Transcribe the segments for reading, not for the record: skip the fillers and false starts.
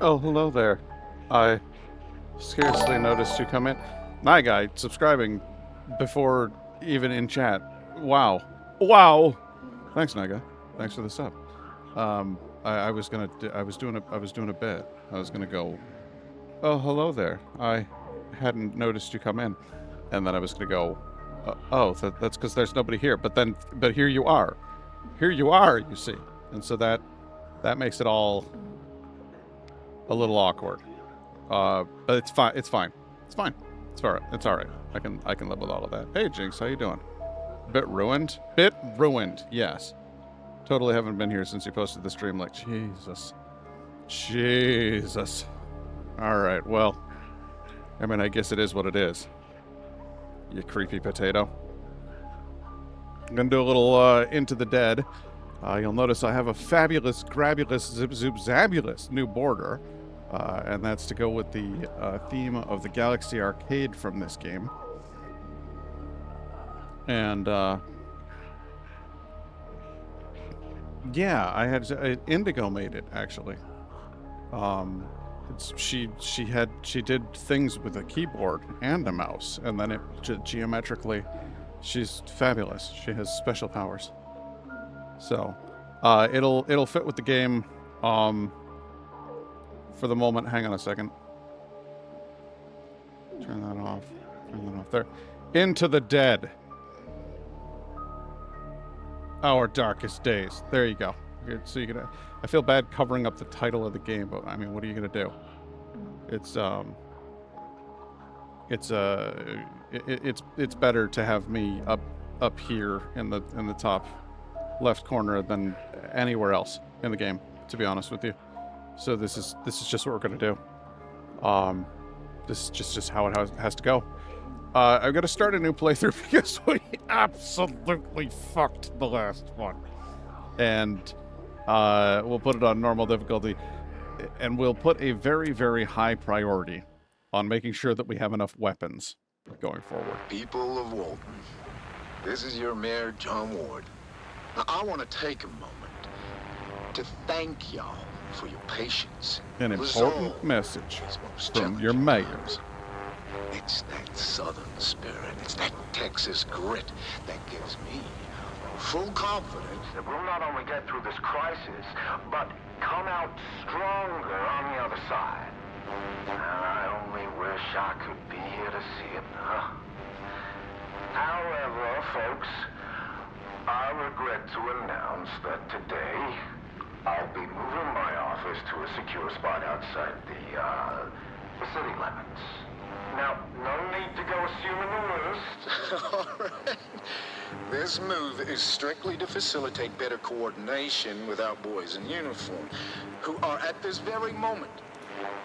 Oh, hello there. I scarcely noticed you come in. My guy, subscribing before even in chat. Wow. Wow. Thanks, Naga. Thanks for the sub. I was doing a bit. I was gonna go, oh, hello there. I hadn't noticed you come in. And then I was gonna go, that's because there's nobody here. But here you are. Here you are, you see. And so that makes it all a little awkward. But it's fine. It's fine. It's fine. It's all right. It's all right. I can live with all of that. Hey, Jinx, how you doing? Bit ruined? Bit ruined, yes. Totally haven't been here since you posted the stream. Like, Jesus. Jesus. All right, well. I mean, I guess it is what it is. You creepy potato. I'm going to do a little Into the Dead. You'll notice I have a fabulous, grabulous, zip-zoop-zabulous new border. And that's to go with the theme of the Galaxy Arcade from this game. And, yeah, I had Indigo made it, actually. She did things with a keyboard and a mouse, and then it geometrically, she's fabulous. She has special powers. So, it'll fit with the game. For the moment, hang on a second. Turn that off. Turn that off there. Into the Dead. Our Darkest Days. There you go. So you can. I feel bad covering up the title of the game, but I mean, what are you gonna do? It's better to have me up here in the top left corner than anywhere else in the game, to be honest with you. So this is just what we're gonna do. This is just how it has to go. I'm gonna start a new playthrough because we absolutely fucked the last one, and we'll put it on normal difficulty, and we'll put a very, very high priority on making sure that we have enough weapons going forward. People of Walton, this is your mayor, John Ward. Now, I want to take a moment to thank y'all for your patience. An important message from your mayors. It's that Southern spirit, it's that Texas grit that gives me full confidence that we'll not only get through this crisis, but come out stronger on the other side. And I only wish I could be here to see it, huh? However, folks, I regret to announce that today I'll be moving my office to a secure spot outside the city limits. Now, no need to go assuming the worst. All right. This move is strictly to facilitate better coordination with our boys in uniform, who are at this very moment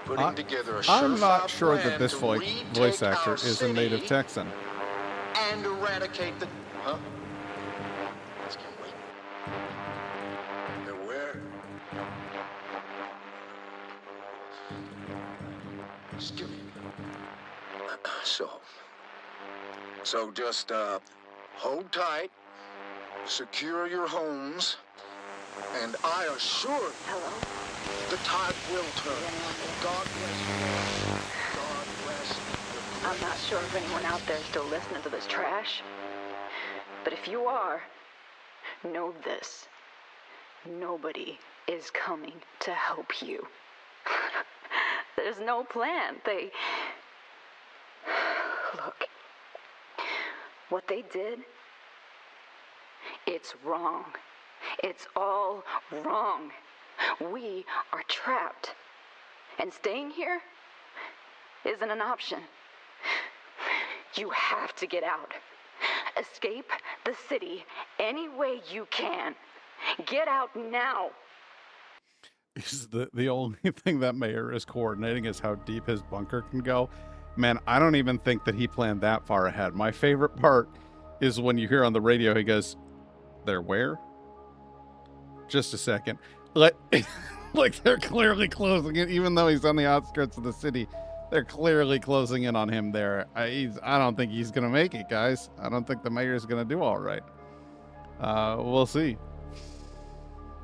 putting together a surefire I'm not sure that this plan to voice retake actor our is a native city Texan. and eradicate the... Huh? This can't wait. They're where? Excuse me. So just hold tight, secure your homes, and I assure you, hello, the tide will turn. God bless you. God bless you. I'm not sure if anyone out there is still listening to this trash, but if you are, know this. Nobody is coming to help you. There's no plan. Look, what they did, it's wrong. It's all wrong. We are trapped. And staying here isn't an option. You have to get out. Escape the city any way you can. Get out now. The only thing that mayor is coordinating is how deep his bunker can go. Man, I don't even think that he planned that far ahead. My favorite part is when you hear on the radio, he goes, "They're where?" Just a second. Like they're clearly closing it, even though he's on the outskirts of the city. They're clearly closing in on him there. I don't think he's going to make it, guys. I don't think the mayor's going to do all right. We'll see.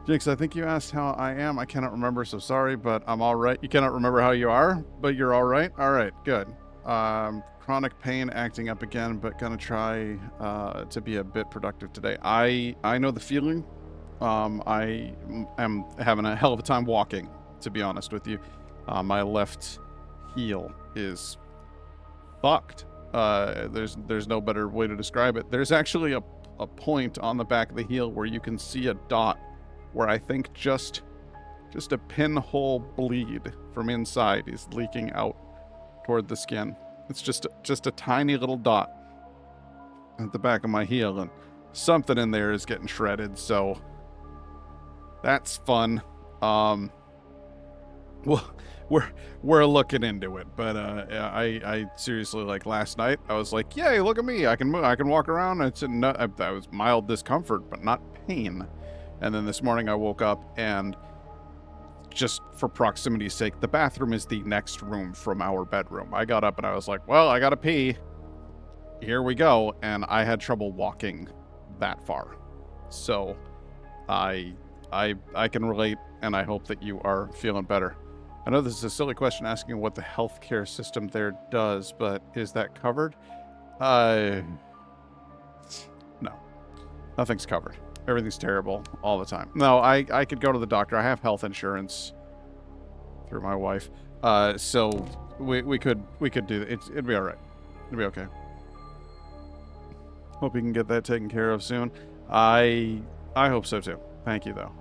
Jinx, I think you asked how I am. I cannot remember, so sorry, but I'm all right. You cannot remember how you are, but you're all right? All right, good. Chronic pain acting up again, but gonna try to be a bit productive today. I know the feeling. I am having a hell of a time walking, to be honest with you. My left heel is fucked. There's no better way to describe it. There's actually a point on the back of the heel where you can see a dot where I think just a pinhole bleed from inside is leaking out toward the skin. It's just a tiny little dot at the back of my heel, and something in there is getting shredded, so that's fun. Well, we're looking into it, but I seriously, like, last night I was like, yay, look at me, I can move, I can walk around. That was mild discomfort, but not pain. And then this morning I woke up, and just for proximity's sake, the bathroom is the next room from our bedroom. I got up and I was like, well, I gotta pee. Here we go. And I had trouble walking that far. So I can relate, and I hope that you are feeling better. I know this is a silly question asking what the healthcare system there does, but is that covered? No. Nothing's covered. Everything's terrible all the time. No, I could go to the doctor. I have health insurance through my wife. So we could do it. It'd be all right. It'd be okay. Hope you can get that taken care of soon. I hope so too. Thank you though.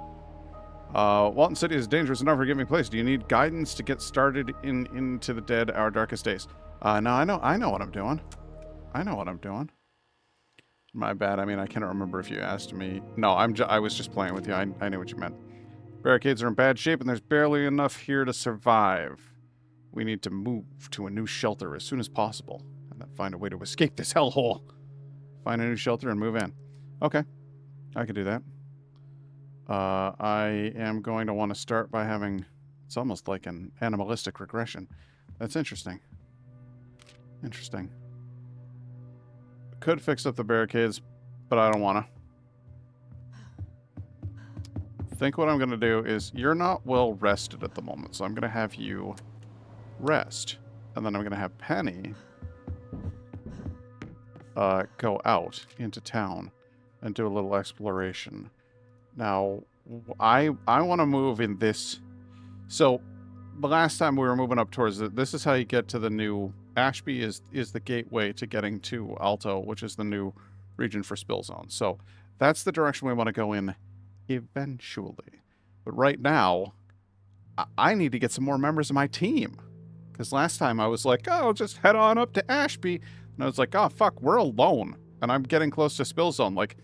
Walton City is a dangerous and unforgiving place. Do you need guidance to get started into the dead, our darkest days? No, I know what I'm doing. I know what I'm doing. My bad. I mean, I cannot remember if you asked me. No, I was just playing with you. I knew what you meant. Barricades are in bad shape, and there's barely enough here to survive. We need to move to a new shelter as soon as possible, and then find a way to escape this hellhole. Find a new shelter and move in. Okay, I can do that. I am going to want to start by having... It's almost like an animalistic regression. That's interesting. Interesting. Could fix up the barricades, but I don't want to. I think what I'm going to do is, you're not well rested at the moment, so I'm going to have you rest. And then I'm going to have Penny go out into town and do a little exploration. Now, I want to move in this. So, the last time we were moving up towards it, this is how you get to the new... Ashby is the gateway to getting to Alto, which is the new region for Spillzone. So that's the direction we want to go in eventually. But right now, I need to get some more members of my team. Because last time I was like, oh, just head on up to Ashby. And I was like, oh, fuck, we're alone. And I'm getting close to Spillzone. Like,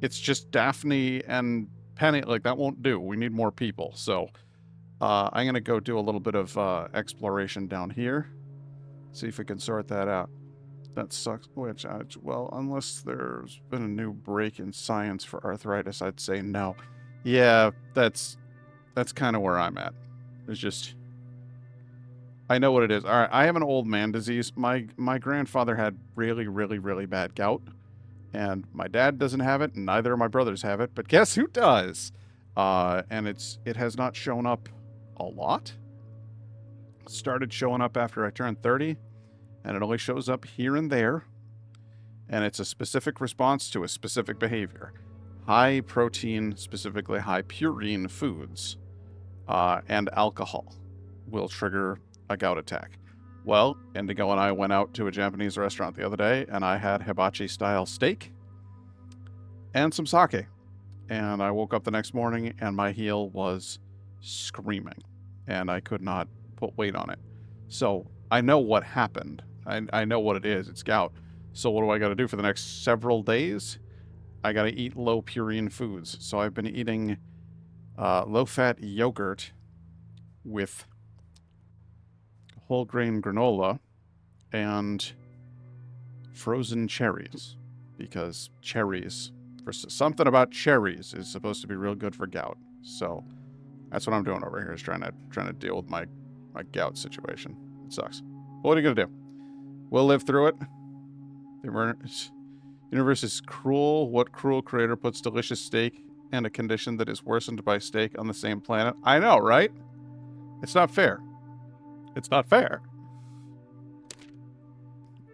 it's just Daphne and Penny. Like, that won't do. We need more people. So I'm going to go do a little bit of exploration down here. See if we can sort that out. That sucks. Which, well, unless there's been a new break in science for arthritis, I'd say no. Yeah, that's kind of where I'm at. It's just... I know what it is. All right, I have an old man disease. My grandfather had really, really, really bad gout. And my dad doesn't have it, and neither of my brothers have it. But guess who does? And it has not shown up a lot. Started showing up after I turned 30, and it only shows up here and there, and it's a specific response to a specific behavior. High protein, specifically high purine foods, and alcohol will trigger a gout attack. Well, Indigo and I went out to a Japanese restaurant the other day, and I had hibachi style steak and some sake, and I woke up the next morning and my heel was screaming, and I could not put weight on it. So I know what happened. I know what it is. It's gout. So what do I got to do for the next several days? I got to eat low purine foods. So I've been eating low-fat yogurt with whole grain granola and frozen cherries, because cherries, for something about cherries, is supposed to be real good for gout. So that's what I'm doing over here, is trying to deal with my gout situation. It sucks. What are you gonna do? We'll live through it. Universe is cruel. What cruel creator puts delicious steak and a condition that is worsened by steak on the same planet? I know, right? It's not fair. It's not fair.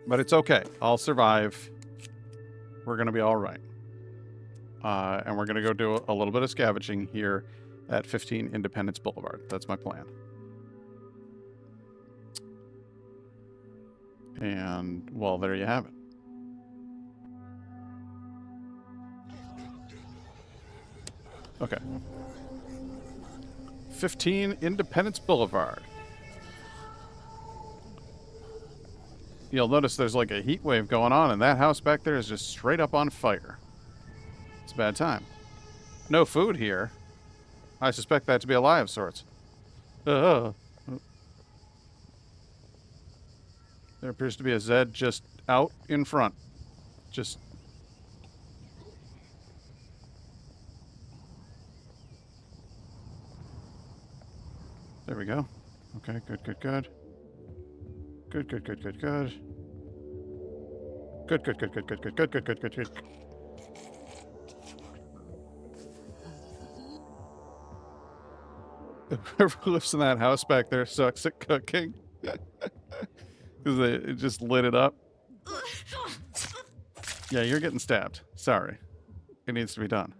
But it's okay. I'll survive. We're going to be all right. And we're going to go do a little bit of scavenging here at 15 Independence Boulevard. That's my plan. And, well, there you have it. Okay. 15 Independence Boulevard. You'll notice there's like a heat wave going on, and that house back there is just straight up on fire. It's a bad time. No food here. I suspect that to be a lie of sorts. There appears to be a Zed just out in front. Just... There we go. Okay, good, good, good. Good, good, good, good, good. Good, good, good, good, good, good, good, good, good, good, good. Whoever lives in that house back there sucks at cooking. Because it just lit it up. Yeah, you're getting stabbed. Sorry. It needs to be done.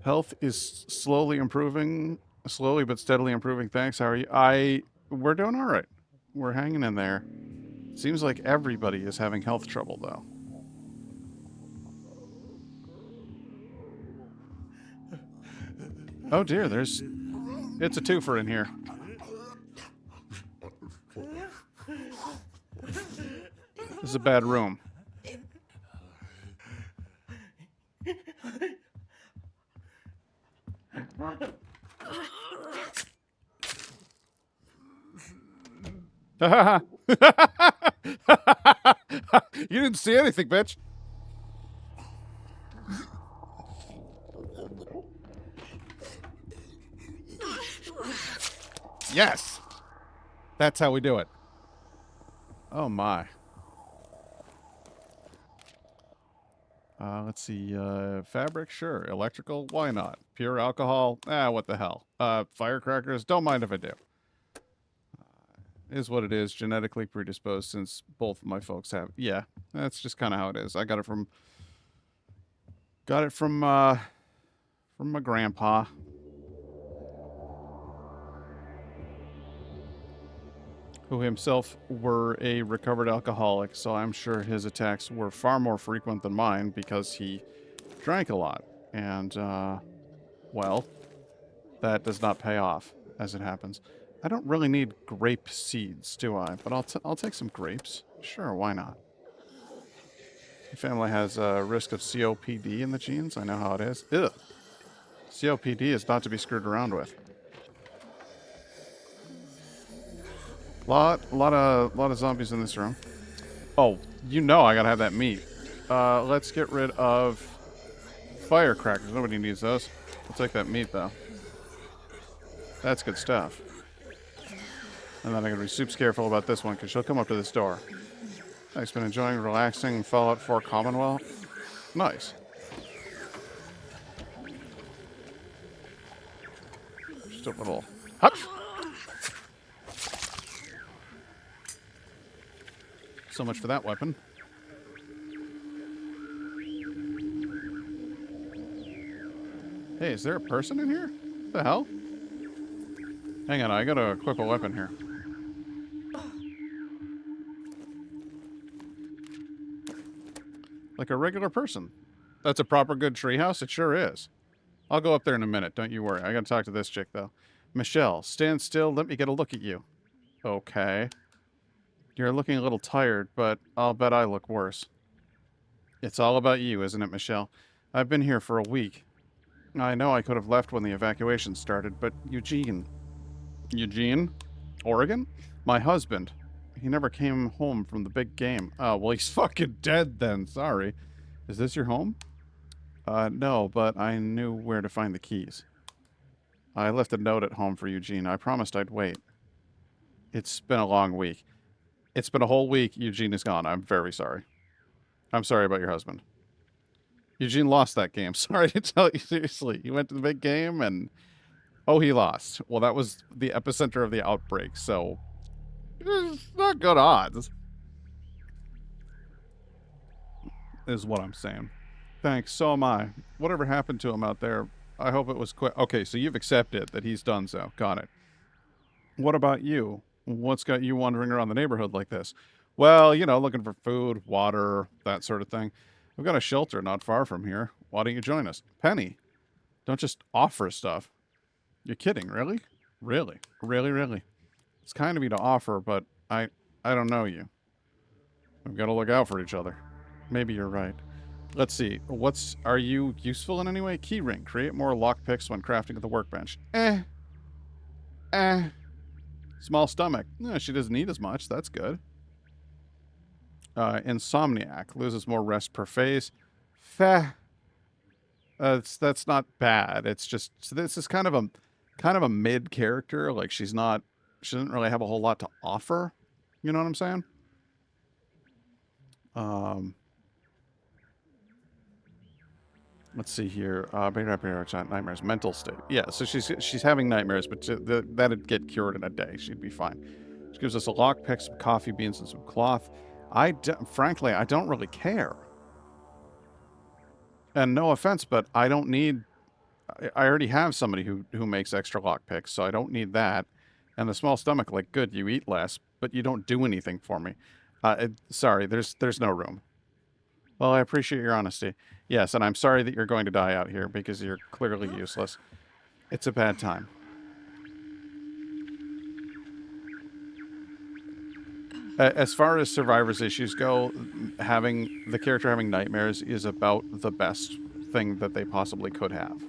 Health is slowly improving. Slowly but steadily improving. Thanks. How are you? We're doing all right. We're hanging in there. Seems like everybody is having health trouble, though. Oh dear, it's a twofer in here. This is a bad room. You didn't see anything, bitch. Yes. That's how we do it. Oh my. Let's see. Fabric, sure. Electrical, why not? Pure alcohol, what the hell. Firecrackers, don't mind if I do. Is what it is. Genetically predisposed since both of my folks have. Yeah, that's just kind of how it is. I got it from my grandpa. Who himself were a recovered alcoholic, so I'm sure his attacks were far more frequent than mine because he drank a lot. And, well, that does not pay off, as it happens. I don't really need grape seeds, do I? But I'll take some grapes. Sure, why not? My family has a risk of COPD in the genes. I know how it is. Ugh. COPD is not to be screwed around with. Lot of zombies in this room. Oh, you know I gotta have that meat. Let's get rid of firecrackers. Nobody needs those. I'll take that meat though. That's good stuff. And then I gotta be super careful about this one because she'll come up to this door. Thanks, been enjoying relaxing Fallout 4 Commonwealth. Nice. Just a little hutch. So much for that weapon. Hey, is there a person in here? What the hell? Hang on, I gotta equip a weapon here. Like a regular person. That's a proper good treehouse? It sure is. I'll go up there in a minute, don't you worry. I gotta talk to this chick, though. Michelle, stand still, let me get a look at you. Okay. You're looking a little tired, but I'll bet I look worse. It's all about you, isn't it, Michelle? I've been here for a week. I know I could have left when the evacuation started, but Eugene... Eugene? Oregon? My husband. He never came home from the big game. Oh, well, he's fucking dead then. Sorry. Is this your home? No, but I knew where to find the keys. I left a note at home for Eugene. I promised I'd wait. It's been a long week. It's been a whole week. Eugene is gone. I'm very sorry. I'm sorry about your husband. Eugene lost that game. Sorry to tell you, seriously. He went to the big game and... Oh, he lost. Well, that was the epicenter of the outbreak, so... It's not good odds. Is what I'm saying. Thanks, so am I. Whatever happened to him out there, I hope it was quick. Okay, so you've accepted that he's done so. Got it. What about you? What's got you wandering around the neighborhood like this? Well, you know, looking for food, water, that sort of thing. We've got a shelter not far from here. Why don't you join us? Penny, don't just offer stuff. You're kidding, really? Really? Really, really? It's kind of me to offer, but I don't know you. We've got to look out for each other. Maybe you're right. Let's see. Are you useful in any way? Keyring. Create more lockpicks when crafting at the workbench. Small stomach. No, she doesn't eat as much. That's good. Insomniac. Loses more rest per phase. Feh. That's not bad. It's just, so this is kind of a mid character. Like she doesn't really have a whole lot to offer. You know what I'm saying? Let's see here. Nightmares. Mental state. Yeah, so she's having nightmares, but that'd get cured in a day. She'd be fine. She gives us a lockpick, some coffee beans, and some cloth. Frankly, I don't really care. And no offense, but I don't need... I already have somebody who makes extra lockpicks, so I don't need that. And the small stomach, like, good, you eat less, but you don't do anything for me. Sorry, there's no room. Well, I appreciate your honesty. Yes, and I'm sorry that you're going to die out here because you're clearly useless. It's a bad time. As far as survivor's issues go, the character having nightmares is about the best thing that they possibly could have.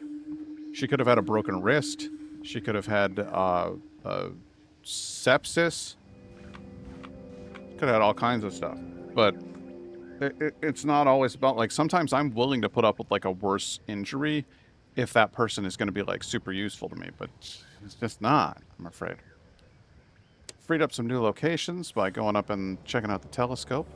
She could have had a broken wrist. She could have had sepsis. Could have had all kinds of stuff. But it's not always about, like, sometimes I'm willing to put up with, like, a worse injury if that person is going to be, like, super useful to me. But it's just not, I'm afraid. Freed up some new locations by going up and checking out the telescope.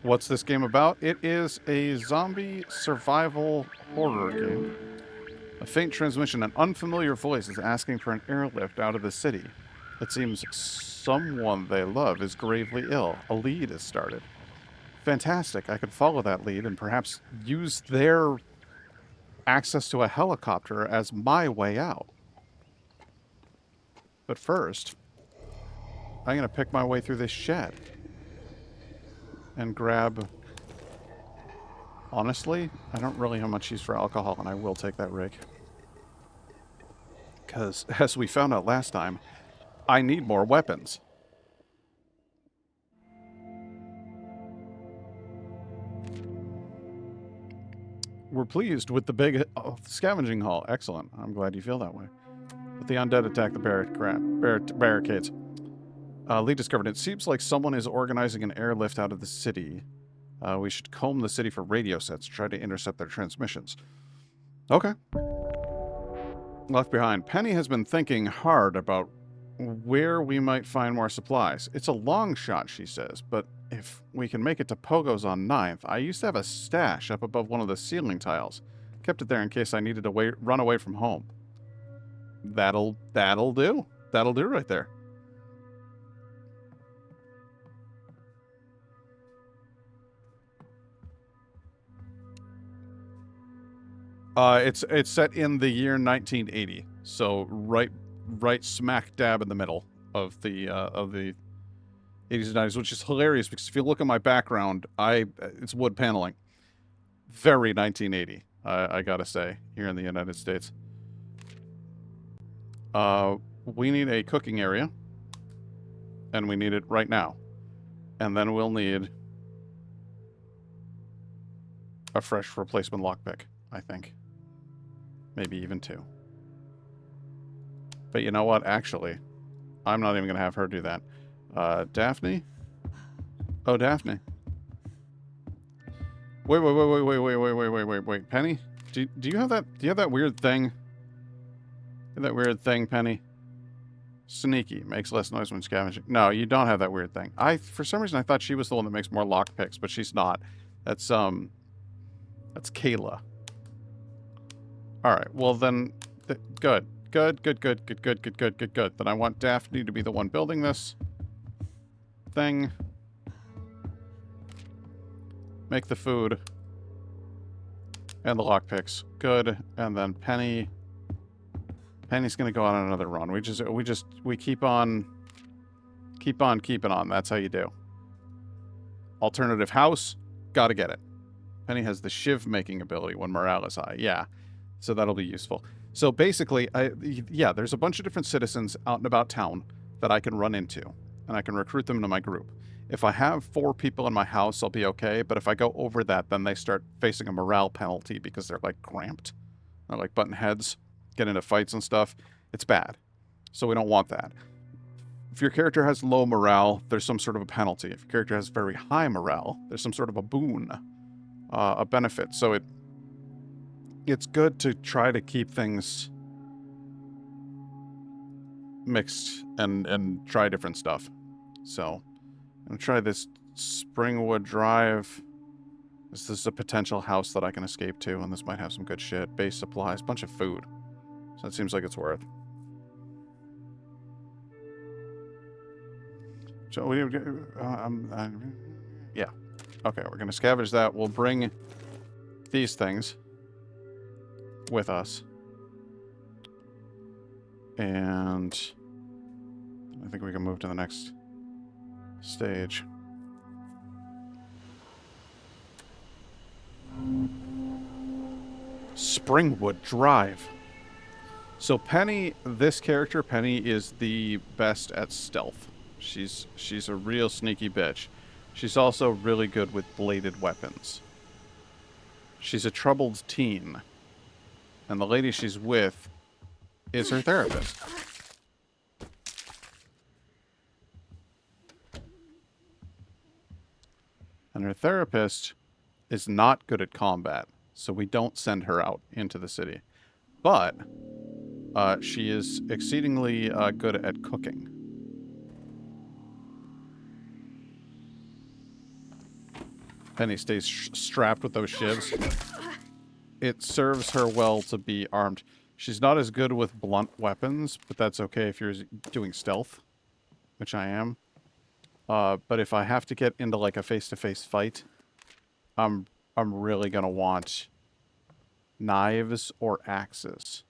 What's this game about? It is a zombie survival horror game. A faint transmission, an unfamiliar voice is asking for an airlift out of the city. It seems someone they love is gravely ill. A lead is started. Fantastic. I could follow that lead and perhaps use their access to a helicopter as my way out. But first, I'm going to pick my way through this shed and grab... Honestly, I don't really have much use for alcohol, and I will take that rig. Because, as we found out last time, I need more weapons. We're pleased with the big scavenging haul. Excellent. I'm glad you feel that way. But the undead attack the barricades. Lee discovered it seems like someone is organizing an airlift out of the city. We should comb the city for radio sets, try to intercept their transmissions. Okay. Left behind. Penny has been thinking hard about where we might find more supplies. It's a long shot, she says, but if we can make it to Pogo's on 9th, I used to have a stash up above one of the ceiling tiles. Kept it there in case I needed to run away from home. That'll do. That'll do right there. It's set in the year 1980, so right smack dab in the middle of the 80s and 90s, which is hilarious because if you look at my background, it's wood paneling. Very 1980, I gotta say, here in the United States. We need a cooking area, and we need it right now, and then we'll need a fresh replacement lockpick, I think. Maybe even 2. But you know what? Actually, I'm not even going to have her do that. Daphne? Oh, Daphne. Wait. Penny? Do you have that weird thing That weird thing, Penny. Sneaky. Makes less noise when scavenging. No, you don't have that weird thing. For some reason, I thought she was the one that makes more lockpicks, but she's not. That's Kayla. Alright, well then, good. Good. Then I want Daphne to be the one building this thing. Make the food. And the lockpicks. Good. And then Penny's gonna go on another run. We keep on keeping on. That's how you do. Alternative house, gotta get it. Penny has the shiv making ability when morale is high. Yeah. So that'll be useful. So basically, there's a bunch of different citizens out and about town that I can run into, and I can recruit them into my group. If I have 4 people in my house, I'll be okay, but if I go over that, then they start facing a morale penalty because they're, like, cramped. They're, like, button heads, get into fights and stuff. It's bad. So we don't want that. If your character has low morale, there's some sort of a penalty. If your character has very high morale, there's some sort of a boon, a benefit. So it's good to try to keep things mixed and try different stuff. So I'm going to try this Springwood Drive. This is a potential house that I can escape to, and this might have some good shit. Base supplies, bunch of food. So it seems like it's worth. So yeah. Okay, we're going to scavenge that. We'll bring these things with us. And I think we can move to the next stage. Springwood Drive. So Penny, this character, Penny, is the best at stealth. She's a real sneaky bitch. She's also really good with bladed weapons. She's a troubled teen. And the lady she's with is her therapist. And her therapist is not good at combat, so we don't send her out into the city. But she is exceedingly good at cooking. Penny stays strapped with those shivs. It serves her well to be armed. She's not as good with blunt weapons, but that's okay if you're doing stealth, which I am. But if I have to get into like a face-to-face fight, I'm really gonna want knives or axes.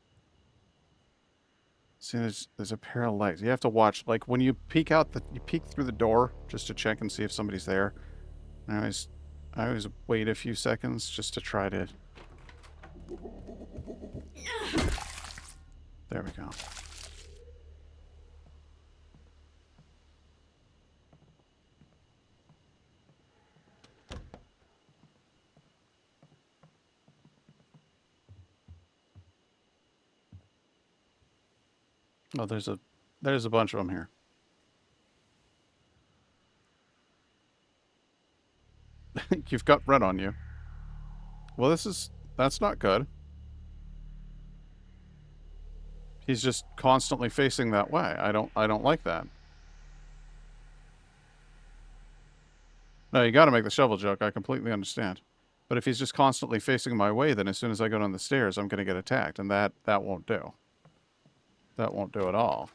See, there's a pair of lights. You have to watch, like when you peek through the door just to check and see if somebody's there. I always wait a few seconds just to try to. There we go. Oh, there's a bunch of them here. You've got red on you. Well, that's not good. He's just constantly facing that way. I don't like that. No, you got to make the shovel joke. I completely understand. But if he's just constantly facing my way, then as soon as I go down the stairs, I'm going to get attacked, and that won't do. That won't do at all.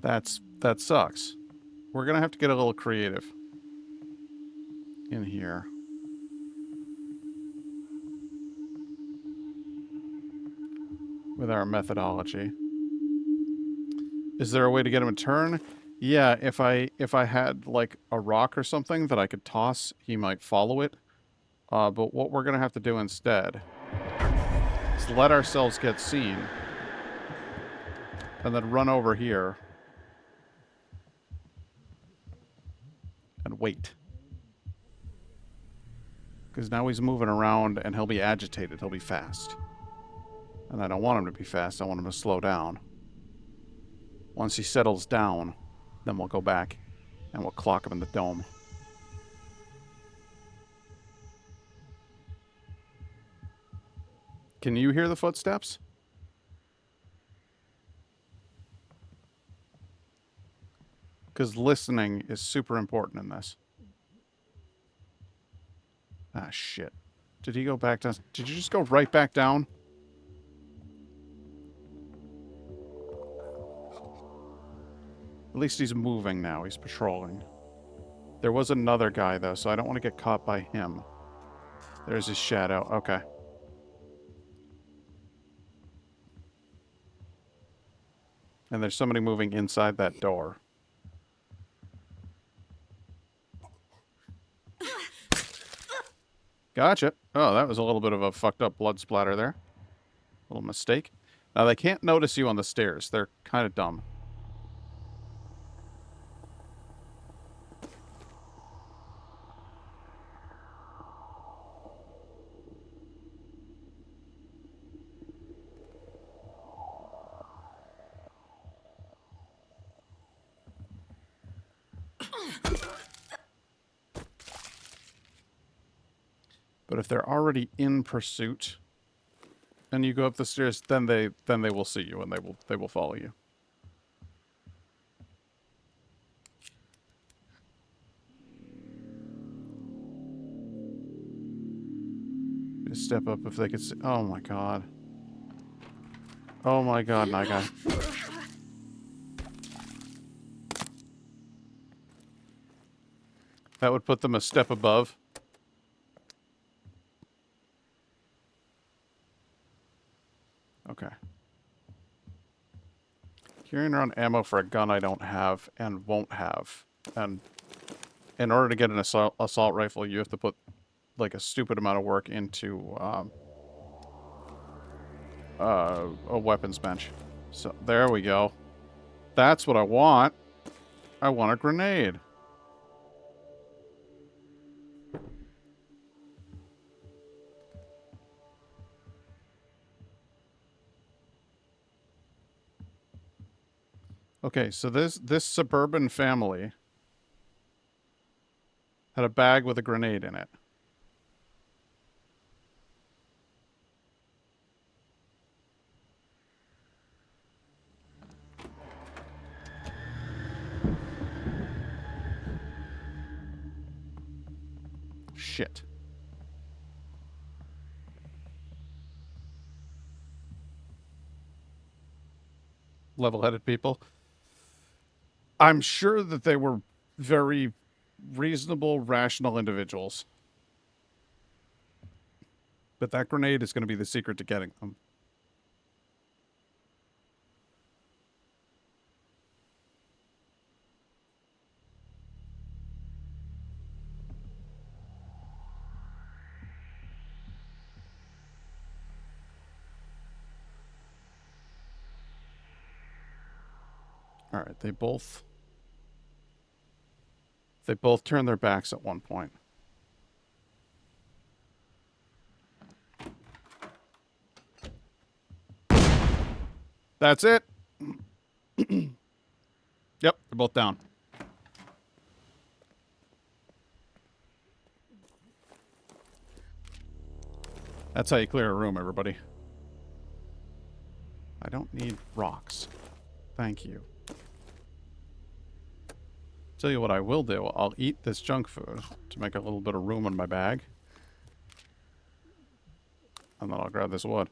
That sucks. We're gonna have to get a little creative in here. With our methodology. Is there a way to get him to turn? Yeah, if I had like a rock or something that I could toss, he might follow it. But what we're gonna have to do instead is let ourselves get seen and then run over here and wait. Because now he's moving around and he'll be agitated. He'll be fast. And I don't want him to be fast. I want him to slow down. Once he settles down, then we'll go back and we'll clock him in the dome. Can you hear the footsteps? Because listening is super important in this. Ah, shit. Did he go back down? Did you just go right back down? At least he's moving now. He's patrolling. There was another guy, though, so I don't want to get caught by him. There's his shadow. Okay. And there's somebody moving inside that door. Gotcha. Oh, that was a little bit of a fucked up blood splatter there. Little mistake. Now, they can't notice you on the stairs. They're kind of dumb. But if they're already in pursuit and you go up the stairs, then they will see you and they will follow you. Just step up if they could see. Oh my god. Oh my god, my guy. That would put them a step above. Okay. Carrying around ammo for a gun I don't have and won't have. And in order to get an assault rifle, you have to put like a stupid amount of work into a weapons bench. So there we go. That's what I want. I want a grenade. Okay, so this suburban family had a bag with a grenade in it. Shit. Level-headed people. I'm sure that they were very reasonable, rational individuals. But that grenade is going to be the secret to getting them. All right, they both turned their backs at one point. That's it. Yep, they're both down. That's how you clear a room, everybody. I don't need rocks. Thank you. Tell you what I will do. I'll eat this junk food to make a little bit of room in my bag. And then I'll grab this wood.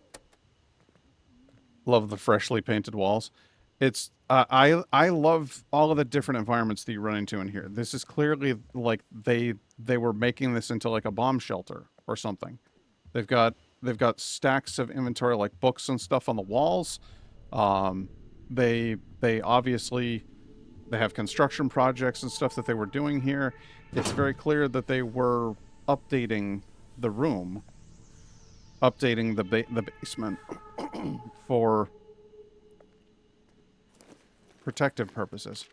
Love the freshly painted walls. It's I love all of the different environments that you run into in here. This is clearly like they were making this into like a bomb shelter or something. They've got stacks of inventory like books and stuff on the walls. They obviously they have construction projects and stuff that they were doing here. It's very clear that they were updating the room, updating the basement for protective purposes.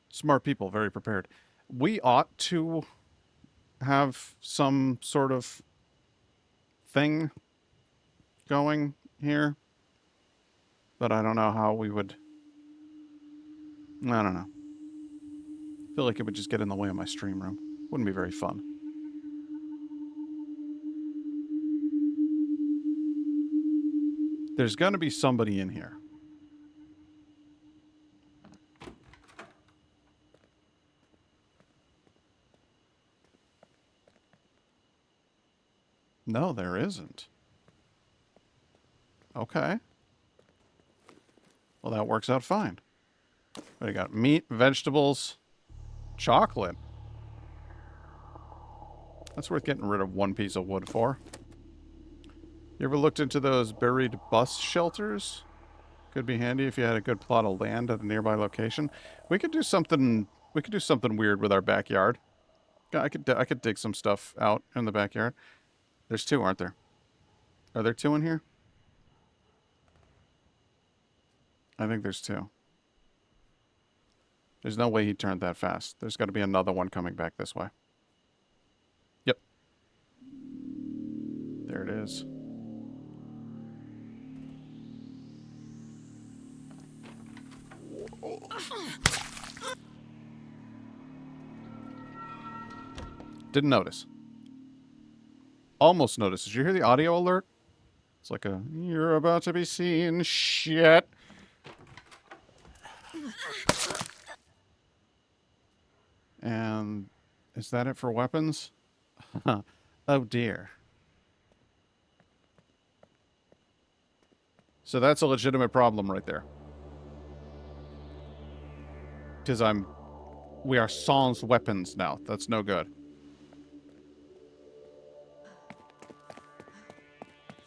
Smart people, very prepared. We ought to have some sort of thing going here, but I don't know how we would. I don't know. I feel like it would just get in the way of my stream room. Wouldn't be very fun. There's gonna be somebody in here. No, there isn't. Okay. Well, that works out fine. What do you got? Meat, vegetables, chocolate. That's worth getting rid of one piece of wood for. You ever looked into those buried bus shelters? Could be handy if you had a good plot of land at a nearby location. We could do something. We could do something weird with our backyard. I could dig some stuff out in the backyard. There's two, aren't there? Are there two in here? I think there's two. There's no way he turned that fast. There's got to be another one coming back this way. Yep. There it is. Didn't notice. Almost noticed. Did you hear the audio alert? It's like a, you're about to be seen, shit. And is that it for weapons? Oh dear. So that's a legitimate problem right there. Because we are sans weapons now. That's no good.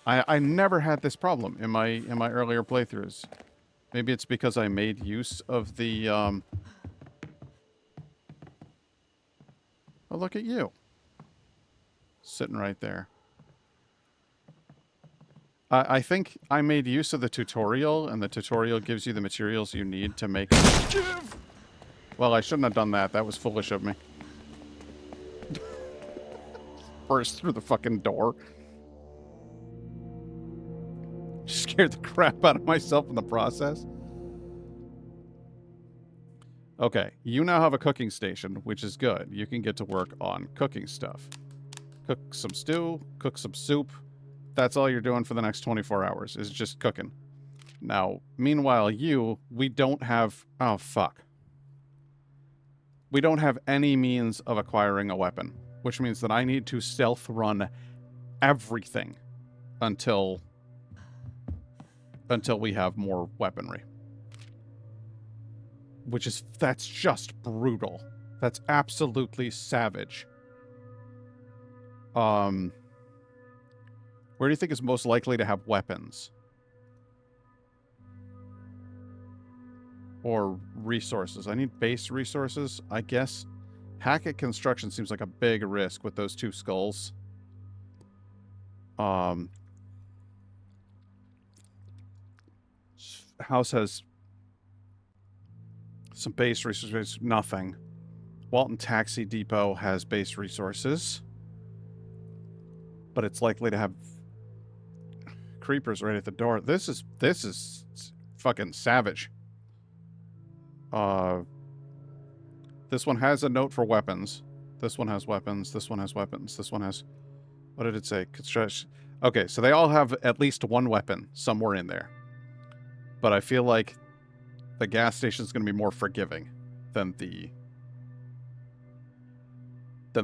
I never had this problem in my earlier playthroughs. Maybe it's because I made use of the Oh, look at you. Sitting right there. I think I made use of the tutorial, and the tutorial gives you the materials you need to make... Well, I shouldn't have done that. That was foolish of me. Burst through the fucking door. Scared the crap out of myself in the process. Okay, you now have a cooking station, which is good. You can get to work on cooking stuff. Cook some stew, cook some soup. That's all you're doing for the next 24 hours, is just cooking. Now, meanwhile, we don't have... Oh, fuck. We don't have any means of acquiring a weapon, which means that I need to stealth run everything until we have more weaponry. That's just brutal. That's absolutely savage. Where do you think is most likely to have weapons? Or resources? I need base resources, I guess. Hackett Construction seems like a big risk with those two skulls. House has some base resources. Nothing. Walton Taxi Depot has base resources. But it's likely to have creepers right at the door. This is fucking savage. This one has a note for weapons. This one has weapons. This one has weapons. This one has... What did it say? Construction. Okay, so they all have at least one weapon somewhere in there. But I feel like the gas station is going to be more forgiving than the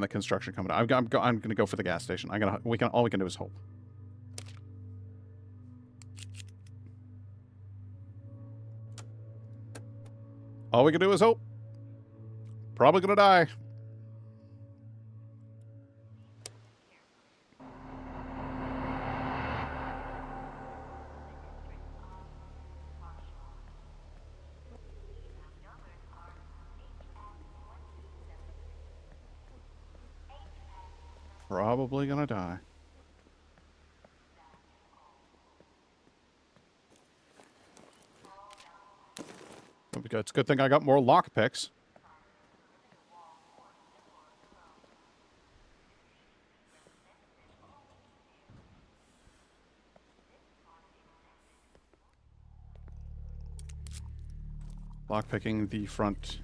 construction company. I'm going to go for the gas station. All we can do is hope. All we can do is hope. Probably going to die. Probably gonna die. It's a good thing I got more lockpicks. Lockpicking the front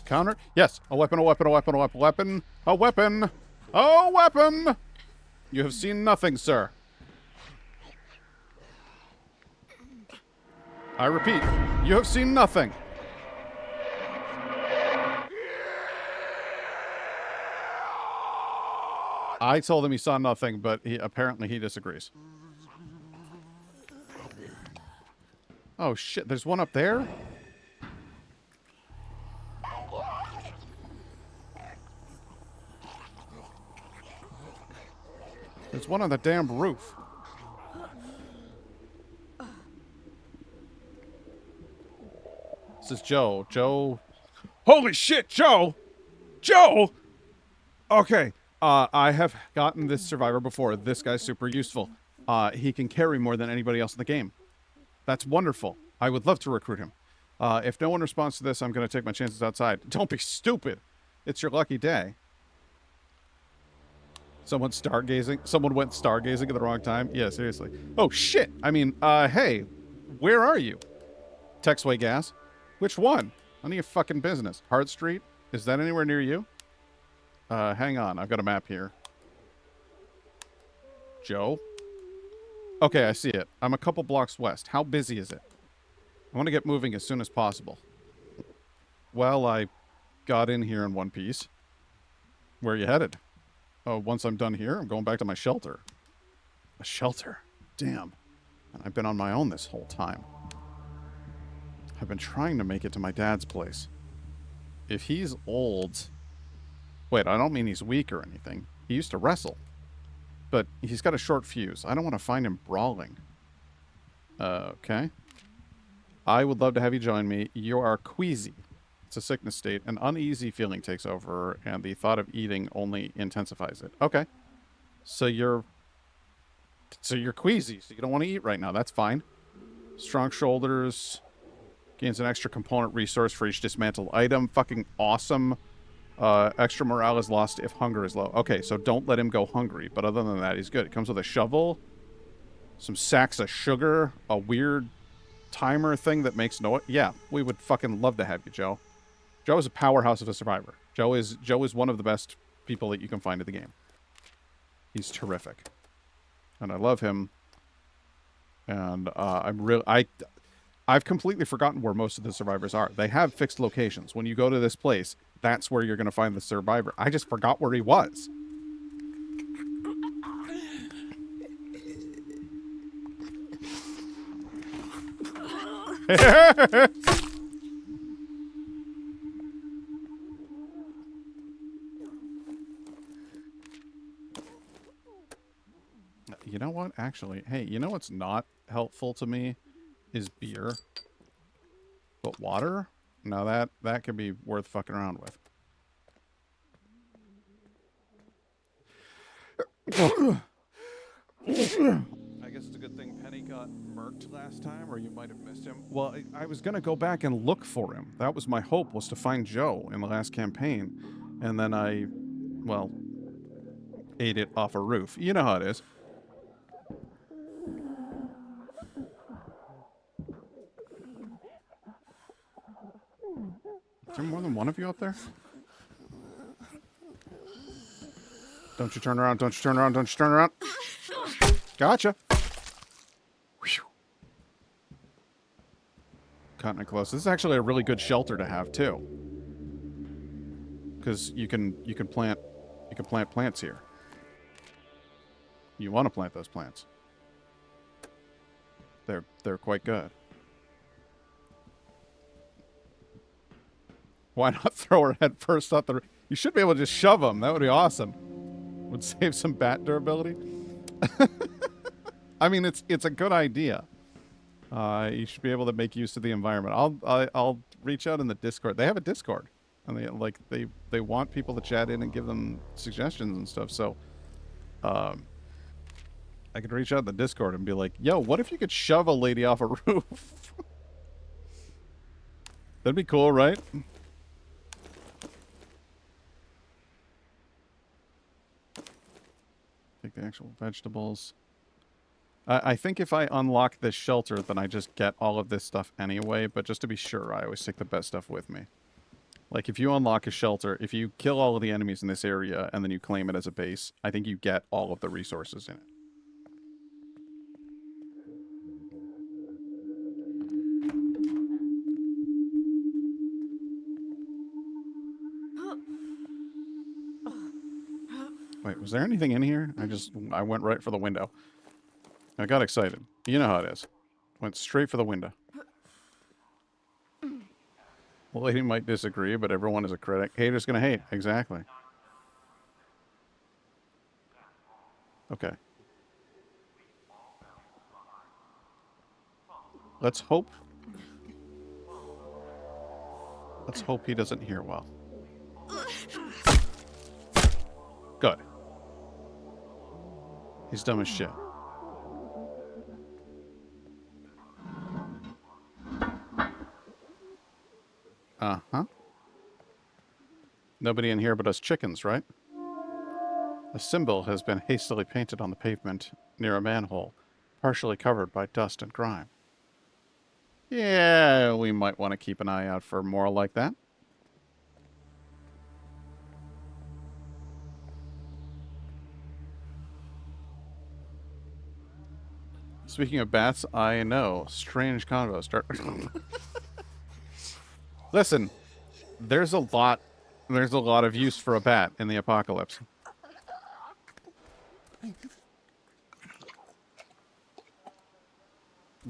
counter. Yes, a weapon, a weapon, a weapon, a weapon, a weapon, a weapon. Oh, weapon! You have seen nothing, sir. I repeat, you have seen nothing. I told him he saw nothing, but apparently he disagrees. Oh shit, there's one up there? There's one on the damn roof. This is Joe. Joe. Holy shit, Joe! Joe! Okay. I have gotten this survivor before. This guy's super useful. He can carry more than anybody else in the game. That's wonderful. I would love to recruit him. If no one responds to this, I'm going to take my chances outside. Don't be stupid. It's your lucky day. Someone stargazing. Someone went stargazing at the wrong time. Yeah, seriously. Oh, shit. I mean, hey, where are you? Texway Gas. Which one? None of your fucking business. Hart Street? Is that anywhere near you? Hang on. I've got a map here. Joe? Okay, I see it. I'm a couple blocks west. How busy is it? I want to get moving as soon as possible. Well, I got in here in one piece. Where are you headed? Oh, once I'm done here, I'm going back to my shelter. A shelter? Damn. And I've been on my own this whole time. I've been trying to make it to my dad's place. If he's old... Wait, I don't mean he's weak or anything. He used to wrestle. But he's got a short fuse. I don't want to find him brawling. Okay. I would love to have you join me. You are queasy. It's a sickness state. An uneasy feeling takes over, and the thought of eating only intensifies it. Okay. So you're queasy, so you don't want to eat right now. That's fine. Strong shoulders. Gains an extra component resource for each dismantled item. Fucking awesome. Extra morale is lost if hunger is low. Okay, so don't let him go hungry. But other than that, he's good. It comes with a shovel, some sacks of sugar, a weird timer thing that makes noise. Yeah, we would fucking love to have you, Joe. Joe is a powerhouse of a survivor. Joe is one of the best people that you can find in the game. He's terrific. And I love him. And I've completely forgotten where most of the survivors are. They have fixed locations. When you go to this place, that's where you're going to find the survivor. I just forgot where he was. You know what? Actually, hey, you know what's not helpful to me is beer. But water? No, that could be worth fucking around with. I guess it's a good thing Penny got murked last time, or you might have missed him. Well, I was going to go back and look for him. That was my hope, was to find Joe in the last campaign. And then I, well, ate it off a roof. You know how it is. Is there more than one of you up there? Don't you turn around, don't you turn around, don't you turn around. Gotcha. Whew. Cutting it close. This is actually a really good shelter to have too. Because you can plant plants here. You want to plant those plants. They're quite good. Why not throw her head first off the... You should be able to just shove them. That would be awesome. Would save some bat durability. I mean, it's a good idea. You should be able to make use of the environment. I'll reach out in the Discord. They have a Discord, and they want people to chat in and give them suggestions and stuff. So, I could reach out in the Discord and be like, "Yo, what if you could shove a lady off a roof?" That'd be cool, right? Take the actual vegetables. I think if I unlock this shelter, then I just get all of this stuff anyway. But just to be sure, I always take the best stuff with me. Like, if you unlock a shelter, if you kill all of the enemies in this area and then you claim it as a base, I think you get all of the resources in it. Wait, was there anything in here? I went right for the window. I got excited. You know how it is. Went straight for the window. The lady might disagree, but everyone is a critic. Haters gonna hate. Exactly. Okay. Let's hope. Let's hope he doesn't hear well. Good. He's dumb as shit. Uh-huh. Nobody in here but us chickens, right? A symbol has been hastily painted on the pavement near a manhole, partially covered by dust and grime. Yeah, we might want to keep an eye out for more like that. Speaking of bats, I know. Strange convo start. Listen, there's a lot of use for a bat in the apocalypse.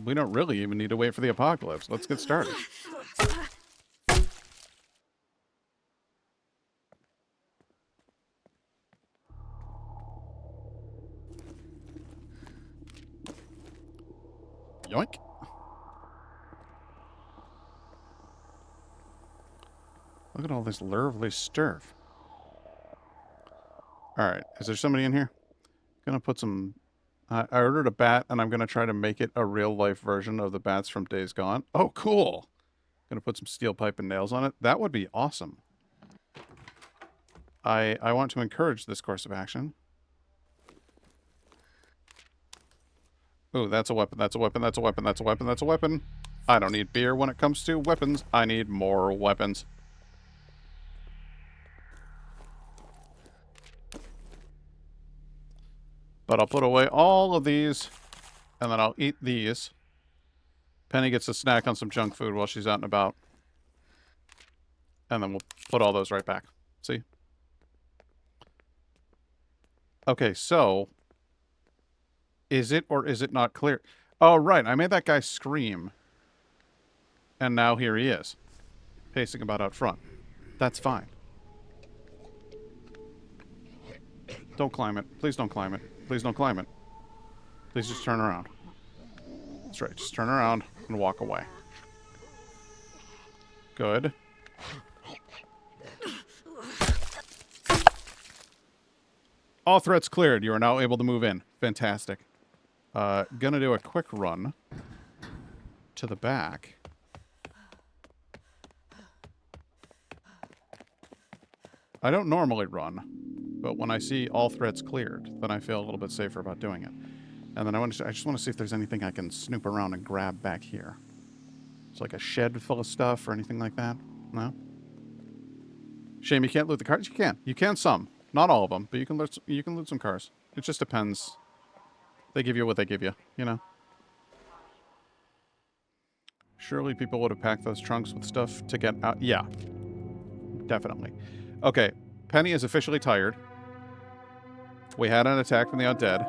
We don't really even need to wait for the apocalypse. Let's get started. Yoink. Look at all this lovely stuff. Alright, is there somebody in here? Gonna put some... I ordered a bat, and I'm gonna try to make it a real-life version of the bats from Days Gone. Oh, cool! Gonna put some steel pipe and nails on it. That would be awesome. I want to encourage this course of action. Ooh, that's a weapon, that's a weapon, that's a weapon, that's a weapon, that's a weapon. I don't need beer when it comes to weapons. I need more weapons. But I'll put away all of these, and then I'll eat these. Penny gets a snack on some junk food while she's out and about. And then we'll put all those right back. See? Okay, so... is it or is it not clear? Oh, right. I made that guy scream. And now here he is. Pacing about out front. That's fine. Don't climb it. Please don't climb it. Please don't climb it. Please just turn around. That's right. Just turn around and walk away. Good. All threats cleared. You are now able to move in. Fantastic. Gonna do a quick run to the back. I don't normally run, but when I see all threats cleared, then I feel a little bit safer about doing it. And then I just want to see if there's anything I can snoop around and grab back here. It's like a shed full of stuff or anything like that. No? Shame you can't loot the cars. You can. You can some. Not all of them, but you can loot some cars. It just depends. They give you what they give you, you know? Surely people would have packed those trunks with stuff to get out. Yeah. Definitely. Okay. Penny is officially tired. We had an attack from the undead.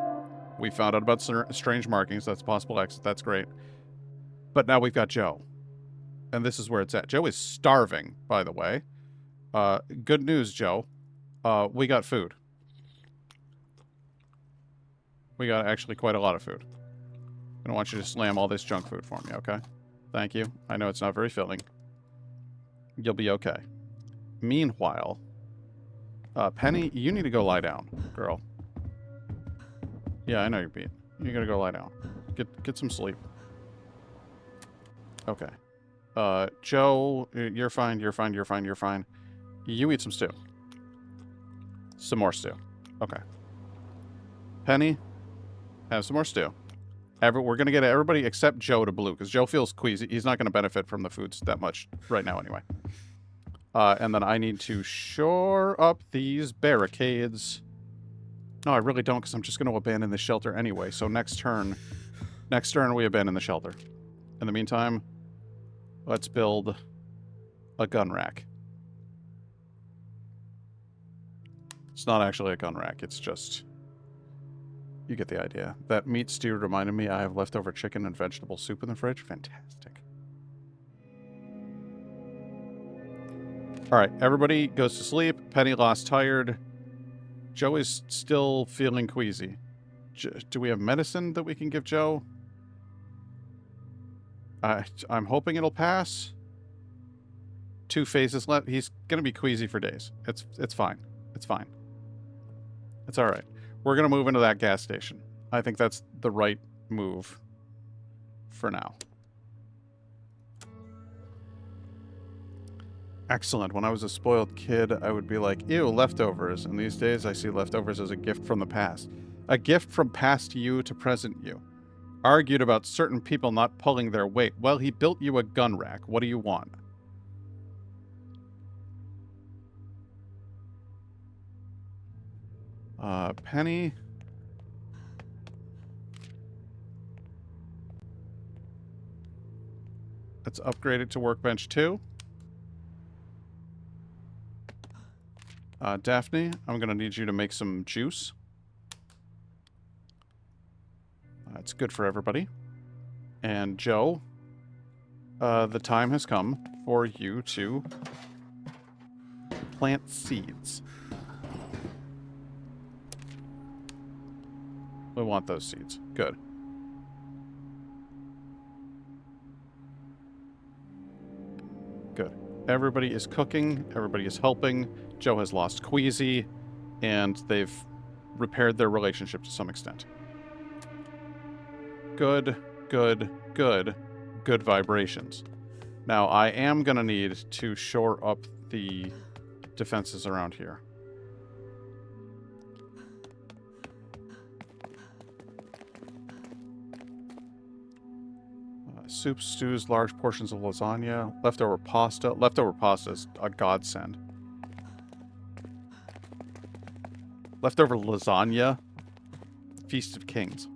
We found out about strange markings. That's possible exit. That's great. But now we've got Joe. And this is where it's at. Joe is starving, by the way. Good news, Joe. We got food. We got actually quite a lot of food. I don't want you to slam all this junk food for me, okay? Thank you. I know it's not very filling. You'll be okay. Meanwhile, Penny, you need to go lie down, girl. Yeah, I know you're beat. You gotta go lie down. Get some sleep. Okay. Joe, you're fine, you're fine, you're fine, you're fine. You eat some stew. Some more stew. Okay. Penny, have some more stew. We're going to get everybody except Joe to blue, because Joe feels queasy. He's not going to benefit from the foods that much right now anyway. And then I need to shore up these barricades. No, I really don't, because I'm just going to abandon the shelter anyway. So next turn we abandon the shelter. In the meantime, let's build a gun rack. It's not actually a gun rack. It's just... You get the idea. That meat stew reminded me I have leftover chicken and vegetable soup in the fridge. Fantastic. Alright, everybody goes to sleep. Penny lost tired. Joe is still feeling queasy. Do we have medicine that we can give Joe? I'm hoping it'll pass. 2 phases left. He's gonna be queasy for days. It's fine. It's fine. It's alright. We're gonna move into that gas station. I think that's the right move for now. Excellent. When I was a spoiled kid, I would be like, ew, leftovers. And these days, I see leftovers as a gift from the past. A gift from past you to present you. Argued about certain people not pulling their weight. Well, he built you a gun rack. What do you want? Penny. Let's upgrade it to workbench 2. Daphne, I'm going to need you to make some juice. It's good for everybody. And Joe, the time has come for you to plant seeds. We want those seeds. Good. Good. Everybody is cooking. Everybody is helping. Joe has lost queasy, and they've repaired their relationship to some extent. Good, good, good, good vibrations. Now, I am going to need to shore up the defenses around here. Soup, stews, large portions of lasagna, leftover pasta. Leftover pasta is a godsend. Leftover lasagna. Feast of Kings.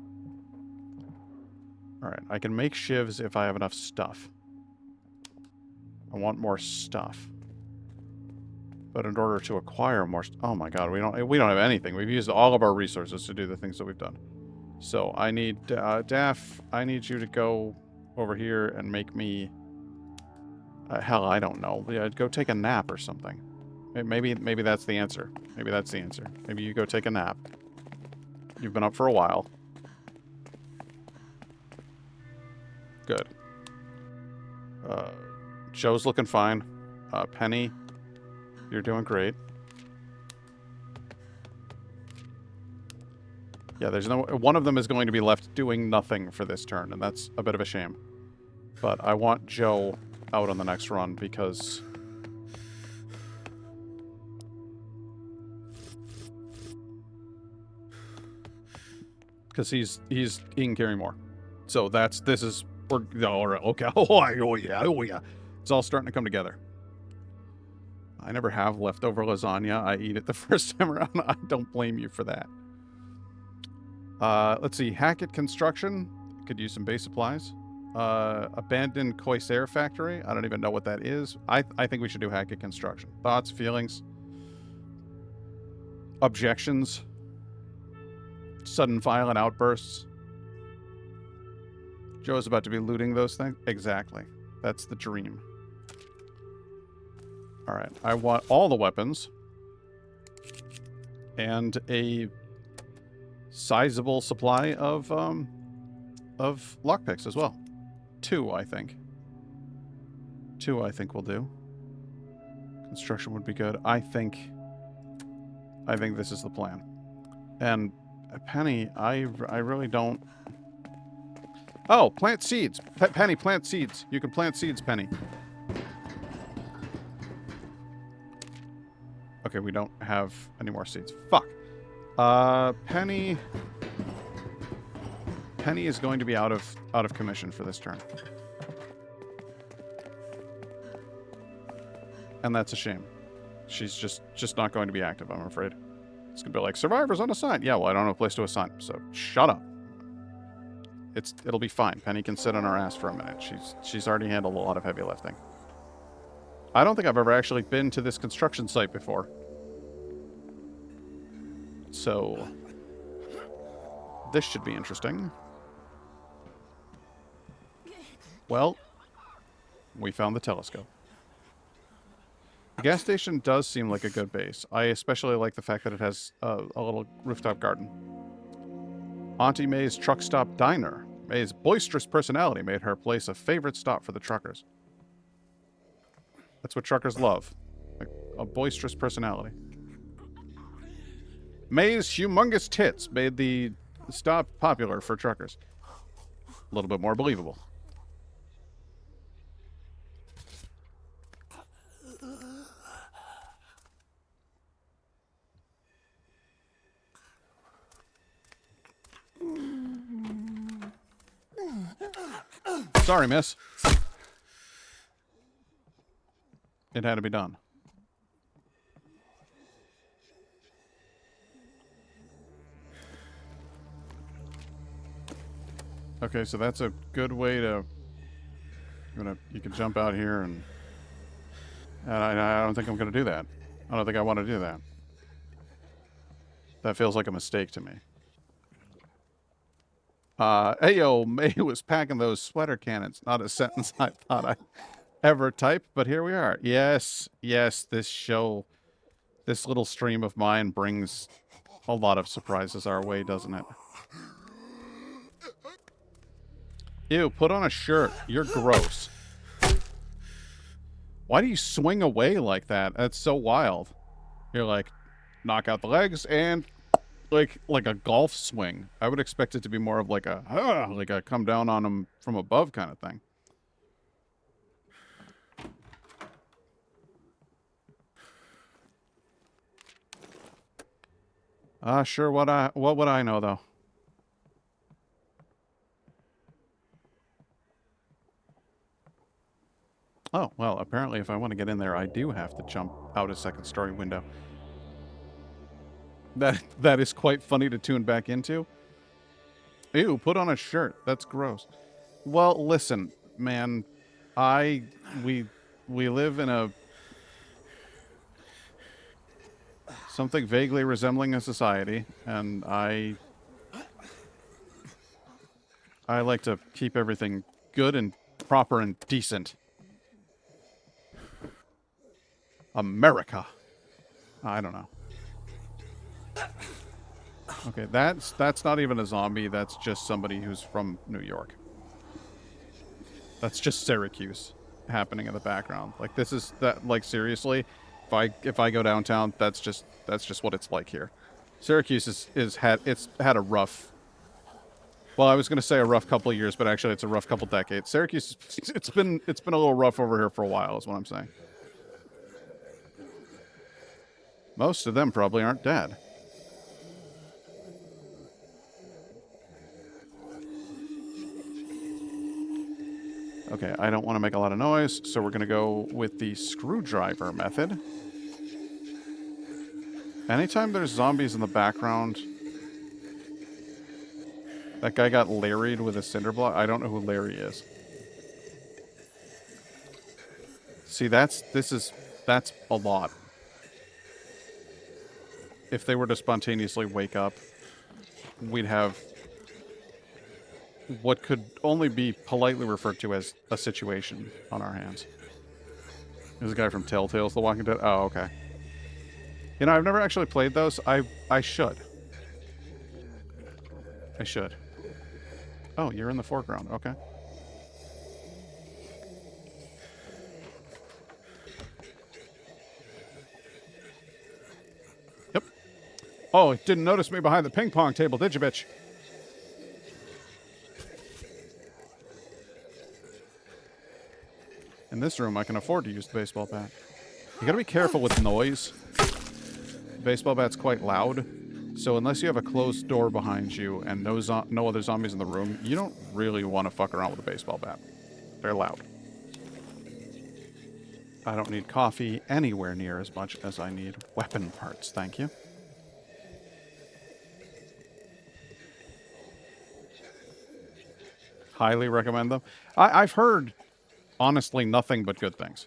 Alright, I can make shivs if I have enough stuff. I want more stuff. But in order to acquire more... Oh my god, we don't have anything. We've used all of our resources to do the things that we've done. So I need... Daph, I need you to go over here and make me... hell, I don't know. Yeah, go take a nap or something. Maybe that's the answer. Maybe that's the answer. Maybe you go take a nap. You've been up for a while. Good. Joe's looking fine. Penny, you're doing great. Yeah, there's no... One of them is going to be left doing nothing for this turn, and that's a bit of a shame. But I want Joe out on the next run because... Because he's he can carry more. So this is... all right, okay. Oh yeah. It's all starting to come together. I never have leftover lasagna. I eat it the first time around. I don't blame you for that. Let's see. Hackett Construction. Could use some base supplies. Abandoned Corsair Factory. I don't even know what that is. I think we should do Hackett Construction. Thoughts, feelings, objections, sudden violent outbursts. Joe's about to be looting those things. Exactly. That's the dream. All right. I want all the weapons and a sizable supply of lockpicks as well. 2, I think. 2, I think will do. Construction would be good. I think this is the plan. And Penny, I really don't... Oh, plant seeds. Penny, plant seeds. You can plant seeds, Penny. Okay, we don't have any more seeds. Fuck. Penny is going to be out of commission for this turn. And that's a shame. She's just not going to be active, I'm afraid. It's going to be like, survivors unassigned. Yeah, well, I don't have a place to assign them, so shut up. It'll be fine. Penny can sit on her ass for a minute. She's already handled a lot of heavy lifting. I don't think I've ever actually been to this construction site before. So, this should be interesting. Well, we found the telescope. The gas station does seem like a good base. I especially like the fact that it has a little rooftop garden. Auntie May's Truck Stop Diner. May's boisterous personality made her place a favorite stop for the truckers. That's what truckers love. Like, a boisterous personality. May's humongous tits made the stop popular for truckers. A little bit more believable. Sorry, miss. It had to be done. Okay, so that's a good way to... You can jump out here and I don't think I'm going to do that. I don't think I want to do that. That feels like a mistake to me. Ayo, May was packing those sweater cannons. Not a sentence I thought I'd ever type, but here we are. Yes, yes, this little stream of mine brings a lot of surprises our way, doesn't it? Ew, put on a shirt. You're gross. Why do you swing away like that? That's so wild. You're like, knock out the legs and like a golf swing. I would expect it to be more of like a come down on them from above kind of thing. Sure, what would I know though? Oh, well, apparently if I want to get in there, I do have to jump out a second story window. That is quite funny to tune back into. Ew, put on a shirt. That's gross. Well, listen, man, we live in a something vaguely resembling a society, and I like to keep everything good and proper and decent. America. I don't know. Okay, that's not even a zombie. That's just somebody who's from New York. That's just Syracuse happening in the background. Like this is that. Like seriously, if I go downtown, that's just what it's like here. Syracuse it's had a rough. Well, I was going to say a rough couple of years, but actually it's a rough couple decades. Syracuse, it's been a little rough over here for a while, is what I'm saying. Most of them probably aren't dead. Okay, I don't want to make a lot of noise, so we're going to go with the screwdriver method. Anytime there's zombies in the background... That guy got Larry'd with a cinder block. I don't know who Larry is. See, that's a lot. If they were to spontaneously wake up, we'd have what could only be politely referred to as a situation on our hands. There's a guy from Telltale's The Walking Dead. Oh, okay. You know, I've never actually played those. I should. I should. Oh, you're in the foreground. Okay. Yep. Oh, didn't notice me behind the ping pong table, did you, bitch? In this room, I can afford to use the baseball bat. You gotta be careful with noise. The baseball bat's quite loud. So unless you have a closed door behind you and no other zombies in the room, you don't really want to fuck around with a baseball bat. They're loud. I don't need coffee anywhere near as much as I need weapon parts, thank you. Highly recommend them. I've heard, honestly, nothing but good things.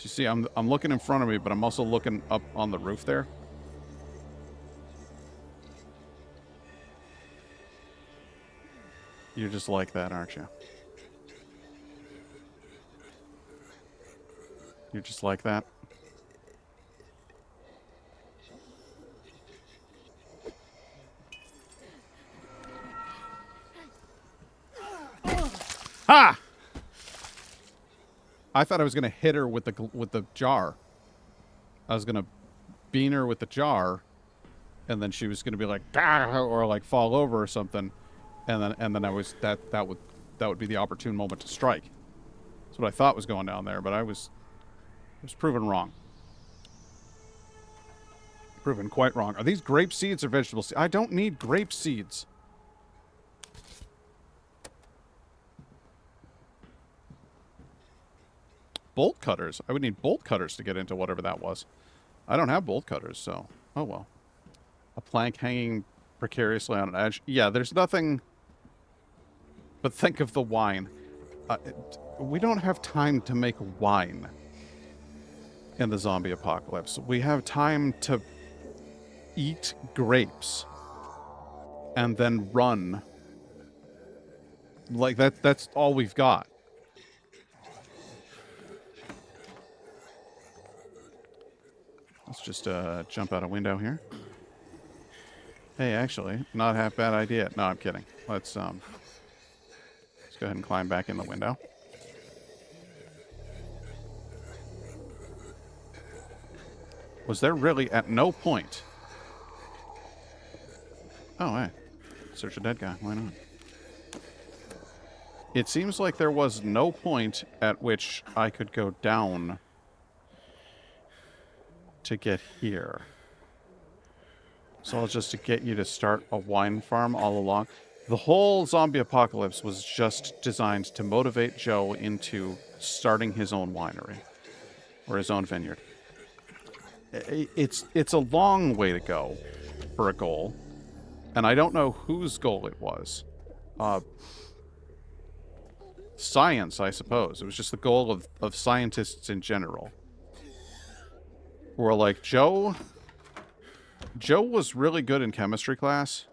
So you see, I'm looking in front of me, but I'm also looking up on the roof there. You're just like that, aren't you? You're just like that. Ha! I thought I was gonna hit her with the jar. I was gonna bean her with the jar, and then she was gonna be like, "Gah!" or like fall over or something, and then I was that would be the opportune moment to strike. That's what I thought was going down there, but I was proven wrong. Proven quite wrong. Are these grape seeds or vegetable seeds? I don't need grape seeds. Bolt cutters. I would need bolt cutters to get into whatever that was. I don't have bolt cutters, so... Oh, well. A plank hanging precariously on an edge. Yeah, there's nothing... But think of the wine. We don't have time to make wine in the zombie apocalypse. We have time to eat grapes and then run. Like, that's all we've got. Let's just jump out a window here. Hey, actually, not half bad idea. No, I'm kidding. Let's go ahead and climb back in the window. Was there really at no point? Oh, hey. Search a dead guy. Why not? It seems like there was no point at which I could go down to get here. So I'll just to get you to start a wine farm all along. The whole zombie apocalypse was just designed to motivate Joe into starting his own winery or his own vineyard. It's a long way to go for a goal, and I don't know whose goal it was. Science, I suppose. It was just the goal of scientists in general. Were like, Joe was really good in chemistry class.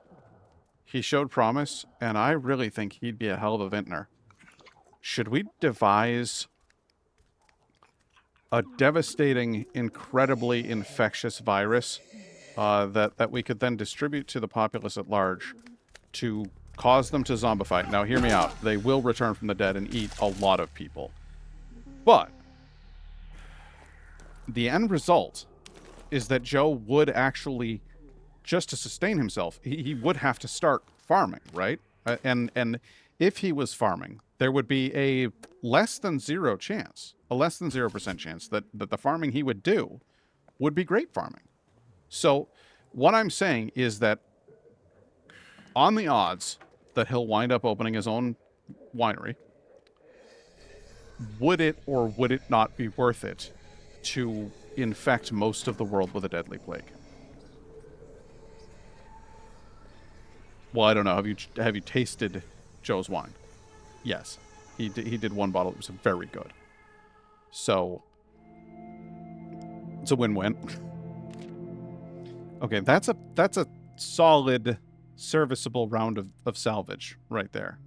He showed promise, and I really think he'd be a hell of a vintner. Should we devise a devastating, incredibly infectious virus that we could then distribute to the populace at large to cause them to zombify? Now, hear me out. They will return from the dead and eat a lot of people. But the end result is that Joe would actually, just to sustain himself, he would have to start farming, right? And if he was farming, there would be a less than 0% chance that the farming he would do would be grape farming. So what I'm saying is that on the odds that he'll wind up opening his own winery, would it or would it not be worth it to infect most of the world with a deadly plague? Well, I don't know. Have you tasted Joe's wine? Yes, he did one bottle. It was very good. So it's a win-win. Okay, that's a solid, serviceable round of salvage right there.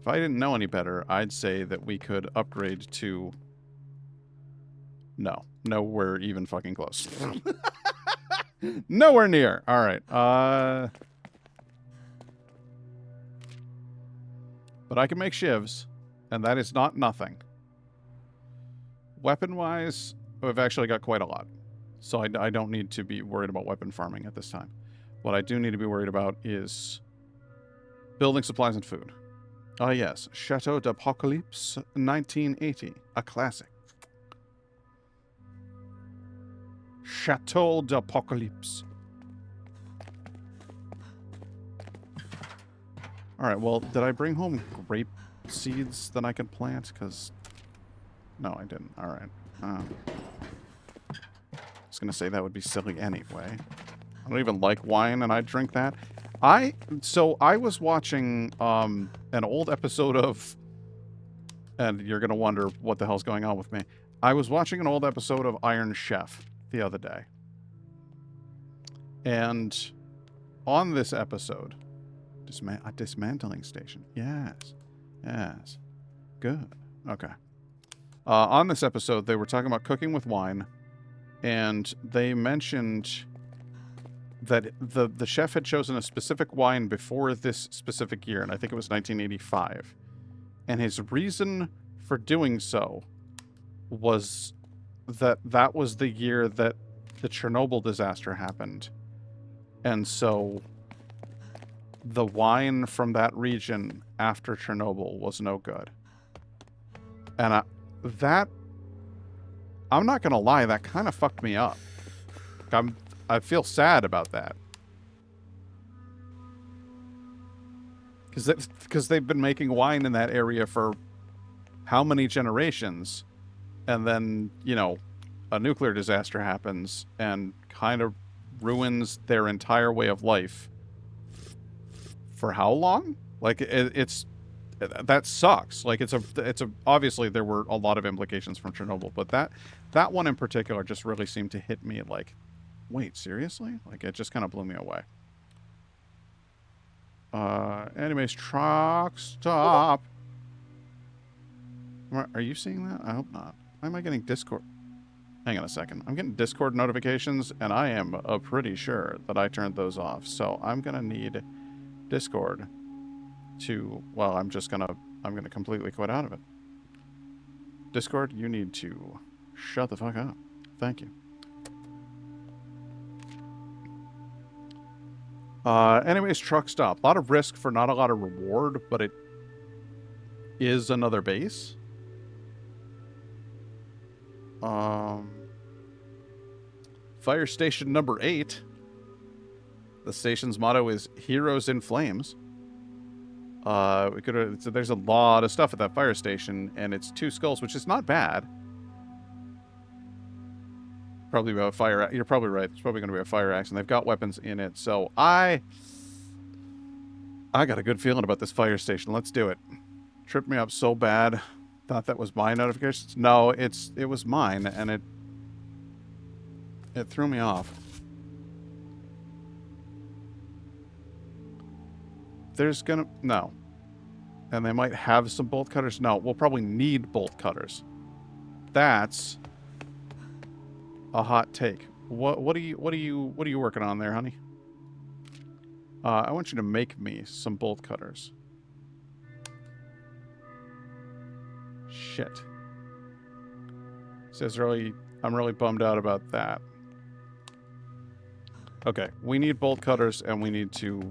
If I didn't know any better, I'd say that we could upgrade to... No, nowhere even fucking close. Nowhere near. All right. But I can make shivs, and that is not nothing. Weapon-wise, I've actually got quite a lot. So I don't need to be worried about weapon farming at this time. What I do need to be worried about is building supplies and food. Ah, yes. Chateau d'Apocalypse 1980. A classic. Chateau d'Apocalypse. Alright, well, did I bring home grape seeds that I could plant? Because... No, I didn't. Alright. I was going to say that would be silly anyway. I don't even like wine, and I drink that. So I was watching an old episode of and you're going to wonder what the hell's going on with me. I was watching an old episode of Iron Chef the other day. And on this episode, a dismantling station. Yes. Yes. Good. Okay. On this episode, they were talking about cooking with wine, and they mentioned that the chef had chosen a specific wine before this specific year, and I think it was 1985. And his reason for doing so was that was the year that the Chernobyl disaster happened. And so the wine from that region after Chernobyl was no good. And I'm not going to lie, that kind of fucked me up. I feel sad about that. Because they've been making wine in that area for how many generations? And then, you know, a nuclear disaster happens and kind of ruins their entire way of life. For how long? Like, it's that sucks. Like, it's a obviously there were a lot of implications from Chernobyl, but that one in particular just really seemed to hit me like, wait, seriously? Like, it just kind of blew me away. Anyways, truck stop. Are you seeing that? I hope not. Why am I getting Discord? Hang on a second. I'm getting Discord notifications, and I am pretty sure that I turned those off. So I'm gonna need Discord to, well, I'm gonna completely quit out of it. Discord, you need to shut the fuck up. Thank you. Anyways, truck stop. A lot of risk for not a lot of reward, but it is another base. Fire station number 8. The station's motto is Heroes in Flames. There's a lot of stuff at that fire station, and it's 2 skulls, which is not bad. Probably about fire. You're probably right. It's probably going to be a fire axe, and they've got weapons in it. So I got a good feeling about this fire station. Let's do it. Tripped me up so bad. Thought that was my notifications. No, it was mine, and it threw me off. No. And they might have some bolt cutters. No, we'll probably need bolt cutters. That's a hot take. What are you working on there, honey? I want you to make me some bolt cutters. Shit. Says I'm really bummed out about that. Okay, we need bolt cutters and we need to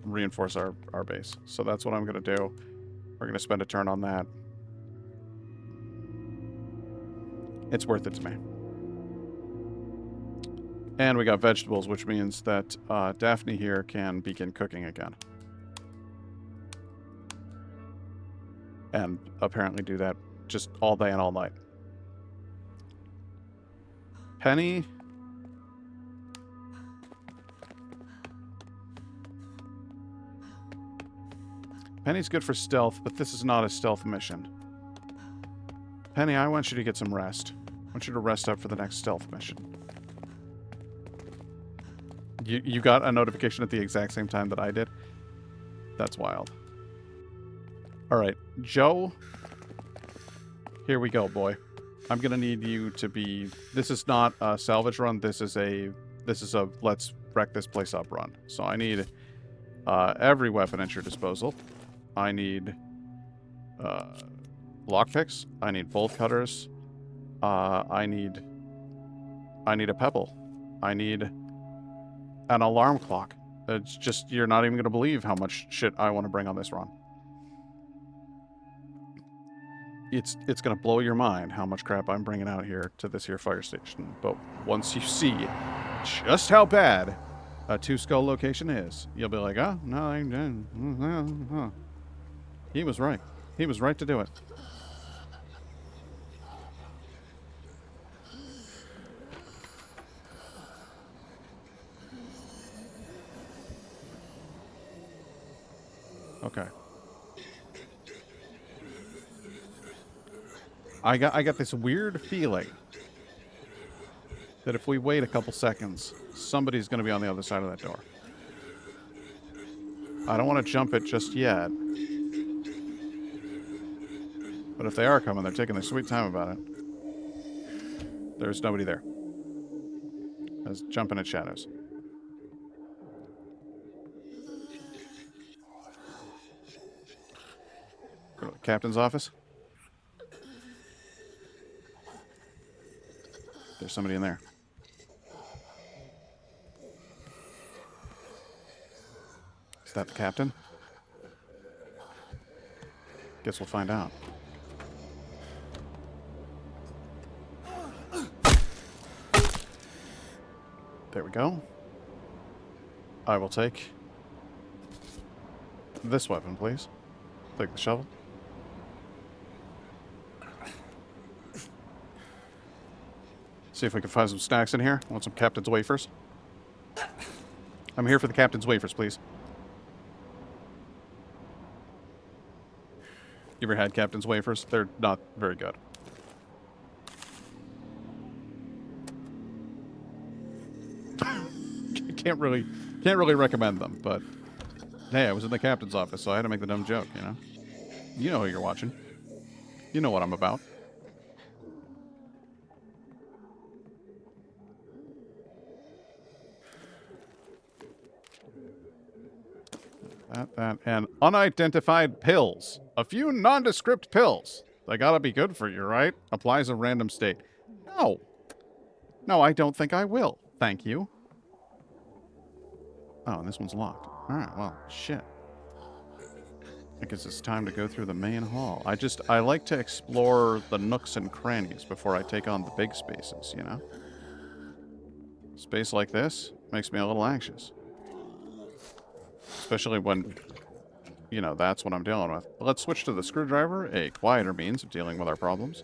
reinforce our base. So that's what I'm gonna do. We're gonna spend a turn on that. It's worth it to me. And we got vegetables, which means that Daphne here can begin cooking again. And apparently do that just all day and all night. Penny. Penny's good for stealth, but this is not a stealth mission. Penny, I want you to get some rest. I want you to rest up for the next stealth mission. You got a notification at the exact same time that I did? That's wild. Alright, Joe. Here we go, boy. I'm gonna need you to be... This is not a salvage run. This is a let's wreck this place up run. So I need every weapon at your disposal. I need lockpicks. I need bolt cutters. I need a pebble. I need an alarm clock. It's just, you're not even going to believe how much shit I want to bring on this run. It's going to blow your mind how much crap I'm bringing out here to this here fire station. But once you see just how bad a 2-skull location is, you'll be like, oh, no, he was right. He was right to do it. Okay. I got this weird feeling that if we wait a couple seconds, somebody's going to be on the other side of that door. I don't want to jump it just yet. But if they are coming, they're taking their sweet time about it. There's nobody there. Let's jump in at shadows. Go to the captain's office. There's somebody in there. Is that the captain? Guess we'll find out. There we go. I will take this weapon, please. Take the shovel. See if we can find some snacks in here. Want some captain's wafers? I'm here for the captain's wafers, please. You ever had captain's wafers? They're not very good. Can't really recommend them, but hey, I was in the captain's office, so I had to make the dumb joke, you know? You know who you're watching. You know what I'm about. That, and unidentified pills. A few nondescript pills. They gotta be good for you, right? Applies a random state. No. No, I don't think I will. Thank you. Oh, and this one's locked. Alright, well, shit. I guess it's time to go through the main hall. I like to explore the nooks and crannies before I take on the big spaces, you know? Space like this makes me a little anxious. Especially when, you know, that's what I'm dealing with. Let's switch to the screwdriver, a quieter means of dealing with our problems.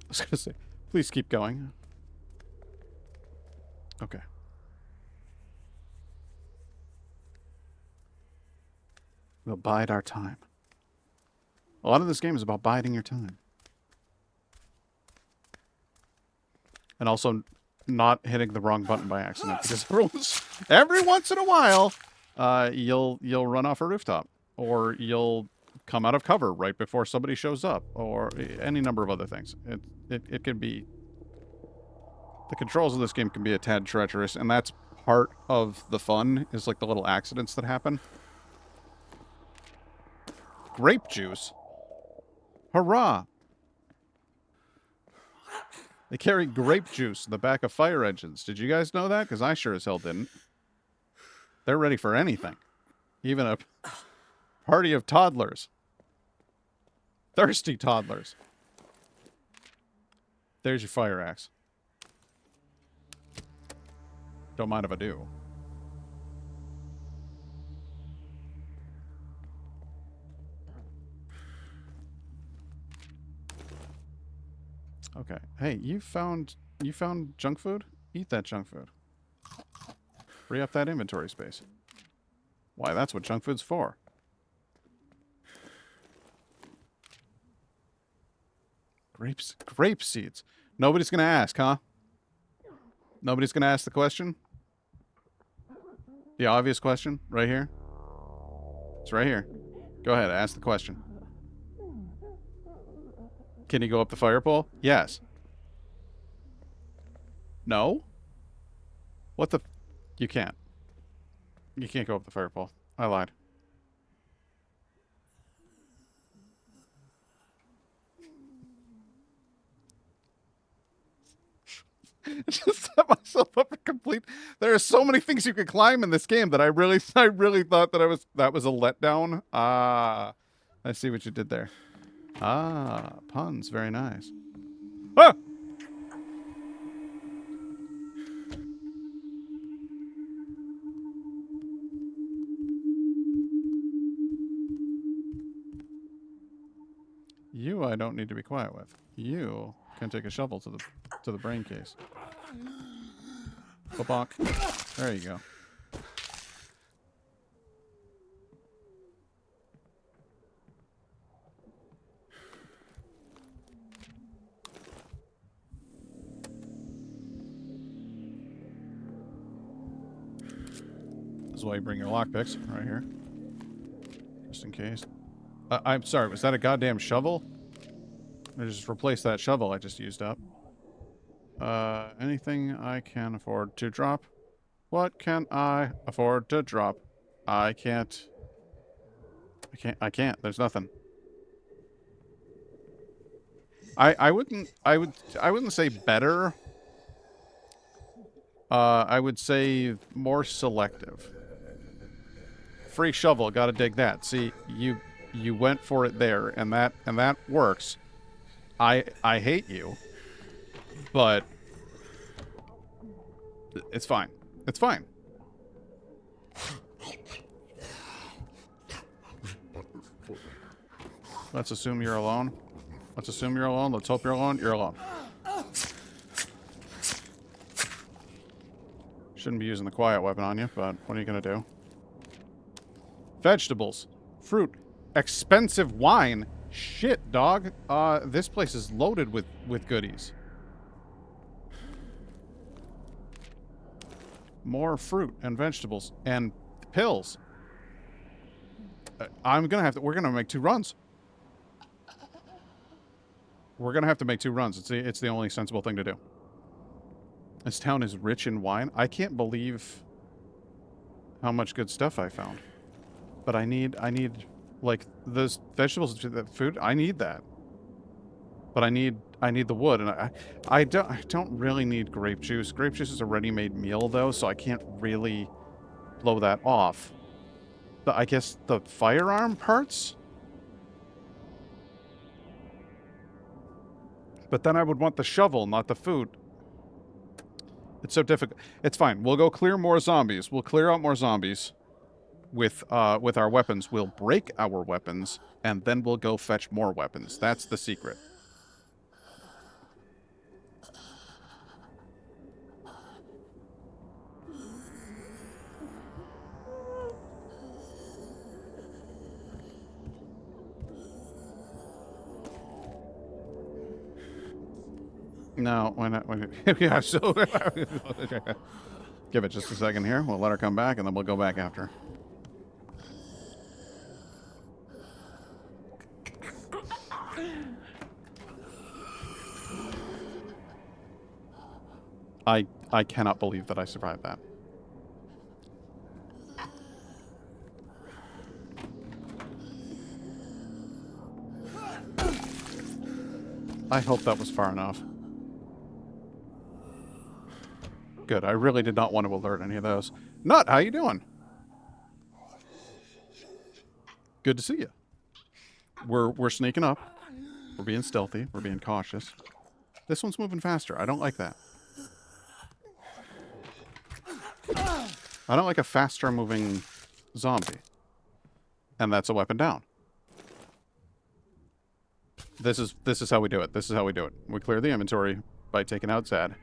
I was gonna say, please keep going. Okay. We'll bide our time. A lot of this game is about biding your time. And also not hitting the wrong button by accident. Because every once in a while, you'll run off a rooftop. Or you'll come out of cover right before somebody shows up. Or any number of other things. It can be... The controls of this game can be a tad treacherous. And that's part of the fun, is like the little accidents that happen. Grape juice? Hurrah! They carry grape juice in the back of fire engines. Did you guys know that? Because I sure as hell didn't. They're ready for anything. Even a party of toddlers. Thirsty toddlers. There's your fire axe. Don't mind if I do. Okay. Hey, you found junk food? Eat that junk food. Free up that inventory space. Why, that's what junk food's for. Grape seeds. Nobody's gonna ask, huh? Nobody's gonna ask the question? The obvious question? Right here? It's right here. Go ahead, ask the question. Can you go up the fire pole? Yes. No? What the... You can't. You can't go up the fire pole. I lied. Just set myself up for complete... There are so many things you could climb in this game that I really thought that that was a letdown. Ah, I see what you did there. Ah, puns. Very nice. Ah! You I don't need to be quiet with. You can take a shovel to the brain case. Bonk. There you go. This is why you bring your lockpicks right here. Just in case. I'm sorry, was that a goddamn shovel? I just replaced that shovel I just used up. Anything I can afford to drop? What can I afford to drop? I can't. I can't. There's nothing. I wouldn't say better. I would say more selective. Free shovel, gotta dig that. See, you went for it there, and that works. I hate you, but it's fine. It's fine. Let's assume you're alone. Let's assume you're alone. Let's hope you're alone. You're alone. Shouldn't be using the quiet weapon on you, but what are you gonna do? Vegetables, fruit, expensive wine. Shit, dog. This place is loaded with goodies. More fruit and vegetables and pills. We're gonna make 2 runs. We're gonna have to make 2 runs. It's the only sensible thing to do. This town is rich in wine. I can't believe how much good stuff I found. But I need like those vegetables, the food. I need that. But I need the wood, and I don't really need grape juice. Grape juice is a ready-made meal though, so I can't really blow that off. But I guess the firearm parts. But then I would want the shovel, not the food. It's so difficult. It's fine. We'll go clear more zombies. We'll clear out more zombies with our weapons. We'll break our weapons, and then we'll go fetch more weapons. That's the secret. No, why not? Yeah, so give it just a second here. We'll let her come back, and then we'll go back after. I cannot believe that I survived that. I hope that was far enough. Good. I really did not want to alert any of those. Nut, how you doing? Good to see you. We're sneaking up. We're being stealthy. We're being cautious. This one's moving faster. I don't like that. I don't like a faster moving zombie. And that's a weapon down. This is how we do it. This is how we do it. We clear the inventory by taking out Zad.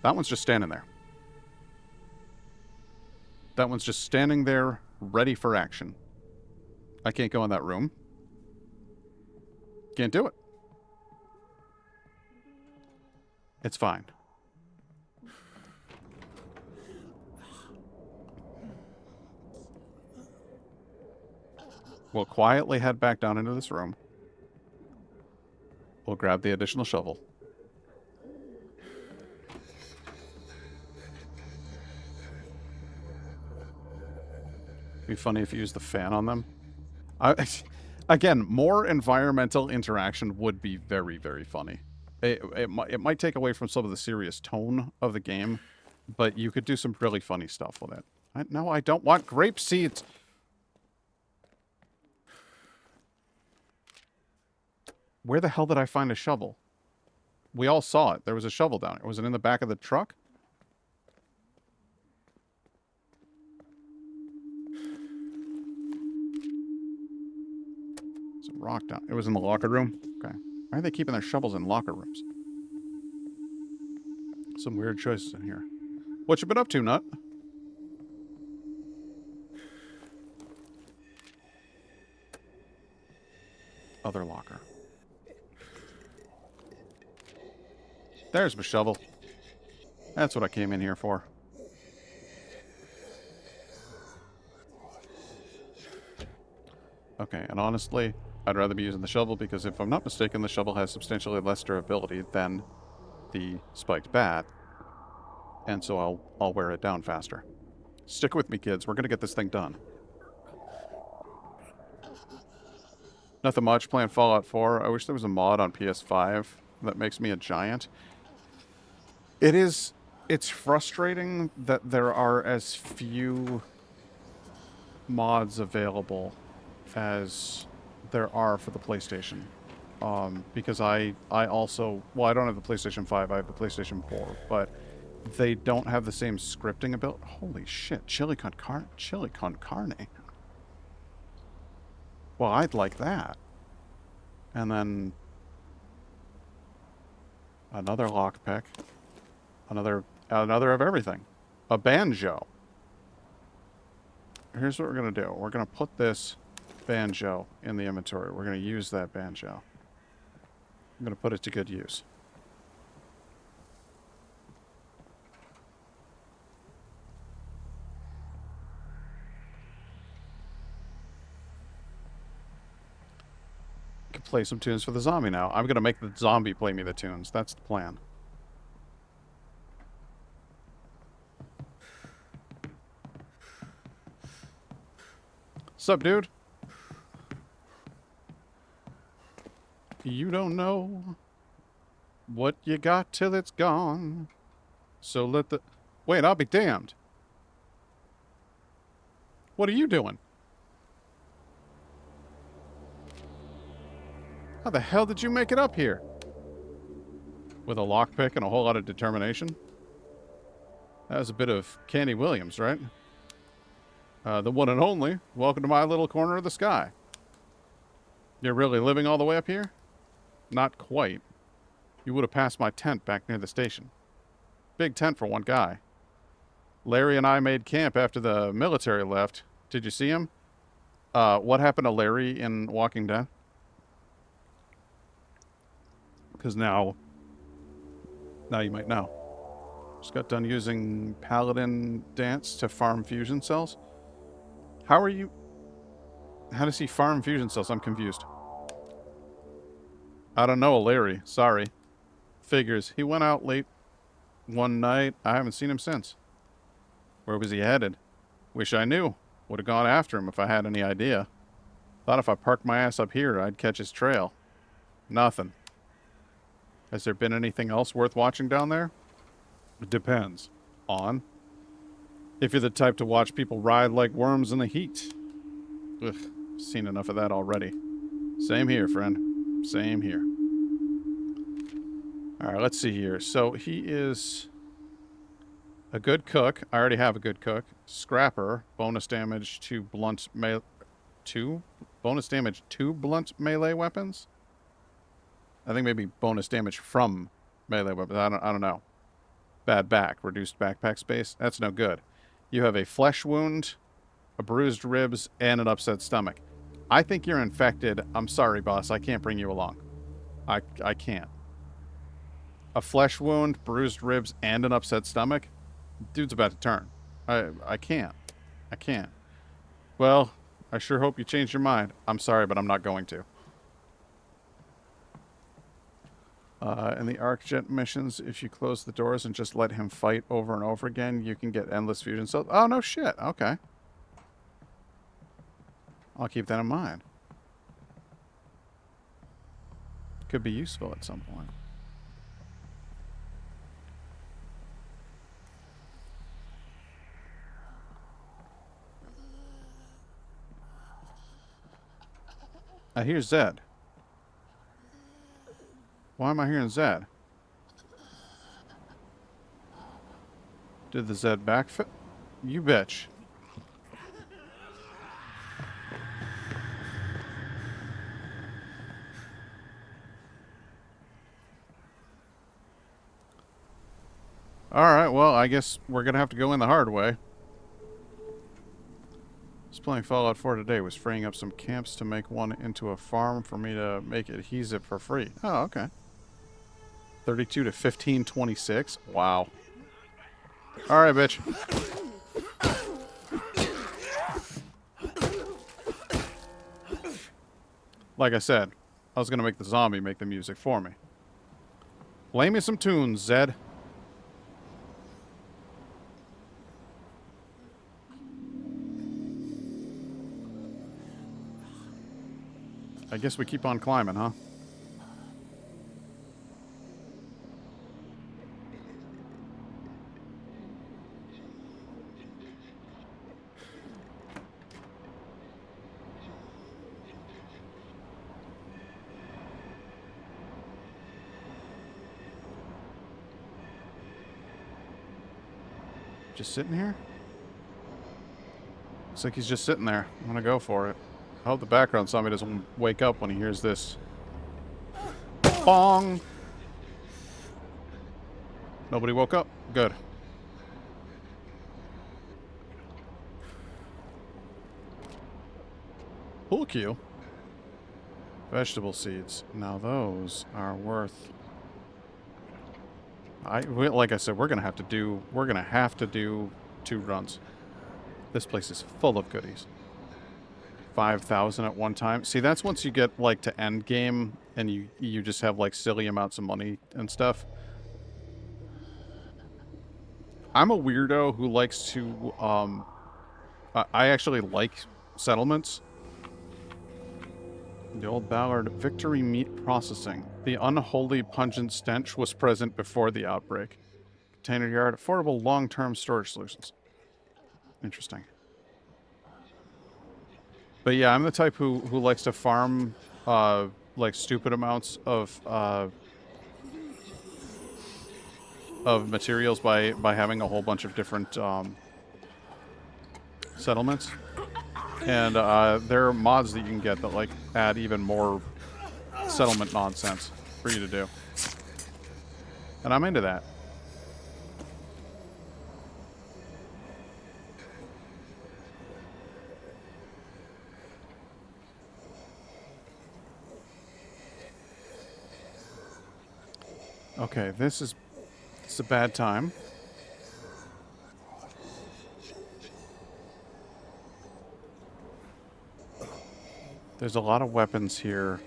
That one's just standing there. That one's just standing there, ready for action. I can't go in that room. Can't do it. It's fine. We'll quietly head back down into this room. We'll grab the additional shovel. Be funny if you use the fan on them. Again, more environmental interaction would be very, very funny. It might take away from some of the serious tone of the game, but you could do some really funny stuff with it. No, I don't want grape seeds. Where the hell did I find a shovel? We all saw it. There was a shovel down there. Was it in the back of the truck? rock down? It was in the locker room? Okay. Why are they keeping their shovels in locker rooms? Some weird choices in here. What you been up to, Nut? Other locker. There's my shovel. That's what I came in here for. Okay, and honestly, I'd rather be using the shovel because if I'm not mistaken, the shovel has substantially less durability than the spiked bat. And so I'll wear it down faster. Stick with me, kids. We're gonna get this thing done. Nothing much. Playing Fallout 4. I wish there was a mod on PS5 that makes me a giant. It's frustrating that there are as few mods available as there are for the PlayStation. Because I also, well, I don't have the PlayStation 5, I have the PlayStation 4, but they don't have the same scripting ability. Holy shit, chili con carne. Well, I'd like that. And then another lockpick. Another of everything. A banjo. Here's what we're going to do. We're going to put this banjo in the inventory. We're going to use that banjo. I'm going to put it to good use. I can play some tunes for the zombie now. I'm going to make the zombie play me the tunes. That's the plan. Sup, dude? You don't know what you got till it's gone. So let the... Wait, I'll be damned. What are you doing? How the hell did you make it up here? With a lockpick and a whole lot of determination? That was a bit of Candy Williams, right? The one and only. Welcome to my little corner of the sky. You're really living all the way up here? Not quite. You would have passed my tent back near the station. Big tent for one guy. Larry and I made camp after the military left. Did you see him? What happened to Larry in Walking Dead? Because now you might know. Just got done using Paladin Dance to farm fusion cells. How does he farm fusion cells? I'm confused. I don't know, Larry. Sorry. Figures. He went out late one night. I haven't seen him since. Where was he headed? Wish I knew. Would have gone after him if I had any idea. Thought if I parked my ass up here, I'd catch his trail. Nothing. Has there been anything else worth watching down there? It depends. On? If you're the type to watch people ride like worms in the heat. Ugh, seen enough of that already. Same here, friend. Same here. Alright, let's see here. So, he is a good cook. I already have a good cook. Scrapper. Bonus damage to blunt melee... Bonus damage to blunt melee weapons? I think maybe bonus damage from melee weapons. I don't know. Bad back. Reduced backpack space. That's no good. You have a flesh wound, a bruised ribs, and an upset stomach. I think you're infected. I'm sorry, boss. I can't bring you along. I can't. A flesh wound, bruised ribs, and an upset stomach? Dude's about to turn. I can't. I can't. Well, I sure hope you changed your mind. I'm sorry, but I'm not going to. In the ArcJet missions, if you close the doors and just let him fight over and over again, you can get endless fusion cells. Oh, no shit. Okay. I'll keep that in mind. Could be useful at some point. I hear Zed. Why am I hearing Zed? Did the Zed backfit? You bitch. Alright, well, I guess we're gonna have to go in the hard way. Just playing Fallout 4 today was freeing up some camps to make one into a farm for me to make adhesive for free. Oh, okay. 32 to 1526. Wow. Alright, bitch. Like I said, I was gonna make the zombie make the music for me. Play me some tunes, Zed. I guess we keep on climbing, huh? Just sitting here? Looks like he's just sitting there. I'm gonna go for it. I hope the background zombie doesn't wake up when he hears this. Bong! Nobody woke up? Good. Pool cue. Vegetable seeds. Now those are worth... like I said, we're gonna have to do 2 runs. This place is full of goodies. 5,000 at one time. See, that's once you get like to end game and you just have like silly amounts of money and stuff. I'm a weirdo who likes to I actually like settlements. The old Ballard Victory Meat Processing. The unholy pungent stench was present before the outbreak. Container yard, affordable long-term storage solutions. Interesting. But yeah, I'm the type who likes to farm like stupid amounts of materials by having a whole bunch of different settlements. And there are mods that you can get that like add even more settlement nonsense for you to do. And I'm into that. Okay, it's a bad time. There's a lot of weapons here.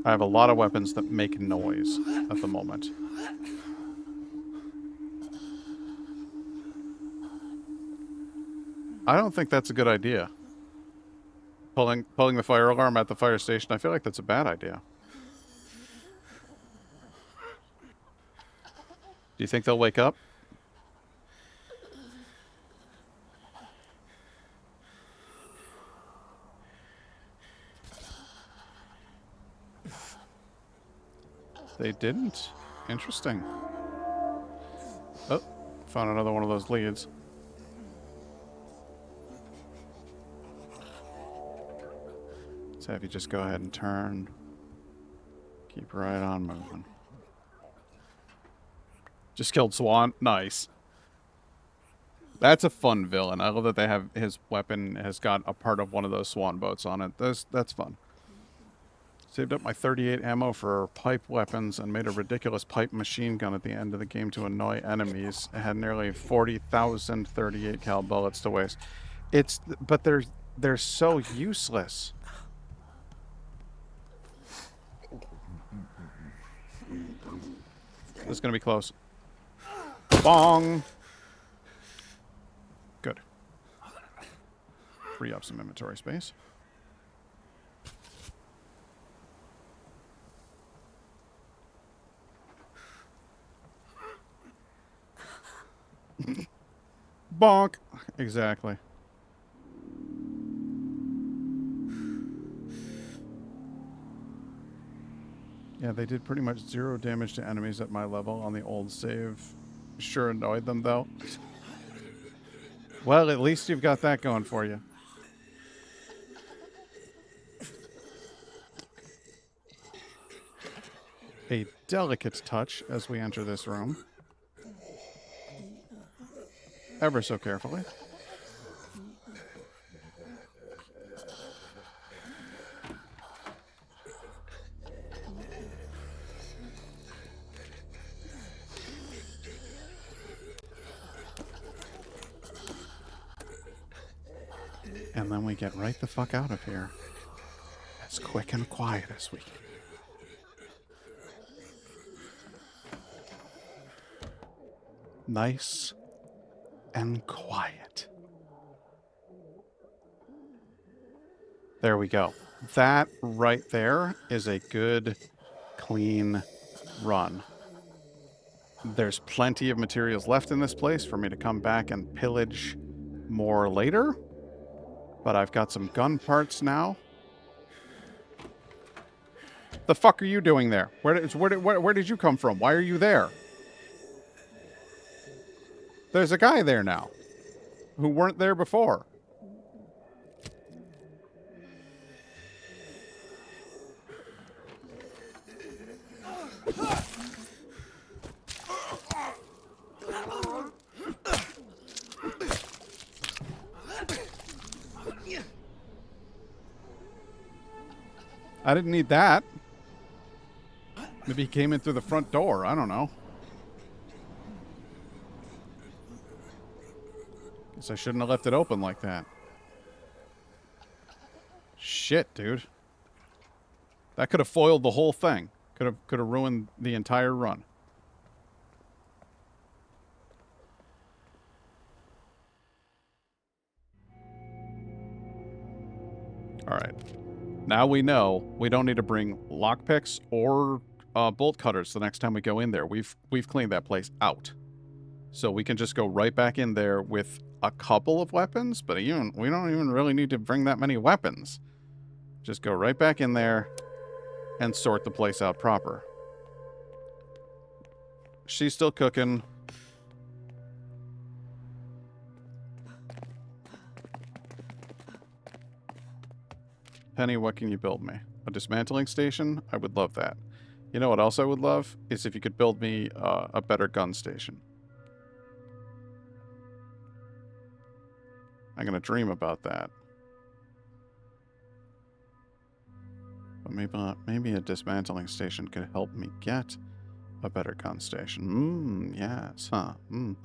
I have a lot of weapons that make noise at the moment. I don't think that's a good idea. Pulling the fire alarm at the fire station, I feel like that's a bad idea. Do you think they'll wake up? They didn't? Interesting. Oh, found another one of those leads. Let's have you just go ahead and turn. Keep right on moving. Just killed Swan. Nice. That's a fun villain. I love that they have his weapon has got a part of one of those Swan boats on it. That's fun. Saved up my 38 ammo for pipe weapons and made a ridiculous pipe machine gun at the end of the game to annoy enemies. I had nearly 40,000 38 cal bullets to waste. But they're so useless. This is gonna be close. Bong. Good. Free up some inventory space. Bonk. Exactly. Yeah, they did pretty much 0 damage to enemies at my level on the old save. Sure annoyed them, though. Well, at least you've got that going for you. A delicate touch as we enter this room. ever so carefully. And then we get right the fuck out of here. As quick and quiet as we can. Nice and quiet. There we go. That right there is a good, clean run. There's plenty of materials left in this place for me to come back and pillage more later. But I've got some gun parts now. The fuck are you doing there? Where did you come from? Why are you there? There's a guy there now who weren't there before. I didn't need that. Maybe he came in through the front door. I don't know. Guess I shouldn't have left it open like that. Shit, dude. That could have foiled the whole thing. Could have ruined the entire run. All right. Now we know we don't need to bring lockpicks or bolt cutters the next time we go in there. We've cleaned that place out. So we can just go right back in there with a couple of weapons, but we don't even really need to bring that many weapons. Just go right back in there and sort the place out proper. She's still cooking. Penny, what can you build me? A dismantling station? I would love that. You know what else I would love? Is if you could build me a better gun station. I'm going to dream about that. But maybe a dismantling station could help me get a better gun station. Yes, huh? No.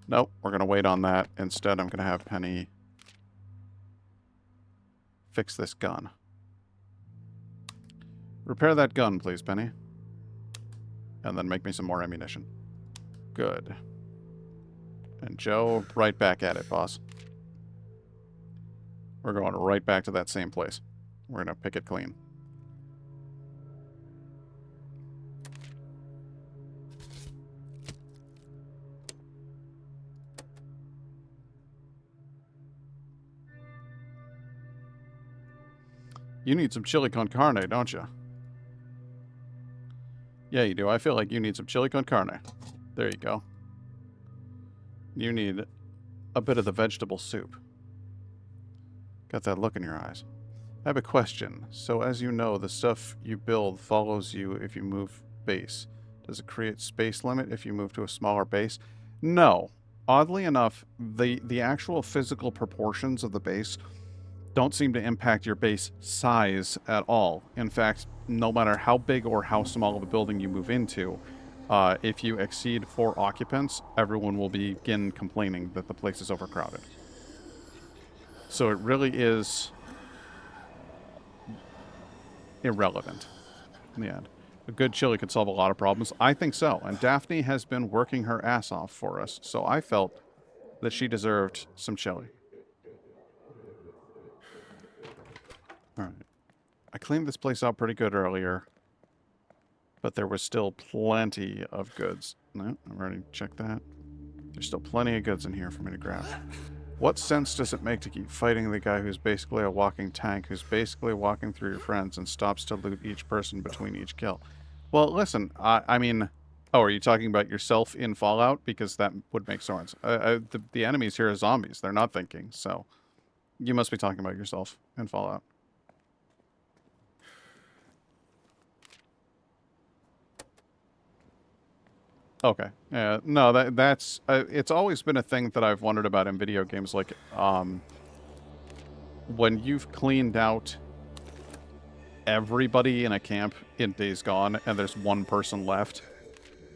Nope, we're going to wait on that. Instead, I'm going to have Penny fix this gun. Repair that gun, please, Penny. And then make me some more ammunition. Good. And Joe, right back at it, boss. We're going right back to that same place. We're going to pick it clean. You need some chili con carne, don't you? Yeah, you do. I feel like you need some chili con carne. There you go. You need a bit of the vegetable soup. Got that look in your eyes. I have a question. So as you know, the stuff you build follows you if you move base. Does it create space limit if you move to a smaller base? No. Oddly enough, the actual physical proportions of the base don't seem to impact your base size at all. In fact, no matter how big or how small of a building you move into, if you exceed 4 occupants, everyone will begin complaining that the place is overcrowded. So it really is irrelevant in the end. A good chili could solve a lot of problems. I think so. And Daphne has been working her ass off for us. So I felt that she deserved some chili. All right. I cleaned this place out pretty good earlier. But there was still plenty of goods. No, I've already checked that. There's still plenty of goods in here for me to grab. What sense does it make to keep fighting the guy who's basically a walking tank, who's basically walking through your friends and stops to loot each person between each kill? Well, listen, I mean... Oh, are you talking about yourself in Fallout? Because that would make sense. The enemies here are zombies. They're not thinking, so... You must be talking about yourself in Fallout. Okay. Yeah. No, that's it's always been a thing that I've wondered about in video games. Like, when you've cleaned out everybody in a camp in Days Gone, and there's one person left,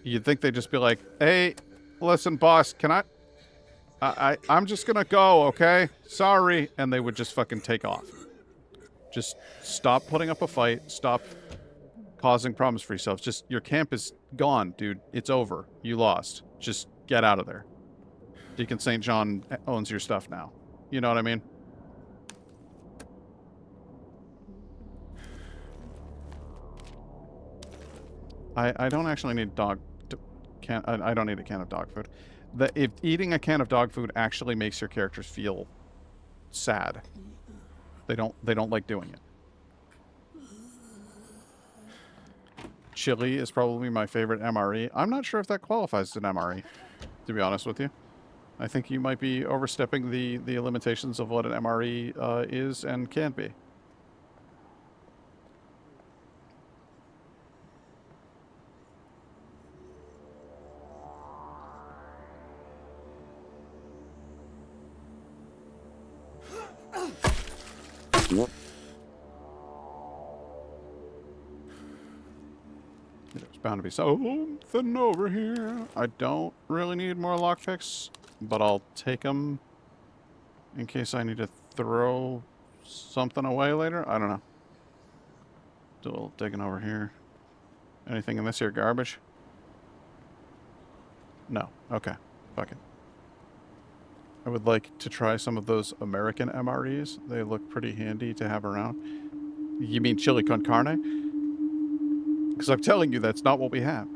you'd think they'd just be like, "Hey, listen, boss, can I'm just gonna go, okay? Sorry," and they would just fucking take off. Just stop putting up a fight. Stop causing problems for yourselves. Just, your camp is gone, dude. It's over. You lost. Just get out of there. Deacon St. John owns your stuff now. You know what I mean? I don't actually need I don't need a can of dog food. If eating a can of dog food actually makes your characters feel sad. They don't like doing it. Chili is probably my favorite MRE. I'm not sure if that qualifies as an MRE, to be honest with you. I think you might be overstepping the limitations of what an MRE is and can be. There's bound to be something over here. I don't really need more lockpicks, but I'll take them in case I need to throw something away later. I don't know. Do a little digging over here. Anything in this here garbage? No. Okay. Fuck it. I would like to try some of those American MREs. They look pretty handy to have around. You mean chili con carne? Because I'm telling you, that's not what we have.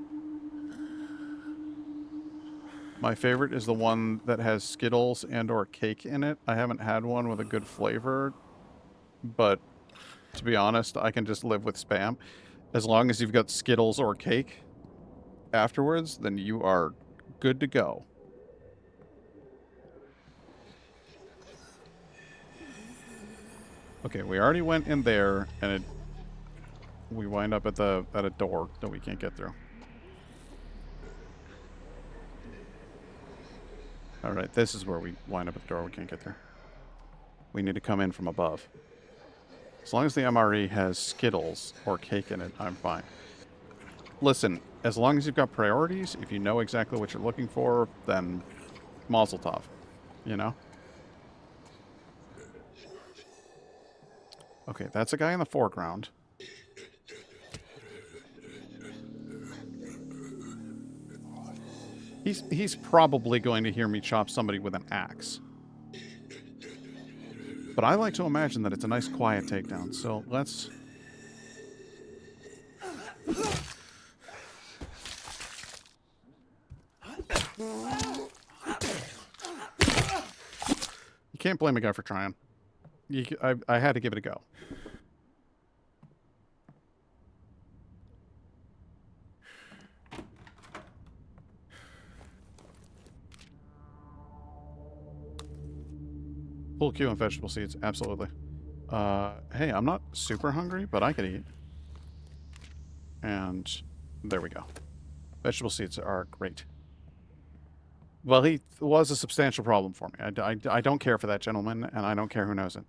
My favorite is the one that has Skittles and or cake in it. I haven't had one with a good flavor, but to be honest, I can just live with Spam. As long as you've got Skittles or cake afterwards, then you are good to go. Okay, we already went in there, and we wind up at a door that we can't get through. Alright, this is where we wind up at the door we can't get through. We need to come in from above. As long as the MRE has Skittles or cake in it, I'm fine. Listen, as long as you've got priorities, if you know exactly what you're looking for, then Mazel Tov, you know? Okay, that's a guy in the foreground. He's probably going to hear me chop somebody with an axe. But I like to imagine that it's a nice quiet takedown, so let's... You can't blame a guy for trying. I had to give it a go. Full queue and vegetable seeds, absolutely. Hey, I'm not super hungry, but I could eat. And there we go. Vegetable seeds are great. Well, he was a substantial problem for me. I don't care for that gentleman, and I don't care who knows it.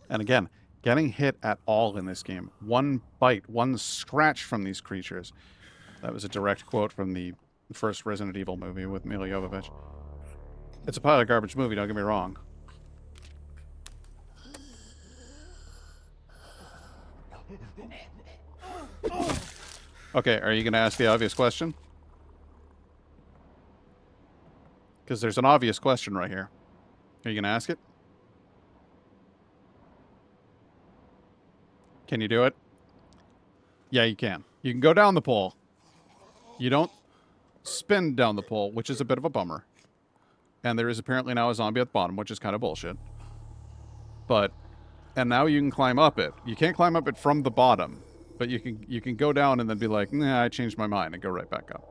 And again, getting hit at all in this game. One bite, one scratch from these creatures. That was a direct quote from the first Resident Evil movie with Milla Jovovich. It's a pile of garbage movie, don't get me wrong. Okay, are you going to ask the obvious question? Because there's an obvious question right here. Are you going to ask it? Can you do it? Yeah, you can. You can go down the pole. You don't spin down the pole, which is a bit of a bummer. And there is apparently now a zombie at the bottom, which is kind of bullshit. But, and now you can climb up it. You can't climb up it from the bottom, but you can go down and then be like, nah, I changed my mind, and go right back up.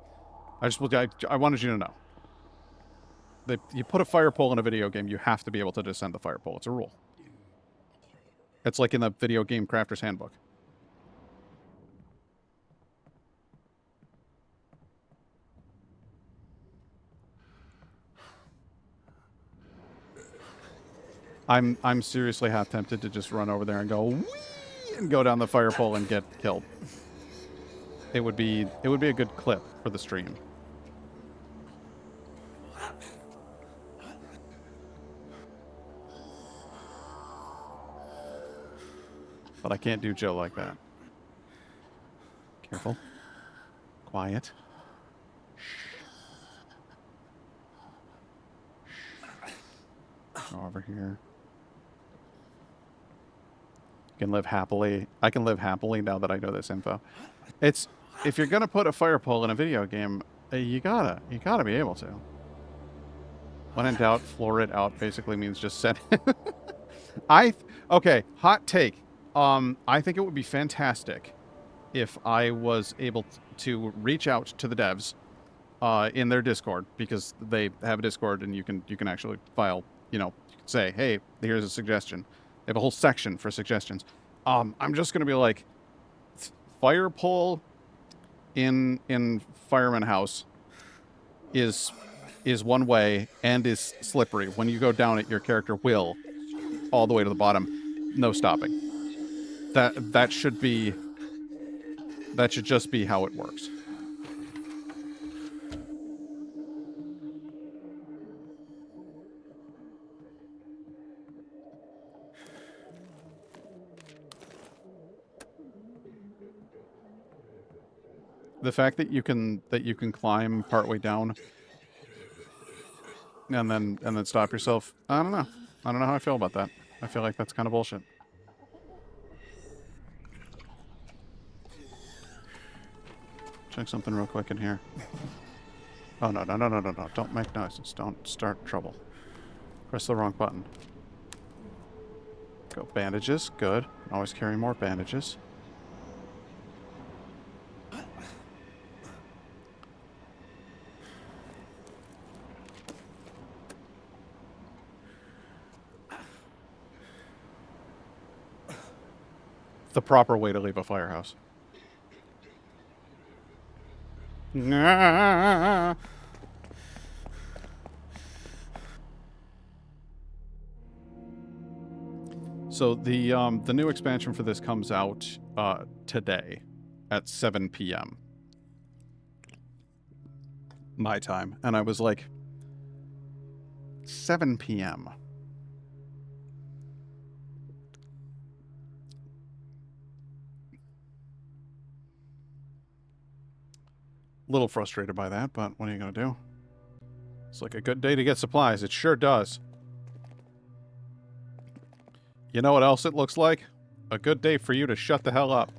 I wanted you to know. You put a fire pole in a video game, you have to be able to descend the fire pole. It's a rule. It's like in the video game crafter's handbook. I'm seriously half tempted to just run over there and go whee and go down the fire pole and get killed. It would be a good clip for the stream. But I can't do Joe like that. Careful. Quiet. Go over here. Can live happily. I can live happily now that I know this info. It's if you're gonna put a fire pole in a video game, you gotta be able to. When in doubt, floor it out basically means just set it. Okay, hot take. I think it would be fantastic if I was able to reach out to the devs in their Discord, because they have a Discord and you can actually file, you can say, hey, here's a suggestion. They have a whole section for suggestions. I'm just gonna be like, fire pole in fireman house is one way and is slippery. When you go down it, your character will all the way to the bottom, no stopping. That should just be how it works. The fact that you can climb partway down and then stop yourself, I don't know. I don't know how I feel about that. I feel like that's kind of bullshit. Check something real quick in here. Oh, no. Don't make noises. Don't start trouble. Press the wrong button. Go. Bandages. Good. Always carry more bandages. The proper way to leave a firehouse. So the new expansion for this comes out today at 7 p.m. my time, and I was like, 7 p.m. A little frustrated by that, but what are you gonna do? It's like a good day to get supplies. It sure does. You know what else it looks like? A good day for you to shut the hell up.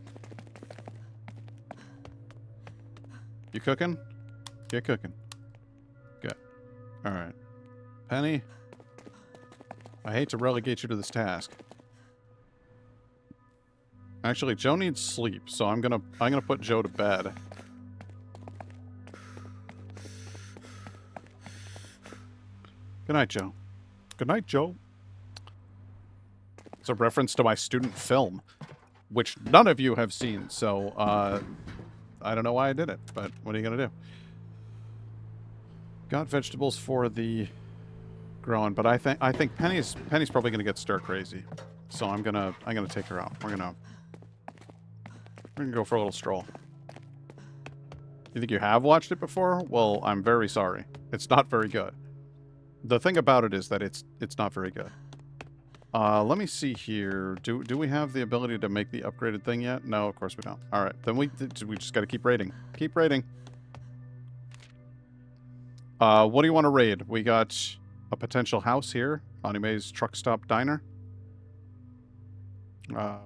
You cooking? Get cooking. Good. Alright. Penny, I hate to relegate you to this task. Actually, Joe needs sleep, so I'm gonna put Joe to bed. Good night, Joe. Good night, Joe. It's a reference to my student film, which none of you have seen, so I don't know why I did it, but what are you gonna do? Got vegetables for the growing, but I think Penny's probably gonna get stir crazy, so I'm gonna take her out. We're gonna go for a little stroll. You think you have watched it before? Well, I'm very sorry. It's not very good. The thing about it is that it's not very good. Let me see here. Do we have the ability to make the upgraded thing yet? No, of course we don't. All right, then we just got to keep raiding. Keep raiding. What do you want to raid? We got a potential house here. Anime's Truck Stop Diner.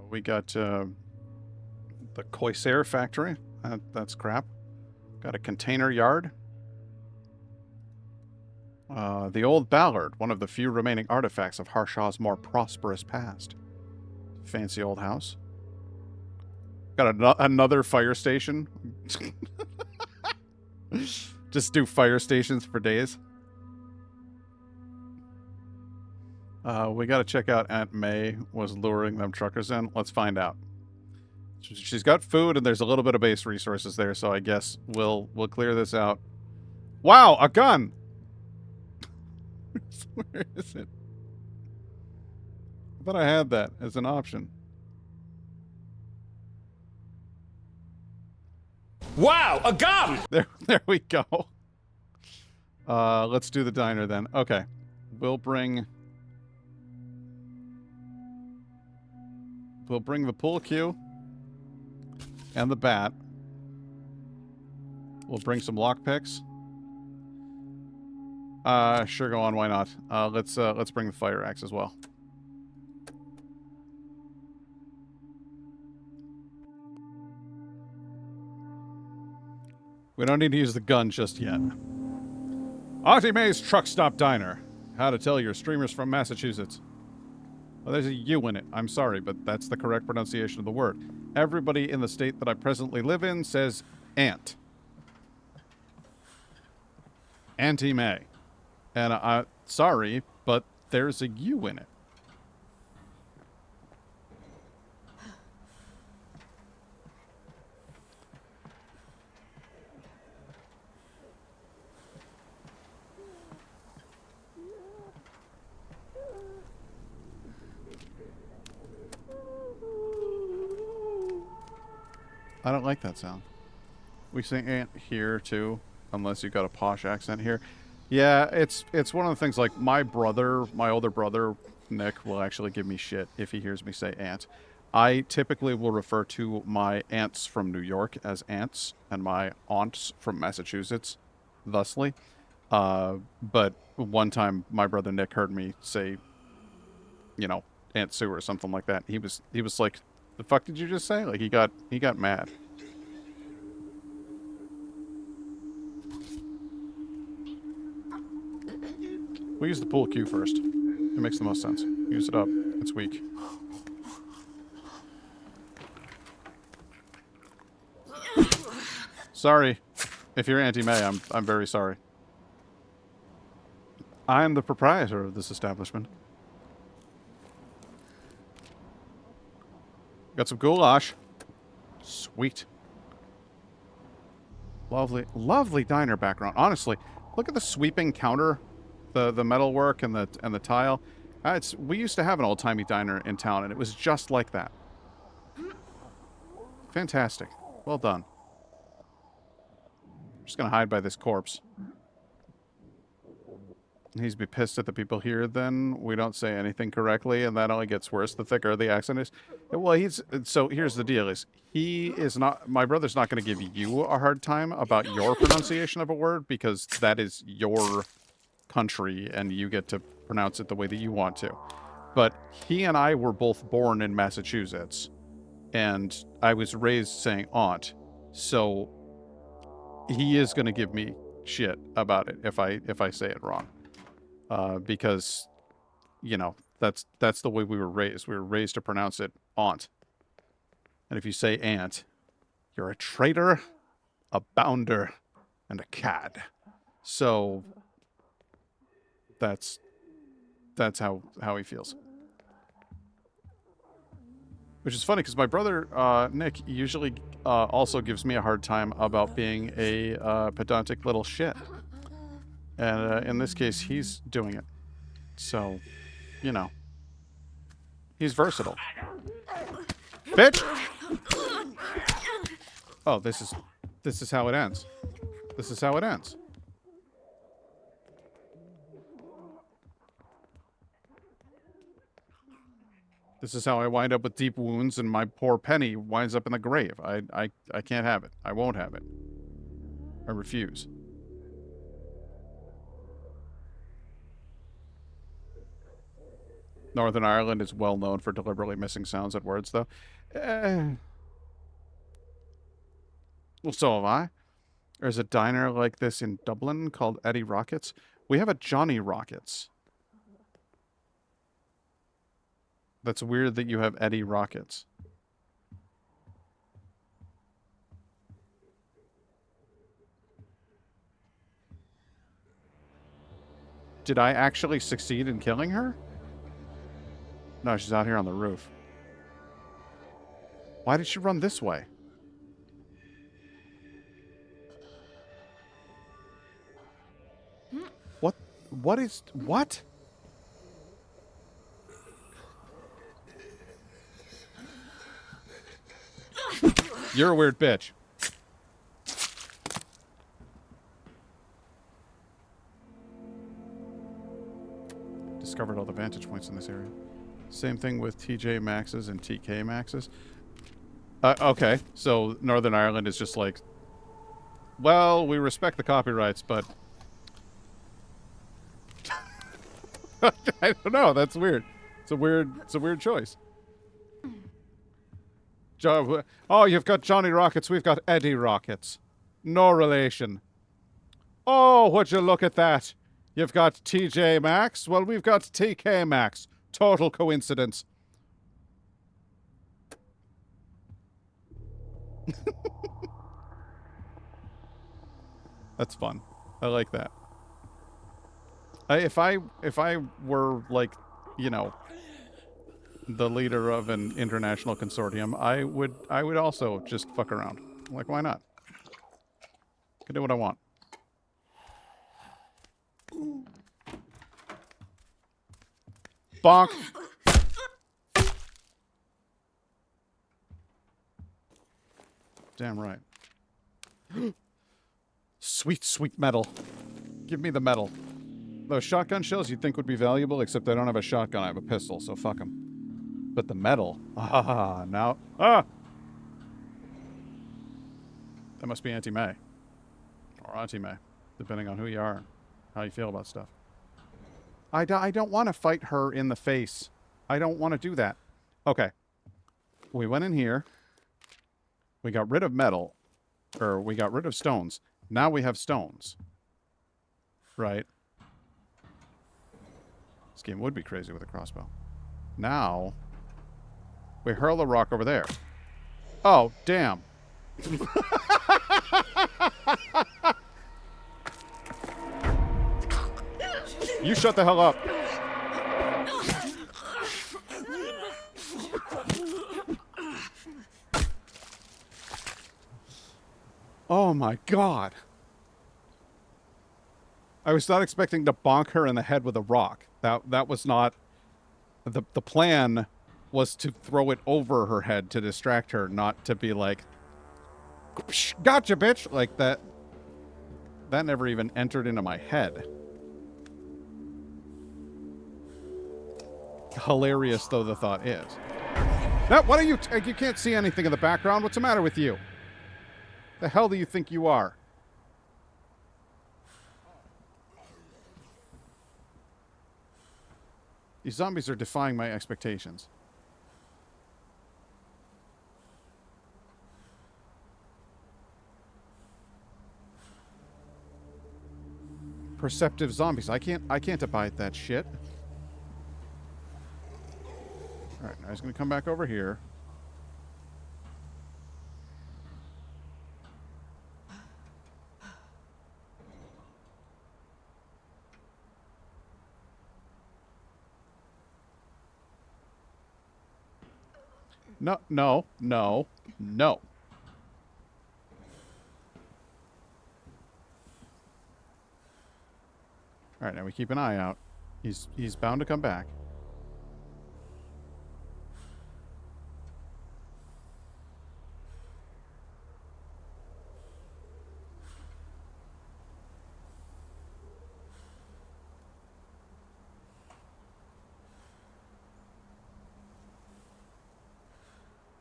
We got the Corsair factory. That's crap. Got a container yard. The Old Ballard, one of the few remaining artifacts of Harshaw's more prosperous past. Fancy old house. Got another fire station. Just do fire stations for days. We gotta check out Aunt May was luring them truckers in. Let's find out. She's got food and there's a little bit of base resources there, so I guess we'll clear this out. Wow, a gun! Where is it? thought I had that as an option. Wow, a gun! There we go. Let's do the diner then. Okay. We'll bring the pool cue and the bat. We'll bring some lockpicks. Sure, go on, why not? Let's bring the fire axe as well. We don't need to use the gun just yet. Auntie May's Truck Stop Diner. How to tell your streamers from Massachusetts. Well, there's a U in it. I'm sorry, but that's the correct pronunciation of the word. Everybody in the state that I presently live in says aunt. Auntie May. And sorry, but there's a U in it. I don't like that sound. We say aunt here too, unless you've got a posh accent here. Yeah, it's one of the things, like my older brother, Nick, will actually give me shit if he hears me say aunt. I typically will refer to my aunts from New York as aunts and my aunts from Massachusetts thusly. But one time my brother Nick heard me say, Aunt Sue or something like that. He was like, "The fuck did you just say?" Like he got mad. We use the pool cue first. It makes the most sense. Use it up. It's weak. Sorry. If you're Auntie May, I'm very sorry. I'm the proprietor of this establishment. Got some goulash. Sweet. Lovely diner background. Honestly, look at the sweeping counter, the metalwork and the tile. We used to have an old-timey diner in town, and it was just like that. Fantastic. Well done. I'm just gonna hide by this corpse. He's be pissed at the people here, then we don't say anything correctly, and that only gets worse the thicker the accent is. Well, so here's the deal: my brother's not going to give you a hard time about your pronunciation of a word, because that is your country and you get to pronounce it the way that you want to. But he and I were both born in Massachusetts, and I was raised saying aunt, so he is going to give me shit about it if I say it wrong. Because, that's the way we were raised. We were raised to pronounce it aunt. And if you say aunt, you're a traitor, a bounder, and a cad. So that's how he feels. Which is funny because my brother Nick usually also gives me a hard time about being a pedantic little shit. And in this case, he's doing it. So, he's versatile. Bitch! Oh, this is how it ends. This is how it ends. This is how I wind up with deep wounds, and my poor Penny winds up in the grave. I can't have it. I won't have it. I refuse. Northern Ireland is well known for deliberately missing sounds at words, though. Well, so have I. There's a diner like this in Dublin called Eddie Rockets. We have a Johnny Rockets. That's weird that you have Eddie Rockets. Did I actually succeed in killing her? No, she's out here on the roof. Why did she run this way? What? You're a weird bitch. Discovered all the vantage points in this area. Same thing with TJ Maxes and TK Maxes. Okay, so Northern Ireland is just like, well, we respect the copyrights, but I don't know. That's weird. It's a weird choice. Oh, you've got Johnny Rockets. We've got Eddie Rockets. No relation. Oh, would you look at that? You've got TJ Maxx. Well, we've got TK Maxx. Total coincidence. That's fun. I like that. If I were like, you know, the leader of an international consortium, I would also just fuck around. Like, why not? I can do what I want. Bonk. Damn right. Sweet, sweet metal. Give me the metal. Those shotgun shells you'd think would be valuable, except I don't have a shotgun, I have a pistol, so fuck them. But the metal. Ah, now. Ah! That must be Auntie May. Or Auntie May, depending on who you are and how you feel about stuff. I don't want to fight her in the face. I don't want to do that. Okay. We went in here. We got rid of metal. Or we got rid of stones. Now we have stones. Right? This game would be crazy with a crossbow. Now, we hurl a rock over there. Oh, damn. You shut the hell up. Oh my god. I was not expecting to bonk her in the head with a rock. That was not... The plan was to throw it over her head to distract her, not to be like, gotcha, bitch! Like that. That never even entered into my head. Hilarious though the thought is. Now, what are you... You can't see anything in the background. What's the matter with you? The hell do you think you are? These zombies are defying my expectations. Perceptive zombies. I can't abide that shit. Alright, now he's gonna come back over here. No, no, no, no. Alright, now we keep an eye out. He's bound to come back.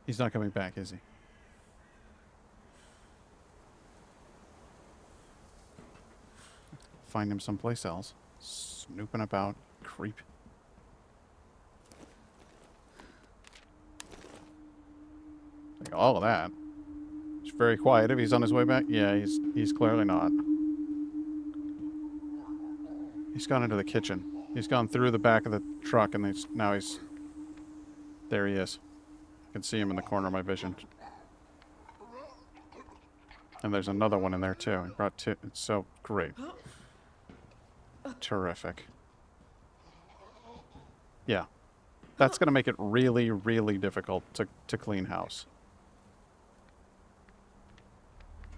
He's not coming back, is he? Find him someplace else. Snooping about. Creep. Like all of that. It's very quiet. If he's on his way back, yeah, he's clearly not. He's gone into the kitchen. He's gone through the back of the truck, and now he's... There he is. I can see him in the corner of my vision. And there's another one in there, too. He brought two. It's so great. Terrific. Yeah. That's going to make it really, really difficult to clean house.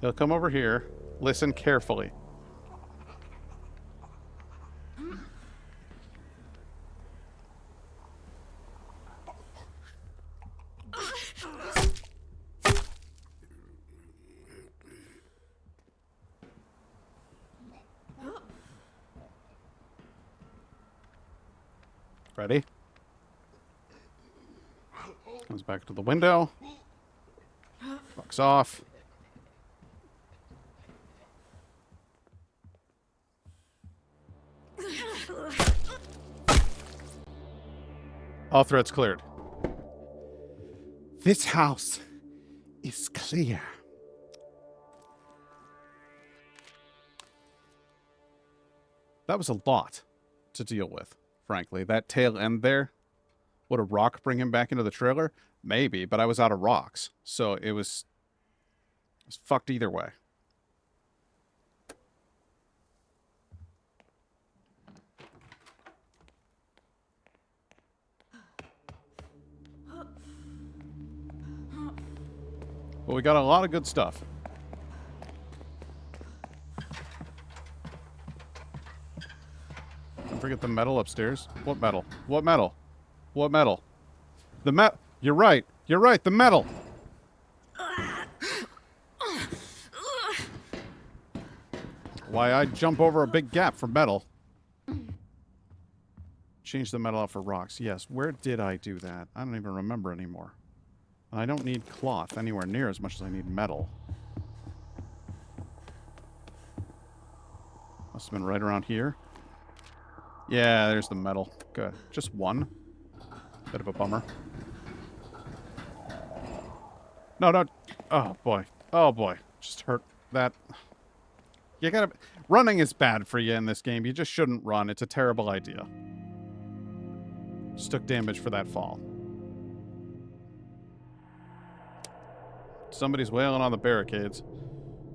He'll come over here. Listen carefully. Ready? Comes back to the window. Fucks off. All threats cleared. This house is clear. That was a lot to deal with, frankly. That tail end there. Would a rock bring him back into the trailer? Maybe, but I was out of rocks. So it was fucked either way. But we got a lot of good stuff. Don't forget the metal upstairs. What metal? What metal? What metal? The metal. You're right. You're right. The metal. Why, I'd jump over a big gap for metal. Change the metal out for rocks. Yes. Where did I do that? I don't even remember anymore. And I don't need cloth anywhere near as much as I need metal. Must have been right around here. Yeah, there's the metal. Good. Just one. Bit of a bummer. No, no. Oh, boy. Oh, boy. Just hurt that. You gotta... Running is bad for you in this game. You just shouldn't run. It's a terrible idea. Just took damage for that fall. Somebody's wailing on the barricades.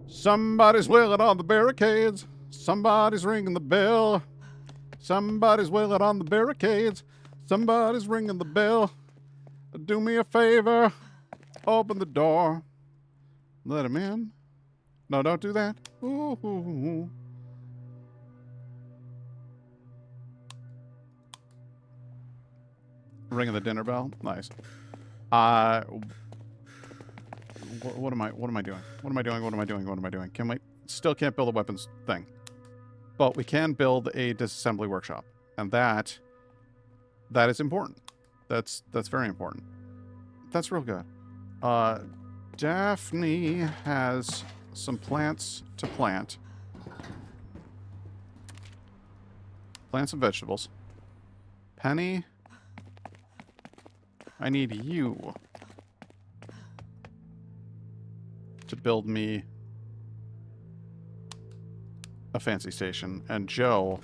Somebody's wailing on the barricades. Somebody's ringing the bell. Somebody's wailing on the barricades. Somebody's ringing the bell. Do me a favor. Open the door. Let him in. No, don't do that. Ooh. Ringing the dinner bell. Nice. What am I doing? What am I doing? What am I doing? What am I doing? Still can't build a weapons thing. But we can build a disassembly workshop. And that is important. That's very important. That's real good. Daphne has some plants to plant. Plant some vegetables. Penny, I need you to build me a fancy station. And Joe,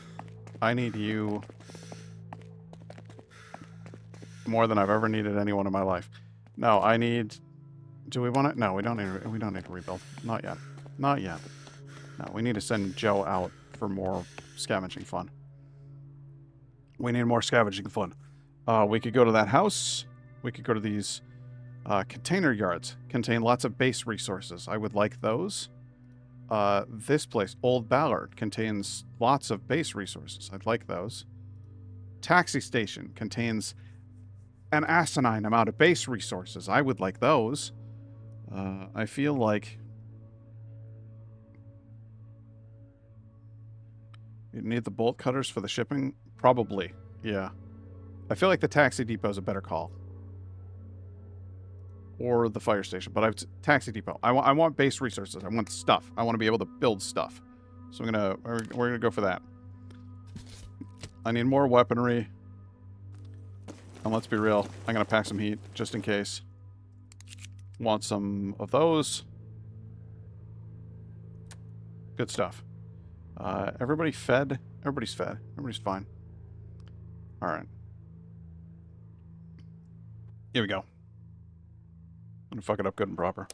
I need you more than I've ever needed anyone in my life. No, I need... Do we want it? No, we don't need to rebuild. Not yet. Not yet. No, we need to send Joe out for more scavenging fun. We need more scavenging fun. We could go to that house. We could go to these container yards. Contain lots of base resources. I would like those. This place, Old Ballard, contains lots of base resources. I'd like those. Taxi station contains an asinine amount of base resources. I would like those. I feel like you need the bolt cutters for the shipping? Probably, yeah. I feel like the taxi depot is a better call. Or the fire station, but taxi depot. I want base resources. I want stuff. I want to be able to build stuff. So we're gonna go for that. I need more weaponry. And let's be real, I'm gonna pack some heat just in case. Want some of those. Good stuff. Everybody fed? Everybody's fed. Everybody's fine. Alright. Here we go. I'm gonna fuck it up good and proper.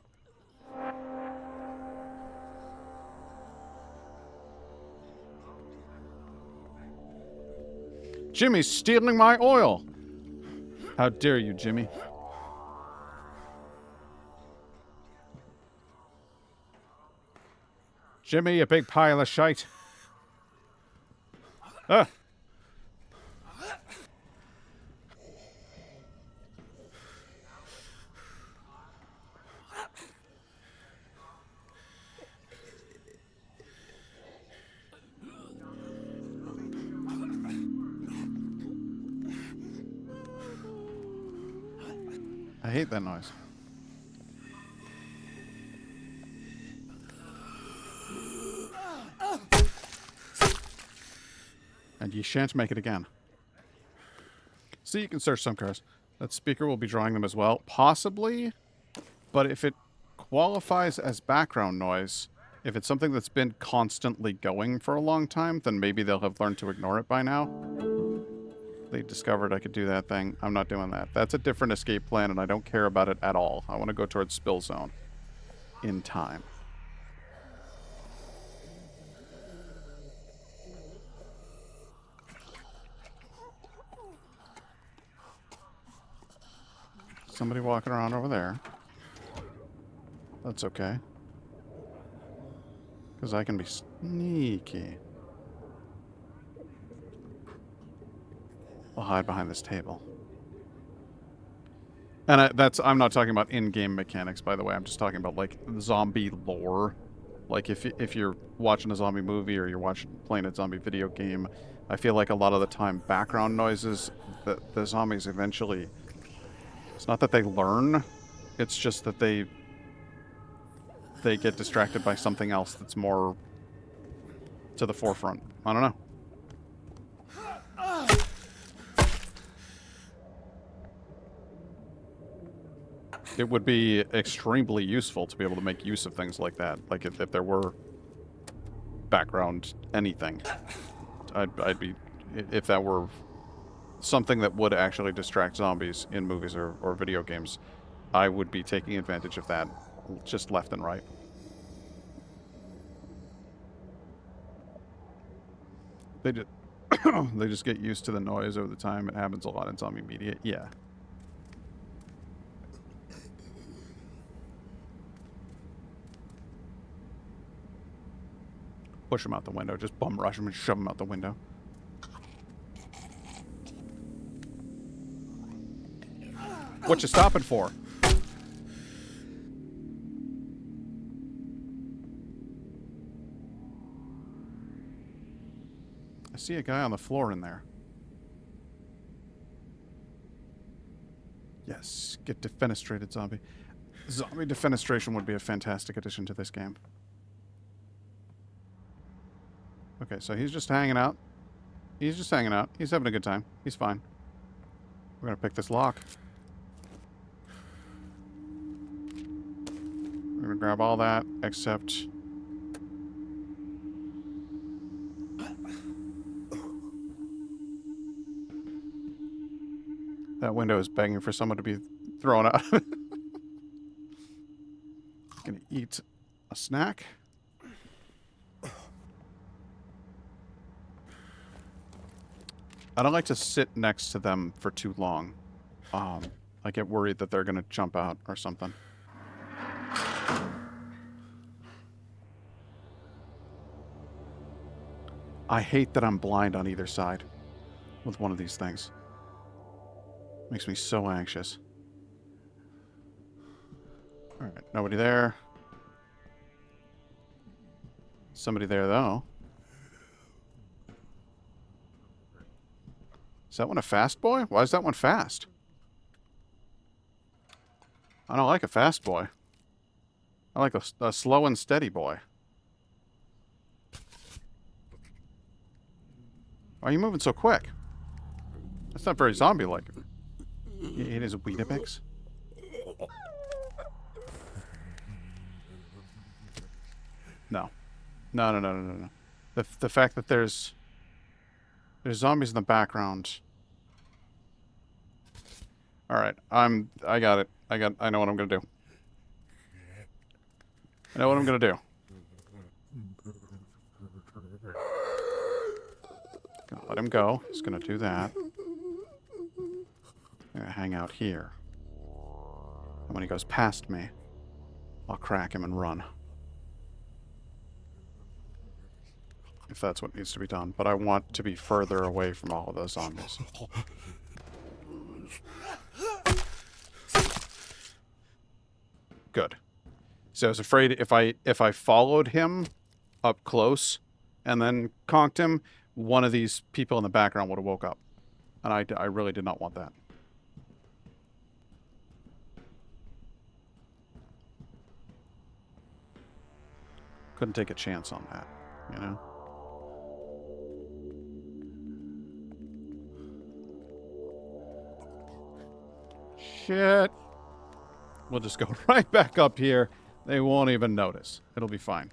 Jimmy's stealing my oil! How dare you, Jimmy? Jimmy, you big pile of shite. Ah! hate that noise. And you shan't make it again. See, you can search some cars. That speaker will be drawing them as well. Possibly, but if it qualifies as background noise, if it's something that's been constantly going for a long time, then maybe they'll have learned to ignore it by now. They discovered I could do that thing. I'm not doing that. That's a different escape plan, and I don't care about it at all. I want to go towards Spillzone in time. Somebody walking around over there. That's okay. Because I can be sneaky. I'll hide behind this table. And I'm not talking about in-game mechanics, by the way. I'm just talking about, like, zombie lore. Like, if you're watching a zombie movie or you're playing a zombie video game, I feel like a lot of the time background noises, the zombies eventually... It's not that they learn, it's just that they get distracted by something else that's more to the forefront. I don't know. It would be extremely useful to be able to make use of things like that. Like if there were background anything, I'd be, if that were something that would actually distract zombies in movies or video games, I would be taking advantage of that just left and right. They just get used to the noise over the time. It happens a lot in zombie media. Yeah. Push them out the window. Just bum rush them and shove them out the window. What you stopping for? I see a guy on the floor in there. Yes, get defenestrated, zombie. Zombie defenestration would be a fantastic addition to this game. Okay, so he's just hanging out. He's just hanging out. He's having a good time. He's fine. We're gonna pick this lock. We're gonna grab all that, except... that window is begging for someone to be thrown out. Gonna eat a snack. I don't like to sit next to them for too long. I get worried that they're gonna jump out or something. I hate that I'm blind on either side with one of these things. Makes me so anxious. Alright, nobody there. Somebody there, though. Is that one a fast boy? Why is that one fast? I don't like a fast boy. I like a slow and steady boy. Why are you moving so quick? That's not very zombie-like. It is a Weetabix. No. No. The fact that there's zombies in the background. Alright, I got it. I know what I'm gonna do. I know what I'm gonna do. Gonna let him go. He's gonna do that. I'm gonna hang out here. And when he goes past me, I'll crack him and run. If that's what needs to be done. But I want to be further away from all of those zombies. Good. So I was afraid if I followed him up close and then conked him, one of these people in the background would have woke up. And I really did not want that. Couldn't take a chance on that, you know? Shit. We'll just go right back up here. They won't even notice. It'll be fine.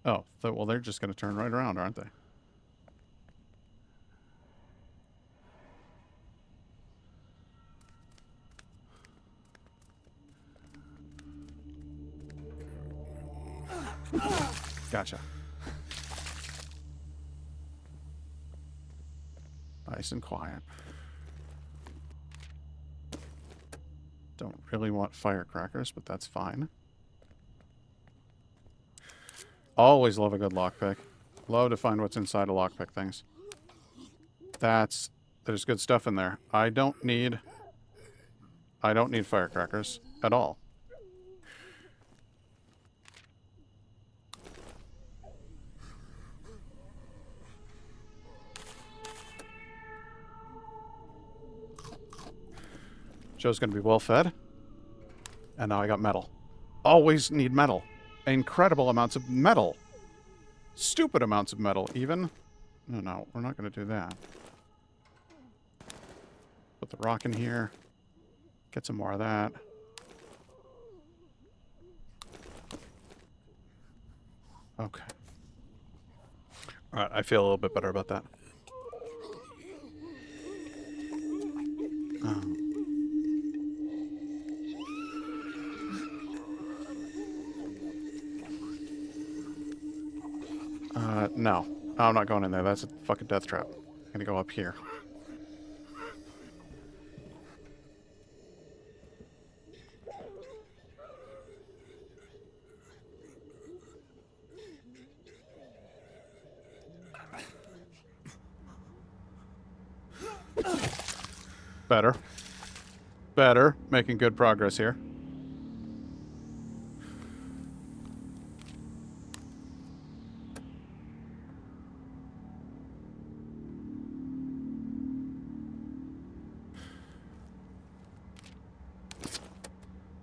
Oh, well, they're just going to turn right around, aren't they? Gotcha. Nice and quiet. Don't really want firecrackers, but that's fine. Always love a good lockpick. Love to find what's inside of lockpick things. There's good stuff in there. I don't need firecrackers at all. Joe's gonna be well fed. And now I got metal. Always need metal. Incredible amounts of metal. Stupid amounts of metal, even. No, we're not gonna do that. Put the rock in here. Get some more of that. Okay. Alright, I feel a little bit better about that. No. I'm not going in there. That's a fucking death trap. I'm gonna go up here. Better. Better. Making good progress here.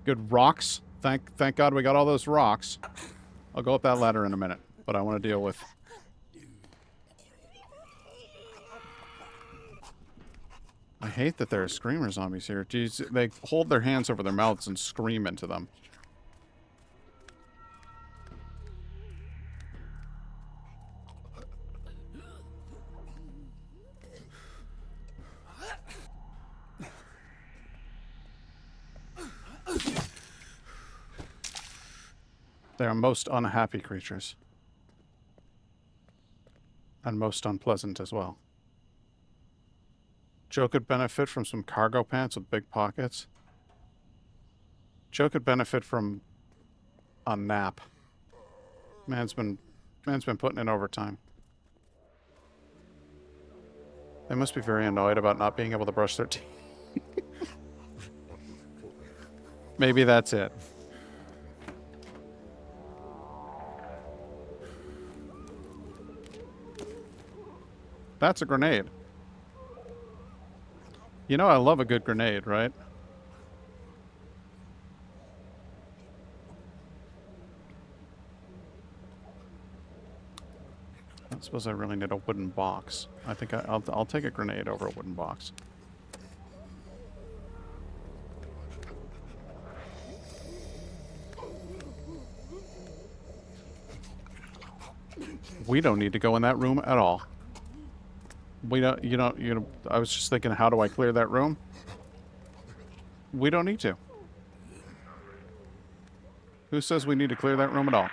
Good rocks. Thank God we got all those rocks. I'll go up that ladder in a minute, but I want to deal with... I hate that there are screamer zombies here. Jeez, they hold their hands over their mouths and scream into them. They are most unhappy creatures. And most unpleasant as well. Joe could benefit from some cargo pants with big pockets. Joe could benefit from a nap. Man's been putting in overtime. They must be very annoyed about not being able to brush their teeth. Maybe that's it. That's a grenade. You know I love a good grenade, right? I suppose I really need a wooden box. I think I'll take a grenade over a wooden box. We don't need to go in that room at all. We don't, you know, I was just thinking, how do I clear that room? We don't need to. Who says we need to clear that room at all?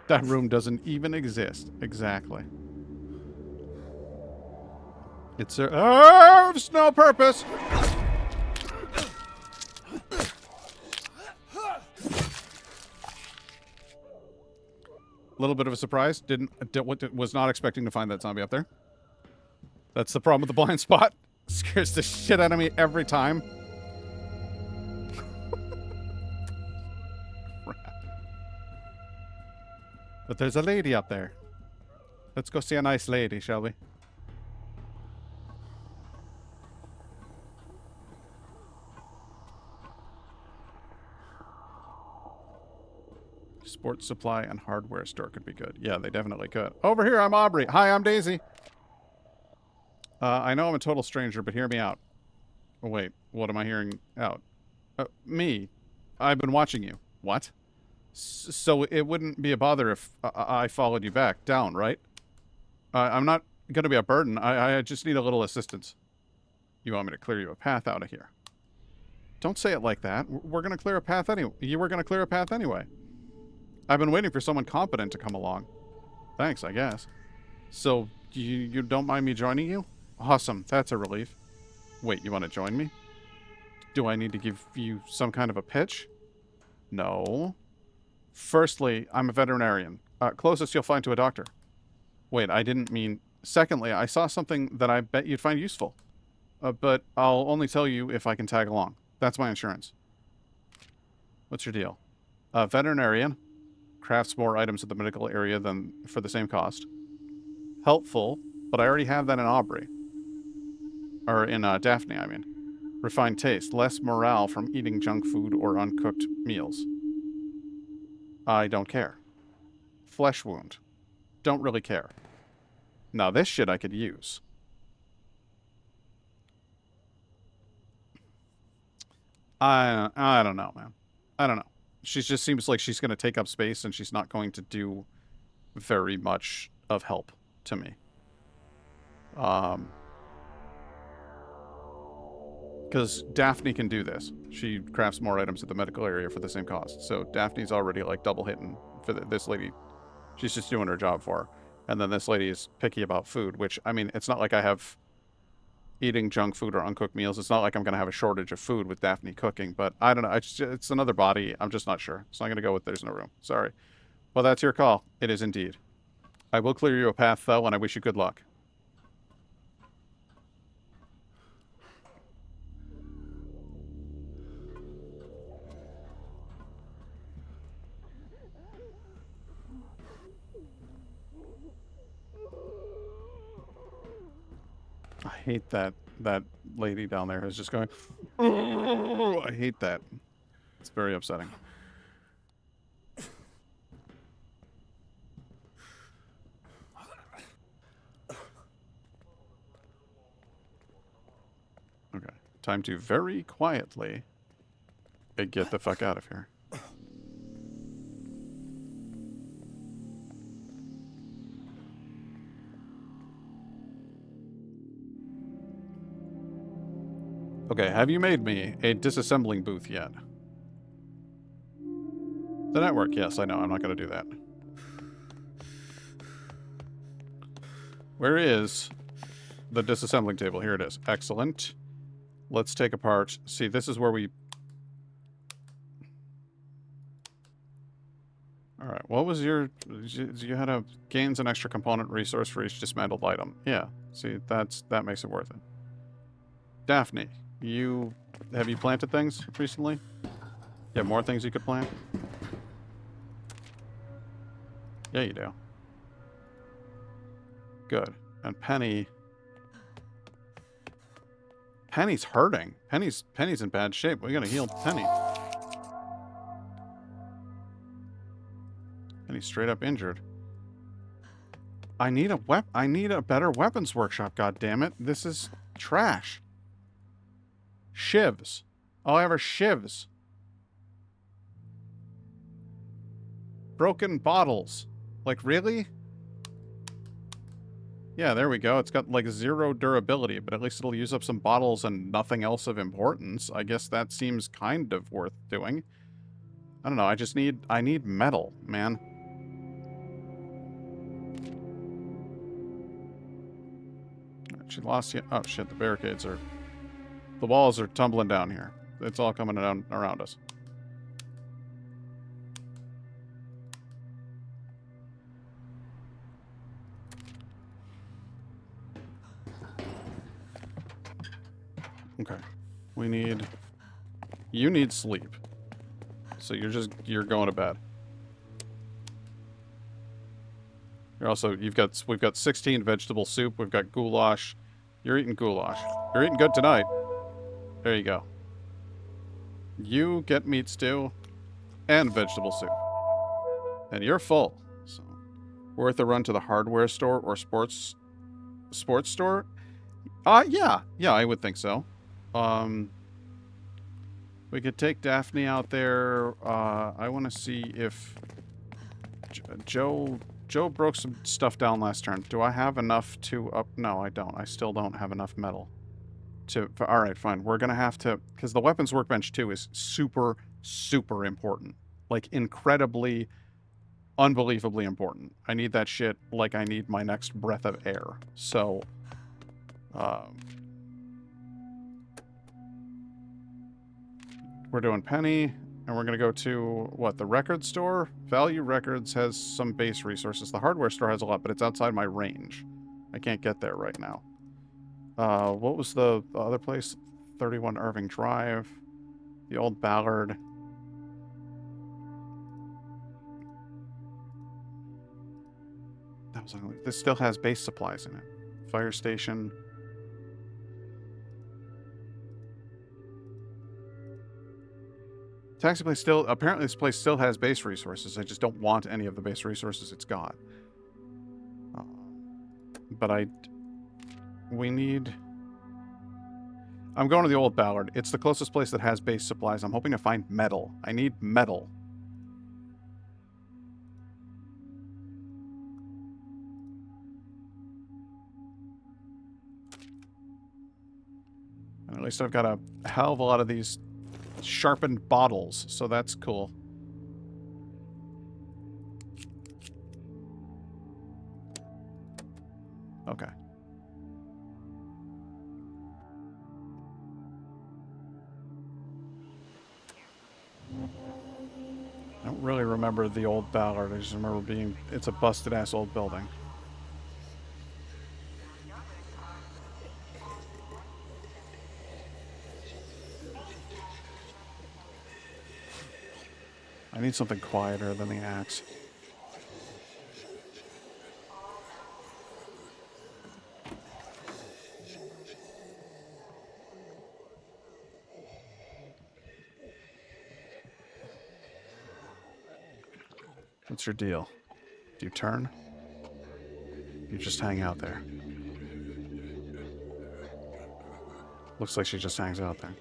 That room doesn't even exist. Exactly. It serves no purpose. A little bit of a surprise. Was not expecting to find that zombie up there. That's the problem with the blind spot. Scares the shit out of me every time. But there's a lady up there. Let's go see a nice lady, shall we? Sports supply and hardware store could be good. Yeah, they definitely could. Over here, I'm Aubrey. Hi, I'm Daisy. I know I'm a total stranger, but hear me out. Oh, wait. What am I hearing out? Me. I've been watching you. What? So it wouldn't be a bother if I followed you back down, right? I'm not going to be a burden. I just need a little assistance. You want me to clear you a path out of here? Don't say it like that. We're going to clear a path anyway. You were going to clear a path anyway. I've been waiting for someone competent to come along. Thanks, I guess. So, you don't mind me joining you? Awesome. That's a relief. Wait, you want to join me? Do I need to give you some kind of a pitch? No. Firstly, I'm a veterinarian. Closest you'll find to a doctor. Wait, I didn't mean... Secondly, I saw something that I bet you'd find useful. But I'll only tell you if I can tag along. That's my insurance. What's your deal? Veterinarian. Crafts more items at the medical area than for the same cost. Helpful, but I already have that in Aubrey. Or in Daphne, I mean. Refined taste. Less morale from eating junk food or uncooked meals. I don't care. Flesh wound. Don't really care. Now this shit I could use. I don't know, man. I don't know. She just seems like she's going to take up space and she's not going to do very much of help to me. Because Daphne can do this. She crafts more items at the medical area for the same cost. So Daphne's already like double hitting for this lady. She's just doing her job for her. And then this lady is picky about food, which, I mean, it's not like I have eating junk food or uncooked meals. It's not like I'm going to have a shortage of food with Daphne cooking, but I don't know. It's another body. I'm just not sure. So I'm going to go with there's no room. Sorry. Well, that's your call. It is indeed. I will clear you a path, though, and I wish you good luck. I hate that lady down there is just going, oh, I hate that. It's very upsetting. Okay, time to very quietly get the fuck out of here. Okay, have you made me a disassembling booth yet? The network, yes, I know. I'm not going to do that. Where is the disassembling table? Here it is. Excellent. Let's take apart. See, this is where we... Alright, what was your... You had a gains an extra component resource for each dismantled item. Yeah, see, that makes it worth it. Daphne. Have you planted things recently? You have more things you could plant? Yeah, you do. Good. And Penny's hurting. Penny's in bad shape. We gotta heal Penny. Penny's straight up injured. I need a better weapons workshop, god damn it. This is trash. Shivs. All I have are shivs. Broken bottles. Like, really? Yeah, there we go. It's got, like, 0 durability, but at least it'll use up some bottles and nothing else of importance. I guess that seems kind of worth doing. I don't know. I need metal, man. She lost you. Oh, shit. The barricades are... The walls are tumbling down here. It's all coming down around us. Okay. You need sleep. So you're going to bed. You're also we've got 16 vegetable soup. We've got goulash. You're eating goulash. You're eating good tonight. There you go. You get meat stew and vegetable soup, and you're full. So worth a run to the hardware store or sports store. Yeah, I would think so. Um, we could take Daphne out there. I want to see if Joe broke some stuff down last turn. Do I have enough to up? No, I don't. I still don't have enough metal. All right, fine. We're gonna have to, because the weapons workbench too is super, super important. Like incredibly, unbelievably important. I need that shit like I need my next breath of air. So, we're doing Penny, and we're gonna go to what, the record store? Value Records has some base resources. The hardware store has a lot, but it's outside my range. I can't get there right now. What was the other place? 31 Irving Drive. The old Ballard. That was ugly. This still has base supplies in it. Fire station. Taxi place still, apparently this place still has base resources. I just don't want any of the base resources it's got. But we need... I'm going to the old Ballard. It's the closest place that has base supplies. I'm hoping to find metal. I need metal. And at least I've got a hell of a lot of these sharpened bottles, so that's cool. Okay. I don't really remember the old Ballard. I just remember it's a busted ass old building. I need something quieter than the axe. What's your deal? Do you turn? You just hang out there. Looks like she just hangs out there.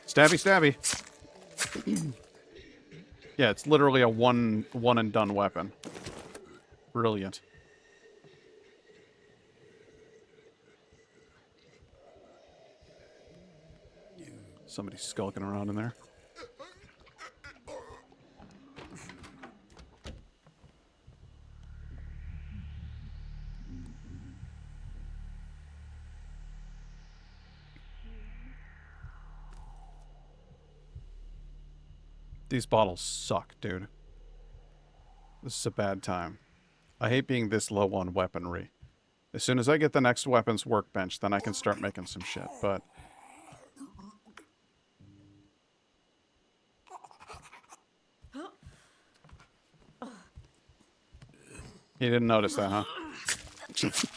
Stabby, stabby. Yeah, it's literally a one and done weapon. Brilliant. Somebody's skulking around in there. These bottles suck, dude. This is a bad time. I hate being this low on weaponry. As soon as I get the next weapons workbench, then I can start making some shit, but... He didn't notice that, huh?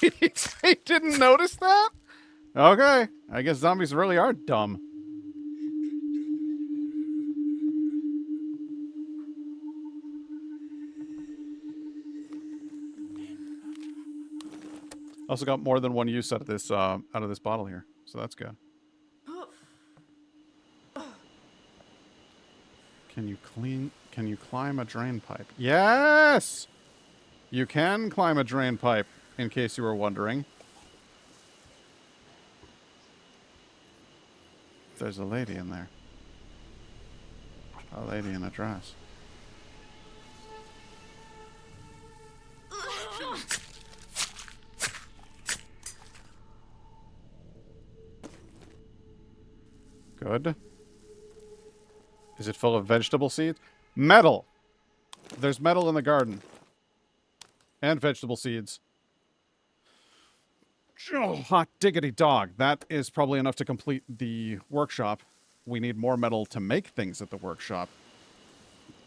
He didn't notice that? Okay. I guess zombies really are dumb. Also got more than one use out of this bottle here, so that's good. Can you climb a drain pipe? Yes! You can climb a drain pipe, in case you were wondering. There's a lady in there. A lady in a dress. Good. Is it full of vegetable seeds? Metal! There's metal in the garden. And vegetable seeds. Oh, hot diggity dog. That is probably enough to complete the workshop. We need more metal to make things at the workshop.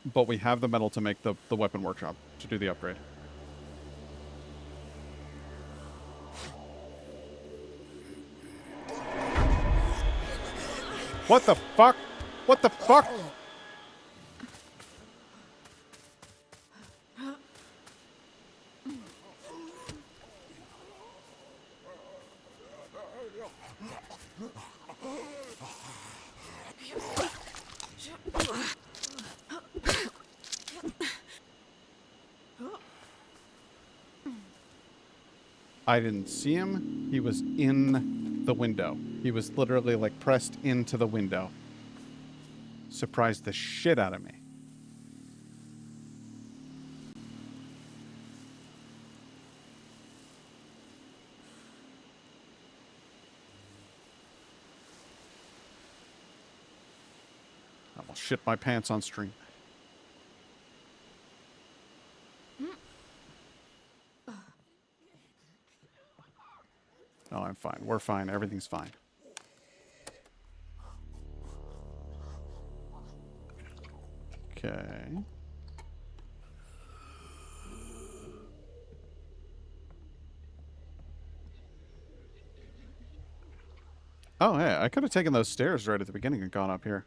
but we have the metal to make the weapon workshop to do the upgrade. What the fuck? What the fuck? I didn't see him. He was in the window. He was literally like pressed into the window. Surprised the shit out of me. I will shit my pants on stream. No, I'm fine. We're fine. Everything's fine. Okay. Oh, hey, I could have taken those stairs right at the beginning and gone up here.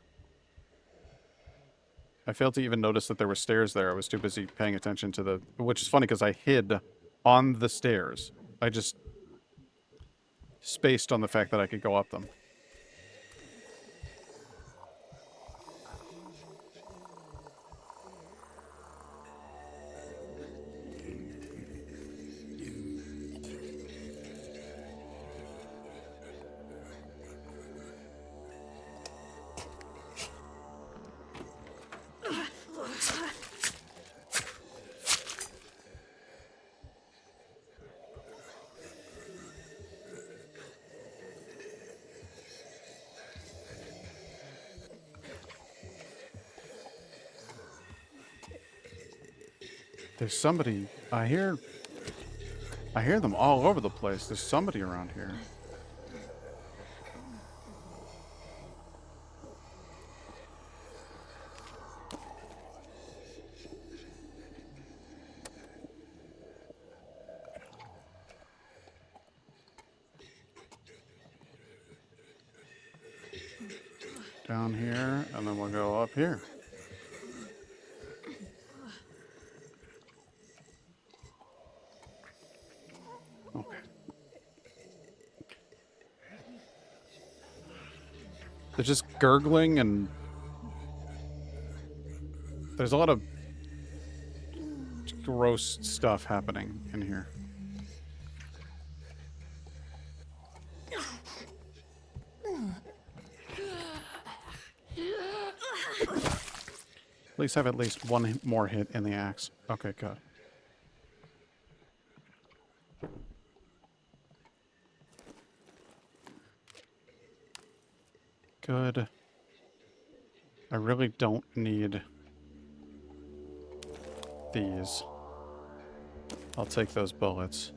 I failed to even notice that there were stairs there. I was too busy paying attention to the... Which is funny because I hid on the stairs. I just spaced on the fact that I could go up them. There's somebody... I hear them all over the place. There's somebody around here. Down here, and then we'll go up here. Okay. They're just gurgling, and there's a lot of gross stuff happening in here. Please have at least one more hit in the axe. Okay, good. Good. I really don't need these. I'll take those bullets.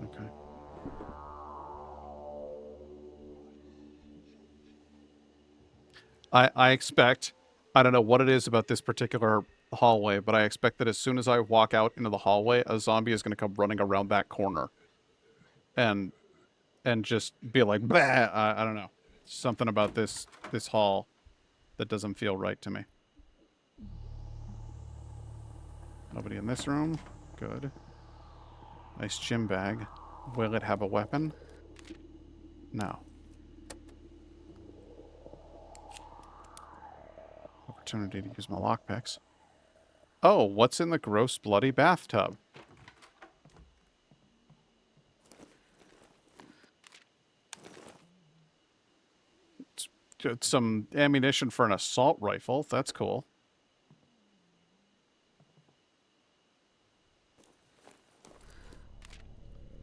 Okay. I expect, I don't know what it is about this particular hallway, but I expect that as soon as I walk out into the hallway, a zombie is going to come running around that corner. And just be like, bah! I don't know. Something about this hall that doesn't feel right to me. Nobody in this room. Good. Nice gym bag. Will it have a weapon? No. Opportunity to use my lockpicks. Oh, what's in the gross bloody bathtub? It's some ammunition for an assault rifle. That's cool.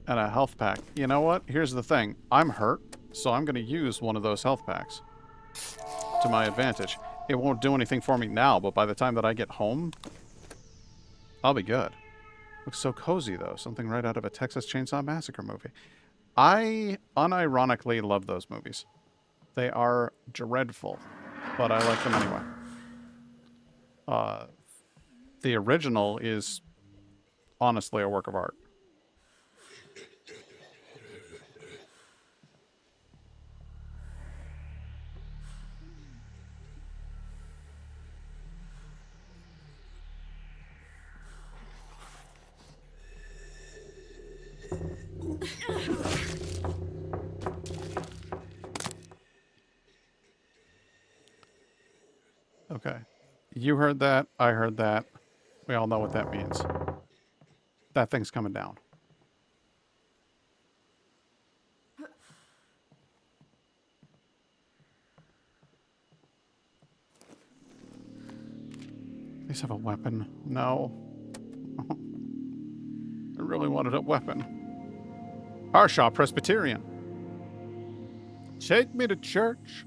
And a health pack. You know what? Here's the thing. I'm hurt, so I'm going to use one of those health packs to my advantage. It won't do anything for me now, but by the time that I get home, I'll be good. Looks so cozy, though. Something right out of a Texas Chainsaw Massacre movie. I unironically love those movies. They are dreadful, but I like them anyway. The original is honestly a work of art. Okay. You heard that. I heard that. We all know what that means. That thing's coming down. Please have a weapon. No. I really wanted a weapon. Harshaw Presbyterian. Take me to church.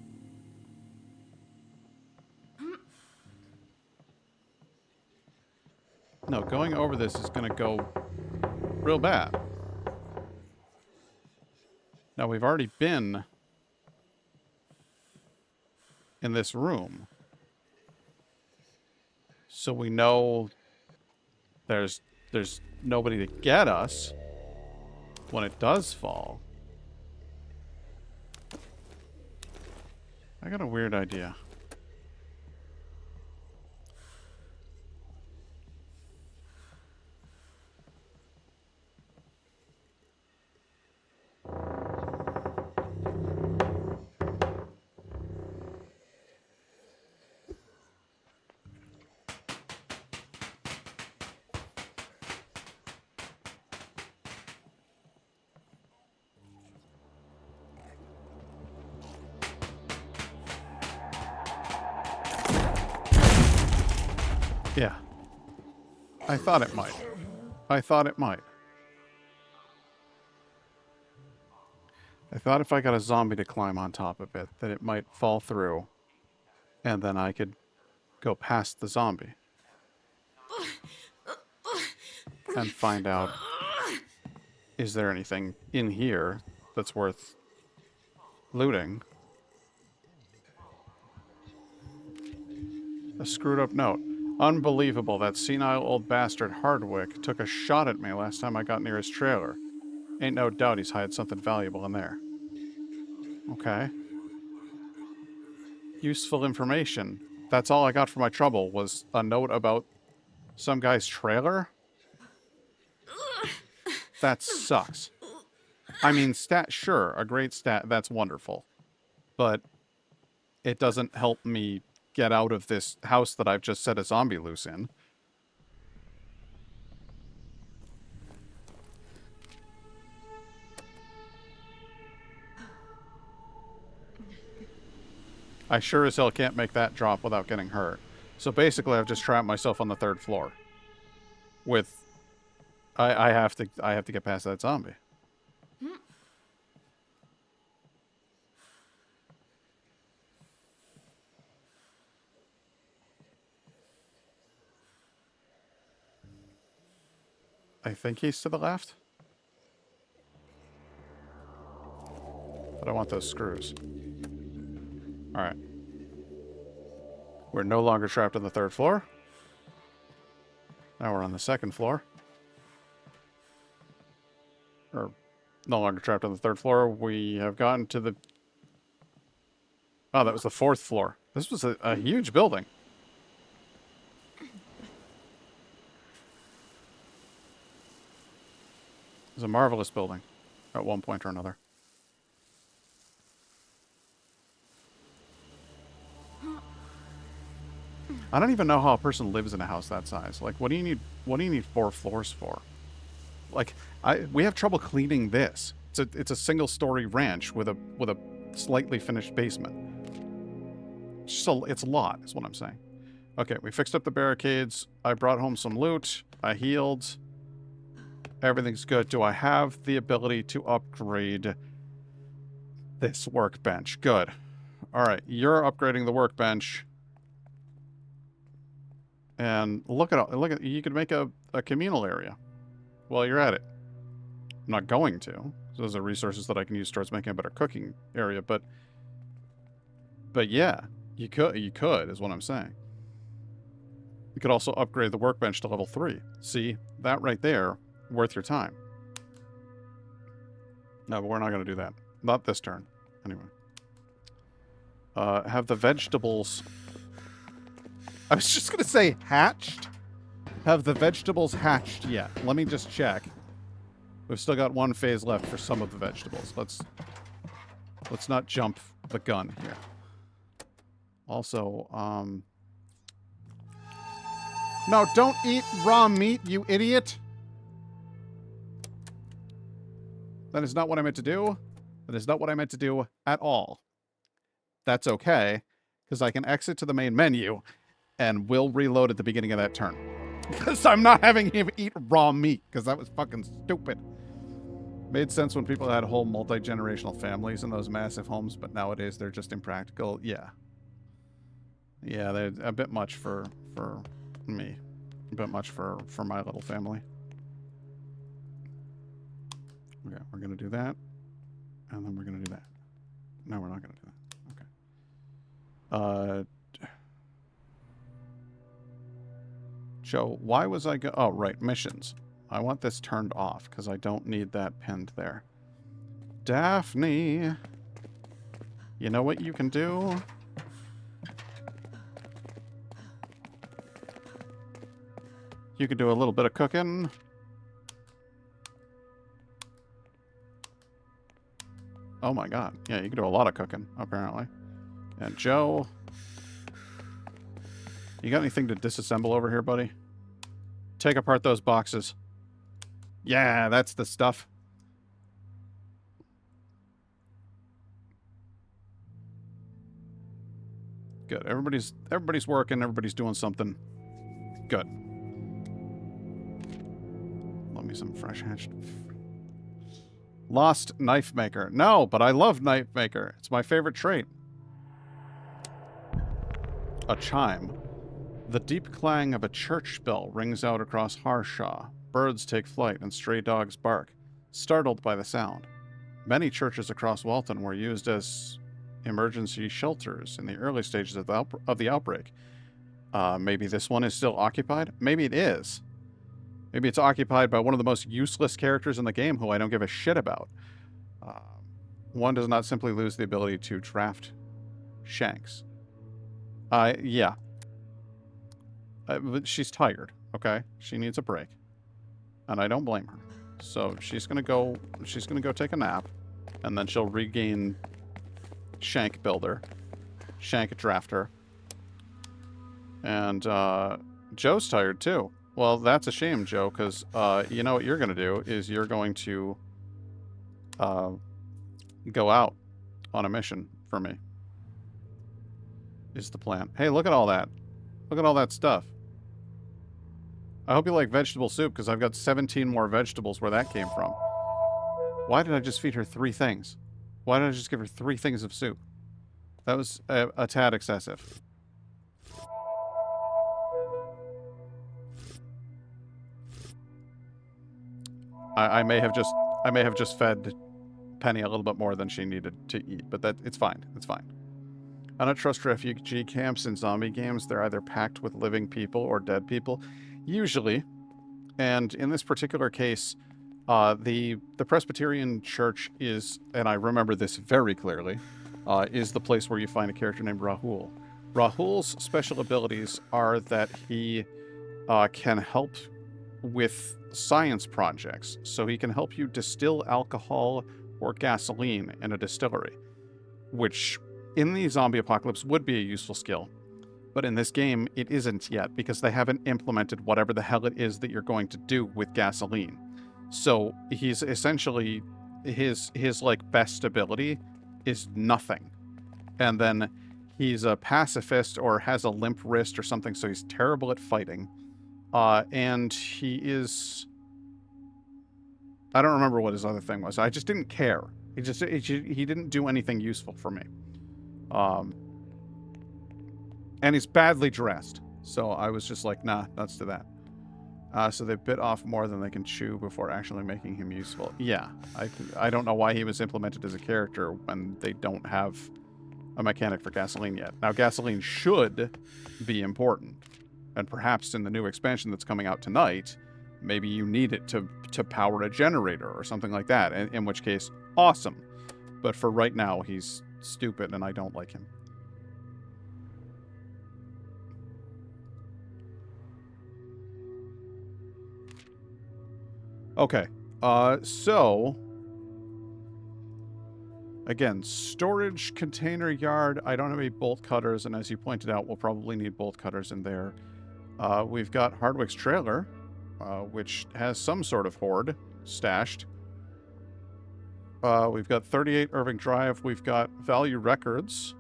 No, going over this is going to go real bad. Now, we've already been in this room. So we know there's nobody to get us when it does fall. I got a weird idea. Yeah. I thought it might. I thought it might. I thought if I got a zombie to climb on top of it, that it might fall through, and then I could go past the zombie. And find out, is there anything in here that's worth looting? A screwed up note. Unbelievable, that senile old bastard Hardwick took a shot at me last time I got near his trailer. Ain't no doubt he's hid something valuable in there. Okay. Useful information. That's all I got for my trouble, was a note about some guy's trailer? That sucks. I mean, sure, a great stat, that's wonderful. But it doesn't help me get out of this house that I've just set a zombie loose in. I sure as hell can't make that drop without getting hurt. So basically, I've just trapped myself on the 3rd floor. With... I have to get past that zombie. I think he's to the left. But I want those screws. Alright. We're no longer trapped on the 3rd floor. Now we're on the 2nd floor. Or, no longer trapped on the 3rd floor. We have gotten to the... Oh, that was the 4th floor. This was a huge building. It was a marvelous building at one point or another. I don't even know how a person lives in a house that size. Like, what do you need 4 floors for? Like, we have trouble cleaning this. It's a single-story ranch with a slightly finished basement. So it's a lot, is what I'm saying. Okay, we fixed up the barricades. I brought home some loot. I healed. Everything's good. Do I have the ability to upgrade this workbench? Good. All right, you're upgrading the workbench. And look at you could make a communal area while you're at it. I'm not going to. Those are resources that I can use towards making a better cooking area, but But yeah, you could, is what I'm saying. You could also upgrade the workbench to level 3. See, that right there, worth your time. No, but we're not going to do that. Not this turn. Anyway. Have the vegetables... I was just going to say hatched. Have the vegetables hatched yet? Let me just check. We've still got one phase left for some of the vegetables. Let's not jump the gun here. Also, no, don't eat raw meat, you idiot! That is not what I meant to do. That is not what I meant to do at all. That's okay, because I can exit to the main menu, and we'll reload at the beginning of that turn. Because I'm not having him eat raw meat, because that was fucking stupid. Made sense when people had whole multi-generational families in those massive homes, but nowadays they're just impractical. Yeah. Yeah, they're a bit much for me. A bit much for my little family. Okay, we're going to do that. And then we're going to do that. No, we're not going to do that. Okay. Joe, why was I oh, right, missions. I want this turned off because I don't need that pinned there. Daphne, you know what you can do? You can do a little bit of cooking. Oh my god. Yeah, you can do a lot of cooking, apparently. And Joe, you got anything to disassemble over here, buddy? Take apart those boxes. Yeah, that's the stuff. Good. Everybody's working, everybody's doing something. Good. Love me some fresh hatched. Lost knife maker. No, but I love knife maker. It's my favorite trait. A chime. The deep clang of a church bell rings out across Harshaw. Birds take flight and stray dogs bark, startled by the sound. Many churches across Walton were used as emergency shelters in the early stages of the outbreak. Maybe this one is still occupied? Maybe it is. Maybe it's occupied by one of the most useless characters in the game who I don't give a shit about. One does not simply lose the ability to draft shanks. Yeah. But she's tired, okay? She needs a break. And I don't blame her. So she's gonna go take a nap, and then she'll regain Shank Builder, Shank Drafter. And Joe's tired too. Well, that's a shame, Joe, because you know what you're gonna do is you're going to go out on a mission for me. Is the plan. Hey, look at all that. Look at all that stuff. I hope you like vegetable soup, because I've got 17 more vegetables where that came from. Why did I just feed her 3 things? Why did I just give her 3 things of soup? That was a tad excessive. I may have just fed Penny a little bit more than she needed to eat, but it's fine. It's fine. I don't trust refugee camps in zombie games. They're either packed with living people or dead people. Usually. And in this particular case, the Presbyterian Church is, and I remember this very clearly, is the place where you find a character named Rahul. Rahul's special abilities are that he can help with science projects. So he can help you distill alcohol or gasoline in a distillery, which in the zombie apocalypse would be a useful skill. But in this game, it isn't yet, because they haven't implemented whatever the hell it is that you're going to do with gasoline. So he's essentially, his like best ability is nothing. And then he's a pacifist or has a limp wrist or something, so he's terrible at fighting. And he is, I don't remember what his other thing was. I just didn't care. He didn't do anything useful for me. And he's badly dressed. So I was just like, nah, nuts to that. So they bit off more than they can chew before actually making him useful. Yeah, I don't know why he was implemented as a character when they don't have a mechanic for gasoline yet. Now, gasoline should be important. And perhaps in the new expansion that's coming out tonight, maybe you need it to power a generator or something like that, in which case, awesome. But for right now, he's stupid and I don't like him. Okay, so... Again, storage container yard. I don't have any bolt cutters, and as you pointed out, we'll probably need bolt cutters in there. We've got Hardwick's trailer, which has some sort of hoard stashed. We've got 38 Irving Drive. We've got Value Records.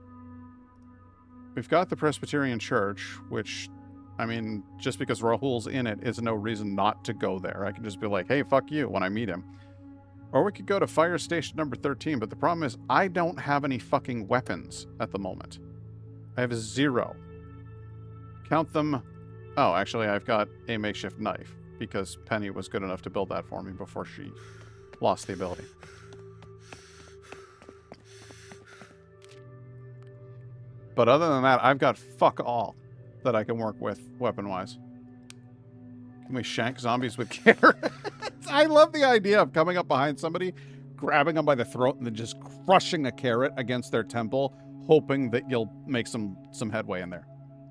We've got the Presbyterian Church, which, I mean, just because Rahul's in it is no reason not to go there. I can just be like, hey, fuck you, when I meet him. Or we could go to fire station number 13, but the problem is I don't have any fucking weapons at the moment. I have 0. Count them. Oh, actually, I've got a makeshift knife, because Penny was good enough to build that for me before she lost the ability. But other than that, I've got fuck all that I can work with weapon-wise. Can we shank zombies with carrots? I love the idea of coming up behind somebody, grabbing them by the throat, and then just crushing a carrot against their temple, hoping that you'll make some headway in there.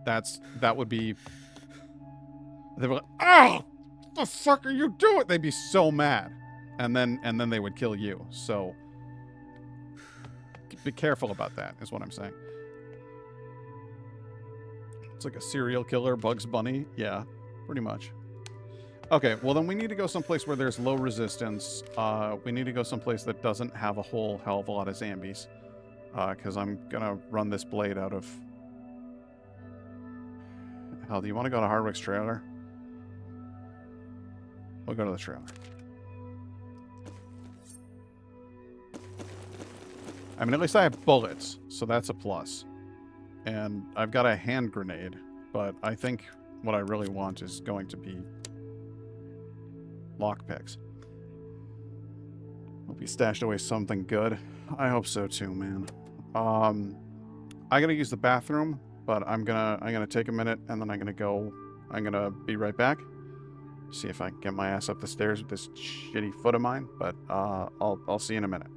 That would be... They'd be like, "Oh, what the fuck are you doing?" They'd be so mad. And then they would kill you. So be careful about that, is what I'm saying. It's like a serial killer, Bugs Bunny. Yeah, pretty much. Okay, well then we need to go someplace where there's low resistance. We need to go someplace that doesn't have a whole hell of a lot of zombies. Because I'm gonna run this blade out of... Hell, do you want to go to Hardwick's trailer? We'll go to the trailer. I mean, at least I have bullets, so that's a plus. And I've got a hand grenade, but I think what I really want is going to be lockpicks. Hope he stashed away something good. I hope so too, man. I gotta use the bathroom, but I'm gonna take a minute and then I'm gonna be right back. See if I can get my ass up the stairs with this shitty foot of mine, but I'll see you in a minute.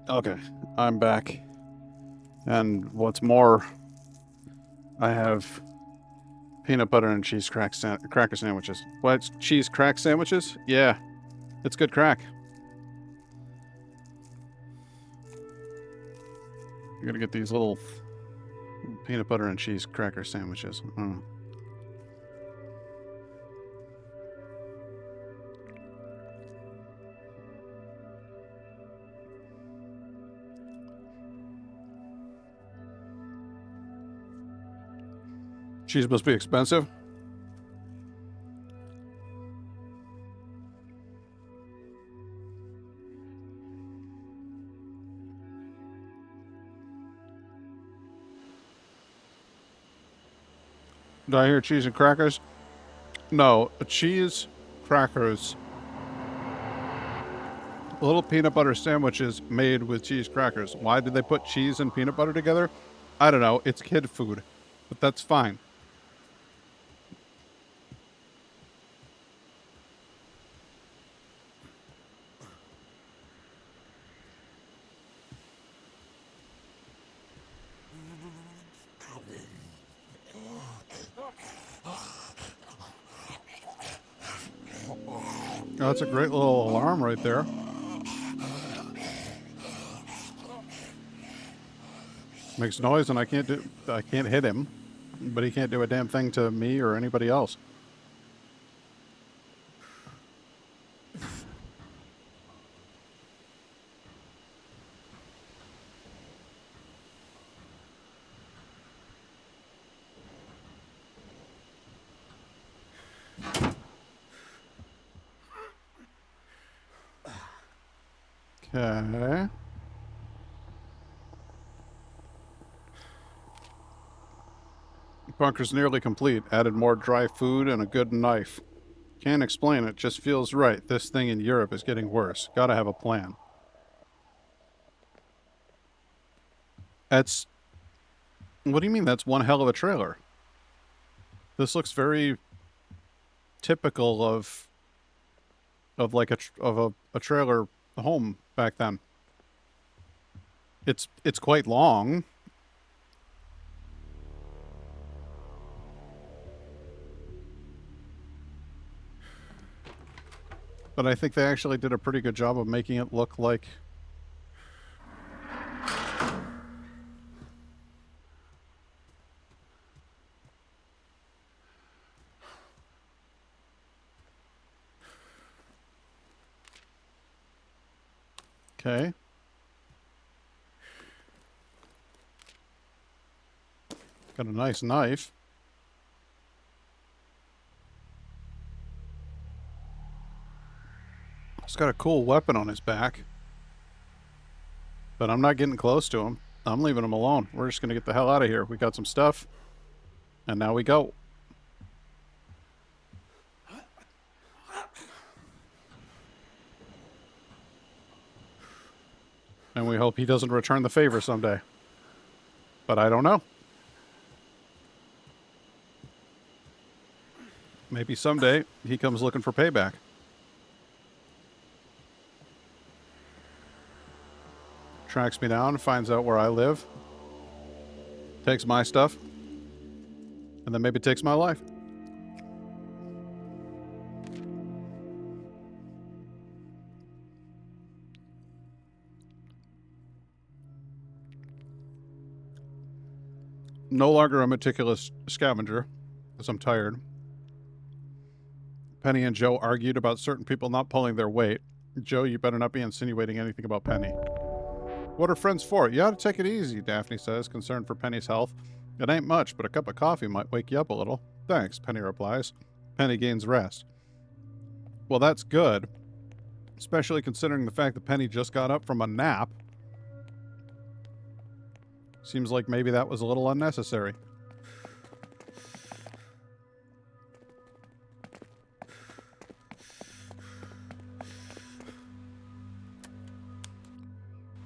Okay, I'm back. And what's more, I have peanut butter and cheese cracker sandwiches. What? Cheese crack sandwiches? Yeah, it's good crack. You're gonna get these little peanut butter and cheese cracker sandwiches. Cheese must be expensive. Did I hear cheese and crackers? No, cheese, crackers, little peanut butter sandwiches made with cheese crackers. Why did they put cheese and peanut butter together? I don't know. It's kid food, but that's fine. Oh, that's a great little alarm right there. Makes noise and I can't hit him, but he can't do a damn thing to me or anybody else. Okay. Bunker's nearly complete. Added more dry food and a good knife. Can't explain it, just feels right. This thing in Europe is getting worse. Gotta have a plan. That's... What do you mean that's one hell of a trailer? This looks very typical of like a trailer home back then. It's quite long. But I think they actually did a pretty good job of making it look like... Okay. Got a nice knife. He's got a cool weapon on his back. But I'm not getting close to him. I'm leaving him alone. We're just going to get the hell out of here. We got some stuff. And now we go. And we hope he doesn't return the favor someday. But I don't know. Maybe someday he comes looking for payback. Tracks me down, finds out where I live. Takes my stuff. And then maybe takes my life. No longer a meticulous scavenger, because I'm tired. Penny and Joe argued about certain people not pulling their weight. Joe, you better not be insinuating anything about Penny. What are friends for? You ought to take it easy, Daphne says, concerned for Penny's health. It ain't much, but a cup of coffee might wake you up a little. Thanks, Penny replies. Penny gains rest. Well, that's good, especially considering the fact that Penny just got up from a nap. Seems like maybe that was a little unnecessary.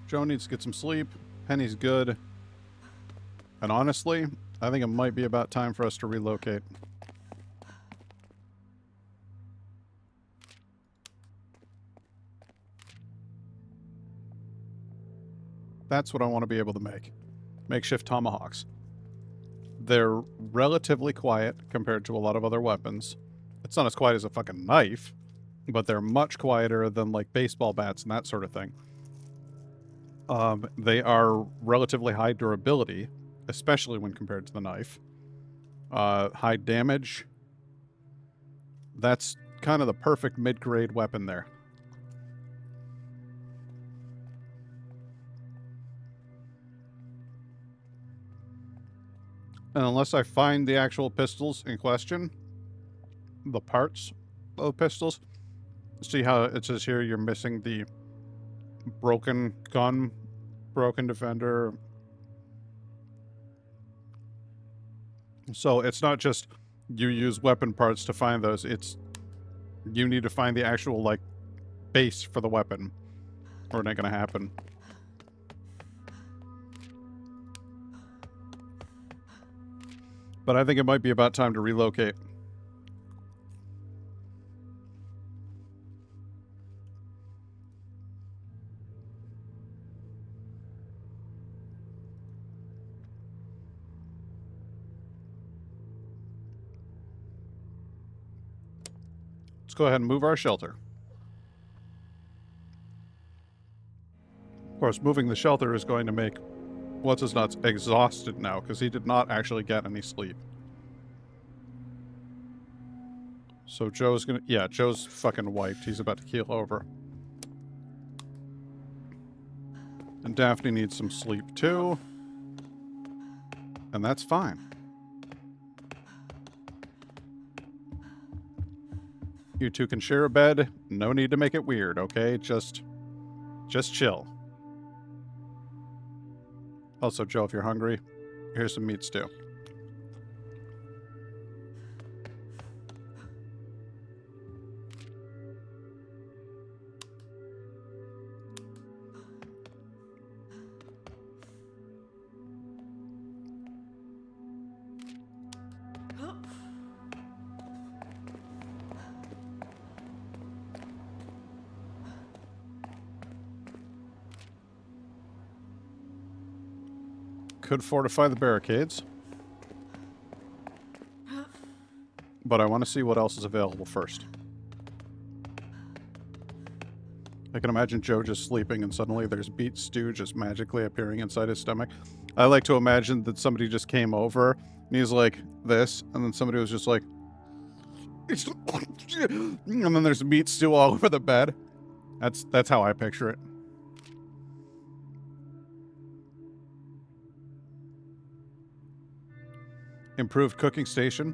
Joe needs to get some sleep. Penny's good. And honestly, I think it might be about time for us to relocate. That's what I want to be able to make. Makeshift tomahawks. They're relatively quiet compared to a lot of other weapons. It's not as quiet as a fucking knife, but they're much quieter than like baseball bats and that sort of thing. They are relatively high durability, especially when compared to the knife. High damage. That's kind of the perfect mid-grade weapon there. And unless I find the actual pistols in question, the parts of pistols, see how it says here you're missing the broken gun, broken defender. So it's not just you use weapon parts to find those, it's you need to find the actual, like, base for the weapon, or it ain't gonna happen. But I think it might be about time to relocate. Let's go ahead and move our shelter. Of course, moving the shelter is going to make What's-His-Nuts exhausted now, because he did not actually get any sleep. So Joe's gonna... Yeah, Joe's fucking wiped. He's about to keel over. And Daphne needs some sleep, too. And that's fine. You two can share a bed. No need to make it weird, okay? Just chill. Also, Joe, if you're hungry, here's some meat stew. Could fortify the barricades. But I want to see what else is available first. I can imagine Joe just sleeping and suddenly there's beet stew just magically appearing inside his stomach. I like to imagine that somebody just came over and he's like this, and then somebody was just like... and then there's meat stew all over the bed. That's how I picture it. Improved cooking station.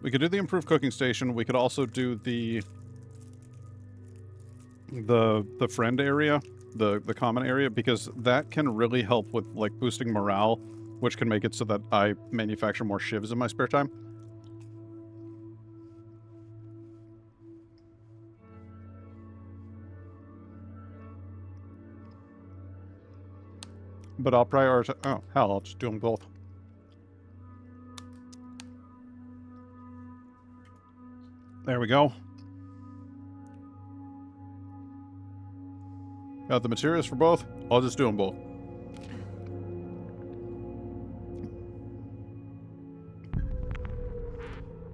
We could do the improved cooking station. We could also do the friend area, the common area, because that can really help with like boosting morale, which can make it so that I manufacture more shivs in my spare time. But I'll prioritize... Oh, hell, I'll just do them both. There we go. Got the materials for both. I'll just do them both.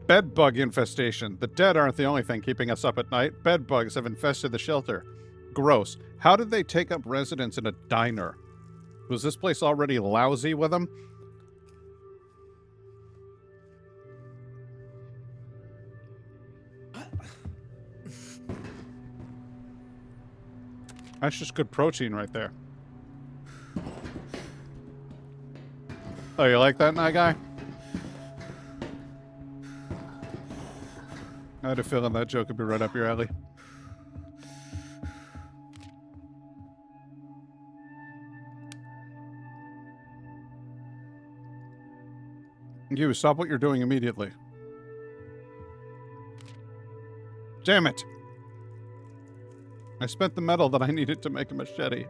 Bed bug infestation. The dead aren't the only thing keeping us up at night. Bed bugs have infested the shelter. Gross. How did they take up residence in a diner? Was this place already lousy with them? That's just good protein right there. Oh, you like that, Night Guy? I had a feeling that joke would be right up your alley. You, stop what you're doing immediately. Damn it! I spent the metal that I needed to make a machete.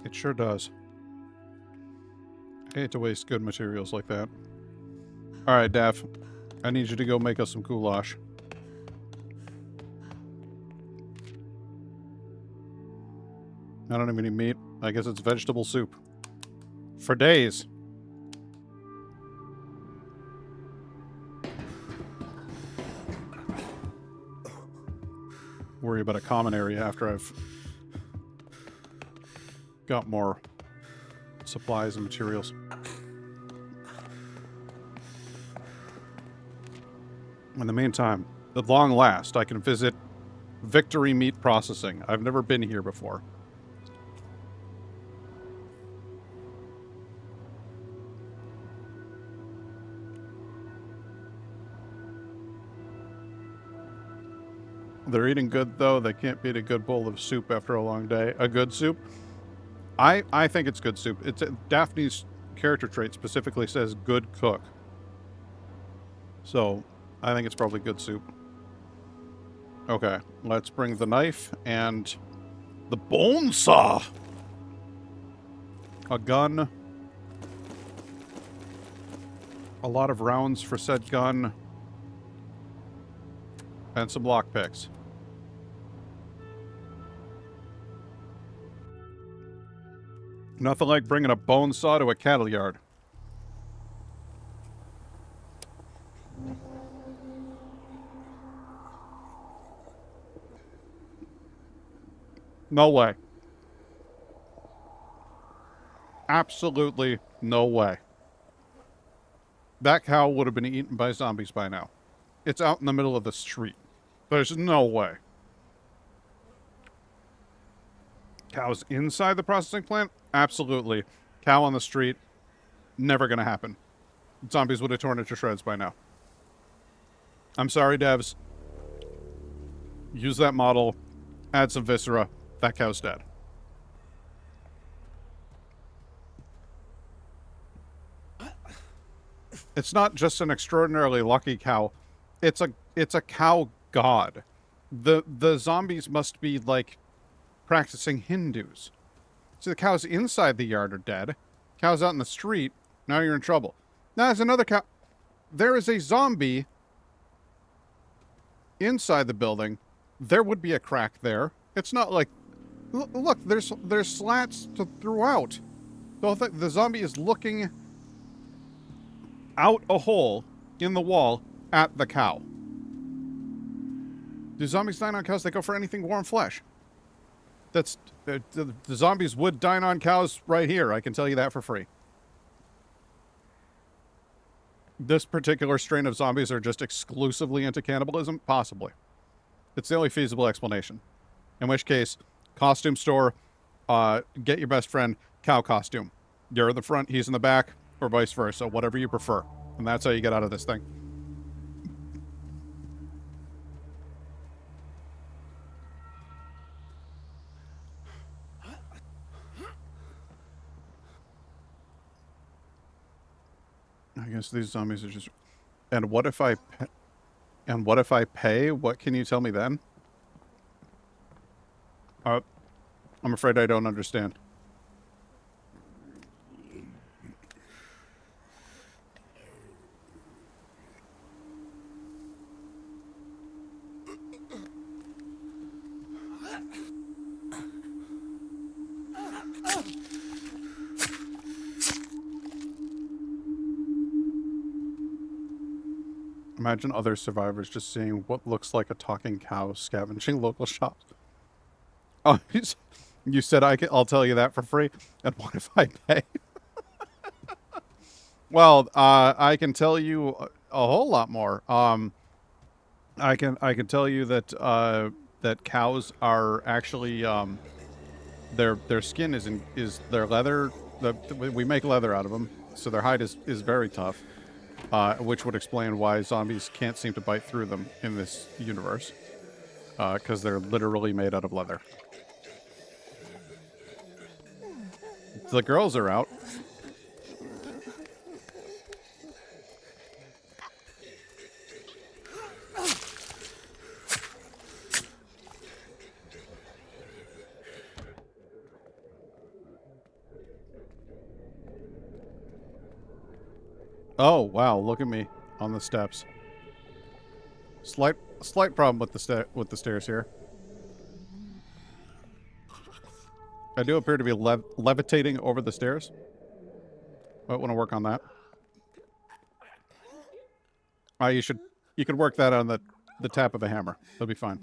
It sure does. I hate to waste good materials like that. Alright, Daff. I need you to go make us some goulash. I don't even need meat. I guess it's vegetable soup. For days. Worry about a common area after I've got more supplies and materials. In the meantime, at long last, I can visit Victory Meat Processing. I've never been here before. They're eating good, though. They can't beat a good bowl of soup after a long day. A good soup? I think it's good soup. It's Daphne's character trait specifically says good cook. So, I think it's probably good soup. Okay, let's bring the knife and the bone saw. A gun. A lot of rounds for said gun. And some lockpicks. Nothing like bringing a bone saw to a cattle yard. No way. Absolutely no way. That cow would have been eaten by zombies by now. It's out in the middle of the street. There's no way. Cows inside the processing plant? Absolutely. Cow on the street? Never gonna happen. Zombies would have torn it to shreds by now. I'm sorry, devs. Use that model. Add some viscera. That cow's dead. It's not just an extraordinarily lucky cow. It's a cow god. The zombies must be like practicing Hindus. So the cows inside the yard are dead. Cows out in the street, now you're in trouble. Now there's another cow. There is a zombie inside the building. There would be a crack there. It's not like, look, there's slats throughout. The zombie is looking out a hole in the wall at the cow. Do zombies dine on cows? They go for anything warm flesh. The zombies would dine on cows right here. I can tell you that for free. This particular strain of zombies are just exclusively into cannibalism? Possibly. It's the only feasible explanation. In which case, costume store, get your best friend, cow costume. You're in the front, he's in the back, or vice versa, whatever you prefer. And that's how you get out of this thing. I guess these zombies are just... And what if I... And what if I pay? What can you tell me then? I'm afraid I don't understand. Imagine other survivors just seeing what looks like a talking cow scavenging local shops. Oh, you said I'll tell you that for free? And what if I pay? Well, I can tell you a whole lot more. I can tell you that that cows are actually their skin is their leather. We make leather out of them, so their hide is very tough. Which would explain why zombies can't seem to bite through them in this universe. Because they're literally made out of leather. The girls are out. Oh, wow, look at me on the steps. Slight problem with the stairs here. I do appear to be levitating over the stairs. Might want to work on that. You could work that on the tap of a hammer. That'll be fine.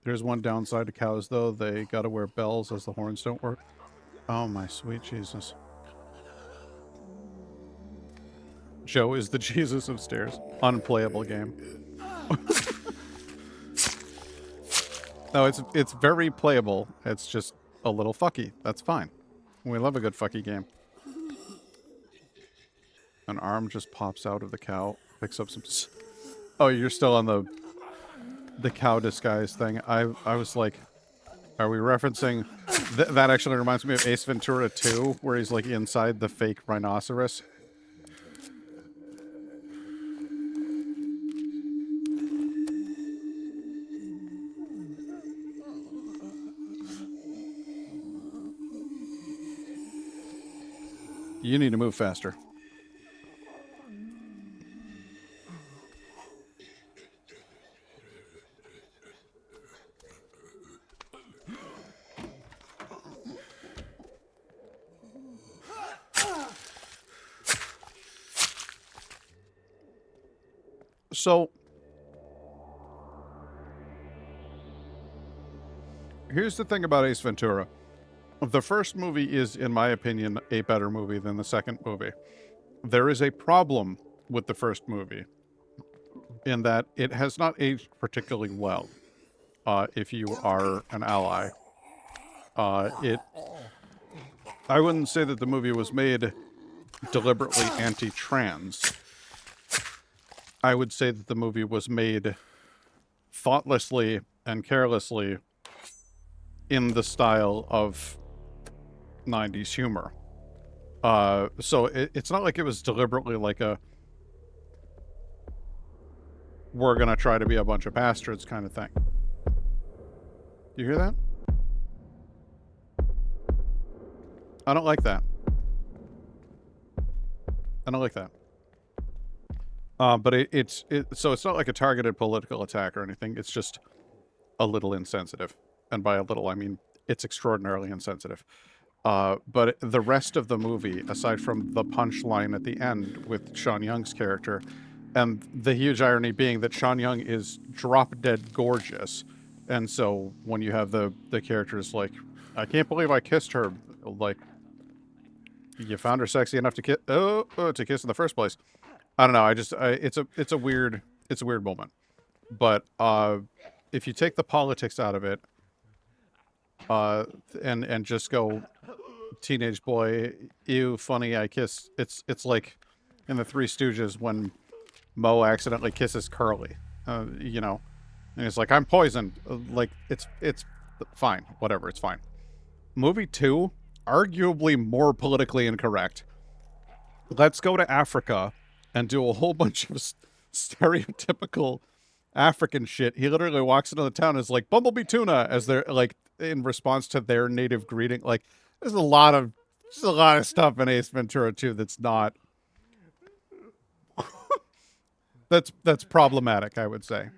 There's one downside to cows, though. They gotta wear bells as the horns don't work. Oh, my sweet Jesus. Joe is the Jesus of stairs. Unplayable game. No, it's very playable. It's just a little fucky. That's fine. We love a good fucky game. An arm just pops out of the cow, picks up some... Oh, you're still on the cow disguise thing. I was like, are we referencing... that actually reminds me of Ace Ventura 2, where he's like inside the fake rhinoceros. You need to move faster. So, here's the thing about Ace Ventura. The first movie is, in my opinion, a better movie than the second movie. There is a problem with the first movie in that it has not aged particularly well. If you are an ally, I wouldn't say that the movie was made deliberately anti-trans. I would say that the movie was made thoughtlessly and carelessly in the style of 90s humor. So it's not like it was deliberately like a we're gonna try to be a bunch of bastards kind of thing. You hear that? I don't like that. I don't like that. But so it's not like a targeted political attack or anything. It's just a little insensitive. And by a little, I mean it's extraordinarily insensitive. But the rest of the movie, aside from the punchline at the end with Sean Young's character, and the huge irony being that Sean Young is drop-dead gorgeous, and so when you have the characters like, I can't believe I kissed her, like, you found her sexy enough to kiss in the first place. I don't know. It's a weird moment. But if you take the politics out of it, and just go teenage boy, ew, funny, I kiss. It's like in the Three Stooges when Moe accidentally kisses Curly, you know, and he's like, I'm poisoned. Like it's fine, whatever, it's fine. Movie 2, arguably more politically incorrect. Let's go to Africa and do a whole bunch of stereotypical African shit. He literally walks into the town and is like, Bumblebee tuna, as they're like in response to their native greeting. Like, there's a lot of stuff in Ace Ventura 2 that's not that's problematic, I would say.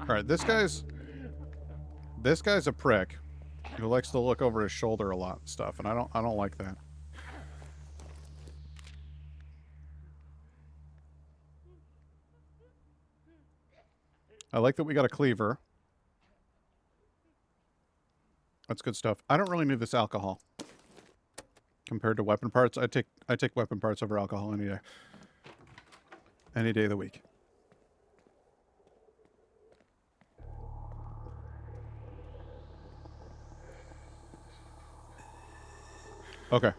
All right, this guy's a prick who likes to look over his shoulder a lot and stuff, and I don't like that. I like that we got a cleaver. That's good stuff. I don't really need this alcohol compared to weapon parts. I take weapon parts over alcohol any day. Any day of the week. Okay.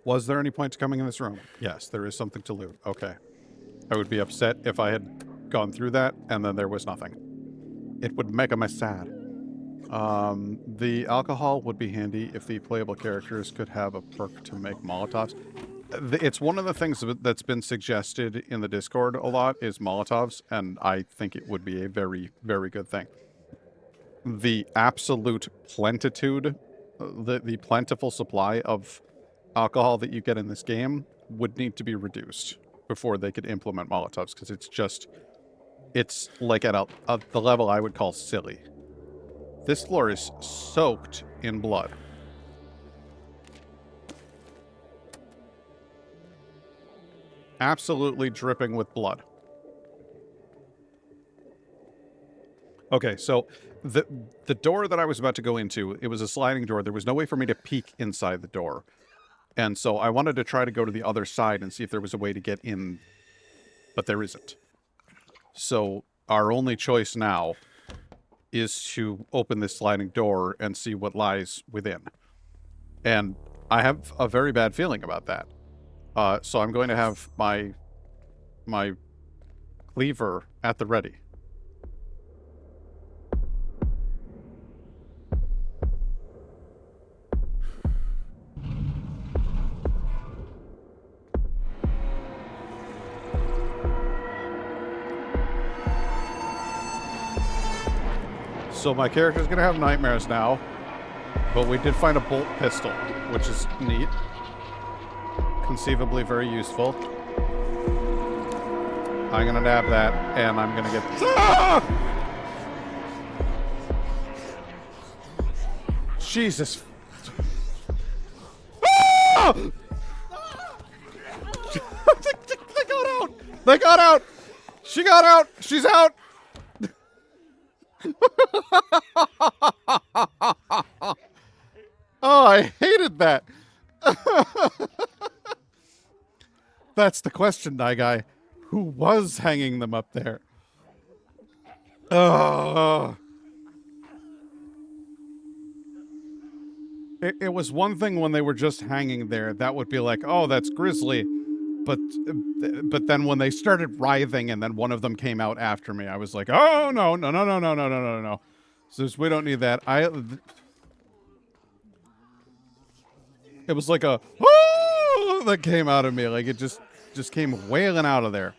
Was there any point to coming in this room? Yes, there is something to loot. Okay. I would be upset if I had gone through that and then there was nothing. It would make me sad. The alcohol would be handy if the playable characters could have a perk to make Molotovs. It's one of the things that's been suggested in the Discord a lot is Molotovs, and I think it would be a very, very good thing. The absolute plentitude, the plentiful supply of alcohol that you get in this game would need to be reduced before they could implement Molotovs, because it's like at the level I would call silly. This floor is soaked in blood. Absolutely dripping with blood. Okay, so the door that I was about to go into, it was a sliding door. There was no way for me to peek inside the door. And so I wanted to try to go to the other side and see if there was a way to get in, but there isn't. So our only choice now is to open this sliding door and see what lies within. And I have a very bad feeling about that. So I'm going to have my cleaver at the ready. So my character's gonna have nightmares now, but we did find a bolt pistol, which is neat. Conceivably very useful. I'm gonna nab that, and I'm gonna get... Ah! Jesus. Ah! They got out! They got out! She got out! She's out! Oh, I hated that. That's the question, Die Guy. Who was hanging them up there? Oh. It was one thing when they were just hanging there. That would be like, oh, that's grisly. But then when they started writhing and then one of them came out after me, I was like, oh, no. So we don't need that. It was like a, oh, that came out of me. Like it just came wailing out of there.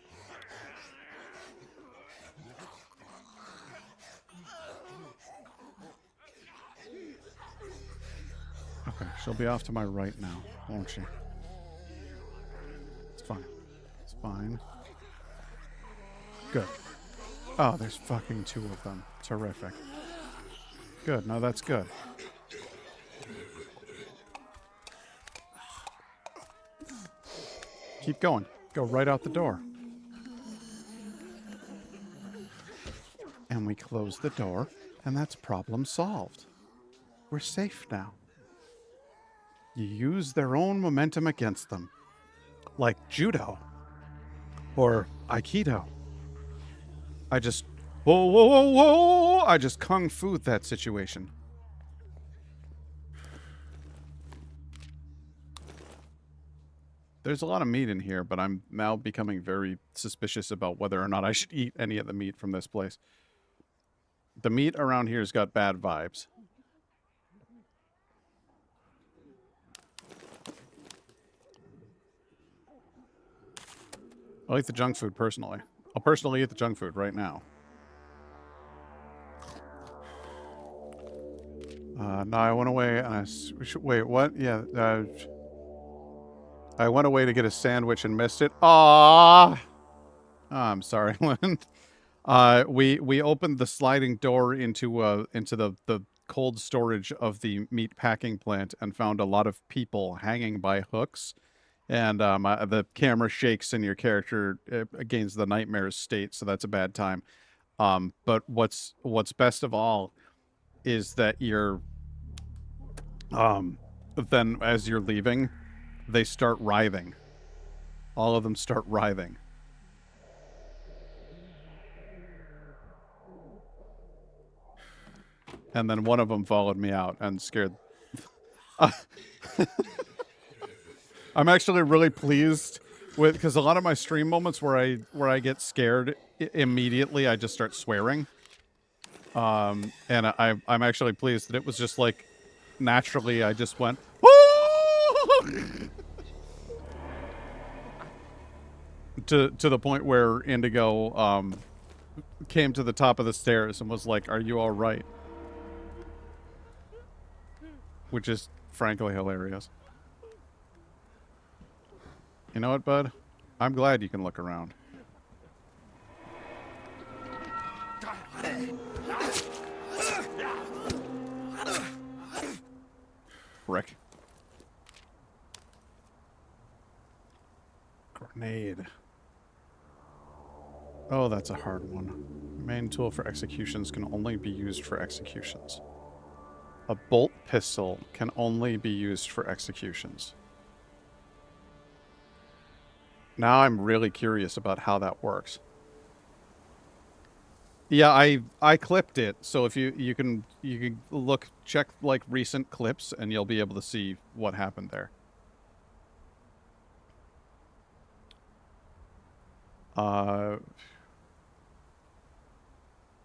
Okay, she'll be off to my right now, won't she? It's fine. It's fine. Good. Oh, there's fucking 2 of them. Terrific. Good. No, that's good. Keep going. Go right out the door. And we close the door, and that's problem solved. We're safe now. You use their own momentum against them. Like judo. Or aikido. I just... Whoa. I just kung fu'd that situation. There's a lot of meat in here, but I'm now becoming very suspicious about whether or not I should eat any of the meat from this place. The meat around here's got bad vibes. I'll eat the junk food personally. I'll personally eat the junk food right now. No, I went away and wait, what? Yeah, I went away to get a sandwich and missed it. Aww! Oh, I'm sorry, Lynn. We opened the sliding door into the cold storage of the meat packing plant and found a lot of people hanging by hooks. And the camera shakes and your character gains the nightmares state, so that's a bad time. But what's best of all is that you're then as you're leaving, they start writhing. All of them start writhing. And then one of them followed me out and scared... I'm actually really pleased with, because a lot of my stream moments where I get scared immediately, I just start swearing. And I'm actually pleased that it was just like naturally I just went to the point where Indigo came to the top of the stairs and was like, "Are you all right?" Which is frankly hilarious. You know what, bud? I'm glad you can look around. Frick. Grenade. Oh, that's a hard one. Main tool for executions can only be used for executions. A bolt pistol can only be used for executions. Now I'm really curious about how that works. Yeah, I clipped it, so if you can check like recent clips and you'll be able to see what happened there.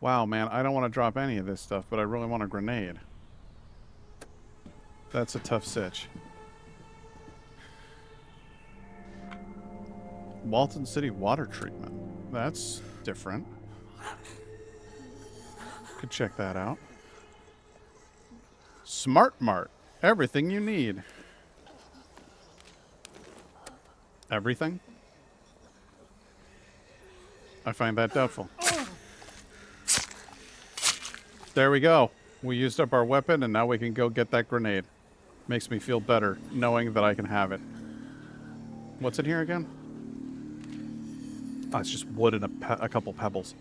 Wow, man, I don't want to drop any of this stuff, but I really want a grenade. That's a tough sitch. Walton City water treatment. That's different. Could check that out. Smart Mart. Everything you need. Everything? I find that doubtful. There we go. We used up our weapon, and now we can go get that grenade. Makes me feel better, knowing that I can have it. What's in here again? Oh, it's just wood and a couple pebbles.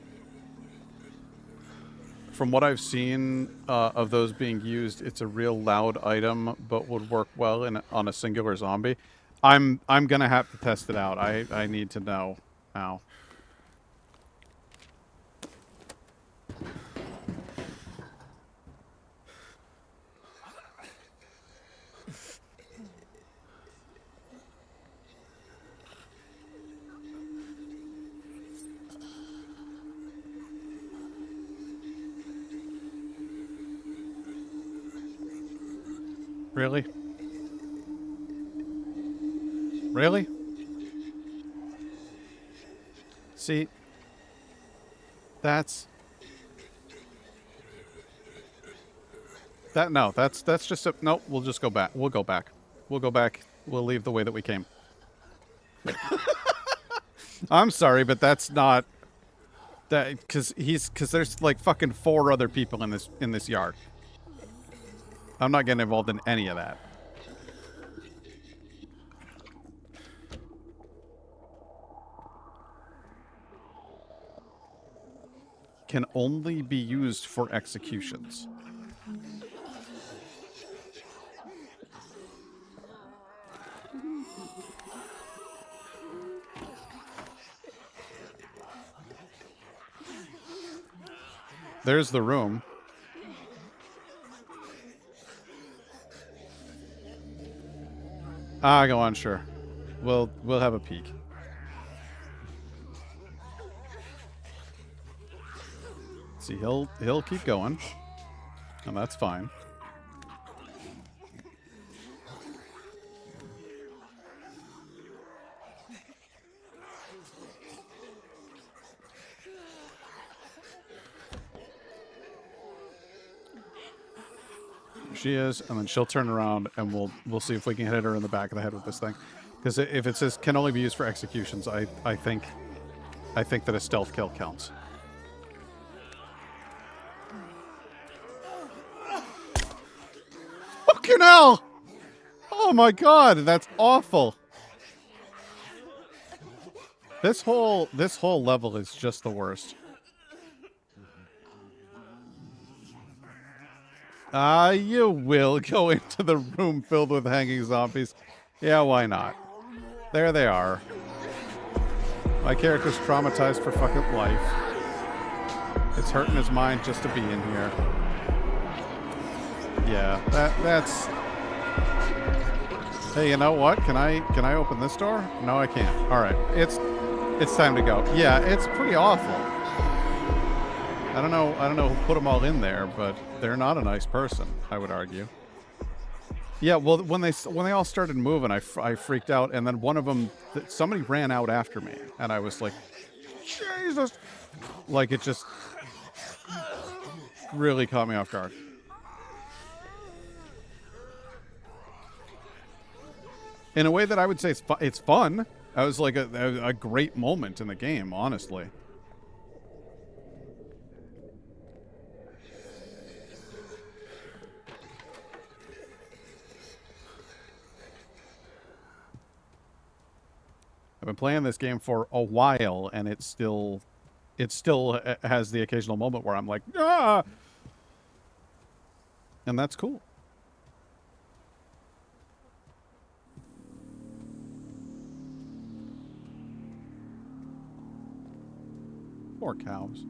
From what I've seen of those being used, it's a real loud item, but would work well on a singular zombie. I'm gonna have to test it out. I need to know how. Really? Really? See, that's just a nope. We'll just go back. We'll go back. We'll go back. We'll leave the way that we came. I'm sorry, but that's not that because there's like fucking 4 other people in this yard. I'm not getting involved in any of that. Can only be used for executions. There's the room. Go on, sure. We'll have a peek. See, he'll keep going, and that's fine. She is, and then she'll turn around, and we'll see if we can hit her in the back of the head with this thing. Because if it says can only be used for executions, I think that a stealth kill counts. Fucking hell! Oh my god, that's awful. This whole level is just the worst. You will go into the room filled with hanging zombies. Yeah, why not? There they are. My character's traumatized for fucking life. It's hurting his mind just to be in here. Yeah, that's... Hey, you know what? Can I open this door? No, I can't. All right, it's time to go. Yeah, it's pretty awful. I don't know who put them all in there, but they're not a nice person, I would argue. Yeah, well, when they all started moving, I freaked out, and then one of them, somebody ran out after me, and I was like, Jesus! Like, it just really caught me off guard. In a way that I would say it's fun. That was like a great moment in the game, honestly. I've been playing this game for a while, and it still has the occasional moment where I'm like, ah! And that's cool. Poor cows.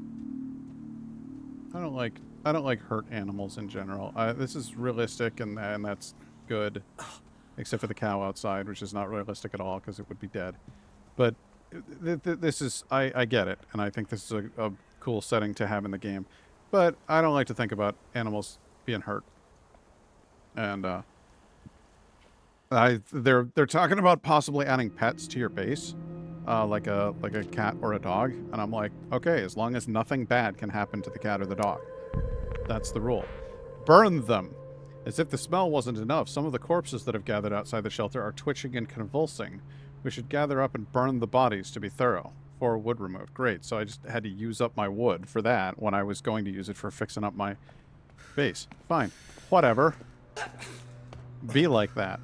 I don't like hurt animals in general. This is realistic, and that's good, except for the cow outside, which is not realistic at all because it would be dead. But this is I get it, and I think this is a cool setting to have in the game. But I don't like to think about animals being hurt. And they're talking about possibly adding pets to your base. Like a cat or a dog, and I'm like, okay, as long as nothing bad can happen to the cat or the dog. That's the rule. Burn them. As if the smell wasn't enough, some of the corpses that have gathered outside the shelter are twitching and convulsing. We should gather up and burn the bodies to be thorough. 4 wood removed. Great, so I just had to use up my wood for that when I was going to use it for fixing up my base. Fine. Whatever. Be like that.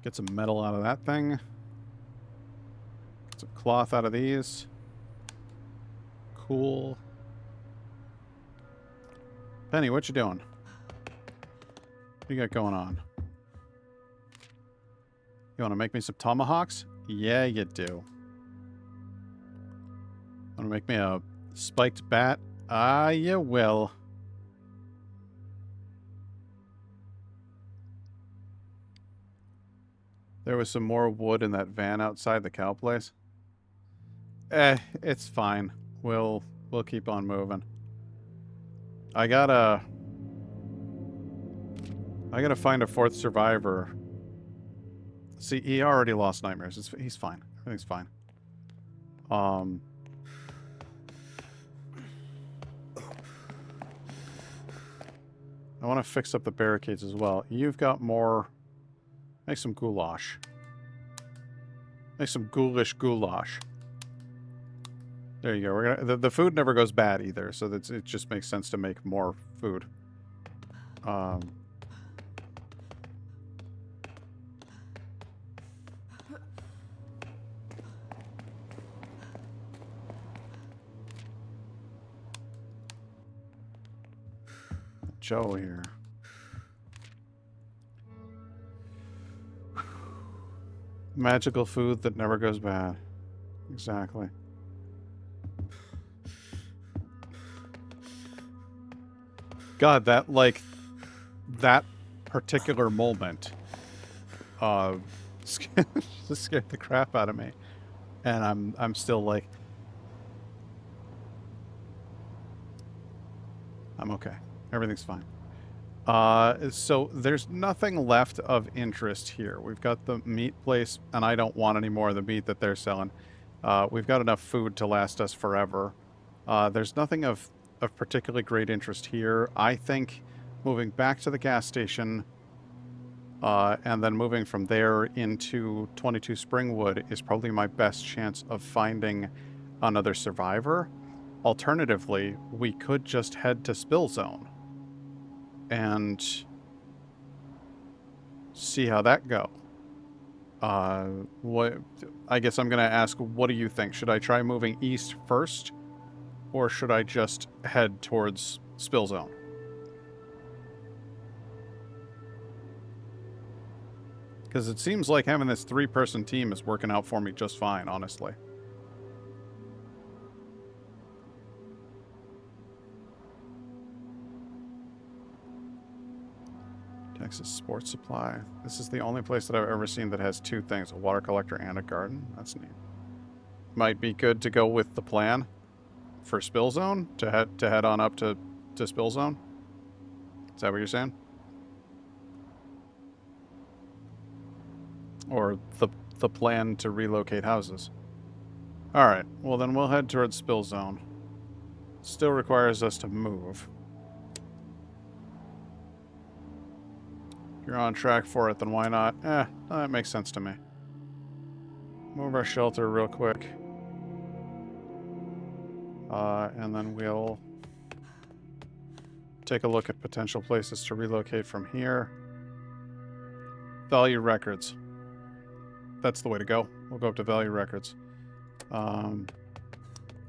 Get some metal out of that thing. Get some cloth out of these. Cool. Penny, what you doing? What you got going on? You want to make me some tomahawks? Yeah, you do. Want to make me a spiked bat? Ah, you will. There was some more wood in that van outside the cow place. It's fine. We'll keep on moving. I gotta find a 4th survivor. See, he already lost nightmares. He's fine. Everything's fine. I want to fix up the barricades as well. You've got more. Make some goulash. Make some ghoulish goulash. There you go. We're gonna. The food never goes bad either, so it just makes sense to make more food. Joe here. Magical food that never goes bad. Exactly. God, that particular moment just scared the crap out of me. And I'm still like, I'm okay. Everything's fine. So there's nothing left of interest here. We've got the meat place, and I don't want any more of the meat that they're selling. We've got enough food to last us forever. There's nothing of particularly great interest here. I think moving back to the gas station and then moving from there into 22 Springwood is probably my best chance of finding another survivor. Alternatively, we could just head to Spillzone and see how that go. I guess I'm going to ask, what do you think? Should I try moving east first, or should I just head towards Spillzone? Because it seems like having this 3-person team is working out for me just fine, honestly. Next is sports supply. This is the only place that I've ever seen that has two things, a water collector and a garden. That's neat. Might be good to go with the plan for Spillzone to head on up to Spillzone. Is that what you're saying? Or the plan to relocate houses? Alright, well then we'll head towards Spillzone. Still requires us to move. If you're on track for it, then why not? That makes sense to me. Move our shelter real quick. And then we'll take a look at potential places to relocate from here. Value Records. That's the way to go. We'll go up to Value Records. I'm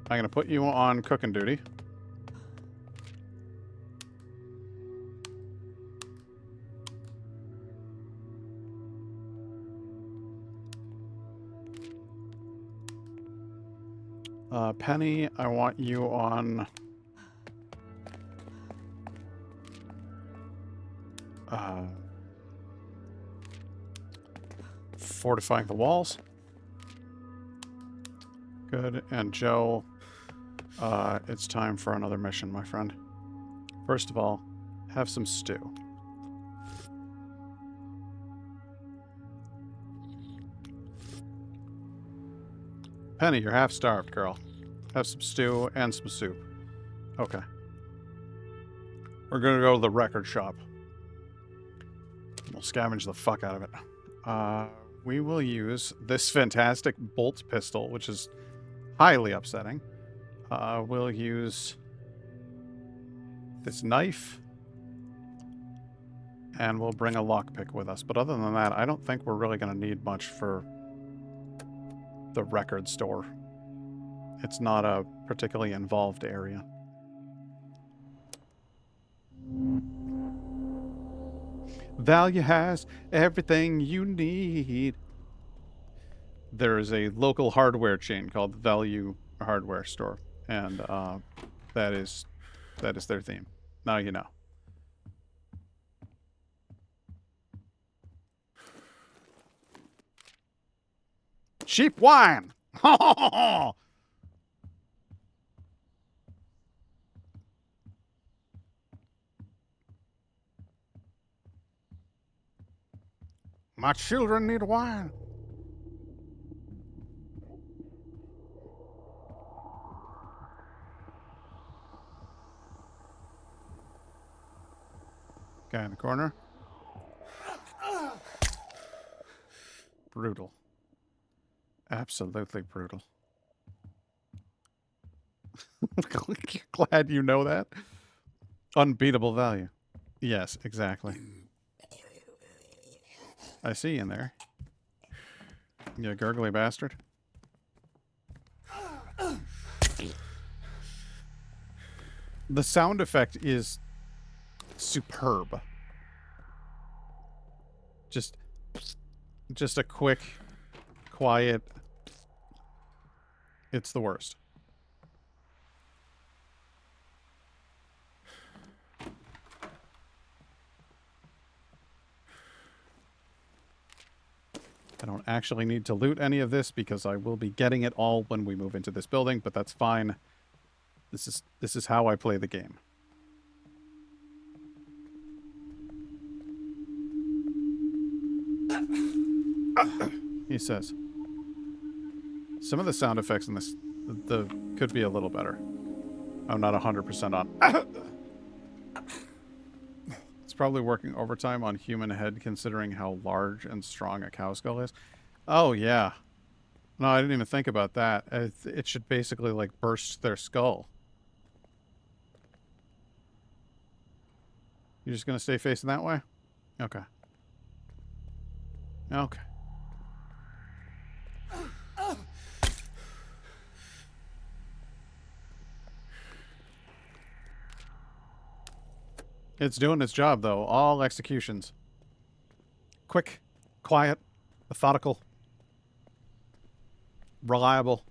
going to put you on cooking duty. Penny, I want you on... fortifying the walls. Good. And Joe, it's time for another mission, my friend. First of all, have some stew. Penny, you're half starved, girl. Have some stew and some soup. Okay. We're gonna go to the record shop. We'll scavenge the fuck out of it. We will use this fantastic bolt pistol, which is highly upsetting. We'll use this knife. And we'll bring a lockpick with us. But other than that, I don't think we're really going to need much for the record store. It's not a particularly involved area. Value has everything you need. There is a local hardware chain called Value Hardware Store, and that is their theme. Now you know. Cheap wine. My children need wine. Guy in the corner. Brutal. Absolutely brutal. Glad you know that. Unbeatable value. Yes, exactly. I see you in there. You gurgly bastard. The sound effect is superb. Just a quick, quiet. It's the worst. I don't actually need to loot any of this because I will be getting it all when we move into this building, but that's fine. This is how I play the game. He says. Some of the sound effects in this could be a little better. I'm not 100% on. It's probably working overtime on human head considering how large and strong a cow skull is. Oh, yeah. No, I didn't even think about that. It should basically, like, burst their skull. You're just gonna stay facing that way? Okay. Okay. It's doing its job, though. All executions. Quick, quiet, methodical, reliable.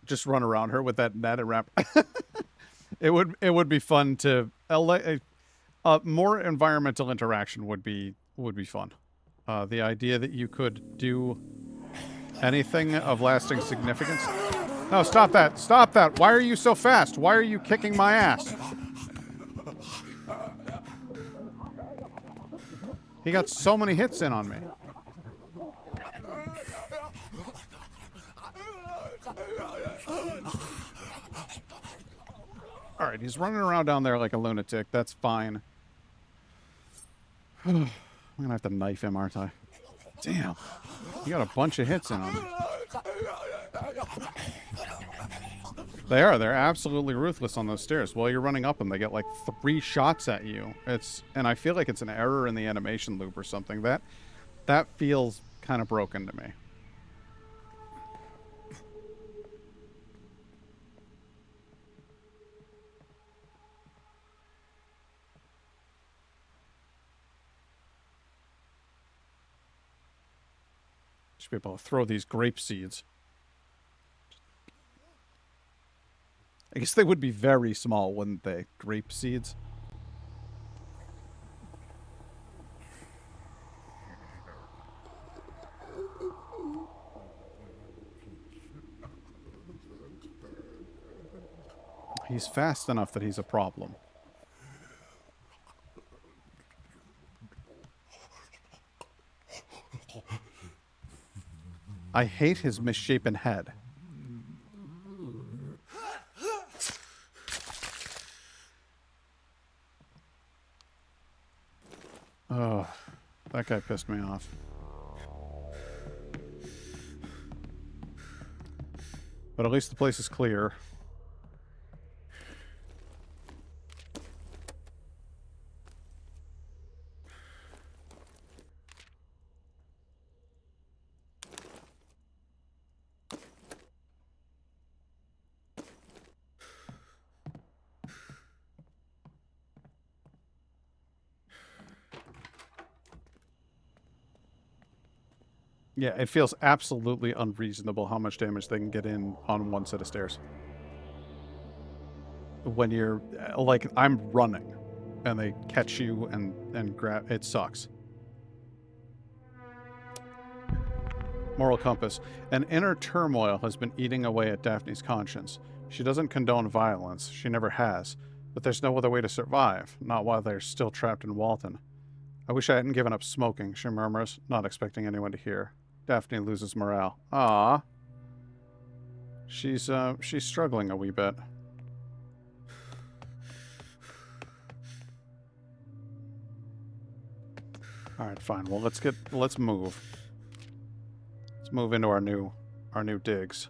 Just run around her with that net and wrap. It would be fun to more environmental interaction would be fun. The idea that you could do anything of lasting significance. No, stop that! Stop that! Why are you so fast? Why are you kicking my ass? He got so many hits in on me. Alright, he's running around down there like a lunatic. That's fine. I'm gonna have to knife him, aren't I? Damn. You got a bunch of hits in on me. They're absolutely ruthless on those stairs. While you're running up them, they get like 3 shots at you. And I feel like it's an error in the animation loop or something. That feels kind of broken to me. Should be able to throw these grape seeds. I guess they would be very small, wouldn't they? Grape seeds. He's fast enough that he's a problem. I hate his misshapen head. Oh, that guy pissed me off. But at least the place is clear. Yeah, it feels absolutely unreasonable how much damage they can get in on one set of stairs. When you're, like, I'm running, and they catch you and grab, it sucks. Moral compass. An inner turmoil has been eating away at Daphne's conscience. She doesn't condone violence, she never has, but there's no other way to survive, not while they're still trapped in Walton. I wish I hadn't given up smoking, she murmurs, not expecting anyone to hear. Daphne loses morale. Ah, she's struggling a wee bit. All right, fine. Well, let's move. Let's move into our new digs.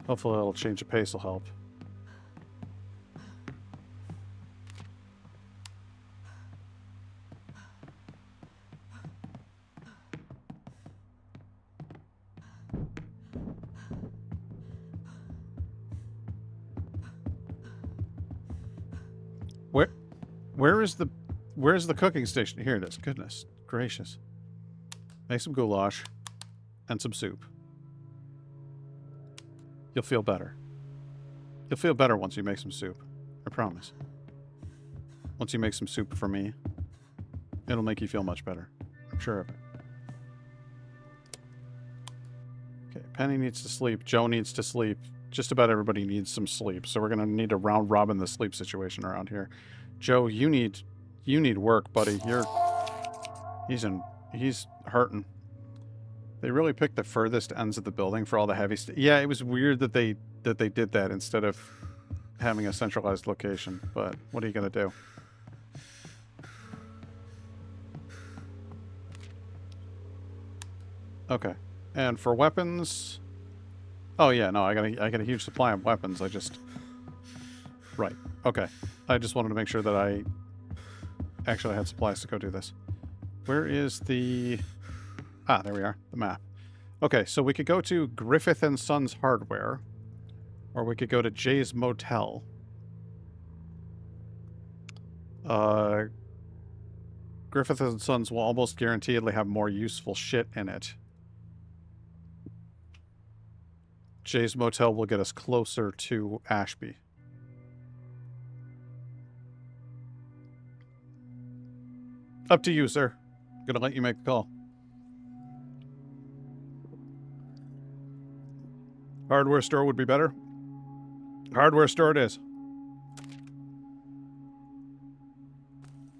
Hopefully, a little change of pace will help. Where's the cooking station? Here it is. Goodness gracious. Make some goulash and some soup. You'll feel better. You'll feel better once you make some soup. I promise. Once you make some soup for me, it'll make you feel much better. I'm sure of it. Okay, Penny needs to sleep. Joe needs to sleep. Just about everybody needs some sleep. So we're going to need to round robin the sleep situation around here. Joe, you need work, buddy. He's hurting. They really picked the furthest ends of the building for all the heavy stuff. Yeah, it was weird that they did that instead of having a centralized location. But what are you gonna do? Okay, and for weapons. Oh yeah, no, I got a huge supply of weapons. Right. Okay. I just wanted to make sure that I actually had supplies to go do this. Where is the... Ah, there we are. The map. Okay, so we could go to Griffith & Sons Hardware. Or we could go to Jay's Motel. Griffith and Sons will almost guaranteedly have more useful shit in it. Jay's Motel will get us closer to Ashby. Up to you, sir. Gonna let you make the call. Hardware store would be better. Hardware store it is.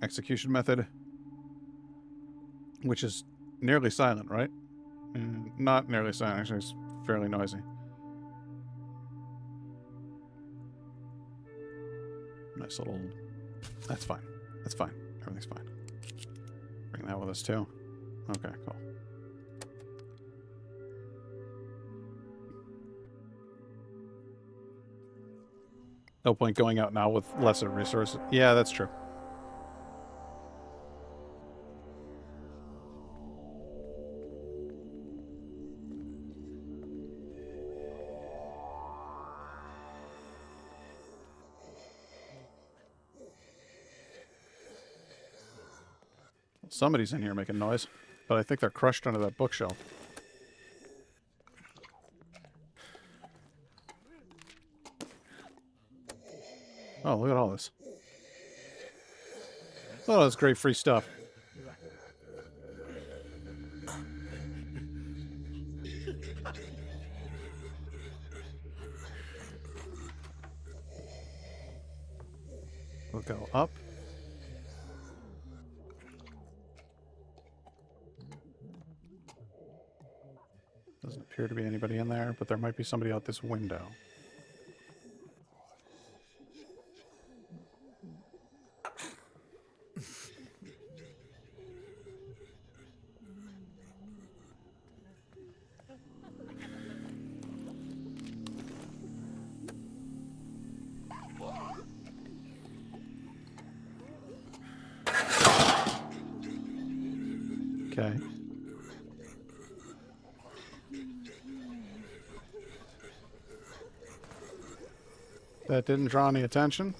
Execution method. Which is nearly silent, right? Not nearly silent, actually it's fairly noisy. Nice little... That's fine. That's fine. Everything's fine. Bring that with us too. Okay, cool. No point going out now with lesser resources. Yeah, that's true. Somebody's in here making noise, but I think they're crushed under that bookshelf. Oh, look at all this. Oh, that's great free stuff. We'll go up. Doesn't appear to be anybody in there, but there might be somebody out this window. Okay. That didn't draw any attention.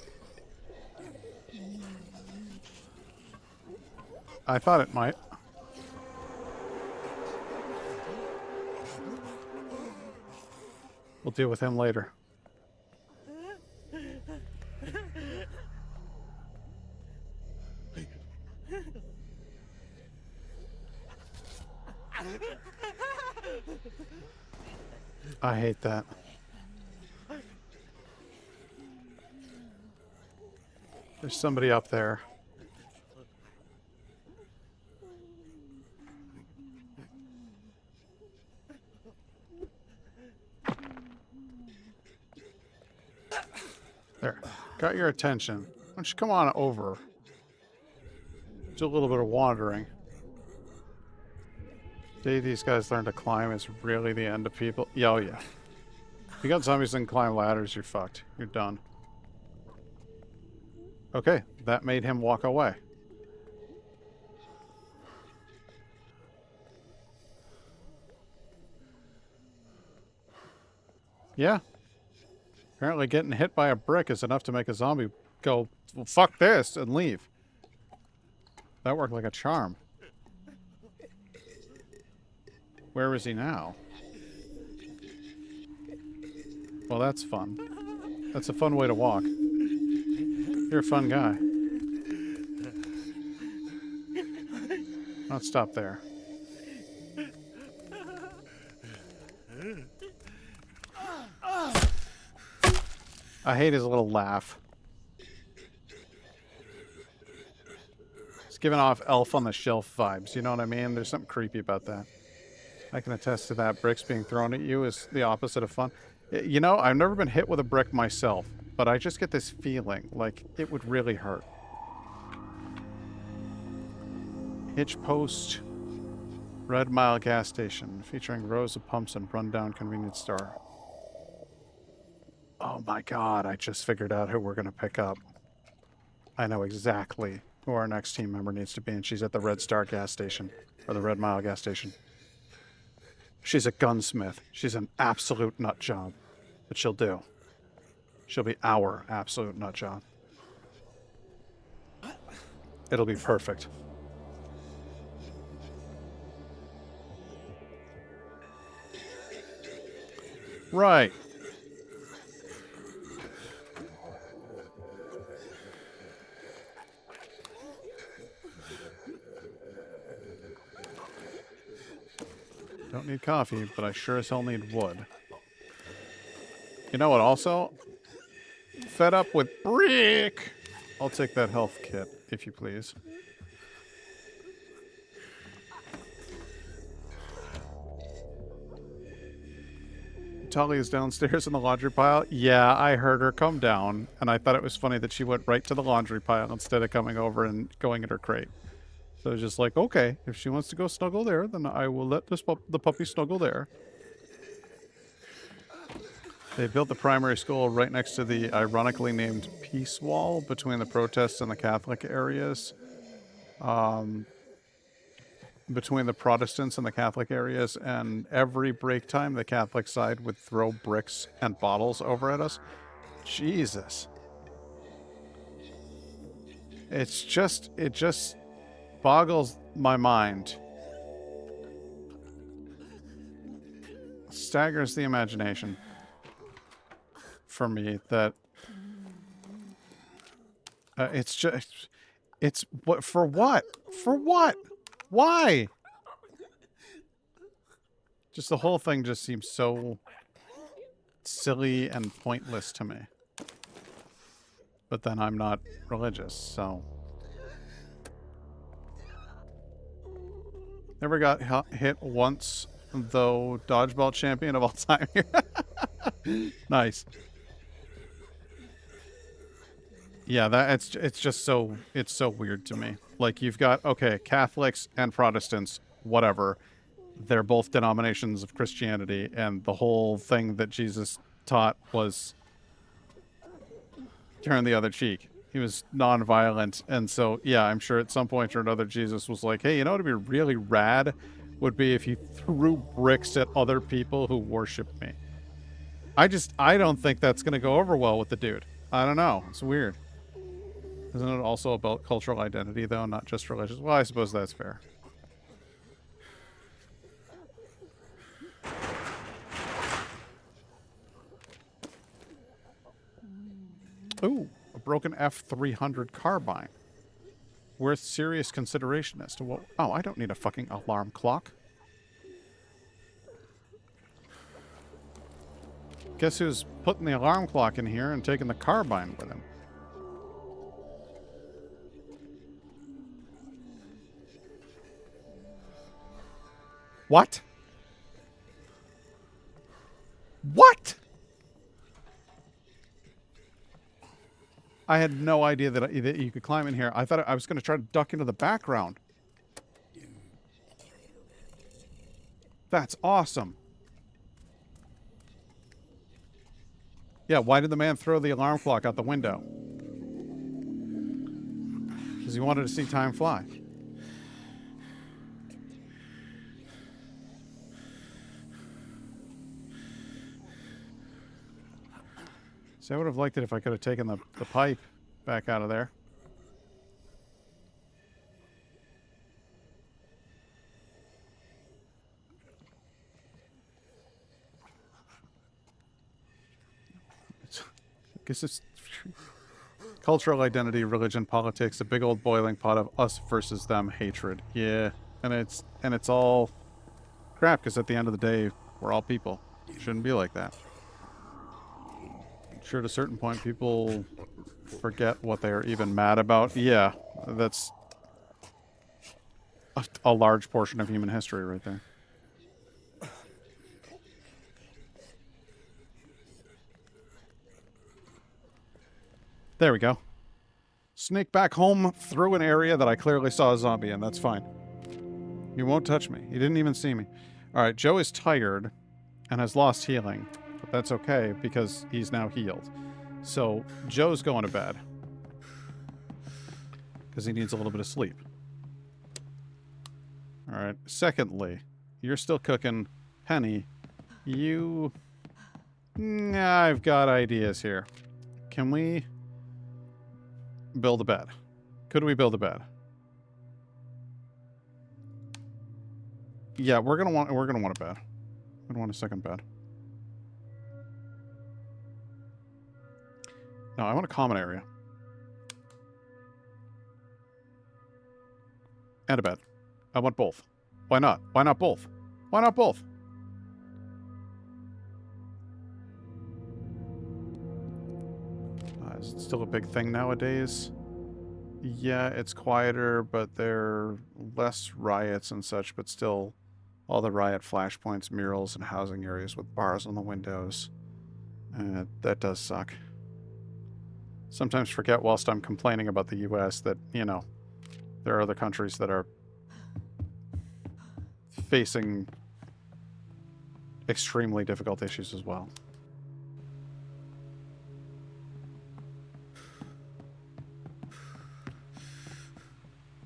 I thought it might. We'll deal with him later. I hate that. There's somebody up there. There. Got your attention. Why don't you come on over? Do a little bit of wandering. The day these guys learn to climb is really the end of people. Yeah, oh yeah. If you got zombies that can climb ladders, you're fucked. You're done. Okay, that made him walk away. Yeah. Apparently getting hit by a brick is enough to make a zombie go, well, fuck this, and leave. That worked like a charm. Where is he now? Well, that's fun. That's a fun way to walk. You're a fun guy. Don't stop there. I hate his little laugh. It's giving off Elf on the Shelf vibes, you know what I mean? There's something creepy about that. I can attest to that. Bricks being thrown at you is the opposite of fun. You know, I've never been hit with a brick myself, but I just get this feeling like it would really hurt. Hitch Post, Red Mile gas station, featuring rows of pumps and rundown convenience store. Oh my god, I just figured out who we're going to pick up. I know exactly who our next team member needs to be, and she's at the Red Star gas station, or the Red Mile gas station. She's a gunsmith. She's an absolute nut job, but she'll do. She'll be our absolute nut job. It'll be perfect. Right. Don't need coffee, but I sure as hell need wood. You know what also? Fed up with brick! I'll take that health kit, if you please. Tully is downstairs in the laundry pile. Yeah, I heard her come down, and I thought it was funny that she went right to the laundry pile instead of coming over and going in her crate. So I was just like, okay, if she wants to go snuggle there, then I will let the puppy snuggle there. They built the primary school right next to the ironically named Peace Wall between the protests and the Catholic areas. Between the Protestants and the Catholic areas, and every break time the Catholic side would throw bricks and bottles over at us. Jesus. It just boggles my mind. Staggers the imagination for me that it's just, it's what, for what? For what? Why? Just the whole thing just seems so silly and pointless to me. But then I'm not religious, so. Never got hit once, though. Dodgeball champion of all time. Nice. Yeah, it's just so, it's so weird to me. Like, you've got, okay, Catholics and Protestants, whatever. They're both denominations of Christianity, and the whole thing that Jesus taught was turn the other cheek. He was non-violent, and so, yeah, I'm sure at some point or another Jesus was like, hey, you know what would be really rad would be if you threw bricks at other people who worship me. I don't think that's going to go over well with the dude. I don't know. It's weird. Isn't it also about cultural identity, though, not just religious? Well, I suppose that's fair. Ooh, a broken F300 carbine. Worth serious consideration as to what... Oh, I don't need a fucking alarm clock. Guess who's putting the alarm clock in here and taking the carbine with him? What? What? I had no idea that you could climb in here. I thought I was going to try to duck into the background. That's awesome. Yeah, why did the man throw the alarm clock out the window? Because he wanted to see time fly. So I would have liked it if I could have taken the pipe back out of there. I guess it's cultural identity, religion, politics, a big old boiling pot of us versus them hatred. Yeah, and it's all crap because at the end of the day, we're all people. It shouldn't be like that. I'm sure at a certain point, people forget what they are even mad about. Yeah, that's a large portion of human history right there. There we go. Sneak back home through an area that I clearly saw a zombie in. That's fine. He won't touch me. He didn't even see me. All right, Joe is tired and has lost healing. But that's okay because he's now healed. So Joe's going to bed. Because he needs a little bit of sleep. All right. Secondly, you're still cooking. Penny, you... I've got ideas here. Can we... build a bed? Could we build a bed? Yeah, we're gonna want a bed. We don't want a second bed. No, I want a common area. And a bed. I want both. Why not? Why not both? Why not both? Is it still a big thing nowadays? Yeah, it's quieter, but there are less riots and such, but still all the riot flashpoints, murals, and housing areas with bars on the windows. That does suck. Sometimes forget whilst I'm complaining about the US that, you know, there are other countries that are facing extremely difficult issues as well.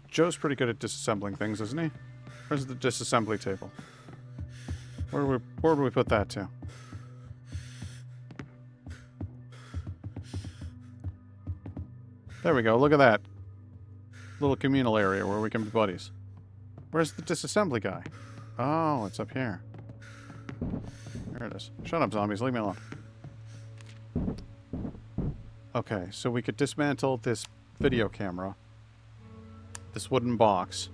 Joe's pretty good at disassembling things, isn't he? Where's the disassembly table? Where do we put that to? There we go. Look at that. Little communal area where we can be buddies. Where's the disassembly guy? Oh, it's up here. There it is. Shut up, zombies. Leave me alone. Okay, so we could dismantle this video camera. This wooden box.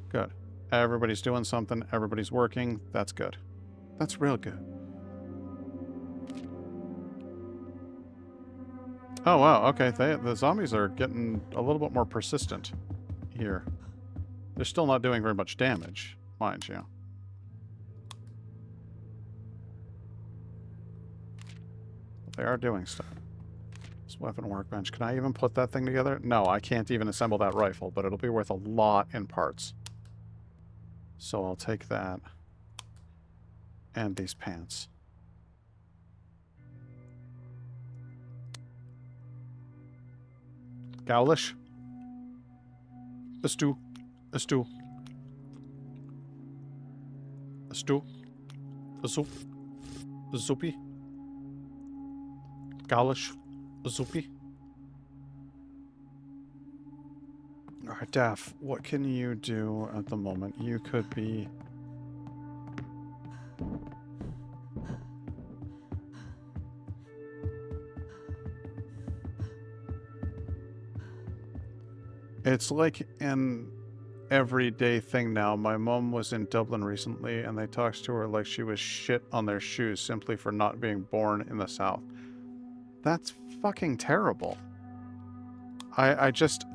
Good. Everybody's doing something. Everybody's working. That's good. That's real good. Oh, wow. Okay. The zombies are getting a little bit more persistent here. They're still not doing very much damage, mind you. They are doing stuff. This weapon workbench. Can I even put that thing together? No, I can't even assemble that rifle, but it'll be worth a lot in parts. So I'll take that. And these pants. Gaulish. A stew. A stew. A stew. A soup. A soupy. Gaulish. A soupy. Alright, Daff, what can you do at the moment? You could be... It's like an everyday thing now. My mom was in Dublin recently, and they talked to her like she was shit on their shoes simply for not being born in the South. That's fucking terrible. You're just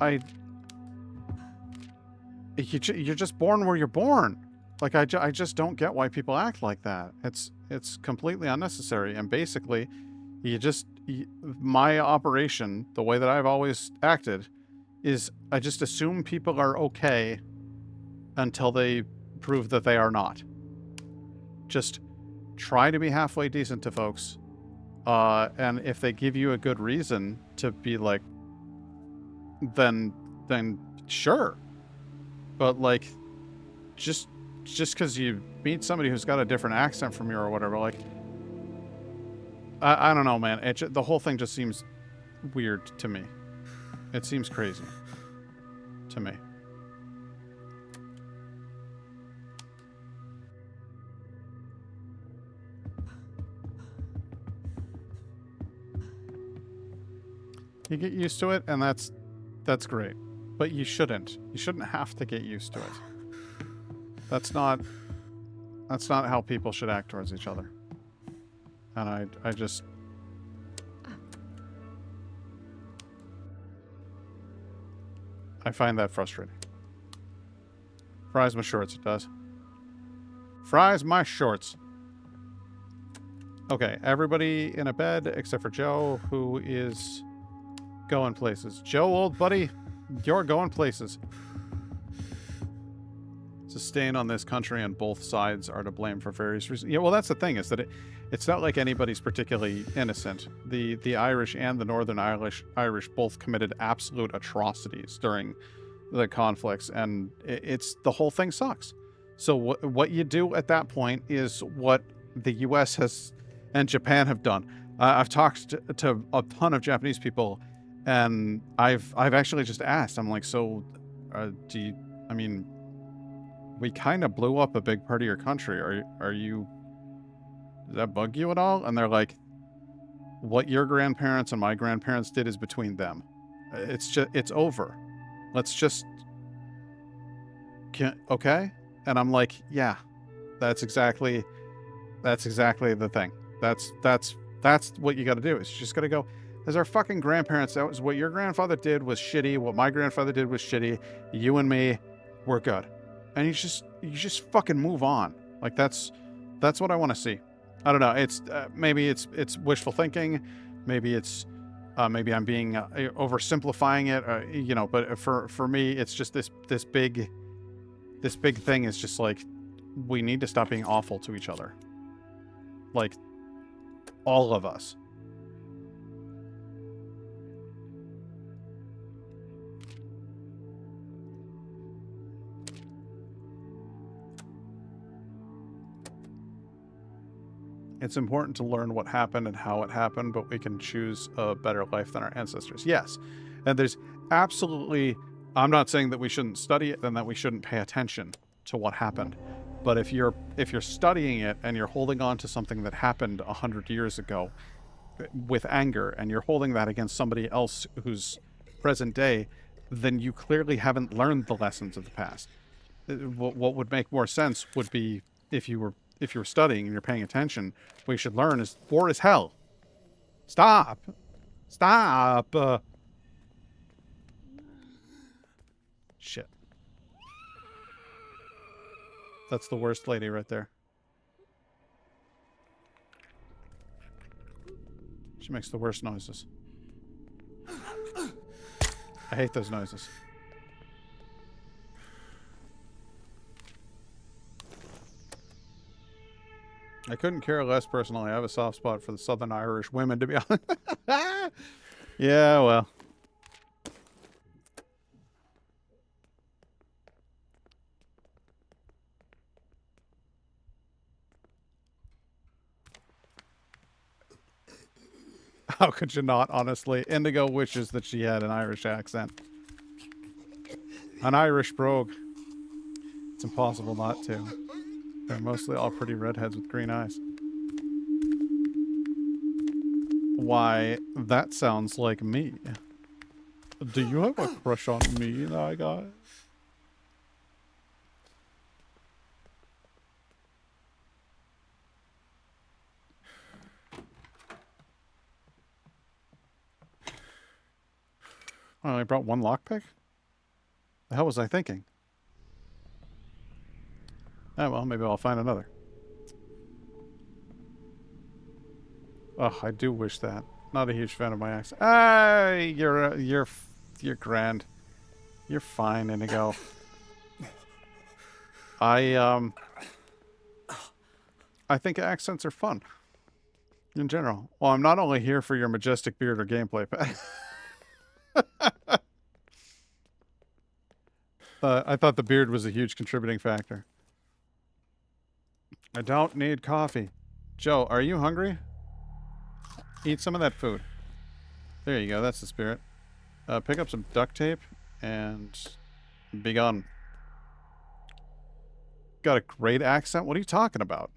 born where you're born. Like, I just don't get why people act like that. It's completely unnecessary. And basically, my operation, the way that I've always acted, is I just assume people are okay until they prove that they are not. Just try to be halfway decent to folks. And if they give you a good reason to be like, then sure. But like, just because you meet somebody who's got a different accent from you or whatever, like, I don't know, man. The whole thing just seems weird to me. It seems crazy to me. You get used to it, and that's great. But you shouldn't. You shouldn't have to get used to it. That's not how people should act towards each other. And I just... I find that frustrating. Fries my shorts, it does. Fries my shorts. Okay, everybody in a bed except for Joe, who is going places. Joe, old buddy, you're going places. It's a stain on this country, and both sides are to blame for various reasons. Yeah, well, that's the thing, is that it's not like anybody's particularly innocent. The Irish and the Northern Irish both committed absolute atrocities during the conflicts, and it's the whole thing sucks. So what you do at that point is what the U.S. has and Japan have done. I've talked to a ton of Japanese people, and I've actually just asked. I'm like, so I mean, we kind of blew up a big part of your country. Are you? Does that bug you at all? And they're like, What your grandparents and my grandparents did is between them. It's over. Let's just, okay? And I'm like, yeah, that's exactly the thing. That's what you got to do. Is you just got to go, as our fucking grandparents, that was what your grandfather did was shitty. What my grandfather did was shitty. You and me, we're good. And you just fucking move on. Like that's what I want to see. I don't know. It's maybe it's wishful thinking. Maybe it's maybe I'm being oversimplifying it. You know, but for me, it's just this big thing is just like we need to stop being awful to each other. Like all of us. It's important to learn what happened and how it happened, but we can choose a better life than our ancestors. Yes. And there's absolutely, I'm not saying that we shouldn't study it and that we shouldn't pay attention to what happened. But if you're studying it and you're holding on to something that happened 100 years ago with anger and you're holding that against somebody else who's present day, then you clearly haven't learned the lessons of the past. What would make more sense would be if you were studying and you're paying attention, what you should learn is war is hell. Stop. Stop. Shit. That's the worst lady right there. She makes the worst noises. I hate those noises. I couldn't care less personally. I have a soft spot for the Southern Irish women, to be honest. Yeah, well. How could you not, honestly? Indigo wishes that she had an Irish accent. An Irish brogue. It's impossible not to. They're mostly all pretty redheads with green eyes. Why, that sounds like me. Do you have a crush on me, that guy? Oh, I brought one lockpick? The hell was I thinking? Oh, well, maybe I'll find another. Oh, I do wish that. Not a huge fan of my accent. Ah, you're grand. You're fine, Indigo. I think accents are fun. In general. Well, I'm not only here for your majestic beard or gameplay, I thought the beard was a huge contributing factor. I don't need coffee. Joe, are you hungry? Eat some of that food. There you go. That's the spirit. Pick up some duct tape and be gone. Got a great accent? What are you talking about?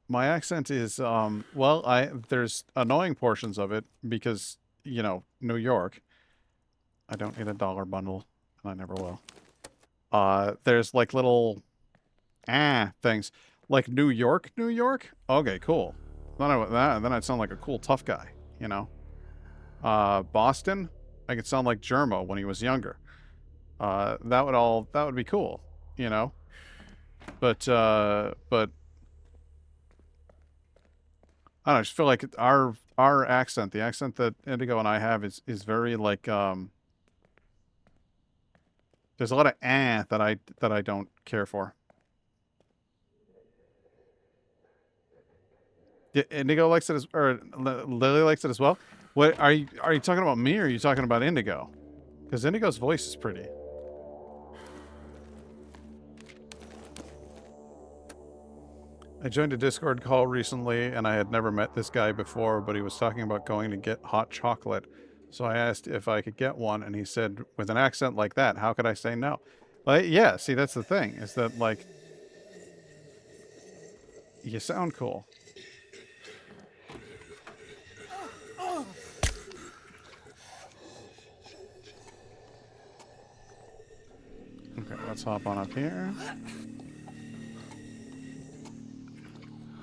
My accent is, well, there's annoying portions of it because, you know, New York. I don't need a dollar bundle, and I never will. There's like little things. Like New York, New York? Okay, cool. Then I'd sound like a cool tough guy, you know? Boston? I could sound like Germo when he was younger. That would be cool, you know? But I don't know, I just feel like our accent, the accent that Indigo and I have is very like there's a lot of that I don't care for. Yeah, Indigo likes it or Lily likes it as well. What are you talking about me or are you talking about Indigo? Because Indigo's voice is pretty. I joined a Discord call recently and I had never met this guy before, but he was talking about going to get hot chocolate. So I asked if I could get one and he said, with an accent like that, how could I say no? Well, yeah, see, that's the thing, is that like You sound cool. Okay, let's hop on up here.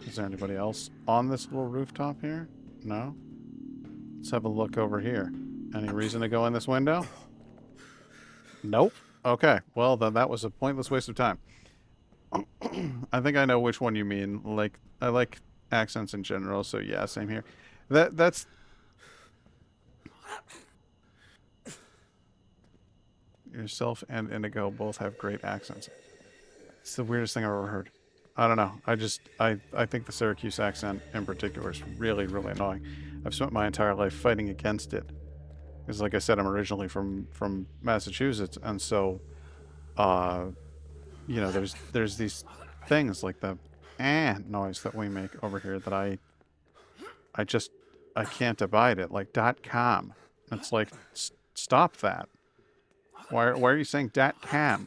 Is there anybody else on this little rooftop here? No? Let's have a look over here. Any reason to go in this window? Nope. Okay, well then that was a pointless waste of time. I think I know which one you mean. Like, I like accents in general, so yeah, same here. That's... Yourself and Indigo both have great accents. It's the weirdest thing I've ever heard. I don't know. I think the Syracuse accent in particular is really, really annoying. I've spent my entire life fighting against it. Because like I said, I'm originally from Massachusetts, and so, you know, there's these things like the noise that we make over here that I can't abide it. Like .com. It's like, stop that. Why are you saying .com?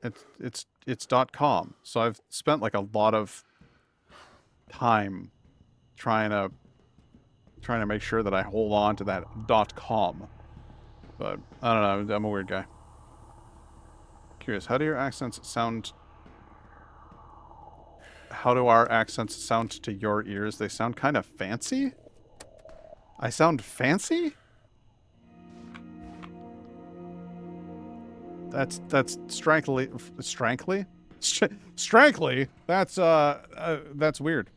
It's .com. So I've spent like a lot of time trying to make sure that I hold on to that .com. But I don't know, I'm a weird guy. Curious, how do your accents sound? How do our accents sound to your ears? They sound kind of fancy? I sound fancy? That's strankly. That's weird.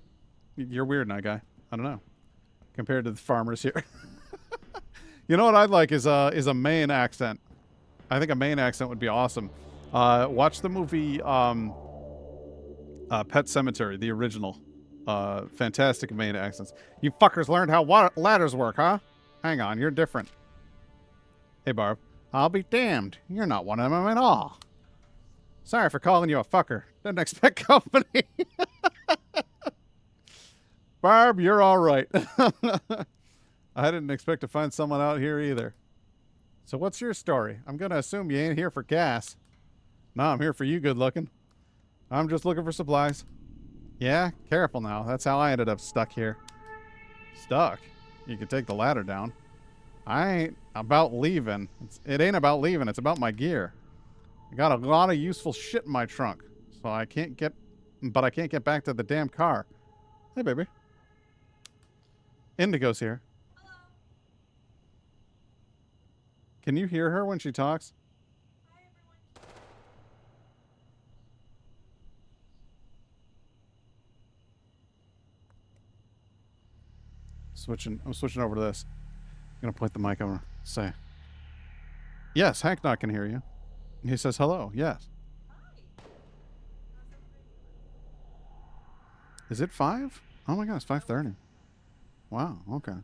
You're weird, night guy. I don't know. Compared to the farmers here. You know what I'd like is a Maine accent. I think a Maine accent would be awesome. Watch the movie Pet Sematary, the original. Fantastic Maine accents. You fuckers learned how ladders work, huh? Hang on, you're different. Hey, Barb. I'll be damned. You're not one of them at all. Sorry for calling you a fucker. Didn't expect company. Barb, you're all right. I didn't expect to find someone out here either. So what's your story? I'm going to assume you ain't here for gas. No, I'm here for you, good looking. I'm just looking for supplies. Yeah, careful now. That's how I ended up stuck here. Stuck? You could take the ladder down. I ain't about leaving. It ain't about leaving. It's about my gear. I got a lot of useful shit in my trunk. So I can't get back to the damn car. Hey, baby. Indigo's here. Hello. Can you hear her when she talks? Hi, everyone. I'm switching over to this. I'm gonna point the mic over. Say. Yes, Hank Knock can hear you. He says hello. Yes. Hi. How's everybody doing? Is it 5? Oh my god, it's 5:30. Wow. Okay.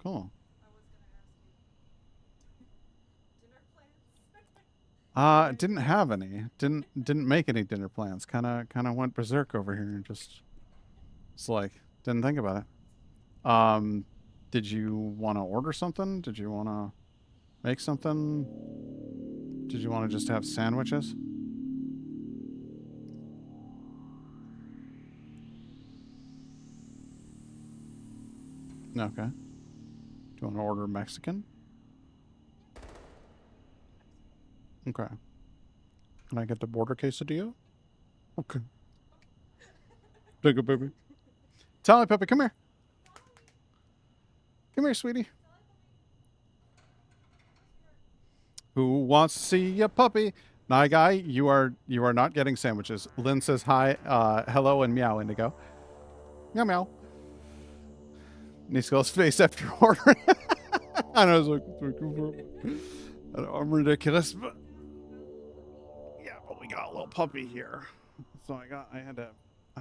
Cool. I was gonna ask you. Dinner plans? Didn't have any. Didn't make any dinner plans. Kind of went berserk over here and just. It's like didn't think about it. Did you want to order something? Did you want to make something? Did you want to just have sandwiches? Okay. Do you want to order Mexican? Okay. Can I get the border quesadilla? Okay. Take it, baby. Tally, Peppy, come here. Come here, sweetie. Who wants to see a puppy? Nah, guy, you are not getting sandwiches. Lynn says hi, hello, and meow, Indigo. Meow, meow. Nyskald's face after ordering. I know, I'm ridiculous, but yeah, but we got a little puppy here, so I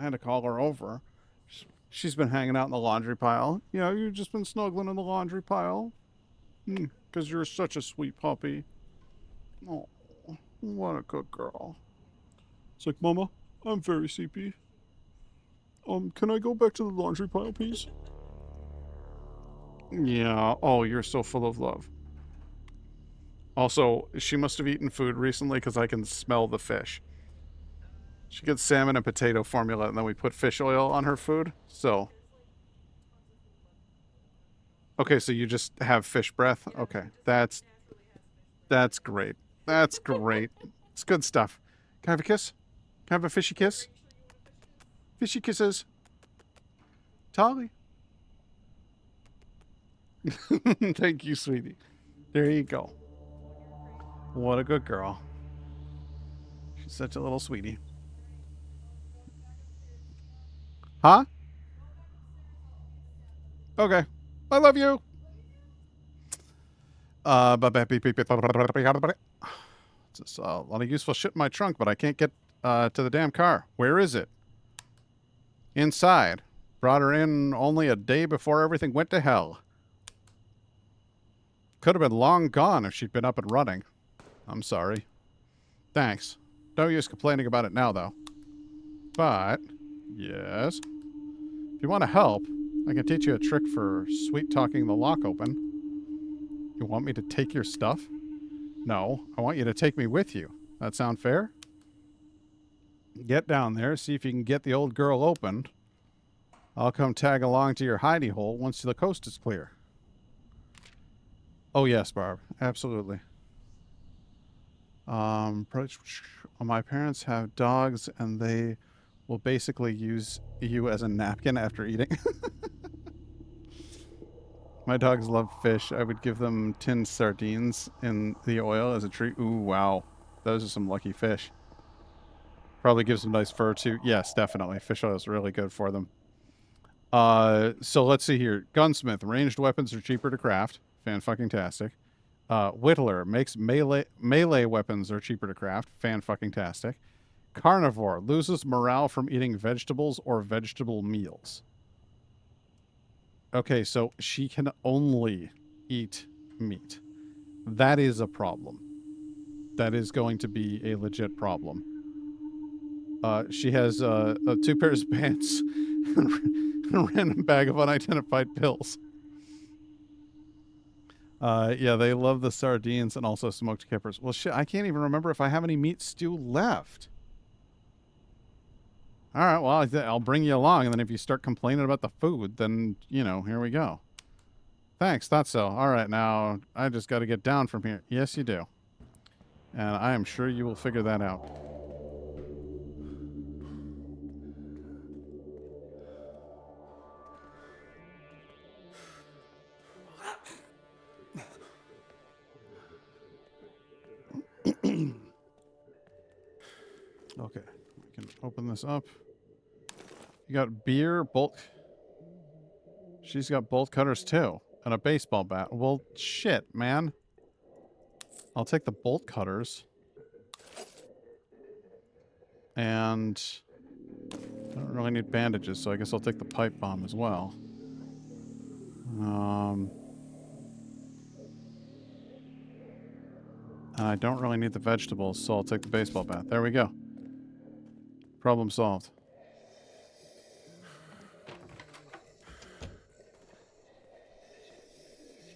had to call her over. She's been hanging out in the laundry pile. You know, you've just been snuggling in the laundry pile. Because you're such a sweet puppy. Oh, what a good girl. It's like, Mama, I'm very sleepy. Can I go back to the laundry pile, please? Yeah, oh, you're so full of love. Also, she must have eaten food recently because I can smell the fish. She gets salmon and potato formula, and then we put fish oil on her food. So, okay, so you just have fish breath. Okay, that's great. That's great. It's good stuff. Can I have a kiss? Can I have a fishy kiss? Fishy kisses. Tolly. Thank you, sweetie. There you go. What a good girl. She's such a little sweetie. Huh? Okay. I love you. Just a lot of useful shit in my trunk, but I can't get to the damn car. Where is it? Inside. Brought her in only a day before everything went to hell. Could have been long gone if she'd been up and running. I'm sorry. Thanks. No use complaining about it now, though. But, yes. If you want to help, I can teach you a trick for sweet-talking the lock open. You want me to take your stuff? No, I want you to take me with you. That sound fair? Get down there, see if you can get the old girl opened. I'll come tag along to your hidey hole once the coast is clear. Oh, yes, Barb. Absolutely. My parents have dogs, and they will basically use you as a napkin after eating. My dogs love fish. I would give them tinned sardines in the oil as a treat. Ooh, wow. Those are some lucky fish. Probably gives them nice fur, too. Yes, definitely. Fish oil is really good for them. So let's see here. Gunsmith. Ranged weapons are cheaper to craft. Fan-fucking-tastic. Whittler. Makes melee weapons are cheaper to craft. Fan-fucking-tastic. Carnivore. Loses morale from eating vegetables or vegetable meals. Okay, so she can only eat meat. That is a problem. That is going to be a legit problem. She has 2 pairs of pants and a random bag of unidentified pills. Yeah, they love the sardines and also smoked kippers. Well, shit, I can't even remember if I have any meat stew left. All right, well, I'll bring you along, and then if you start complaining about the food, then, you know, here we go. Thanks, thought so. All right, now, I just got to get down from here. Yes, you do. And I am sure you will figure that out. Okay, we can open this up. You got beer, bolt. She's got bolt cutters too, and a baseball bat. Well, shit, man. I'll take the bolt cutters. And I don't really need bandages, so I guess I'll take the pipe bomb as well. I don't really need the vegetables, so I'll take the baseball bat. There we go. Problem solved.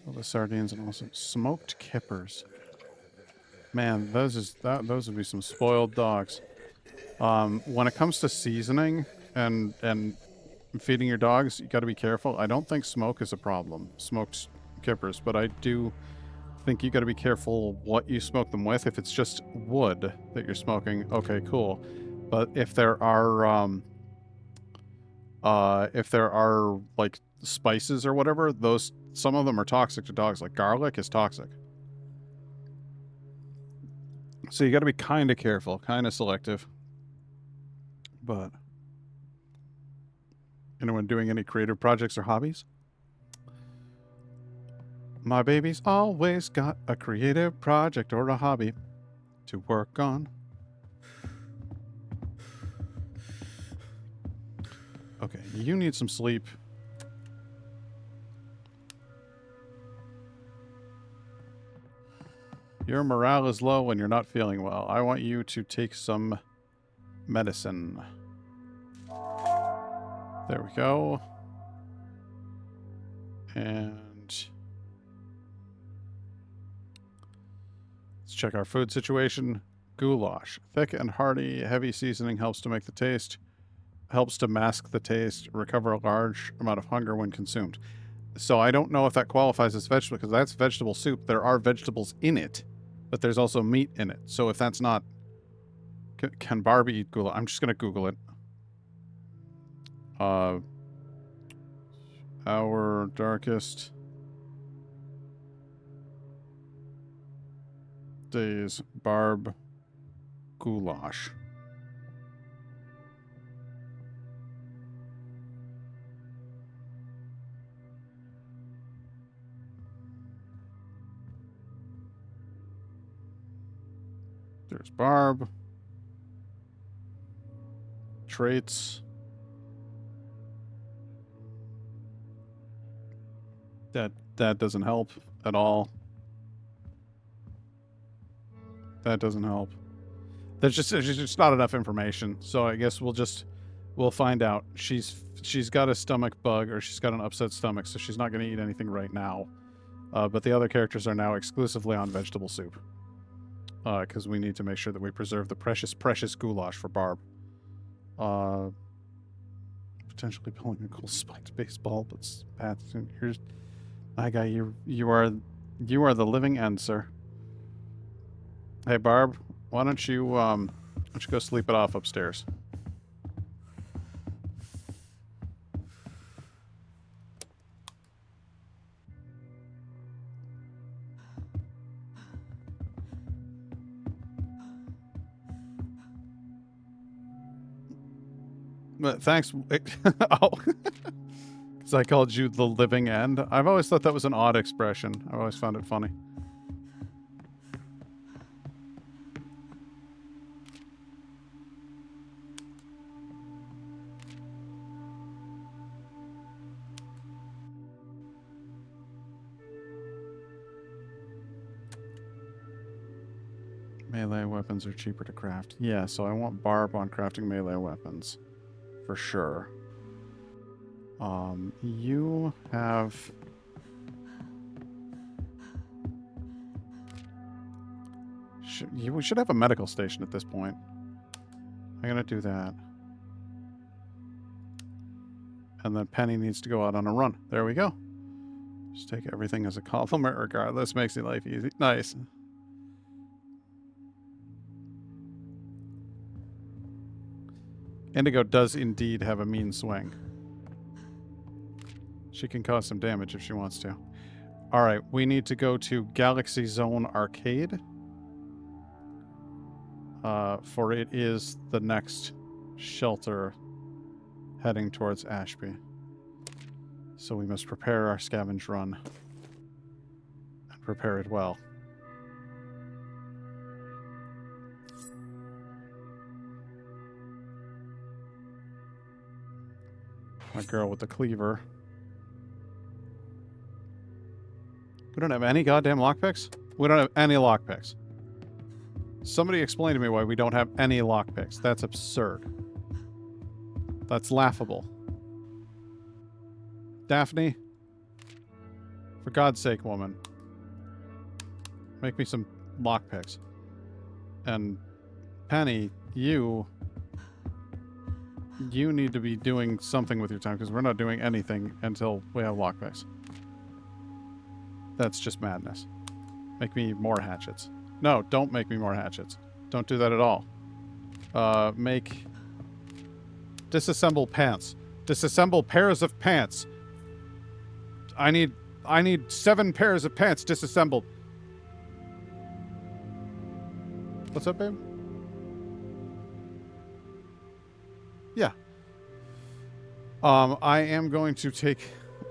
All the sardines and also smoked kippers. Man, those would be some spoiled dogs. When it comes to seasoning and feeding your dogs, you got to be careful. I don't think smoke is a problem, smoked kippers, but I do think you got to be careful what you smoke them with. If it's just wood that you're smoking, okay, cool. But if there are like spices or whatever, some of them are toxic to dogs. Like garlic is toxic. So you got to be kind of careful, kind of selective. But anyone doing any creative projects or hobbies? My baby's always got a creative project or a hobby to work on. Okay, you need some sleep. Your morale is low and you're not feeling well. I want you to take some medicine. There we go. And let's check our food situation. goulash. Thick and hearty, heavy seasoning helps to make the taste, helps to mask the taste, recover a large amount of hunger when consumed. So I don't know if that qualifies as vegetable, because that's vegetable soup. There are vegetables in it, but there's also meat in it. So if that's not... Can Barbie eat goulash? I'm just going to Google it. Our darkest days, Barb goulash. There's Barb. Traits. That doesn't help at all. That doesn't help. There's just not enough information. So I guess we'll find out. She's got a stomach bug, or she's got an upset stomach, so she's not going to eat anything right now. But the other characters are now exclusively on vegetable soup. Because we need to make sure that we preserve the precious, precious goulash for Barb. Potentially pulling a cool spiked baseball, but Pat, here's... Hi, guy. You are the living end, sir. Hey, Barb, why don't you go sleep it off upstairs? But thanks. Oh, because I called you the living end. I've always thought that was an odd expression. I've always found it funny. Melee weapons are cheaper to craft. Yeah, so I want Barb on crafting melee weapons. For sure. You have... we should have a medical station at this point. I'm gonna do that. And then Penny needs to go out on a run. There we go. Just take everything as a compliment regardless. Makes your life easy. Nice. Indigo does indeed have a mean swing. She can cause some damage if she wants to. Alright, we need to go to Galaxy Zone Arcade. For it is the next shelter heading towards Ashby. So we must prepare our scavenge run. And prepare it well. My girl with the cleaver. We don't have any goddamn lockpicks? We don't have any lockpicks. Somebody explain to me why we don't have any lockpicks. That's absurd. That's laughable. Daphne? For God's sake, woman. Make me some lockpicks. And Penny, you need to be doing something with your time, because we're not doing anything until we have lockpicks. That's just madness. Make me more hatchets. No, don't make me more hatchets. Don't do that at all. Make... Disassemble pants. Disassemble pairs of pants. I need 7 pairs of pants disassembled. What's up, babe? Yeah. I am going to take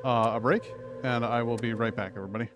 a break, and I will be right back, everybody.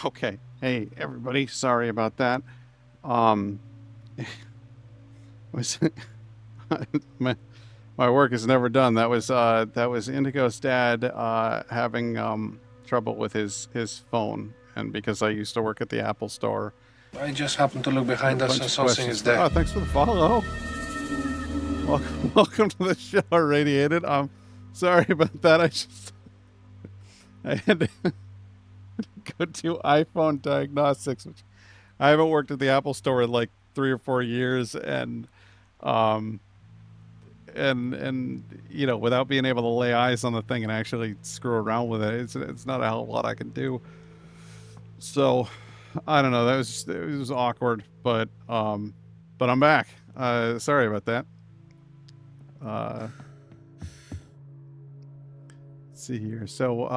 Okay. Hey, everybody. Sorry about that. Um, was my my work is never done. That was Indigo's dad having trouble with his phone, and because I used to work at the Apple Store, I just happened to look a behind us bunch and of saw questions. Singer's dead. Oh, thanks for the follow. Welcome to the show, Radiated. Sorry about that. I had to go to iPhone diagnostics, which I haven't worked at the Apple Store in like 3 or 4 years, um, and you know, without being able to lay eyes on the thing and actually screw around with it, it's not a hell of a lot I can do. So I don't know. It was awkward, but I'm back. Sorry about that. Let's see here. So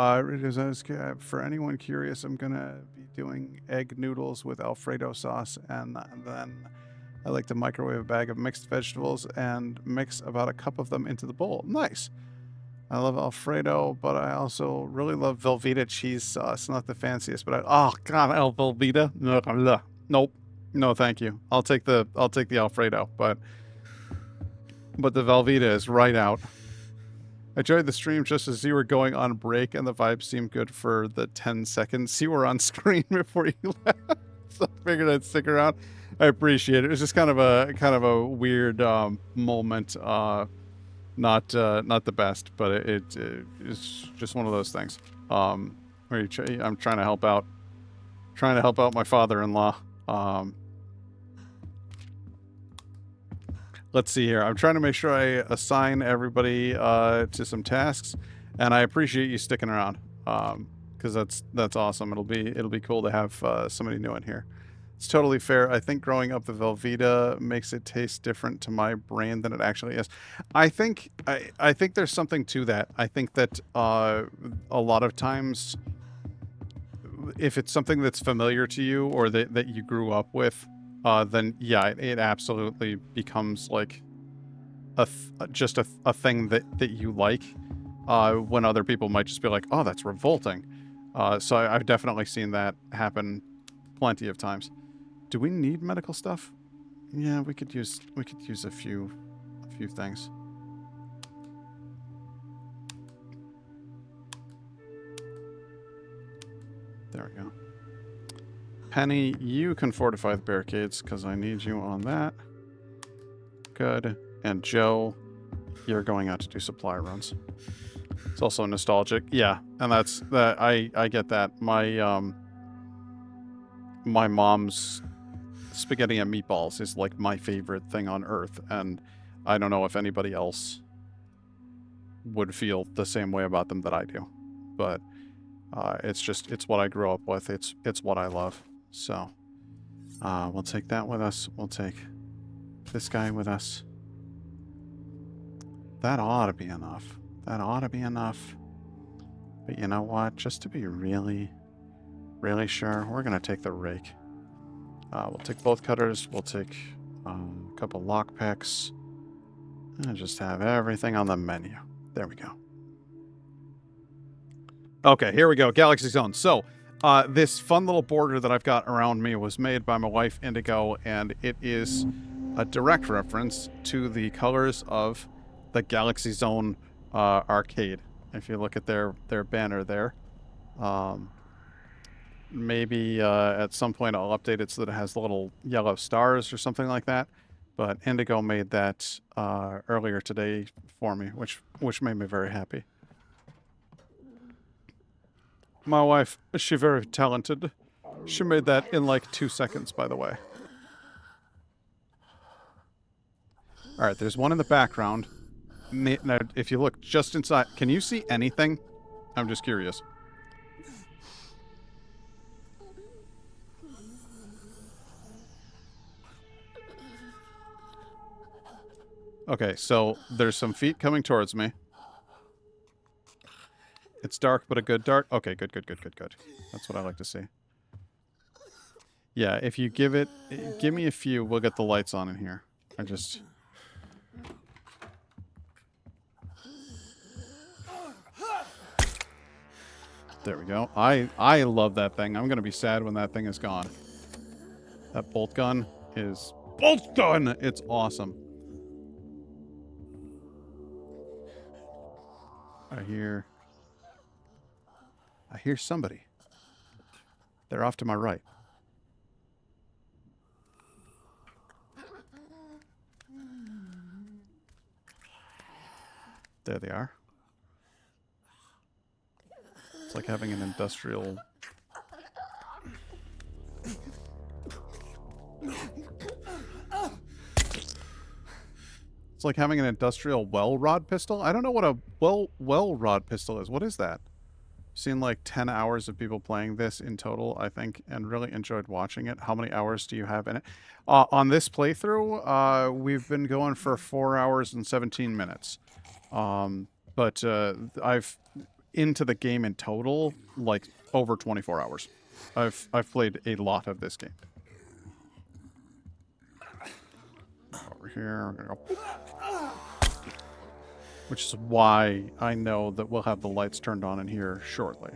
for anyone curious, I'm gonna be doing egg noodles with Alfredo sauce, and then I like to microwave a bag of mixed vegetables and mix about a cup of them into the bowl. Nice. I love Alfredo, but I also really love Velveeta cheese sauce. Not the fanciest, but oh god, Velveeta. Nope. No, thank you. I'll take the Alfredo, but the Velveeta is right out. I enjoyed the stream just as you were going on break, and the vibes seemed good for the 10 seconds you were on screen before you left. So I figured I'd stick around. I appreciate it. It was just kind of a weird moment. Not the best, but it's just one of those things. Where I'm trying to help out my father-in-law. Let's see here. I'm trying to make sure I assign everybody to some tasks, and I appreciate you sticking around because that's awesome. It'll be cool to have somebody new in here. It's totally fair. I think growing up, the Velveeta makes it taste different to my brain than it actually is. I think there's something to that. I think that a lot of times, if it's something that's familiar to you or that you grew up with, then yeah, it absolutely becomes like just a thing that you like. When other people might just be like, "Oh, that's revolting." So I've definitely seen that happen plenty of times. Do we need medical stuff? Yeah, we could use a few things. There we go. Penny, you can fortify the barricades because I need you on that. Good. And Joe, you're going out to do supply runs. It's also nostalgic. Yeah, and that's that. I get that. My my mom's spaghetti and meatballs is like my favorite thing on earth, and I don't know if anybody else would feel the same way about them that I do, but it's what I grew up with. It's what I love. So we'll take that with us. We'll take this guy with us. That ought to be enough. That ought to be enough. But you know what? Just to be really, really sure, we're gonna take the rake. We'll take both cutters. We'll take a couple lockpicks. And just have everything on the menu. There we go. Okay, here we go. Galaxy Zone. So, this fun little border that I've got around me was made by my wife, Indigo, and it is a direct reference to the colors of the Galaxy Zone arcade. If you look at their banner there. Maybe at some point I'll update it so that it has little yellow stars or something like that. But Indigo made that earlier today for me, which made me very happy. My wife, she's very talented. She made that in like 2 seconds, by the way. All right, there's one in the background. Now, if you look just inside, can you see anything? I'm just curious. Okay, so there's some feet coming towards me. It's dark, but a good dark. Okay, good. That's what I like to see. Yeah, if you give me a few, we'll get the lights on in here. There we go. I love that thing. I'm gonna be sad when that thing is gone. That bolt gun is bolt gun. It's awesome. I hear somebody. They're off to my right. There they are. It's like having an industrial... It's like having an industrial well rod pistol. I don't know what a well rod pistol is. What is that? Seen like 10 hours of people playing this in total, I think, and really enjoyed watching it. How many hours do you have in it? On this playthrough, we've been going for 4 hours and 17 minutes. But I've into the game in total like over 24 hours. I've played a lot of this game. Over here, I'm gonna go. Which is why I know that we'll have the lights turned on in here shortly.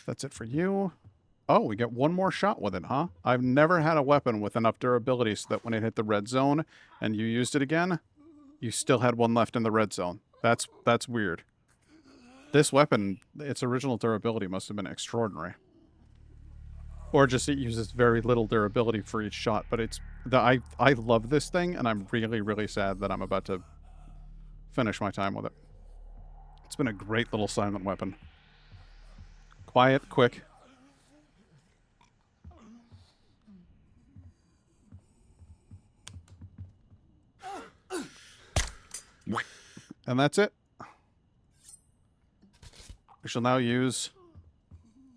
That's it for you. Oh, we get one more shot with it, huh? I've never had a weapon with enough durability so that when it hit the red zone and you used it again, you still had one left in the red zone. That's weird. This weapon, its original durability must have been extraordinary. Or just it uses very little durability for each shot, but I love this thing, and I'm really, really sad that I'm about to finish my time with it. It's been a great little silent weapon. Quiet, quick. And that's it. We shall now use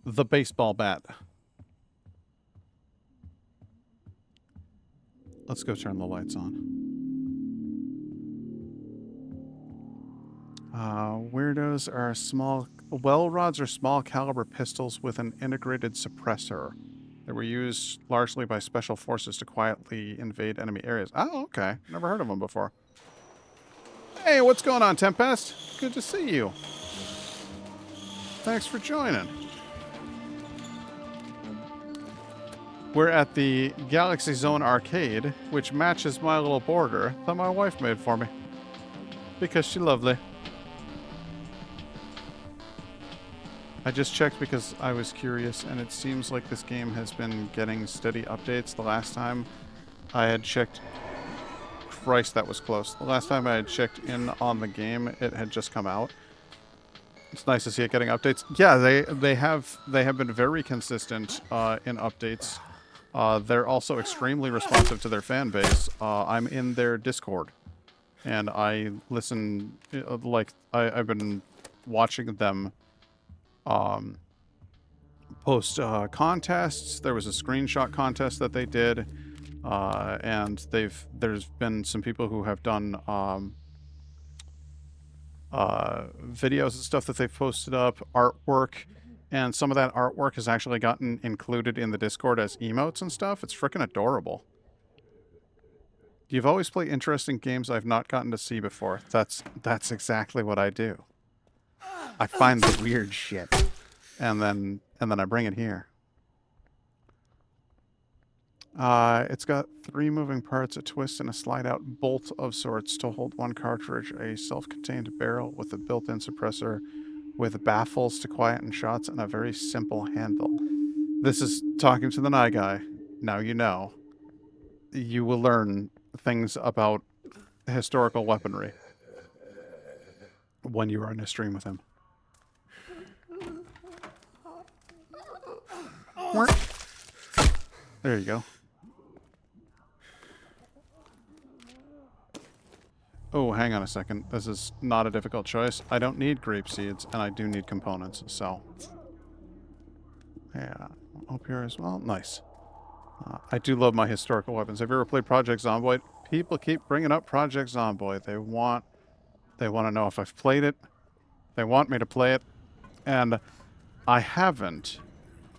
the baseball bat. Let's go turn the lights on. Weirdos are small... Well rods are small caliber pistols with an integrated suppressor. They were used largely by special forces to quietly invade enemy areas. Oh, okay. Never heard of them before. Hey, what's going on, Tempest? Good to see you. Thanks for joining. We're at the Galaxy Zone arcade, which matches my little border that my wife made for me. Because she's lovely. I just checked because I was curious, and it seems like this game has been getting steady updates. The last time I had checked... Christ, that was close. The last time I had checked in on the game, it had just come out. It's nice to see it getting updates. Yeah, they have been very consistent in updates. They're also extremely responsive to their fan base. I'm in their Discord, and I listen. I've been watching them post contests. There was a screenshot contest that they did, and there's been some people who have done videos and stuff that they've posted up, artwork, and some of that artwork has actually gotten included in the Discord as emotes and stuff. It's freaking adorable. You've always played interesting games I've not gotten to see before. That's exactly what I do. I find the weird shit, and then I bring it here. It's got 3 moving parts, a twist, and a slide-out bolt of sorts to hold one cartridge, a self-contained barrel with a built-in suppressor, with baffles to quieten shots, and a very simple handle. This is talking to the Nye guy. Now you know. You will learn things about historical weaponry when you are in a stream with him. There you go. Oh, hang on a second. This is not a difficult choice. I don't need grape seeds, and I do need components, so... Yeah, up here as well. Nice. I do love my historical weapons. Have you ever played Project Zomboid? People keep bringing up Project Zomboid. They want to know if I've played it. They want me to play it. And I haven't.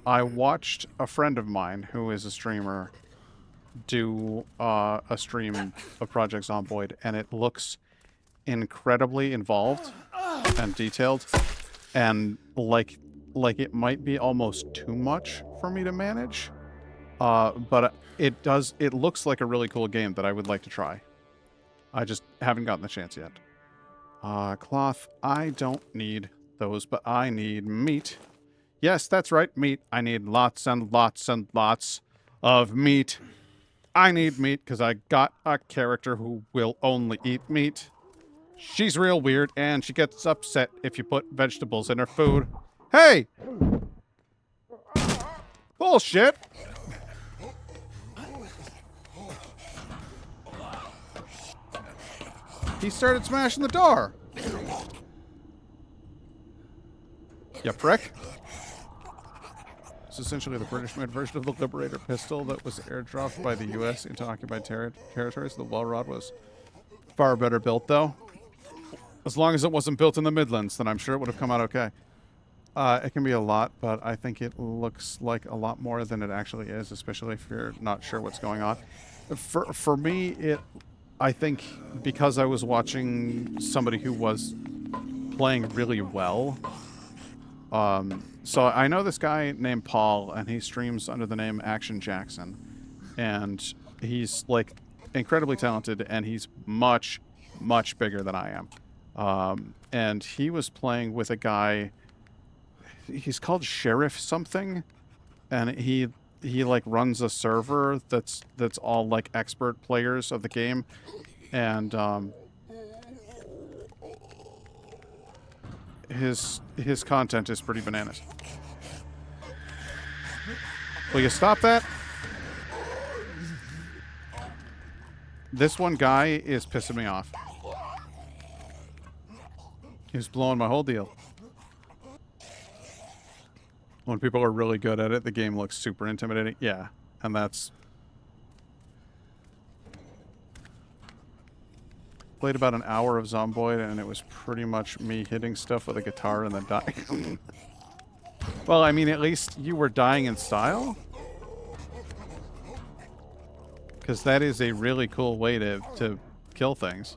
I watched a friend of mine who is a streamer do a stream of Project Zomboid, and it looks incredibly involved and detailed, and like it might be almost too much for me to manage. But it looks like a really cool game that I would like to try. I just haven't gotten the chance yet. Cloth. I don't need those, but I need meat. Yes, that's right, meat. I need lots and lots and lots of meat. I need meat because I got a character who will only eat meat. She's real weird, and she gets upset if you put vegetables in her food. Hey! Bullshit! He started smashing the door. You prick. It's essentially the British-made version of the Liberator pistol that was airdropped by the U.S. into occupied territories. The Wellrod was far better built, though. As long as it wasn't built in the Midlands, then I'm sure it would have come out okay. It can be a lot, but I think it looks like a lot more than it actually is, especially if you're not sure what's going on. For me, I think because I was watching somebody who was playing really well. So I know this guy named Paul, and he streams under the name Action Jackson, and he's like incredibly talented, and he's much bigger than I am. And he was playing with a guy. He's called Sheriff something, and he like runs a server that's all like expert players of the game, and his content is pretty bananas. Will you stop that? This one guy is pissing me off. He's blowing my whole deal. When people are really good at it, the game looks super intimidating. Yeah, and that's... Played about an hour of Zomboid, and it was pretty much me hitting stuff with a guitar and then dying. Well, I mean, at least you were dying in style? Because that is a really cool way to kill things.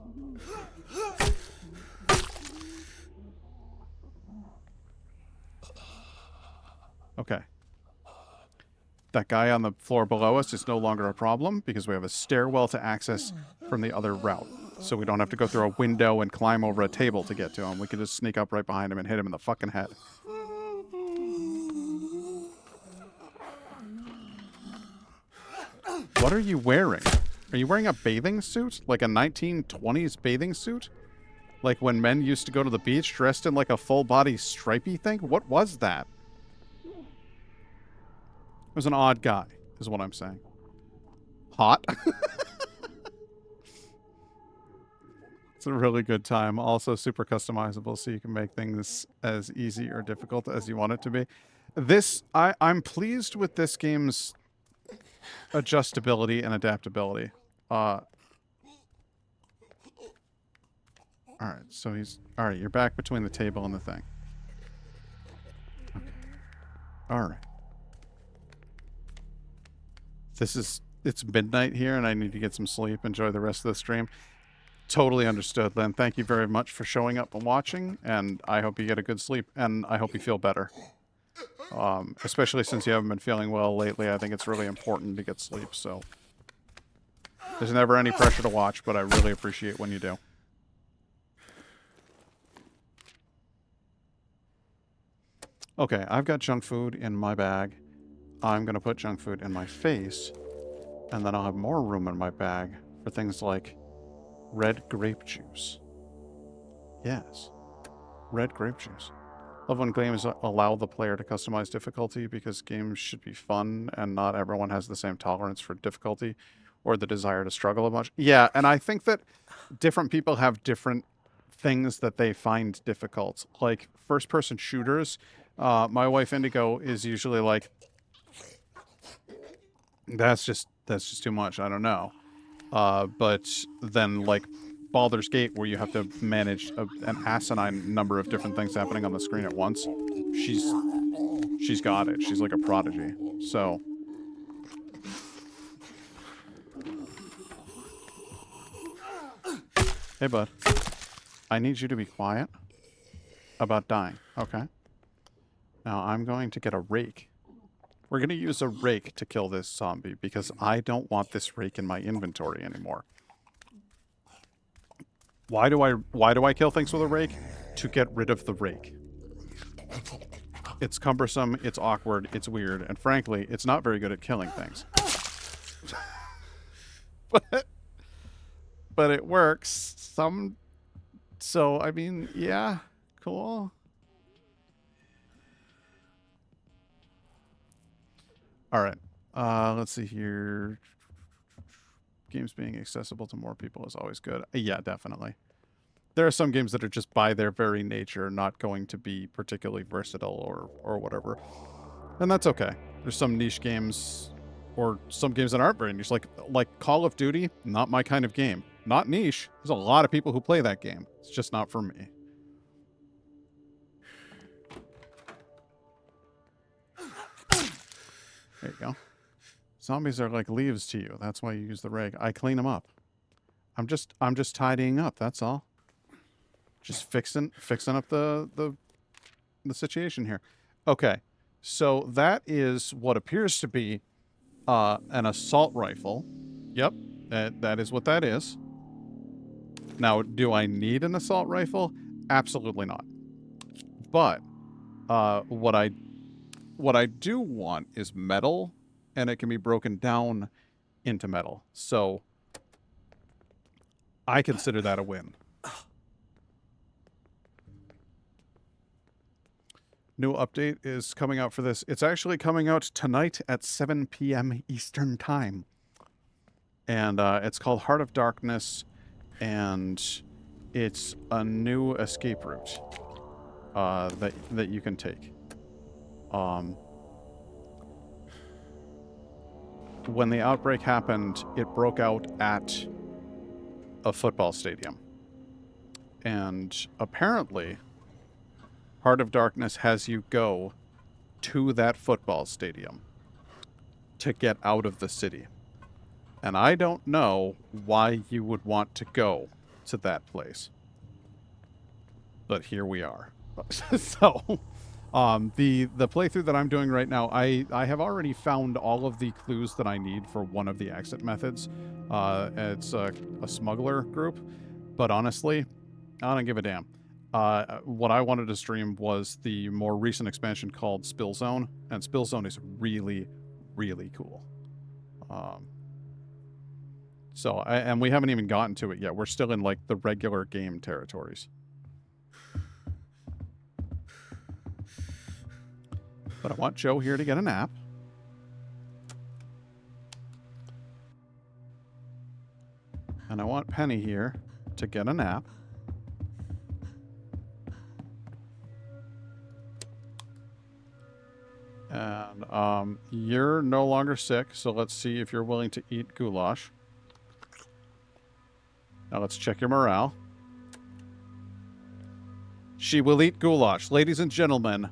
Okay. That guy on the floor below us is no longer a problem because we have a stairwell to access from the other route. So we don't have to go through a window and climb over a table to get to him. We can just sneak up right behind him and hit him in the fucking head. What are you wearing? Are you wearing a bathing suit? Like a 1920s bathing suit? Like when men used to go to the beach dressed in like a full-body stripy thing? What was that? It was an odd guy, is what I'm saying. Hot? It's a really good time. Also super customizable, so you can make things as easy or difficult as you want it to be. I'm pleased with this game's adjustability and adaptability. Alright, so he's... Alright, you're back between the table and the thing. Okay. Alright. It's midnight here, and I need to get some sleep, enjoy the rest of the stream. Totally understood, Lynn. Thank you very much for showing up and watching, and I hope you get a good sleep, and I hope you feel better. Especially since you haven't been feeling well lately, I think it's really important to get sleep, so... There's never any pressure to watch, but I really appreciate when you do. Okay, I've got junk food in my bag. I'm going to put junk food in my face, and then I'll have more room in my bag for things like red grape juice. Yes, red grape juice. Love when games allow the player to customize difficulty because games should be fun and not everyone has the same tolerance for difficulty or the desire to struggle a bunch. Yeah, and I think that different people have different things that they find difficult. Like first-person shooters, my wife Indigo is usually like, that's just too much. I don't know. But then like Baldur's Gate, where you have to manage an asinine number of different things happening on the screen at once, she's got it. She's like a prodigy. So Hey, bud. I need you to be quiet about dying. Okay. Now I'm going to get a rake. We're going to use a rake to kill this zombie because I don't want this rake in my inventory anymore. Why do I kill things with a rake? To get rid of the rake. It's cumbersome, it's awkward, it's weird, and frankly, it's not very good at killing things. but it works. So I mean, yeah, cool. All right. Let's see here. Games being accessible to more people is always good. Yeah, definitely. There are some games that are just by their very nature not going to be particularly versatile or whatever. And that's okay. There's some niche games or some games that aren't very niche. Like Call of Duty, not my kind of game. Not niche. There's a lot of people who play that game. It's just not for me. There you go. Zombies are like leaves to you. That's why you use the rake. I clean them up. I'm just tidying up. That's all. Just fixing up the situation here. Okay, so that is what appears to be an assault rifle. Yep, that is what that is. Now, do I need an assault rifle? Absolutely not. But what I do want is metal, and it can be broken down into metal. So I consider that a win. New update is coming out for this. It's actually coming out tonight at 7 p.m. Eastern Time. And it's called Heart of Darkness, and it's a new escape route that you can take. When the outbreak happened, it broke out at a football stadium. And apparently, Heart of Darkness has you go to that football stadium to get out of the city. And I don't know why you would want to go to that place. But here we are. So, the playthrough that I'm doing right now, I have already found all of the clues that I need for one of the exit methods. It's a smuggler group. But honestly, I don't give a damn. What I wanted to stream was the more recent expansion called Spillzone, and Spillzone is really, really cool. And we haven't even gotten to it yet. We're still in like the regular game territories. But I want Joe here to get a nap. And I want Penny here to get a nap. And you're no longer sick, so let's see if you're willing to eat goulash. Now let's check your morale. She will eat goulash. Ladies and gentlemen,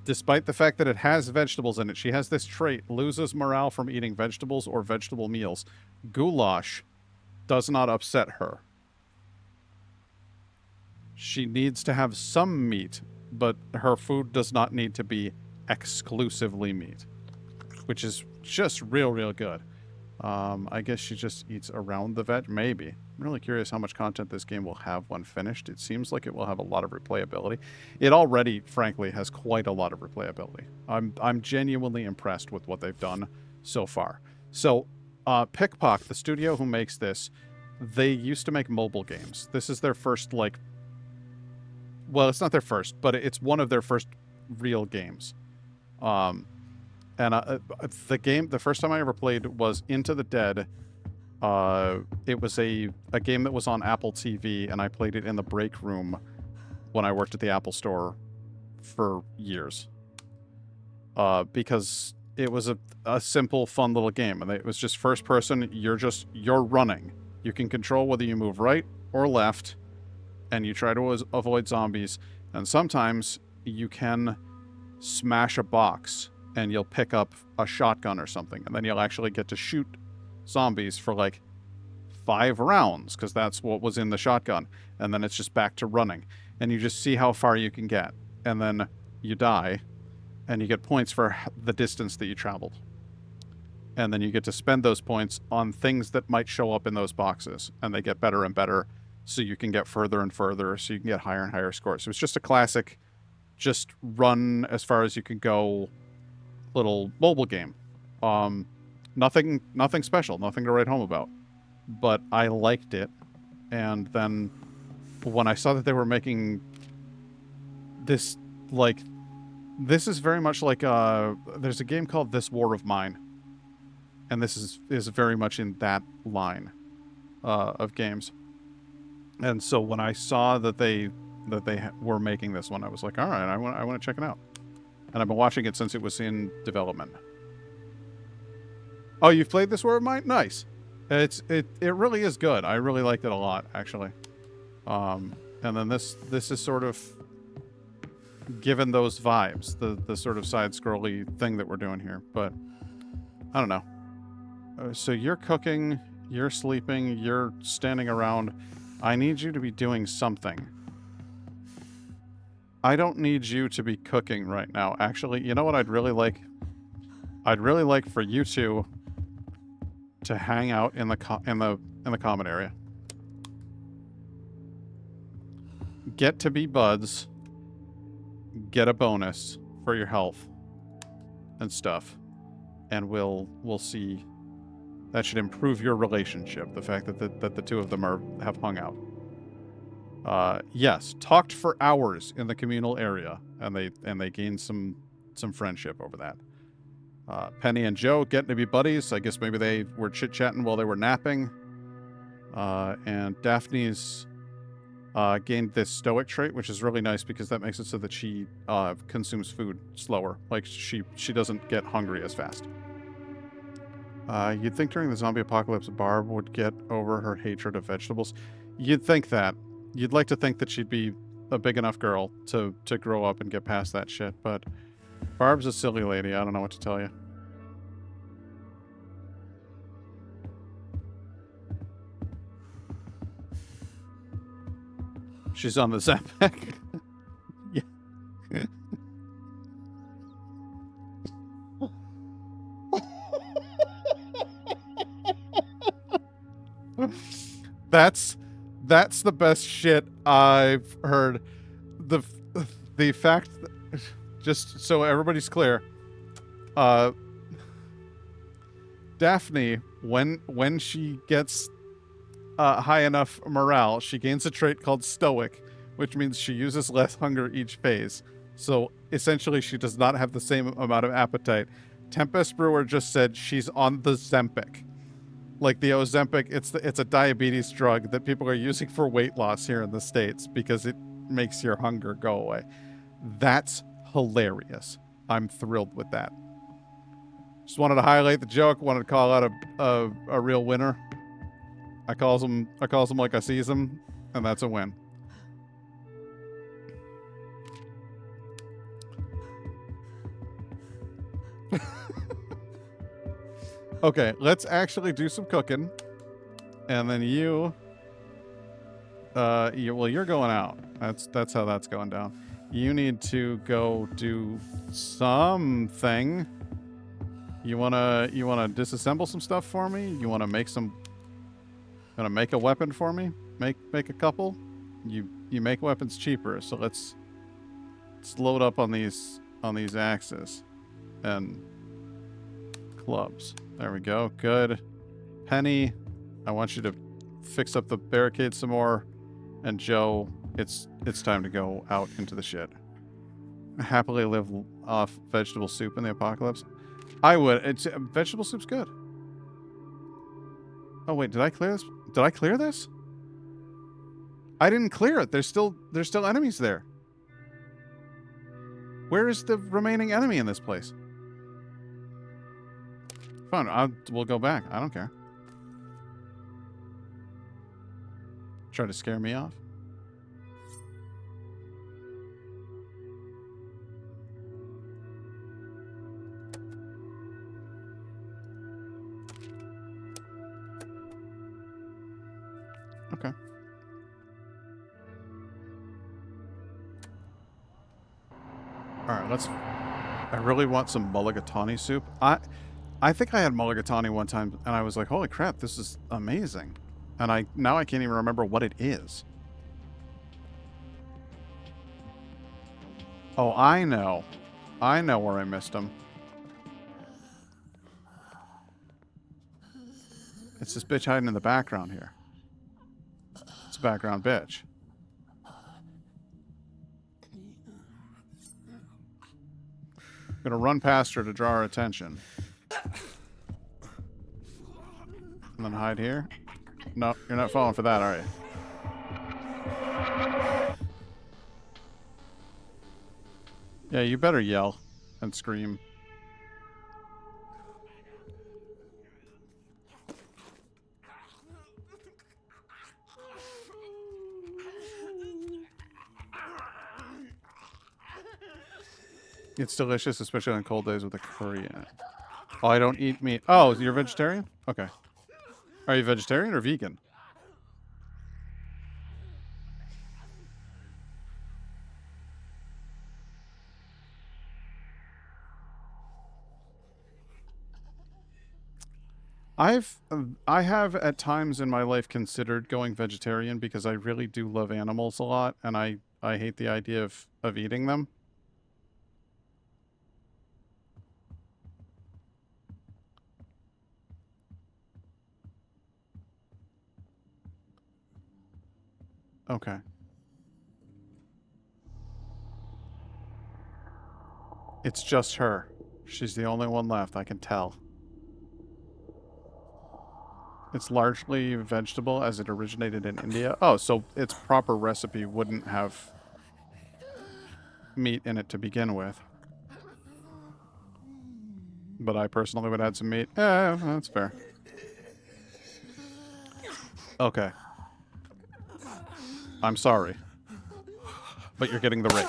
despite the fact that it has vegetables in it, she has this trait, loses morale from eating vegetables or vegetable meals. Goulash does not upset her. She needs to have some meat, but her food does not need to be exclusively meat, which is just real good. I guess she just eats around the veg. Maybe. I'm really curious how much content this game will have when finished. It seems like it will have a lot of replayability. It already, frankly, has quite a lot of replayability. I'm genuinely impressed with what they've done so far. So, Pickpock, the studio who makes this, they used to make mobile games. This is their first, like... Well, it's not their first, but it's one of their first real games. The first time I ever played was Into the Dead. It was a game that was on Apple TV, and I played it in the break room when I worked at the Apple Store for years. Because it was a simple, fun little game, and it was just first person. You're running. You can control whether you move right or left, and you try to avoid zombies. And sometimes you can smash a box and you'll pick up a shotgun or something, and then you'll actually get to shoot zombies for like 5 rounds, because that's what was in the shotgun. And then it's just back to running. And you just see how far you can get. And then you die, and you get points for the distance that you traveled. And then you get to spend those points on things that might show up in those boxes. And they get better and better, so you can get further and further, so you can get higher and higher scores. So it's just a classic, just run as far as you can go little mobile game. Nothing special, nothing to write home about. But I liked it. And then when I saw that they were making this, like, this is very much like, there's a game called This War of Mine. And this is very much in that line of games. And so when I saw that they were making this one, I was like, all right, I want to check it out. And I've been watching it since it was in development. Oh, you've played This War of Mine? Nice. It really is good. I really liked it a lot, actually. And then this is sort of given those vibes, the sort of side-scrolly thing that we're doing here. But I don't know. So you're cooking, you're sleeping, you're standing around. I need you to be doing something. I don't need you to be cooking right now. Actually, you know what I'd really like? I'd really like for you two to hang out in the common area. Get to be buds. Get a bonus for your health and stuff. And we'll see. That should improve your relationship. The fact that the two of them have hung out. Yes, talked for hours in the communal area, and they gained some friendship over that. Penny and Joe getting to be buddies. I guess maybe they were chit-chatting while they were napping. And Daphne's gained this stoic trait, which is really nice because that makes it so that she consumes food slower. Like, she doesn't get hungry as fast. You'd think during the zombie apocalypse, Barb would get over her hatred of vegetables. You'd think that. You'd like to think that she'd be a big enough girl to grow up and get past that shit, but Barb's a silly lady. I don't know what to tell you. She's on the Zapac. Yeah. That's the best shit I've heard. The fact, just so everybody's clear, Daphne, when she gets high enough morale, she gains a trait called stoic, which means she uses less hunger each phase. So essentially, she does not have the same amount of appetite. Tempest Brewer just said she's on the Zempic. Like the Ozempic, it's a diabetes drug that people are using for weight loss here in the States because it makes your hunger go away. That's hilarious. I'm thrilled with that. Just wanted to highlight the joke. Wanted to call out a real winner. I calls him like I sees him, and that's a win. Okay, let's actually do some cooking, and then you're going out. That's how that's going down. You need to go do something. You wanna disassemble some stuff for me? You wanna make a weapon for me? Make a couple? You make weapons cheaper, so let's load up on these axes and clubs. There we go. Good. Penny, I want you to fix up the barricade some more. And Joe, it's time to go out into the shit. Happily live off vegetable soup in the apocalypse. I would. Vegetable soup's good. Oh wait, did I clear this? Did I clear this? I didn't clear it. There's still enemies there. Where is the remaining enemy in this place? Fine, we'll go back. I don't care. Try to scare me off. Alright, let's... I really want some mulligatawny soup. I think I had mulligatawny one time, and I was like, holy crap, this is amazing. And now I can't even remember what it is. Oh, I know. I know where I missed them. It's this bitch hiding in the background here. It's a background bitch. I'm gonna run past her to draw her attention. And then hide here. No, you're not falling for that, are you? Yeah, you better yell and scream. It's delicious, especially on cold days with a curry in it. Oh, I don't eat meat. Oh, you're a vegetarian? Okay. Are you vegetarian or vegan? I have at times in my life considered going vegetarian because I really do love animals a lot, and I hate the idea of eating them. Okay. It's just her. She's the only one left, I can tell. It's largely vegetable as it originated in India. Oh, so its proper recipe wouldn't have meat in it to begin with. But I personally would add some meat. That's fair. Okay. I'm sorry. But you're getting the rake.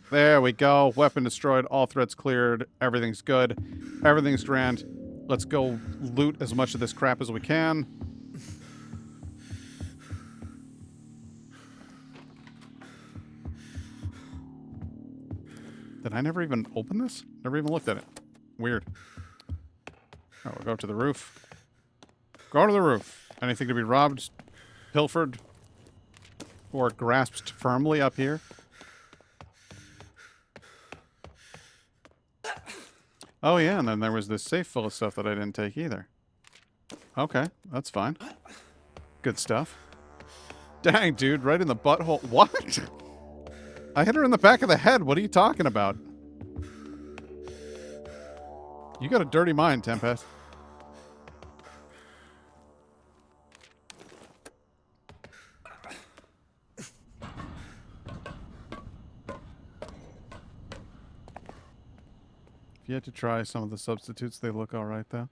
There we go. Weapon destroyed. All threats cleared. Everything's good. Everything's grand. Let's go loot as much of this crap as we can. Did I never even open this? Never even looked at it. Weird. Oh, we'll go up to the roof. Go to the roof. Anything to be robbed, pilfered, or grasped firmly up here? Oh yeah, and then there was this safe full of stuff that I didn't take either. Okay, that's fine. Good stuff. Dang, dude, right in the butthole. What? I hit her in the back of the head. What are you talking about? You got a dirty mind, Tempest. If you had to try some of the substitutes, they look alright, though.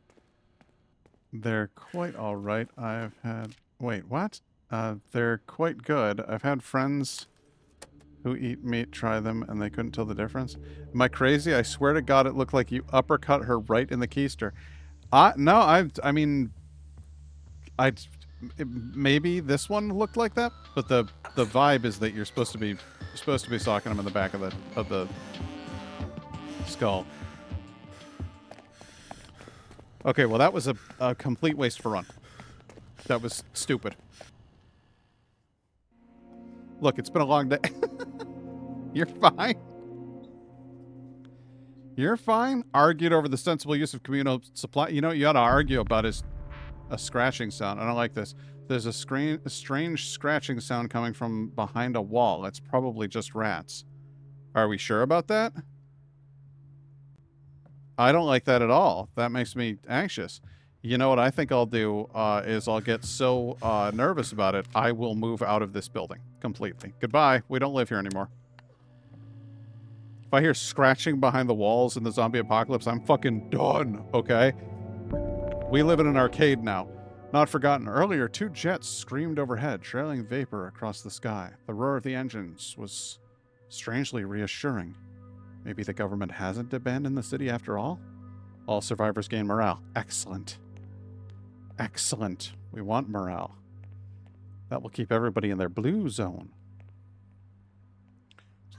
They're quite alright. I've had... Wait, what? They're quite good. I've had friends who eat meat try them, and they couldn't tell the difference. Am I crazy? I swear to God, it looked like you uppercut her right in the keister. No, I mean... maybe this one looked like that, but the vibe is that you're supposed to be socking them in the back of the skull. Okay, well, that was a complete waste for run. That was stupid. Look, it's been a long day. You're fine. You're fine. Argued over the sensible use of communal supply. You know what you ought to argue about is a scratching sound. I don't like this. There's a strange scratching sound coming from behind a wall. That's probably just rats. Are we sure about that? I don't like that at all. That makes me anxious. You know what I think I'll do is I'll get so nervous about it, I will move out of this building completely. Goodbye. We don't live here anymore. If I hear scratching behind the walls in the zombie apocalypse, I'm fucking done, okay? We live in an arcade now. Not forgotten, earlier 2 jets screamed overhead, trailing vapor across the sky. The roar of the engines was strangely reassuring. Maybe the government hasn't abandoned the city after all? All survivors gain morale. Excellent. Excellent. We want morale. That will keep everybody in their blue zone.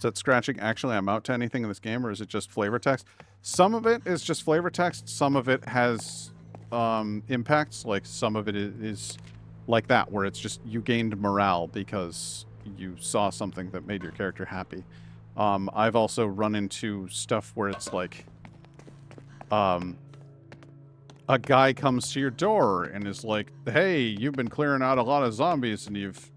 that scratching actually amount to anything in this game, or is it just flavor text? Some of it is just flavor text. Some of it has impacts. Like some of it is like that, where it's just you gained morale because you saw something that made your character happy. I've also run into stuff where it's like a guy comes to your door and is like, "Hey, you've been clearing out a lot of zombies and you've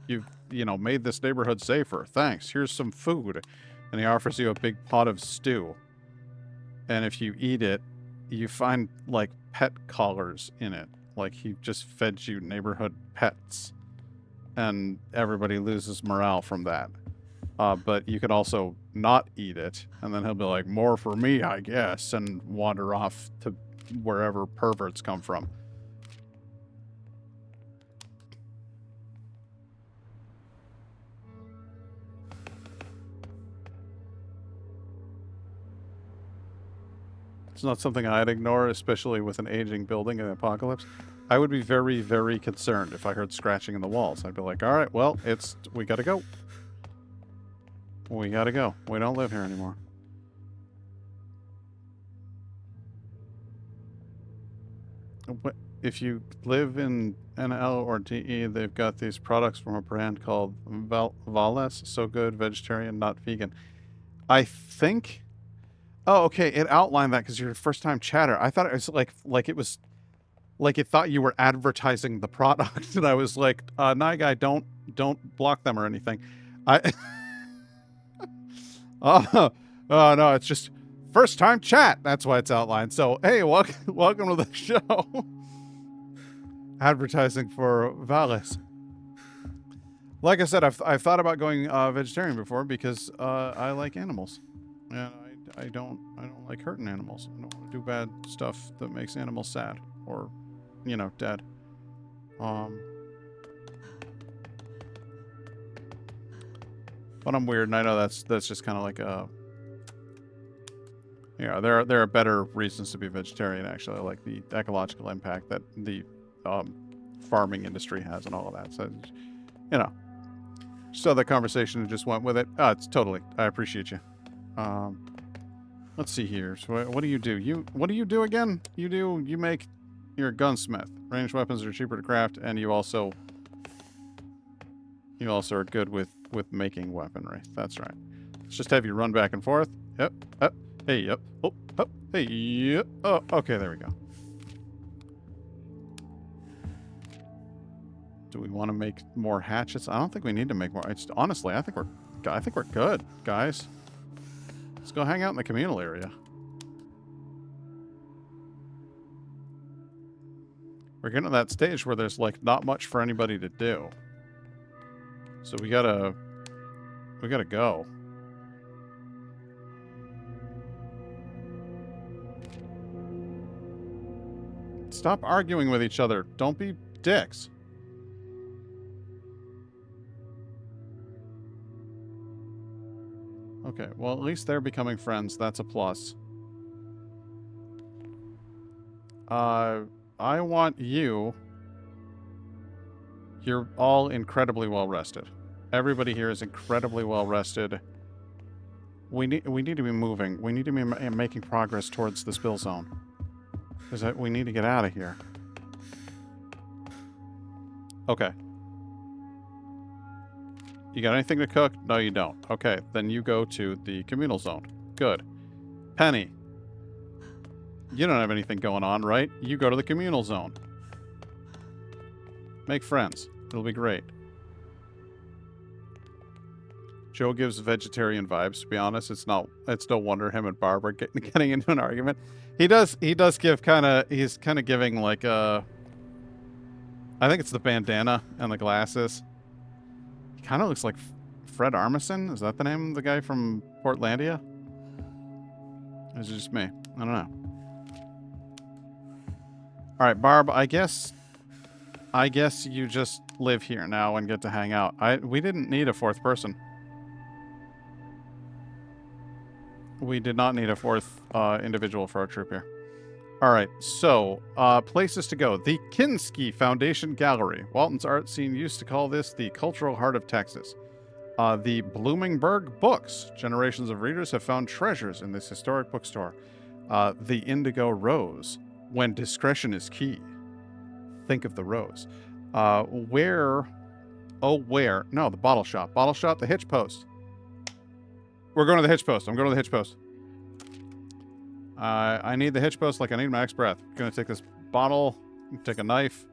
you know, made this neighborhood safer. Thanks. Here's some food." And he offers you a big pot of stew. And if you eat it, you find like pet collars in it. Like he just fed you neighborhood pets. And everybody loses morale from that. But you could also not eat it, and then he'll be like, "More for me, I guess," and wander off to wherever perverts come from. It's not something I'd ignore, especially with an aging building in an apocalypse. I would be very, very concerned if I heard scratching in the walls. I'd be like, all right, well, we gotta go. We gotta go. We don't live here anymore. If you live in NL or DE, they've got these products from a brand called Vales. So good, vegetarian, not vegan. I think... Oh, okay. It outlined that because you're a first-time chatter. I thought it was like it was... Like it thought you were advertising the product. And I was like, "Nah, guy, don't block them or anything." Oh no, it's just first time chat. That's why it's outlined. So hey, welcome to the show. Advertising for Vales. Like I said, I've thought about going vegetarian before because I like animals, and I don't like hurting animals. I don't want to do bad stuff that makes animals sad or, you know, dead. But I'm weird, and I know that's just kind of like a... Yeah, there are better reasons to be vegetarian, actually, like the ecological impact that the farming industry has and all of that. So, you know, saw that conversation and just went with it. It's totally... I appreciate you. Let's see here. So what do you do? What do you do again? You make... You're a gunsmith. Ranged weapons are cheaper to craft, and you also are good with making weaponry. That's right. Let's just have you run back and forth. Yep. Up. Hey. Yep. Oh. Up. Hey. Yep. Oh. Okay. There we go. Do we want to make more hatchets? I don't think we need to make more. Honestly, I think we're good, guys. Let's go hang out in the communal area. We're getting to that stage where there's like not much for anybody to do. So we gotta go. Stop arguing with each other. Don't be dicks. Okay, well, at least they're becoming friends. That's a plus. I want you... You're all incredibly well rested. Everybody here is incredibly well rested. We need to be moving. We need to be making progress towards the spill zone. Because we need to get out of here. Okay. You got anything to cook? No, you don't. Okay, then you go to the communal zone. Good. Penny. You don't have anything going on, right? You go to the communal zone. Make friends. It'll be great. Joe gives vegetarian vibes, to be honest. It's no wonder him and Barb are getting into an argument. He does give he's kind of giving like I think it's the bandana and the glasses. He kind of looks like Fred Armisen. Is that the name of the guy from Portlandia? Or is it just me? I don't know. All right, Barb, I guess you just live here now and get to hang out. We didn't need a fourth person. We did not need a fourth individual for our troop here. All right, so places to go. The Kinski Foundation Gallery. Walton's art scene used to call this the cultural heart of Texas. The Bloomingburg Books. Generations of readers have found treasures in this historic bookstore. The Indigo Rose. When discretion is key. Think of the rose. Where? Oh, where? No, the bottle shop. Bottle shop, the hitch post. We're going to the hitch post. I'm going to the hitch post. I need the hitch post like I need my next breath. I'm going to take this bottle. Take a knife.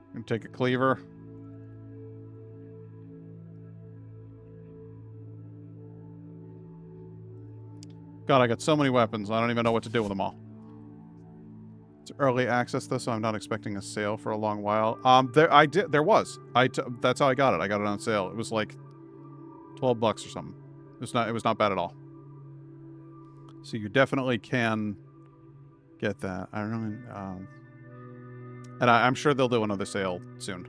I'm going to take a cleaver. God, I got so many weapons. I don't even know what to do with them all. It's early access though, so I'm not expecting a sale for a long while. There was. That's how I got it. I got it on sale. It was like $12 or something. It was not bad at all. So you definitely can get that. I don't know. And I'm sure they'll do another sale soon.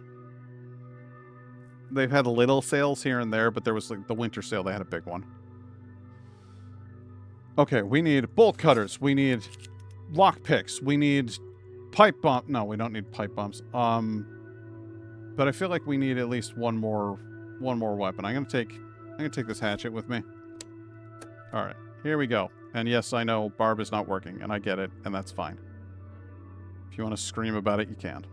They've had little sales here and there, but there was like the winter sale. They had a big one. Okay, we need bolt cutters. We need lock picks. We need pipe bomb. No, we don't need pipe bombs. But I feel like we need at least one more weapon. I'm gonna take this hatchet with me. All right, here we go. And yes, I know Barb is not working, and I get it, and that's fine. If you want to scream about it, you can.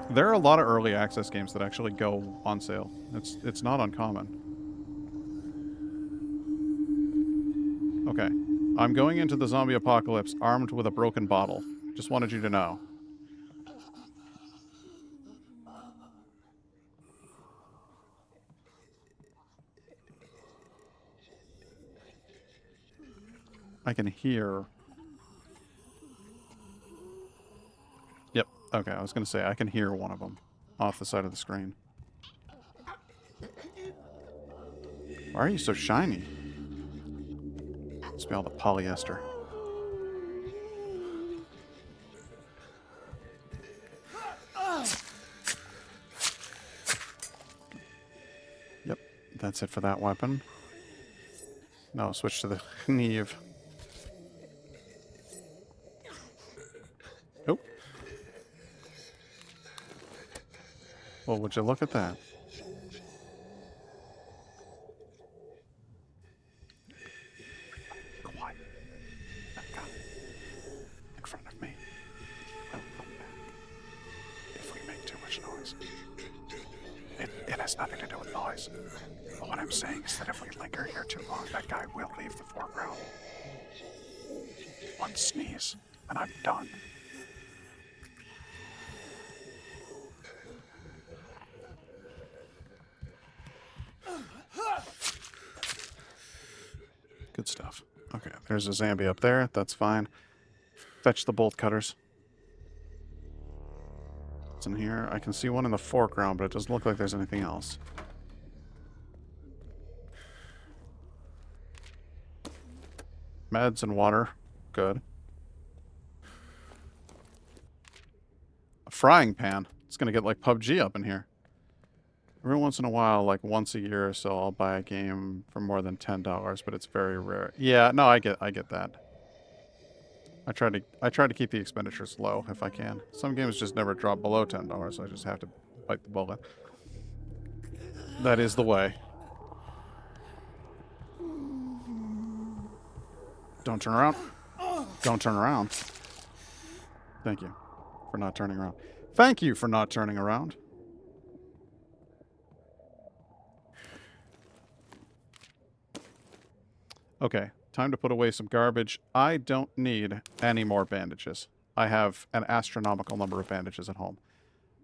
There are a lot of early access games that actually go on sale. It's not uncommon. Okay. I'm going into the zombie apocalypse armed with a broken bottle. Just wanted you to know. I can hear... Yep. Okay, I was going to say, I can hear one of them off the side of the screen. Why are you so shiny? Smell the polyester. Yep, that's it for that weapon. No, switch to the Kneve. Oh. Well, would you look at that? Nothing to do with noise. But what I'm saying is that if we linger here too long, that guy will leave the foreground. One sneeze, and I'm done. Good stuff. Okay, there's a zombie up there. That's fine. Fetch the bolt cutters. In here. I can see one in the foreground, but it doesn't look like there's anything else. Meds and water. Good. A frying pan. It's gonna get like PUBG up in here. Every once in a while, like once a year or so, I'll buy a game for more than $10, but it's very rare. Yeah, no, I get that. I try to keep the expenditures low if I can. Some games just never drop below $10, so I just have to bite the bullet. That is the way. Don't turn around. Don't turn around. Thank you for not turning around. Thank you for not turning around. Okay. Time to put away some garbage. I don't need any more bandages. I have an astronomical number of bandages at home.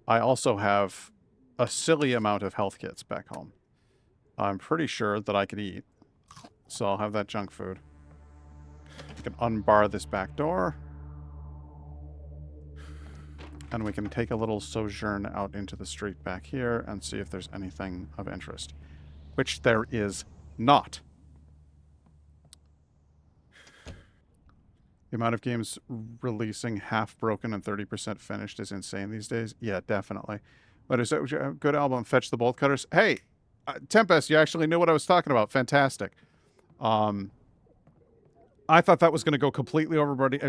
I also have a silly amount of health kits back home. I'm pretty sure that I could eat. So I'll have that junk food. I can unbar this back door. And we can take a little sojourn out into the street back here and see if there's anything of interest. Which there is not. The amount of games releasing half broken and 30% finished is insane these days. Yeah, definitely. But is it a good album? Fetch the bolt cutters. Hey, Tempest, you actually knew what I was talking about. Fantastic. I thought that was going to go completely over everybody.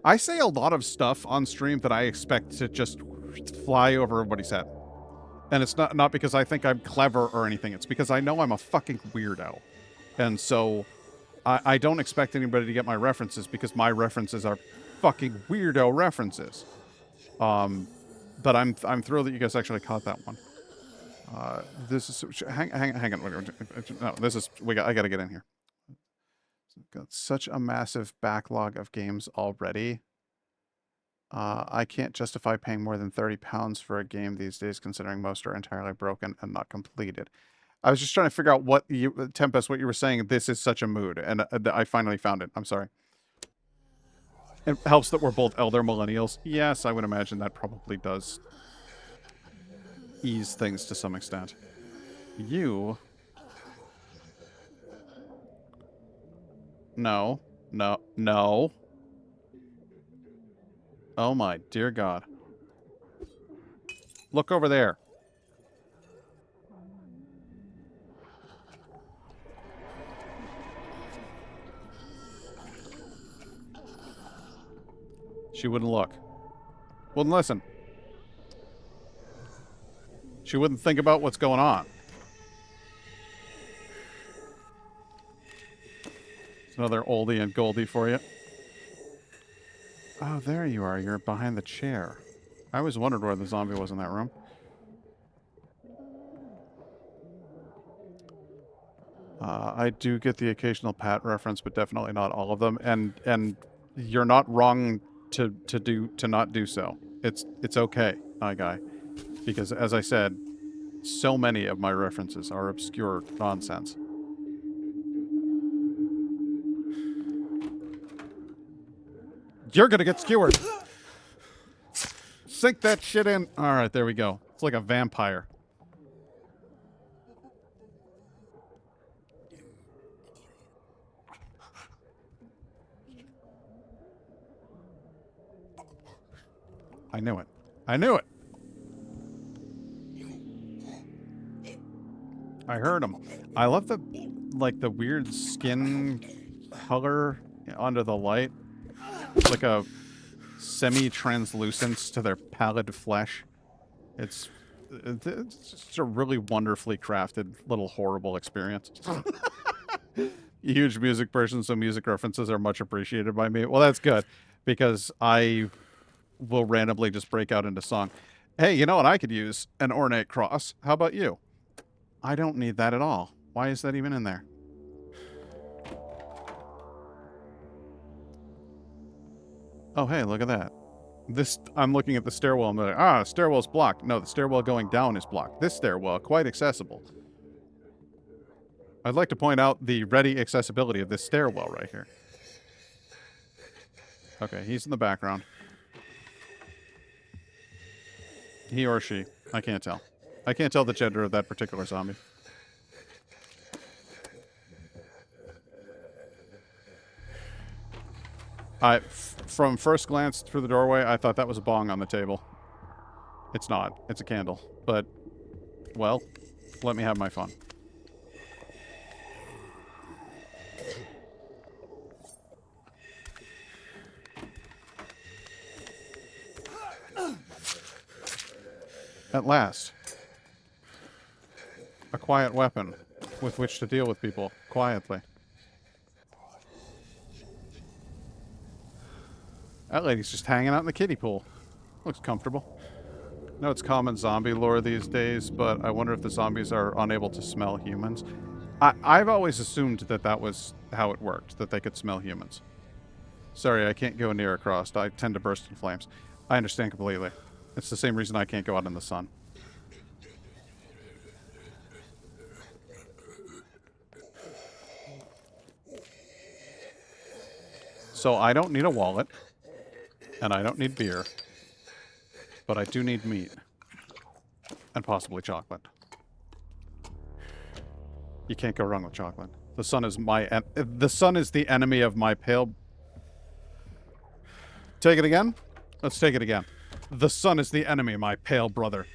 I say a lot of stuff on stream that I expect to just fly over everybody's head. And it's not because I think I'm clever or anything. It's because I know I'm a fucking weirdo. And so I don't expect anybody to get my references because my references are fucking weirdo references. But I'm thrilled that you guys actually caught that one. This is hang on. No, this is I got to get in here. Got such a massive backlog of games already. I can't justify paying more than £30 for a game these days, considering most are entirely broken and not completed. I was just trying to figure out what you, Tempest, what you were saying. This is such a mood, and I finally found it. I'm sorry. It helps that we're both elder millennials. Yes, I would imagine that probably does ease things to some extent. You... No. No. No. Oh my dear God. Look over there. She wouldn't look. Wouldn't listen. She wouldn't think about what's going on. It's another oldie and goldie for you. Oh, there you are. You're behind the chair. I always wondered where the zombie was in that room. I do get the occasional Pat reference, but definitely not all of them. And you're not wrong to not do so. It's okay, my guy, because as I said, so many of my references are obscure nonsense. You're gonna get skewered. Sink that shit in. All right, there we go. It's like a vampire. I knew it. I knew it. I heard him. I love the, like, the weird skin color under the light. It's like a semi-translucence to their pallid flesh. It's just a really wonderfully crafted little horrible experience. Huge music person, so music references are much appreciated by me. Well, that's good, because I will randomly just break out into song. Hey, you know what I could use? An ornate cross. How about you? I don't need that at all. Why is that even in there? Oh, hey, look at that. This, I'm looking at the stairwell and I'm like, stairwell's blocked. No, the stairwell going down is blocked. This stairwell, quite accessible. I'd like to point out the ready accessibility of this stairwell right here. Okay, he's in the background. He or she. I can't tell. I can't tell the gender of that particular zombie. From first glance through the doorway, I thought that was a bong on the table. It's not. It's a candle. But, well, let me have my fun. At last. A quiet weapon with which to deal with people quietly. That lady's just hanging out in the kiddie pool. Looks comfortable. I know it's common zombie lore these days, but I wonder if the zombies are unable to smell humans. I've always assumed that that was how it worked, that they could smell humans. Sorry, I can't go near a cross. I tend to burst in flames. I understand completely. It's the same reason I can't go out in the sun. So I don't need a wallet. And I don't need beer. But I do need meat. And possibly chocolate. You can't go wrong with chocolate. The sun is the sun is the enemy of my pale... Take it again? Let's take it again. The sun is the enemy, my pale brother.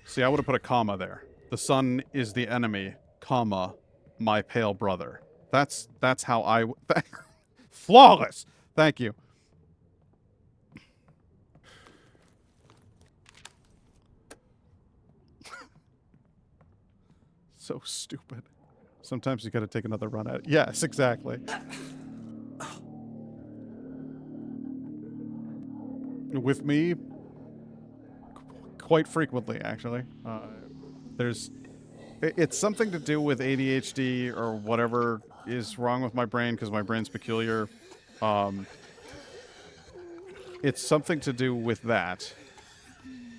See, I would have put a comma there. The sun is the enemy, comma, my pale brother. That's how I... Flawless! Thank you. So stupid. Sometimes you gotta take another run at it. Yes, exactly. With me, quite frequently, actually. There's... It's something to do with ADHD or whatever is wrong with my brain, because my brain's peculiar. It's something to do with that.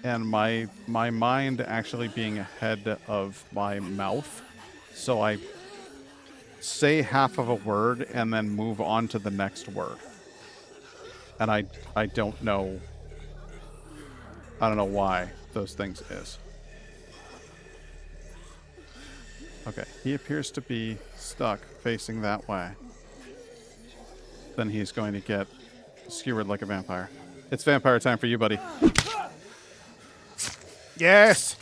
And my mind actually being ahead of my mouth. So I say half of a word and then move on to the next word. And I don't know why those things is. Okay, he appears to be stuck facing that way. Then he's going to get skewered like a vampire. It's vampire time for you, buddy. Yes!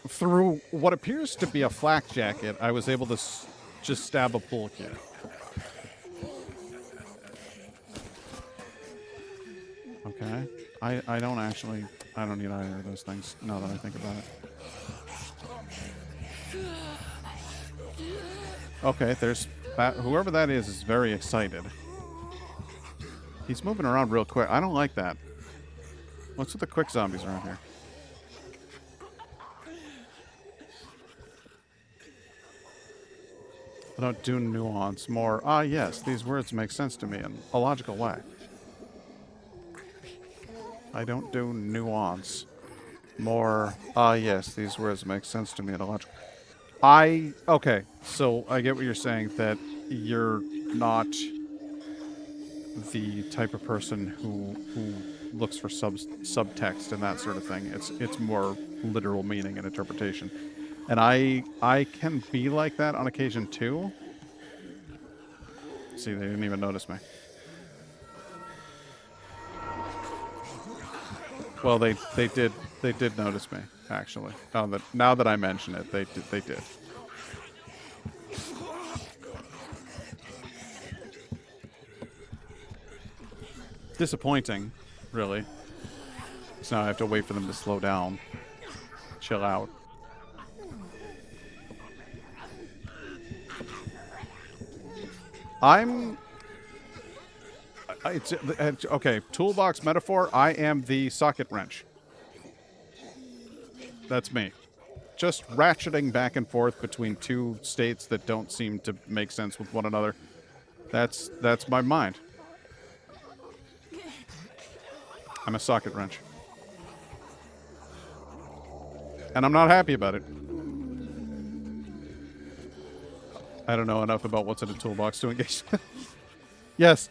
Through what appears to be a flak jacket, I was able to just stab a pool kid. Okay. I don't need either of those things now that I think about it. Okay, there's that. Whoever that is very excited. He's moving around real quick. I don't like that. What's with the quick zombies around here? I don't do nuance more. Ah, yes, these words make sense to me in a logical way. I don't do nuance more. Ah, yes, these words make sense to me in a logical... Okay, so I get what you're saying, that you're not the type of person who looks for subtext and that sort of thing. It's more literal meaning and interpretation. And I can be like that on occasion too. See, they didn't even notice me. Well, they did notice me, actually. Now that I mention it, they did. Disappointing, really. So now I have to wait for them to slow down. Chill out. Okay, toolbox metaphor, I am the socket wrench. That's me. Just ratcheting back and forth between two states that don't seem to make sense with one another. That's my mind. I'm a socket wrench. And I'm not happy about it. I don't know enough about what's in a toolbox to engage. Yes.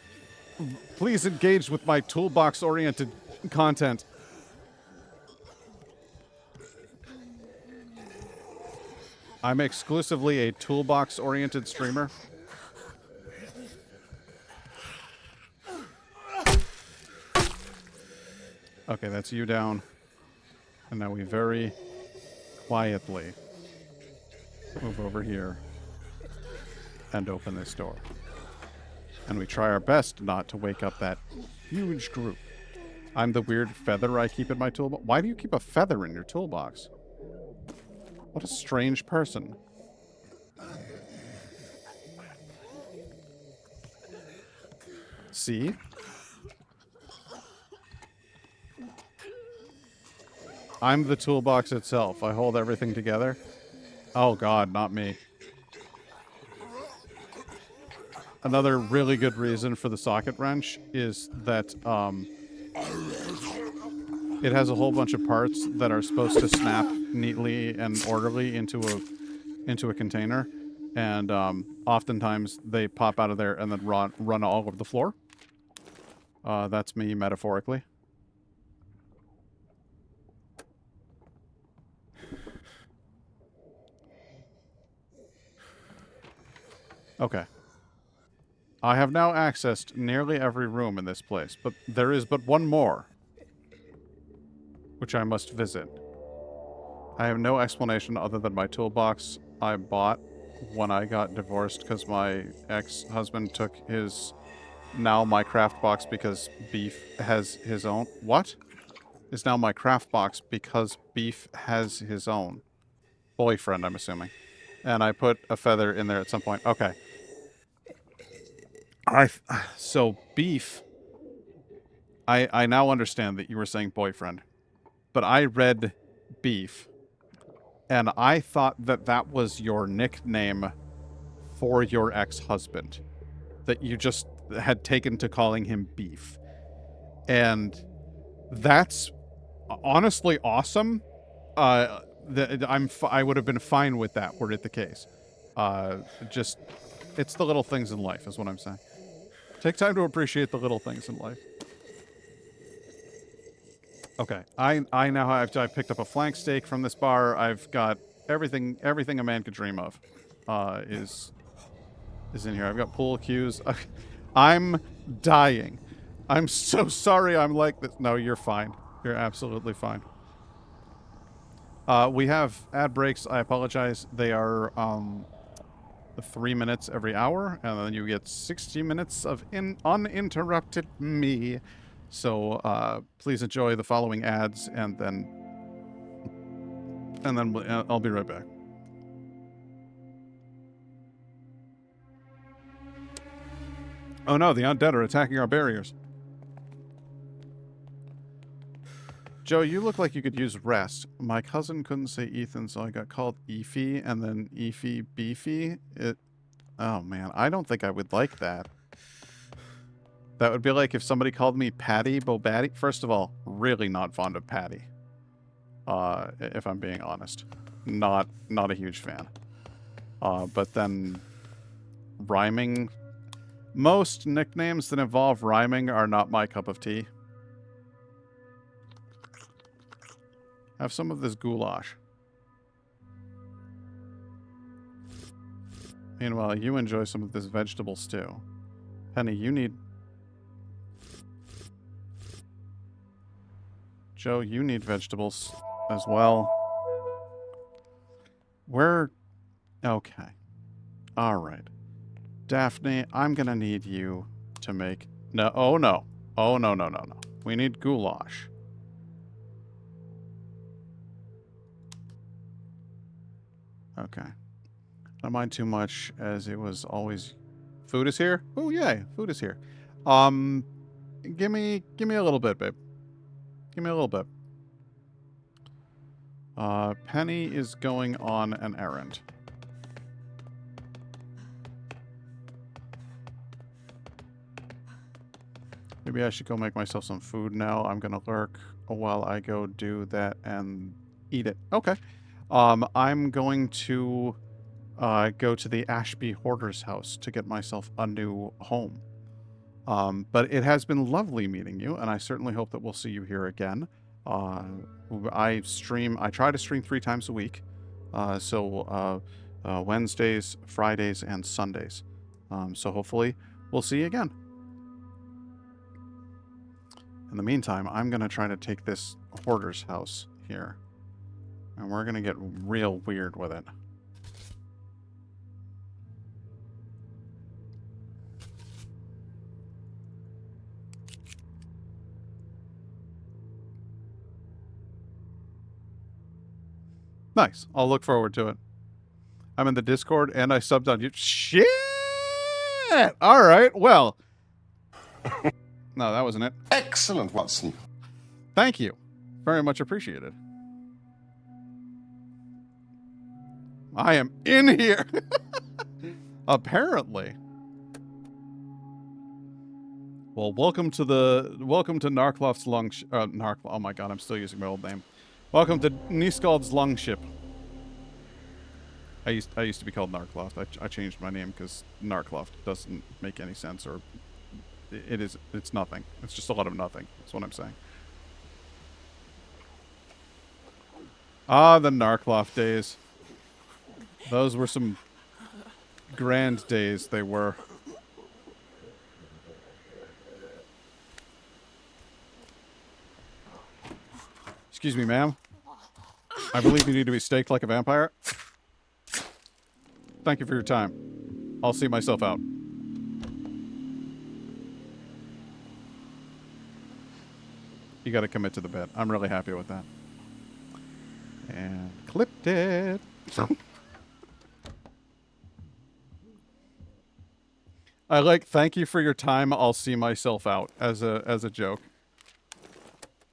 Please engage with my toolbox-oriented content. I'm exclusively a toolbox-oriented streamer. Okay, that's you down. And now we very quietly move over here and open this door. And we try our best not to wake up that huge group. I'm the weird feather I keep in my toolbox. Why do you keep a feather in your toolbox? What a strange person. See? I'm the toolbox itself. I hold everything together. Oh god, not me. Another really good reason for the socket wrench is that it has a whole bunch of parts that are supposed to snap neatly and orderly into a container, and oftentimes they pop out of there and then run all over the floor. That's me metaphorically. Okay. I have now accessed nearly every room in this place, but there is but one more, which I must visit. I have no explanation other than my toolbox I bought when I got divorced because my ex-husband took his, now my craft box because Beef has his own. What? Is now my craft box because Beef has his own. Boyfriend, I'm assuming. And I put a feather in there at some point. Okay. So beef. I now understand that you were saying boyfriend, but I read beef, and I thought that that was your nickname for your ex-husband, that you just had taken to calling him beef, and that's honestly awesome. I would have been fine with that were it the case. Just it's the little things in life, is what I'm saying. Take time to appreciate the little things in life. Okay, I now have I picked up a flank steak from this bar. I've got everything a man could dream of, is in here. I've got pool cues. I'm dying. I'm so sorry. I'm like this. No, you're fine. You're absolutely fine. We have ad breaks. I apologize. They are 3 minutes every hour, and then you get 60 minutes of uninterrupted me. So please enjoy the following ads, and then I'll be right back. Oh no, the undead are attacking our barriers. Joe, you look like you could use rest. My cousin couldn't say Ethan, so I got called Eefy, and then Eefy Beefy. Oh man, I don't think I would like that. That would be like if somebody called me Patty Bobatty. First of all, really not fond of Patty. If I'm being honest. Not a huge fan. But then rhyming. Most nicknames that involve rhyming are not my cup of tea. Have some of this goulash. Meanwhile, you enjoy some of this vegetable stew. Penny, you need... Joe, you need vegetables as well. We're... Okay. Alright. Daphne, I'm gonna need you to make... No, oh no. Oh no, no, no, no. We need goulash. Okay. Don't mind too much, as it was always... Food is here? Oh, yay. Food is here. Give me a little bit, babe. Give me a little bit. Penny is going on an errand. Maybe I should go make myself some food now. I'm gonna lurk while I go do that and eat it. Okay. I'm going to go to the Ashby Hoarder's house to get myself a new home. But it has been lovely meeting you, and I certainly hope that we'll see you here again. I try to stream 3 times a week. So Wednesdays, Fridays, and Sundays. So hopefully we'll see you again. In the meantime, I'm going to try to take this hoarder's house here. And we're going to get real weird with it. Nice. I'll look forward to it. I'm in the Discord and I subbed on you. Shit! All right. Well. No, that wasn't it. Excellent, Watson. Thank you. Very much appreciated. I am in here. Apparently. Well, welcome to Narkloft's oh my god, I'm still using my old name. Welcome to Nyskald's Longship. I used to be called Narkloft. I changed my name because Narkloft doesn't make any sense, or it's nothing. It's just a lot of nothing. That's what I'm saying. Ah, the Narkloft days. Those were some grand days, they were. Excuse me, ma'am. I believe you need to be staked like a vampire. Thank you for your time. I'll see myself out. You gotta commit to the bit. I'm really happy with that. And clipped it. I like, thank you for your time. I'll see myself out as a joke.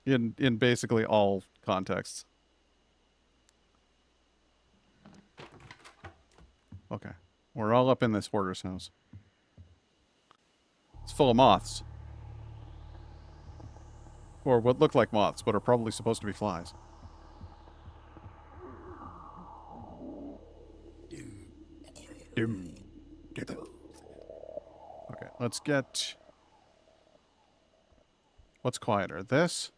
In basically all contexts. Okay. We're all up in this hoarder's house. It's full of moths. Or what look like moths, but are probably supposed to be flies. Okay, let's get... What's quieter, this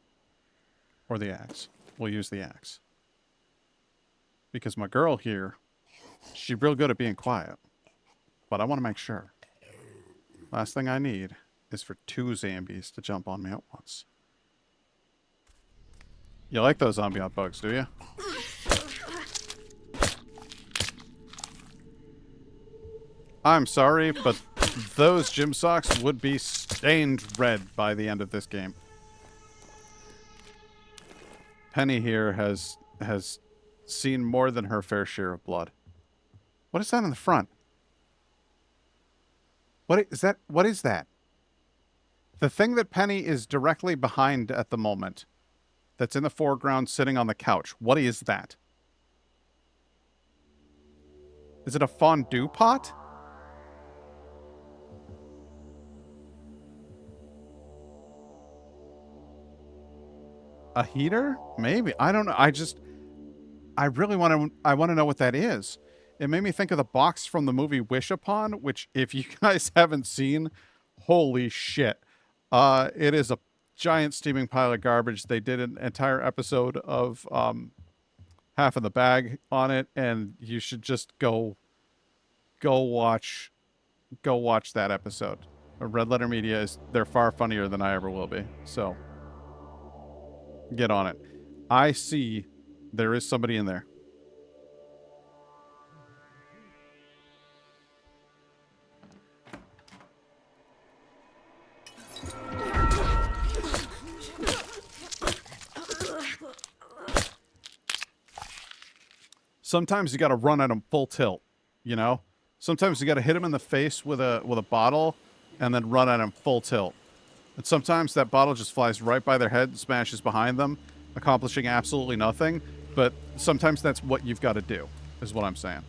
or the axe? We'll use the axe. Because my girl here, she's real good at being quiet. But I want to make sure. Last thing I need is for 2 zombies to jump on me at once. You like those ambient bugs, do you? I'm sorry, but those gym socks would be stained red by the end of this game. Penny here has seen more than her fair share of blood. What is that in the front? What is that? What is that? The thing that Penny is directly behind at the moment, that's in the foreground sitting on the couch. What is that? Is it a fondue pot? A heater? Maybe. I don't know. I really want to know what that is. It made me think of the box from the movie Wish Upon, which if you guys haven't seen, holy shit. It is a giant steaming pile of garbage. They did an entire episode of Half in the Bag on it, and you should just go watch that episode. Red Letter Media they're far funnier than I ever will be. So get on it. I see there is somebody in there. Sometimes you got to run at them full tilt, you know? Sometimes you got to hit them in the face with a bottle and then run at them full tilt. And sometimes that bottle just flies right by their head and smashes behind them, accomplishing absolutely nothing. But sometimes that's what you've got to do, is what I'm saying.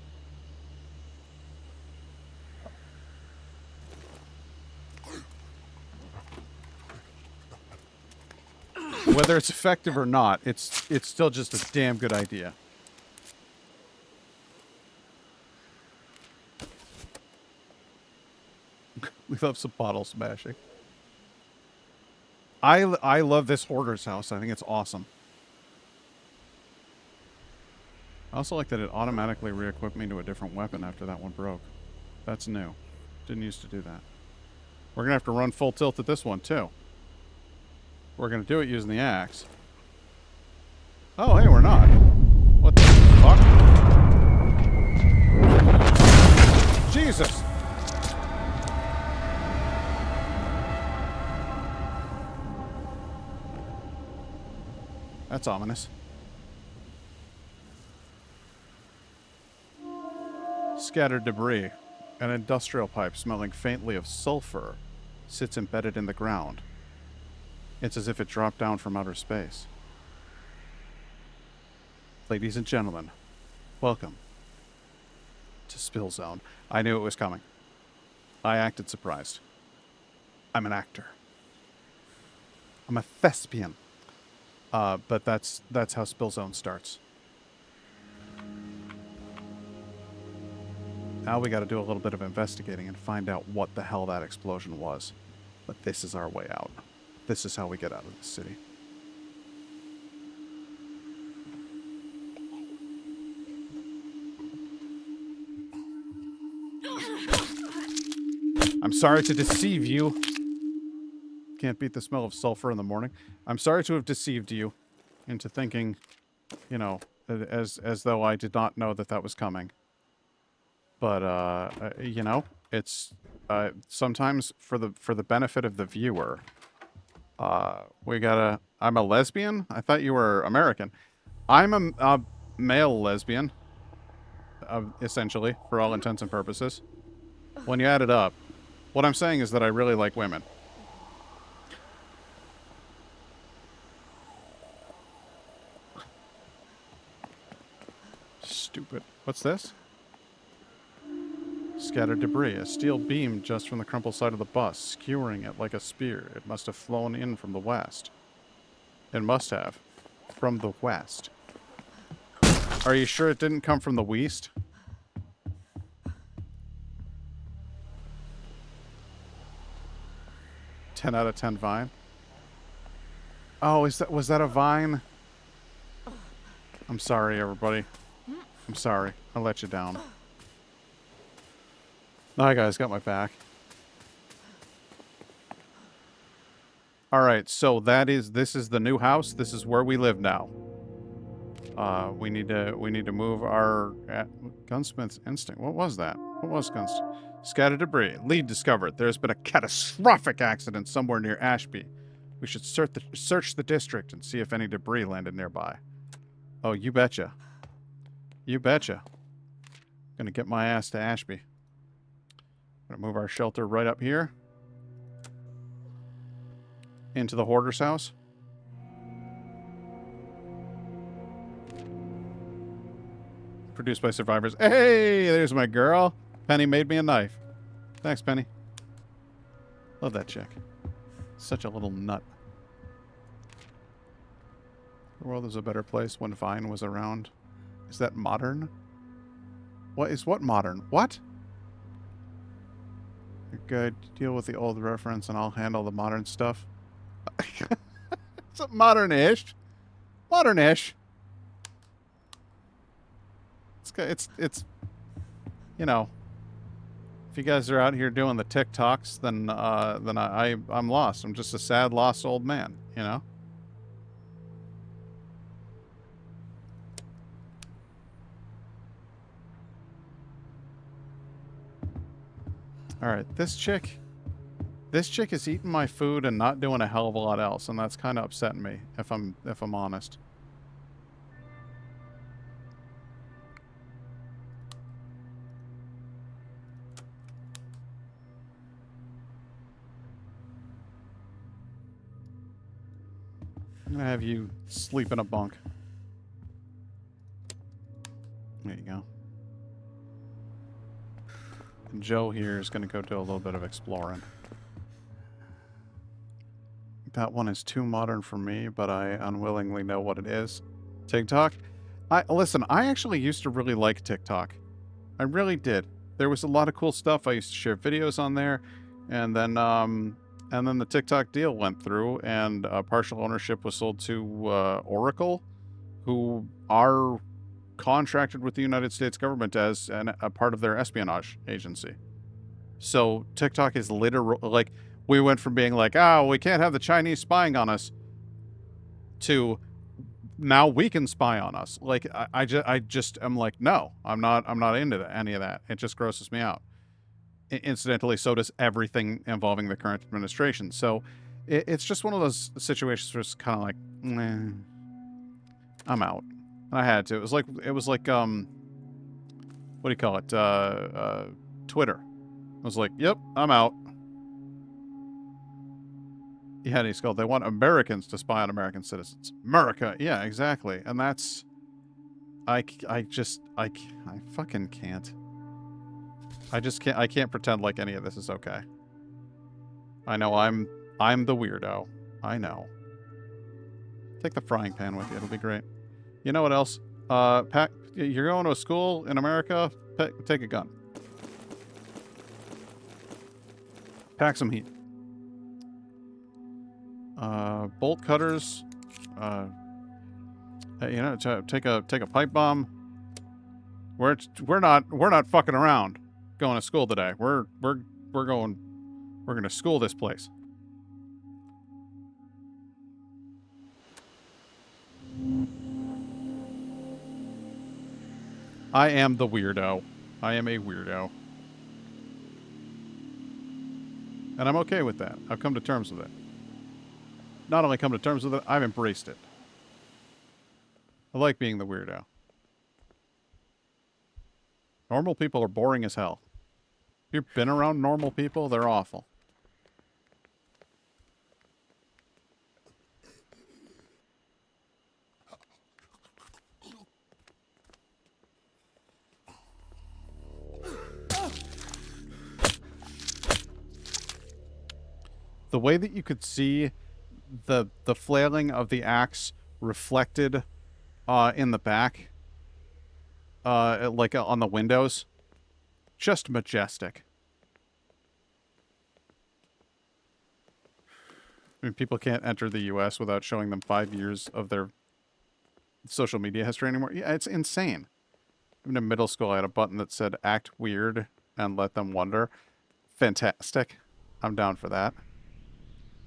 Whether it's effective or not, it's still just a damn good idea. We love some bottle smashing. I love this hoarder's house. I think it's awesome. I also like that it automatically re-equipped me to a different weapon after that one broke. That's new. Didn't used to do that. We're going to have to run full tilt at this one, too. We're going to do it using the axe. Oh, hey, we're not. What the fuck? Jesus! That's ominous. Scattered debris. An industrial pipe smelling faintly of sulfur sits embedded in the ground. It's as if it dropped down from outer space. Ladies and gentlemen, welcome to Spillzone. I knew it was coming. I acted surprised. I'm an actor. I'm a thespian. But that's how Spillzone starts. Now we got to do a little bit of investigating and find out what the hell that explosion was. But this is our way out. This is how we get out of the city. I'm sorry to deceive you. Can't beat the smell of sulfur in the morning. I'm sorry to have deceived you into thinking, you know, as though I did not know that was coming. But you know, it's sometimes for the benefit of the viewer, we gotta. I'm a lesbian. I thought you were American. I'm a male lesbian, essentially, for all intents and purposes. When you add it up, What I'm saying is that I really like women. Stupid. What's this? Scattered debris. A steel beam just from the crumpled side of the bus, skewering it like a spear. It must have flown in from the west. It must have. From the west. Are you sure it didn't come from the west? Ten out of 10 vine. Oh, was that a vine? I'm sorry, everybody. I'm sorry. I let you down. Hi, guys. Got my back. All right. So this is the new house. This is where we live now. We need to move our gunsmith's instinct. What was that? What was gunsmith? Scattered debris. Lead discovered. There's been a catastrophic accident somewhere near Ashby. We should search the district and see if any debris landed nearby. Oh, you betcha. You betcha. Gonna get my ass to Ashby. Gonna move our shelter right up here. Into the hoarder's house. Produced by survivors. Hey, there's my girl. Penny made me a knife. Thanks, Penny. Love that chick. Such a little nut. The world was a better place when Vine was around. Is that modern? What modern? What? You're good. Deal with the old reference and I'll handle the modern stuff. It's modern-ish. Modern-ish. It's you know, if you guys are out here doing the TikToks, then I'm lost. I'm just a sad lost old man, you know? All right, this chick is eating my food and not doing a hell of a lot else, and that's kind of upsetting me if I'm honest. I'm gonna have you sleep in a bunk. There you go. And Joe here is gonna go do a little bit of exploring. That one is too modern for me, but I unwillingly know what it is. TikTok? Listen, I actually used to really like TikTok. I really did. There was a lot of cool stuff. I used to share videos on there, and then the TikTok deal went through, and partial ownership was sold to Oracle, who are contracted with the United States government as a part of their espionage agency. So TikTok is literally like, we went from being like, oh, we can't have the Chinese spying on us, to now we can spy on us. Like, I just am like, no, I'm not into any of that. It just grosses me out. Incidentally, so does everything involving the current administration. So it's just one of those situations where it's kind of like, I'm out. And I had to. It was like what do you call it? Twitter. I was like, yep, I'm out. Yeah, nyskald. They want Americans to spy on American citizens. America. Yeah, exactly. And that's, I fucking can't. I can't pretend like any of this is okay. I know I'm the weirdo. I know. Take the frying pan with you. It'll be great. You know what else? You're going to a school in America? Take a gun. Pack some heat. Bolt cutters. You know, take a pipe bomb. We're not fucking around going to school today. We're going to school this place. I am the weirdo. I am a weirdo. And I'm okay with that. I've come to terms with it. Not only come to terms with it, I've embraced it. I like being the weirdo. Normal people are boring as hell. you've been around normal people, they're awful. The way that you could see the flailing of the axe reflected in the back, like on the windows, just majestic. I mean, people can't enter the U.S. without showing them 5 years of their social media history anymore. Yeah, it's insane. Even in middle school, I had a button that said "Act weird and let them wonder." Fantastic. I'm down for that.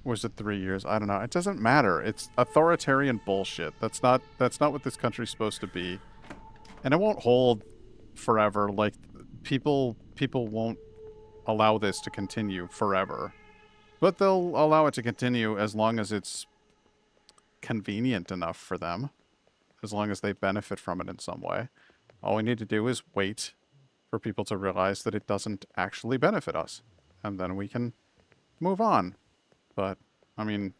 Or was it 3 years? I don't know. It doesn't matter. It's authoritarian bullshit. That's not what this country's supposed to be. And it won't hold forever. Like, people won't allow this to continue forever. But they'll allow it to continue as long as it's convenient enough for them. As long as they benefit from it in some way. All we need to do is wait for people to realize that it doesn't actually benefit us. And then we can move on. But, I mean,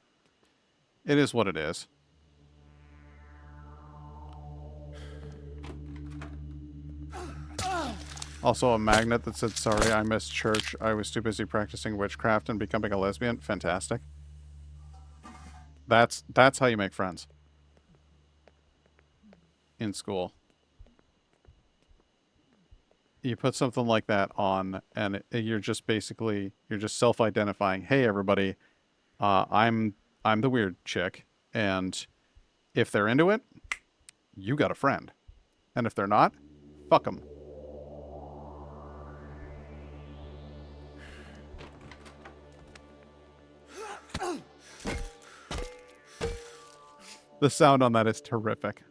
it is what it is. Also a magnet that said, "Sorry, I missed church. I was too busy practicing witchcraft and becoming a lesbian." Fantastic. That's how you make friends. In school. You put something like that on, and you're just self-identifying. Hey, everybody, I'm the weird chick, and if they're into it, you got a friend, and if they're not, fuck them. The sound on that is terrific.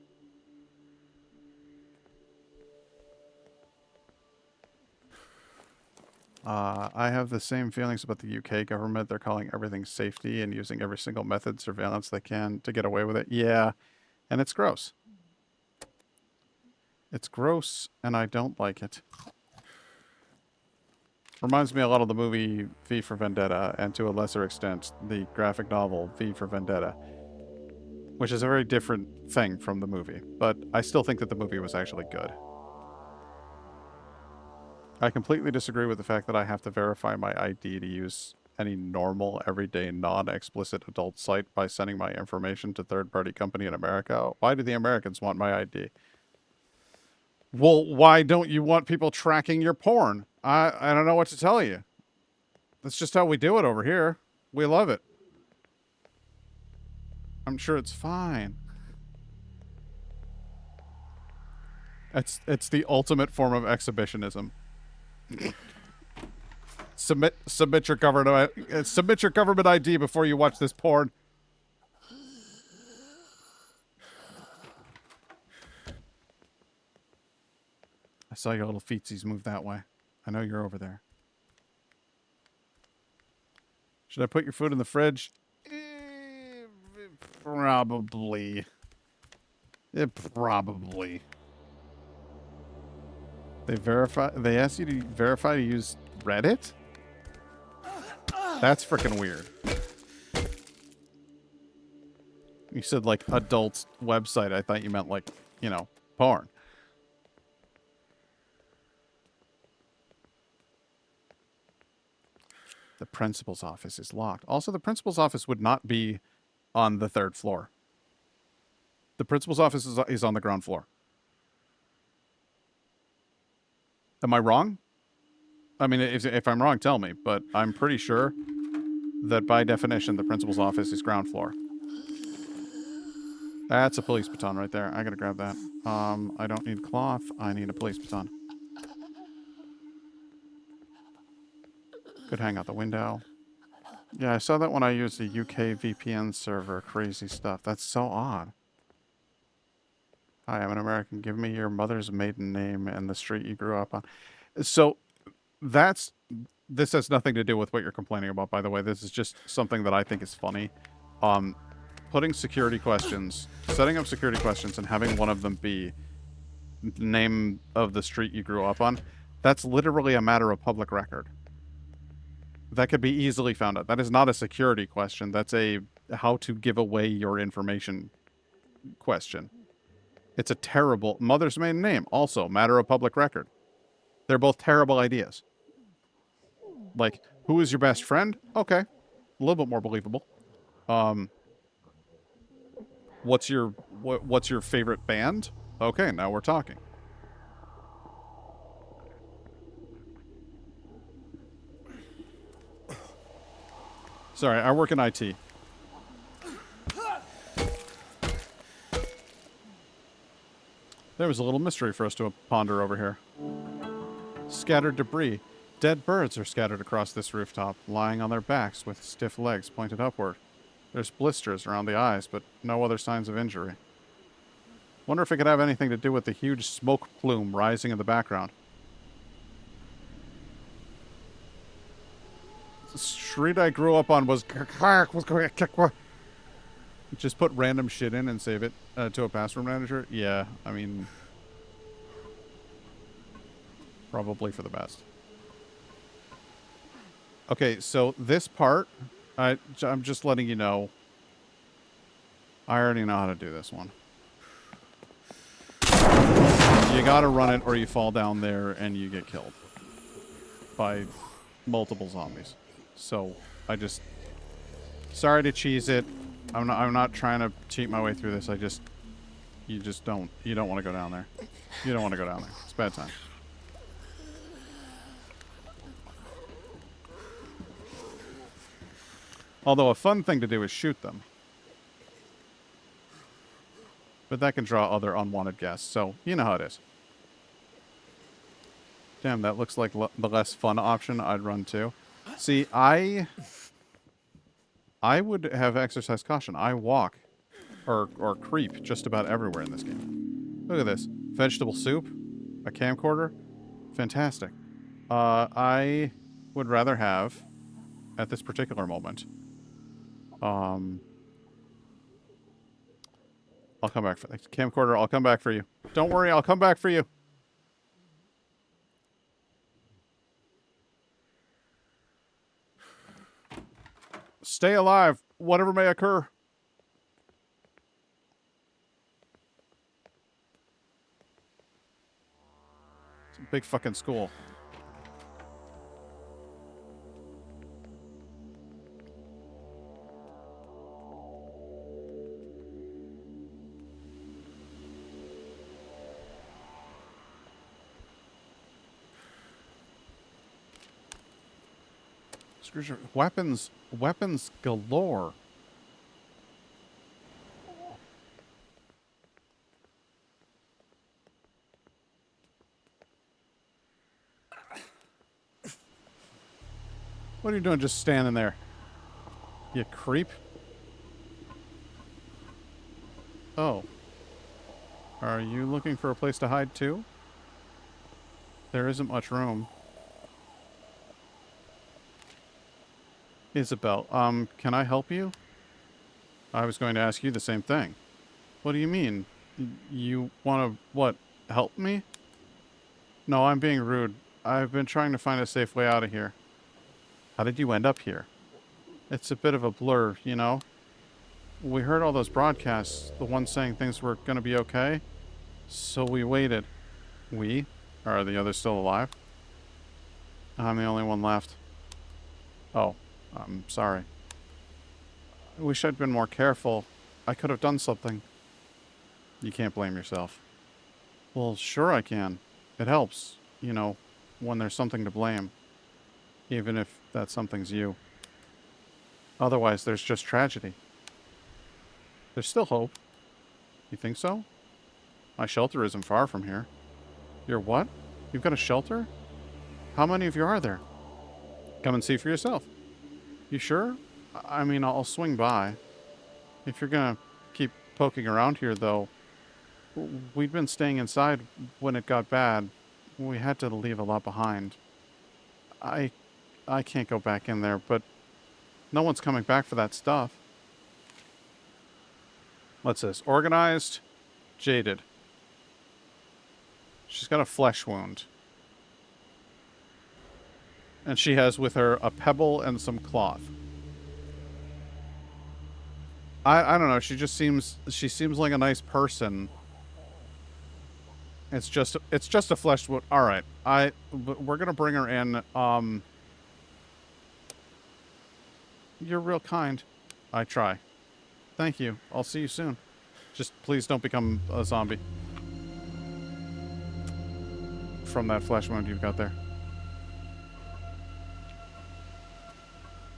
I have the same feelings about the UK government. They're calling everything safety and using every single method surveillance they can to get away with it. Yeah, and it's gross. It's gross, and I don't like it. Reminds me a lot of the movie V for Vendetta, and to a lesser extent, the graphic novel V for Vendetta, which is a very different thing from the movie, but I still think that the movie was actually good. I completely disagree with the fact that I have to verify my ID to use any normal, everyday, non-explicit adult site by sending my information to third-party company in America. Why do the Americans want my ID? Well, why don't you want people tracking your porn? I don't know what to tell you. That's just how we do it over here. We love it. I'm sure it's fine. It's the ultimate form of exhibitionism. Submit your government ID before you watch this porn. I saw your little feetsies move that way. I know you're over there. Should I put your food in the fridge? Probably. Probably. They asked you to verify to use Reddit? That's freaking weird. You said like adult website. I thought you meant like, you know, porn. The principal's office is locked. Also, the principal's office would not be on the 3rd floor. The principal's office is on the ground floor. Am I wrong? I mean, if I'm wrong, tell me. But I'm pretty sure that by definition, the principal's office is ground floor. That's a police baton right there. I gotta grab that. I don't need cloth. I need a police baton. Could hang out the window. Yeah, I saw that when I used a UK VPN server. Crazy stuff. That's so odd. Hi, I'm an American. Give me your mother's maiden name and the street you grew up on. So, this has nothing to do with what you're complaining about, by the way. This is just something that I think is funny. Putting security questions, setting up security questions and having one of them be the name of the street you grew up on. That's literally a matter of public record. That could be easily found out. That is not a security question. That's a how to give away your information question. It's a terrible... Mother's maiden name, also matter of public record. They're both terrible ideas. Like, who is your best friend? Okay. A little bit more believable. What's your favorite band? Okay, now we're talking. Sorry, I work in IT. There was a little mystery for us to ponder over here. Scattered debris. Dead birds are scattered across this rooftop, lying on their backs with stiff legs pointed upward. There's blisters around the eyes, but no other signs of injury. Wonder if it could have anything to do with the huge smoke plume rising in the background. The street I grew up on was... Just put random shit in and save it to a password manager? Yeah, I mean... Probably for the best. Okay, so this part, I'm just letting you know. I already know how to do this one. You gotta run it or you fall down there and you get killed. By multiple zombies. So, sorry to cheese it. I'm not trying to cheat my way through this. You don't want to go down there. You don't want to go down there. It's bad time. Although a fun thing to do is shoot them. But that can draw other unwanted guests, so you know how it is. Damn, that looks like the less fun option I'd run too. See, I would have exercise caution. I walk or creep just about everywhere in this game. Look at this. Vegetable soup, a camcorder. Fantastic. I would rather have, at this particular moment, I'll come back for the camcorder. I'll come back for you. Don't worry, I'll come back for you. Stay alive, whatever may occur. It's a big fucking school. Weapons galore. What are you doing just standing there? You creep? Oh. Are you looking for a place to hide too? There isn't much room. Isabel, can I help you? I was going to ask you the same thing. What do you mean? You want to, what, help me? No, I'm being rude. I've been trying to find a safe way out of here. How did you end up here? It's a bit of a blur, you know? We heard all those broadcasts, the ones saying things were going to be okay. So we waited. We? Are the others still alive? I'm the only one left. Oh, I'm sorry. I wish I'd been more careful. I could have done something. You can't blame yourself. Well, sure I can. It helps, you know, when there's something to blame. Even if that something's you. Otherwise, there's just tragedy. There's still hope. You think so? My shelter isn't far from here. Your what? You've got a shelter? How many of you are there? Come and see for yourself. You sure? I mean, I'll swing by. If you're gonna keep poking around here, though, we'd been staying inside when it got bad. We had to leave a lot behind. I can't go back in there, but no one's coming back for that stuff. What's this? Organized, jaded. She's got a flesh wound. And she has with her a pebble and some cloth. I don't know. She seems like a nice person. It's just a flesh wound. All right. We're gonna bring her in. You're real kind. I try. Thank you. I'll see you soon. Just please don't become a zombie from that flesh wound you've got there.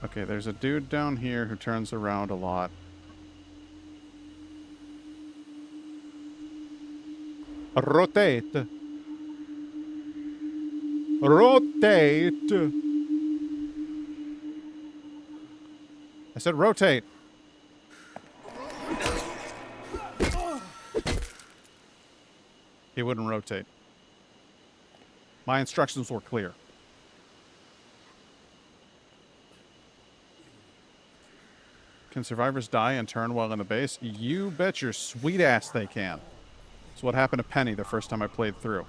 Okay, there's a dude down here who turns around a lot. Rotate. Rotate. I said rotate. He wouldn't rotate. My instructions were clear. Can survivors die and turn while in the base? You bet your sweet ass they can. It's what happened to Penny the first time I played through.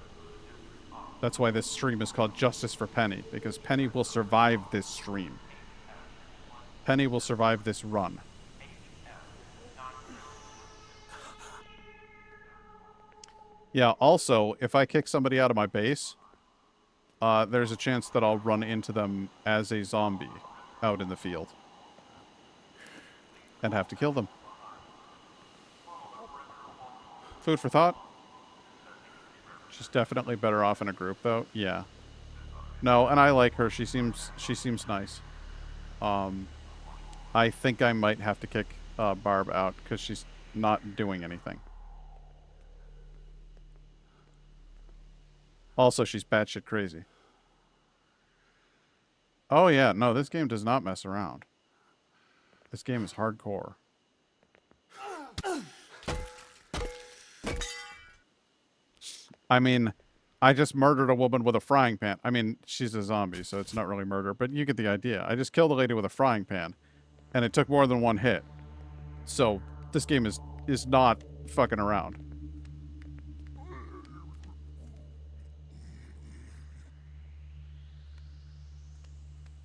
That's why this stream is called Justice for Penny, because Penny will survive this stream. Penny will survive this run. Yeah, also, if I kick somebody out of my base, there's a chance that I'll run into them as a zombie out in the field. And have to kill them. Food for thought. She's definitely better off in a group, though. Yeah. No, and I like her. She seems nice. I think I might have to kick Barb out because she's not doing anything. Also, she's batshit crazy. Oh yeah, no, this game does not mess around. This game is hardcore. I mean, I just murdered a woman with a frying pan. I mean, she's a zombie, so it's not really murder, but you get the idea. I just killed a lady with a frying pan, and it took more than one hit. So, this game is not fucking around.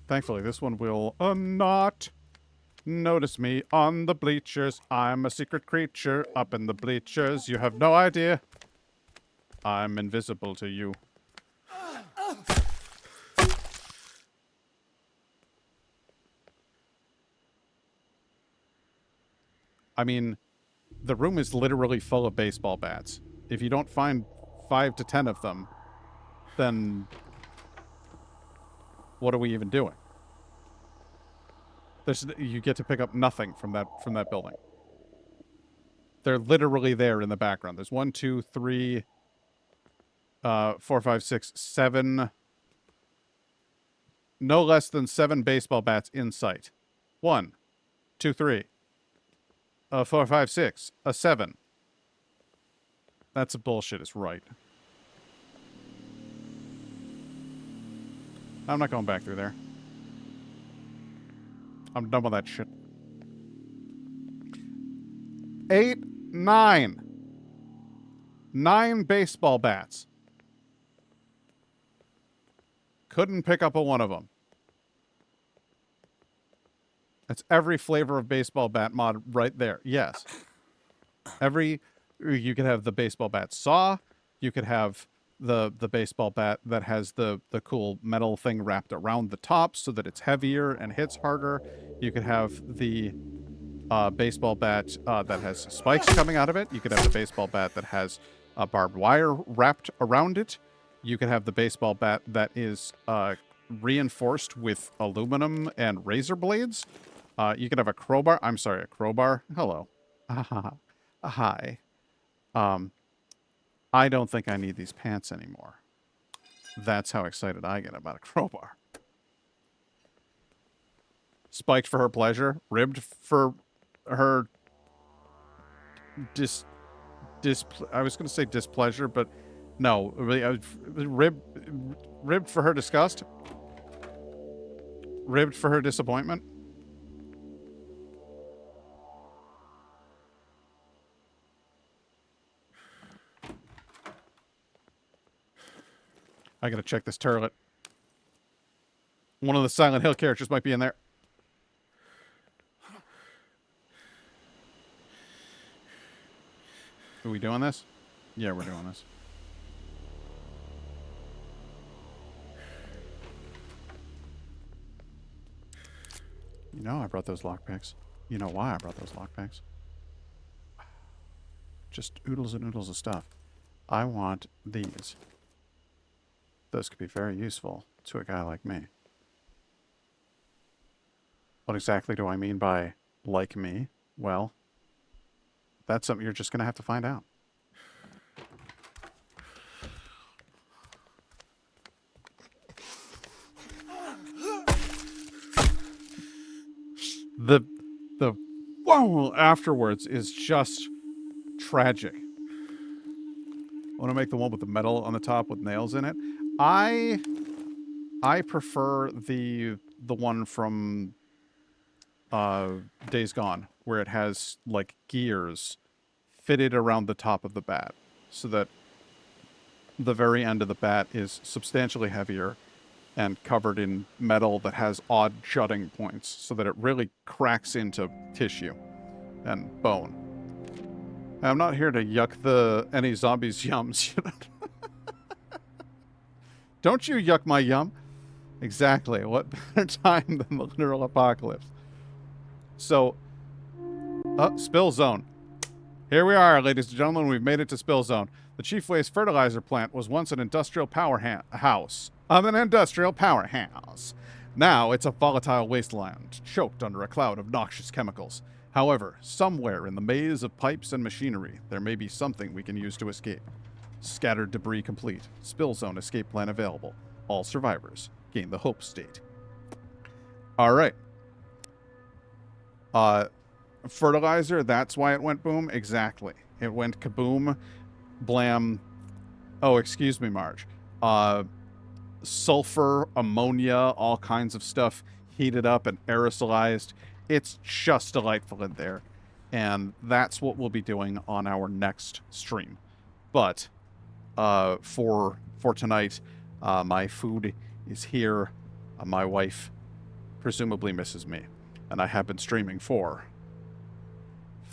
Thankfully, this one will not notice me on the bleachers. I'm a secret creature up in the bleachers. You have no idea. I'm invisible to you. I mean, the room is literally full of baseball bats. If you don't find 5 to 10 of them, then what are we even doing? You get to pick up nothing from that building. They're literally there in the background. There's 1, 2, 3, 4, 5, 6, 7. No less than 7 baseball bats in sight. 1, 2, 3. 4, 5, 6. A 7. That's a bullshit. It's right. I'm not going back through there. I'm done with that shit. 8, 9. 9 baseball bats. Couldn't pick up one of them. That's every flavor of baseball bat mod right there. Yes. You could have the baseball bat saw. You could have the baseball bat that has the cool metal thing wrapped around the top so that it's heavier and hits harder. You could have the baseball bat that has spikes coming out of it. You could have the baseball bat that has barbed wire wrapped around it. You could have the baseball bat that is reinforced with aluminum and razor blades. You could have a crowbar. I'm sorry, a crowbar. Hello. Hi. I don't think I need these pants anymore. That's how excited I get about a crowbar. Spiked for her pleasure. Ribbed for her I was going to say displeasure, but no. Ribbed for her disgust. Ribbed for her disappointment. I gotta check this turlet. One of the Silent Hill characters might be in there. Are we doing this? Yeah, we're doing this. You know I brought those lockpicks. You know why I brought those lockpicks. Just oodles and oodles of stuff. I want these. Those could be very useful to a guy like me. What exactly do I mean by like me? Well, that's something you're just going to have to find out. The whoa afterwards is just tragic. I want to make the one with the metal on the top with nails in it. I prefer the one from Days Gone, where it has like gears fitted around the top of the bat, so that the very end of the bat is substantially heavier and covered in metal that has odd jutting points, so that it really cracks into tissue and bone. And I'm not here to yuck any zombies' yums. Don't you yuck my yum? Exactly. What better time than the literal apocalypse? So, Spillzone. Here we are, ladies and gentlemen. We've made it to Spillzone. The Chief Waste Fertilizer Plant was once an industrial powerhouse. Now it's a volatile wasteland, choked under a cloud of noxious chemicals. However, somewhere in the maze of pipes and machinery, there may be something we can use to escape. Scattered debris complete. Spillzone escape plan available. All survivors gain the hope state. All right. Fertilizer, that's why it went boom? Exactly. It went kaboom, blam. Oh, excuse me, Marge. Sulfur, ammonia, all kinds of stuff heated up and aerosolized. It's just delightful in there. And that's what we'll be doing on our next stream. But for tonight, my food is here. My wife presumably misses me. And I have been streaming for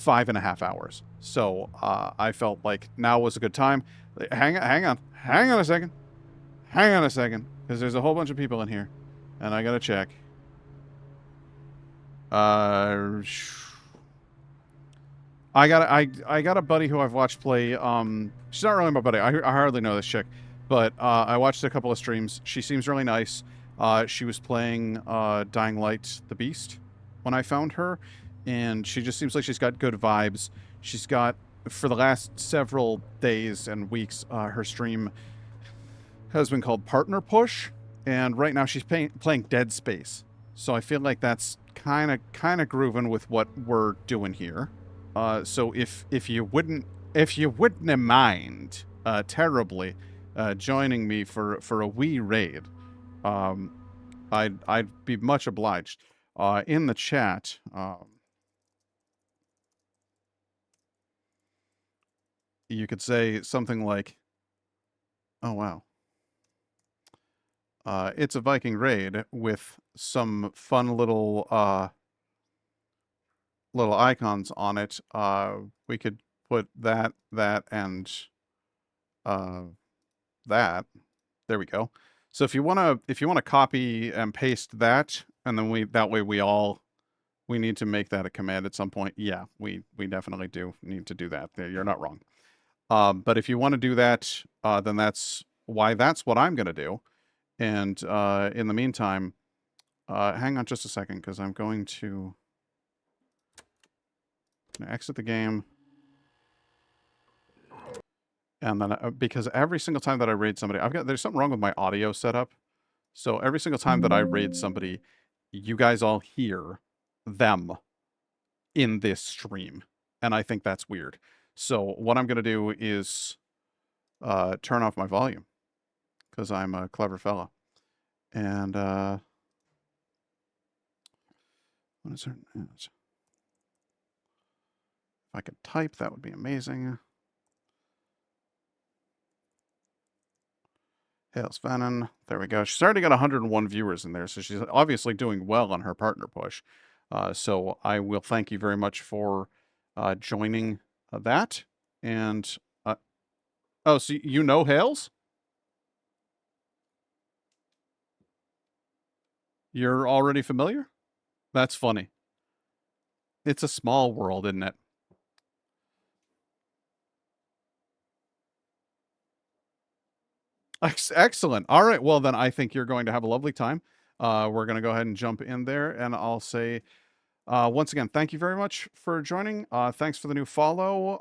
5.5 hours. So I felt like now was a good time. Hang on a second. Because there's a whole bunch of people in here. And I gotta check. I got a buddy who I've watched play. She's not really my buddy. I hardly know this chick. But I watched a couple of streams. She seems really nice. She was playing Dying Light the Beast when I found her, and she just seems like she's got good vibes. She's got, for the last several days and weeks, her stream has been called Partner Push, and right now she's playing Dead Space. So I feel like that's kind of grooving with what we're doing here. So if you wouldn't mind terribly joining me for a wee raid, I'd be much obliged. In the chat, you could say something like, "Oh wow, it's a Viking raid with some fun little icons on it. We could put that, and that. There we go. So if you wanna copy and paste that, and then we need to make that a command at some point. Yeah, we definitely do need to do that. You're not wrong. But if you want to do that, then that's what I'm gonna do. And in the meantime, hang on just a second, because I'm going to exit the game. And then, because every single time that I raid somebody, there's something wrong with my audio setup. So every single time that I raid somebody, you guys all hear them in this stream. And I think that's weird. So what I'm going to do is turn off my volume, because I'm a clever fella. And what is there? If I could type, that would be amazing. Hales Venom. There we go. She's already got 101 viewers in there, so she's obviously doing well on her partner push. So I will thank you very much for joining that. And oh, so you know Hales? You're already familiar? That's funny. It's a small world, isn't it? Excellent. All right. Well, then I think you're going to have a lovely time. We're going to go ahead and jump in there, and I'll say once again, thank you very much for joining. Thanks for the new follow.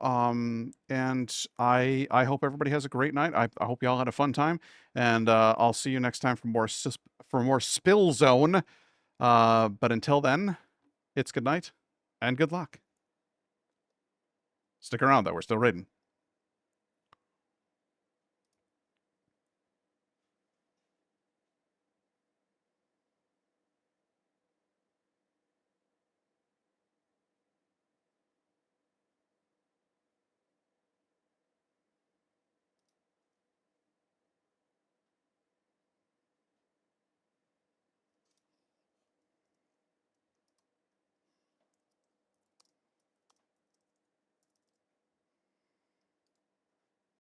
And I hope everybody has a great night. I hope you all had a fun time, and I'll see you next time for more Spillzone. But until then, it's good night and good luck. Stick around though. We're still raiding.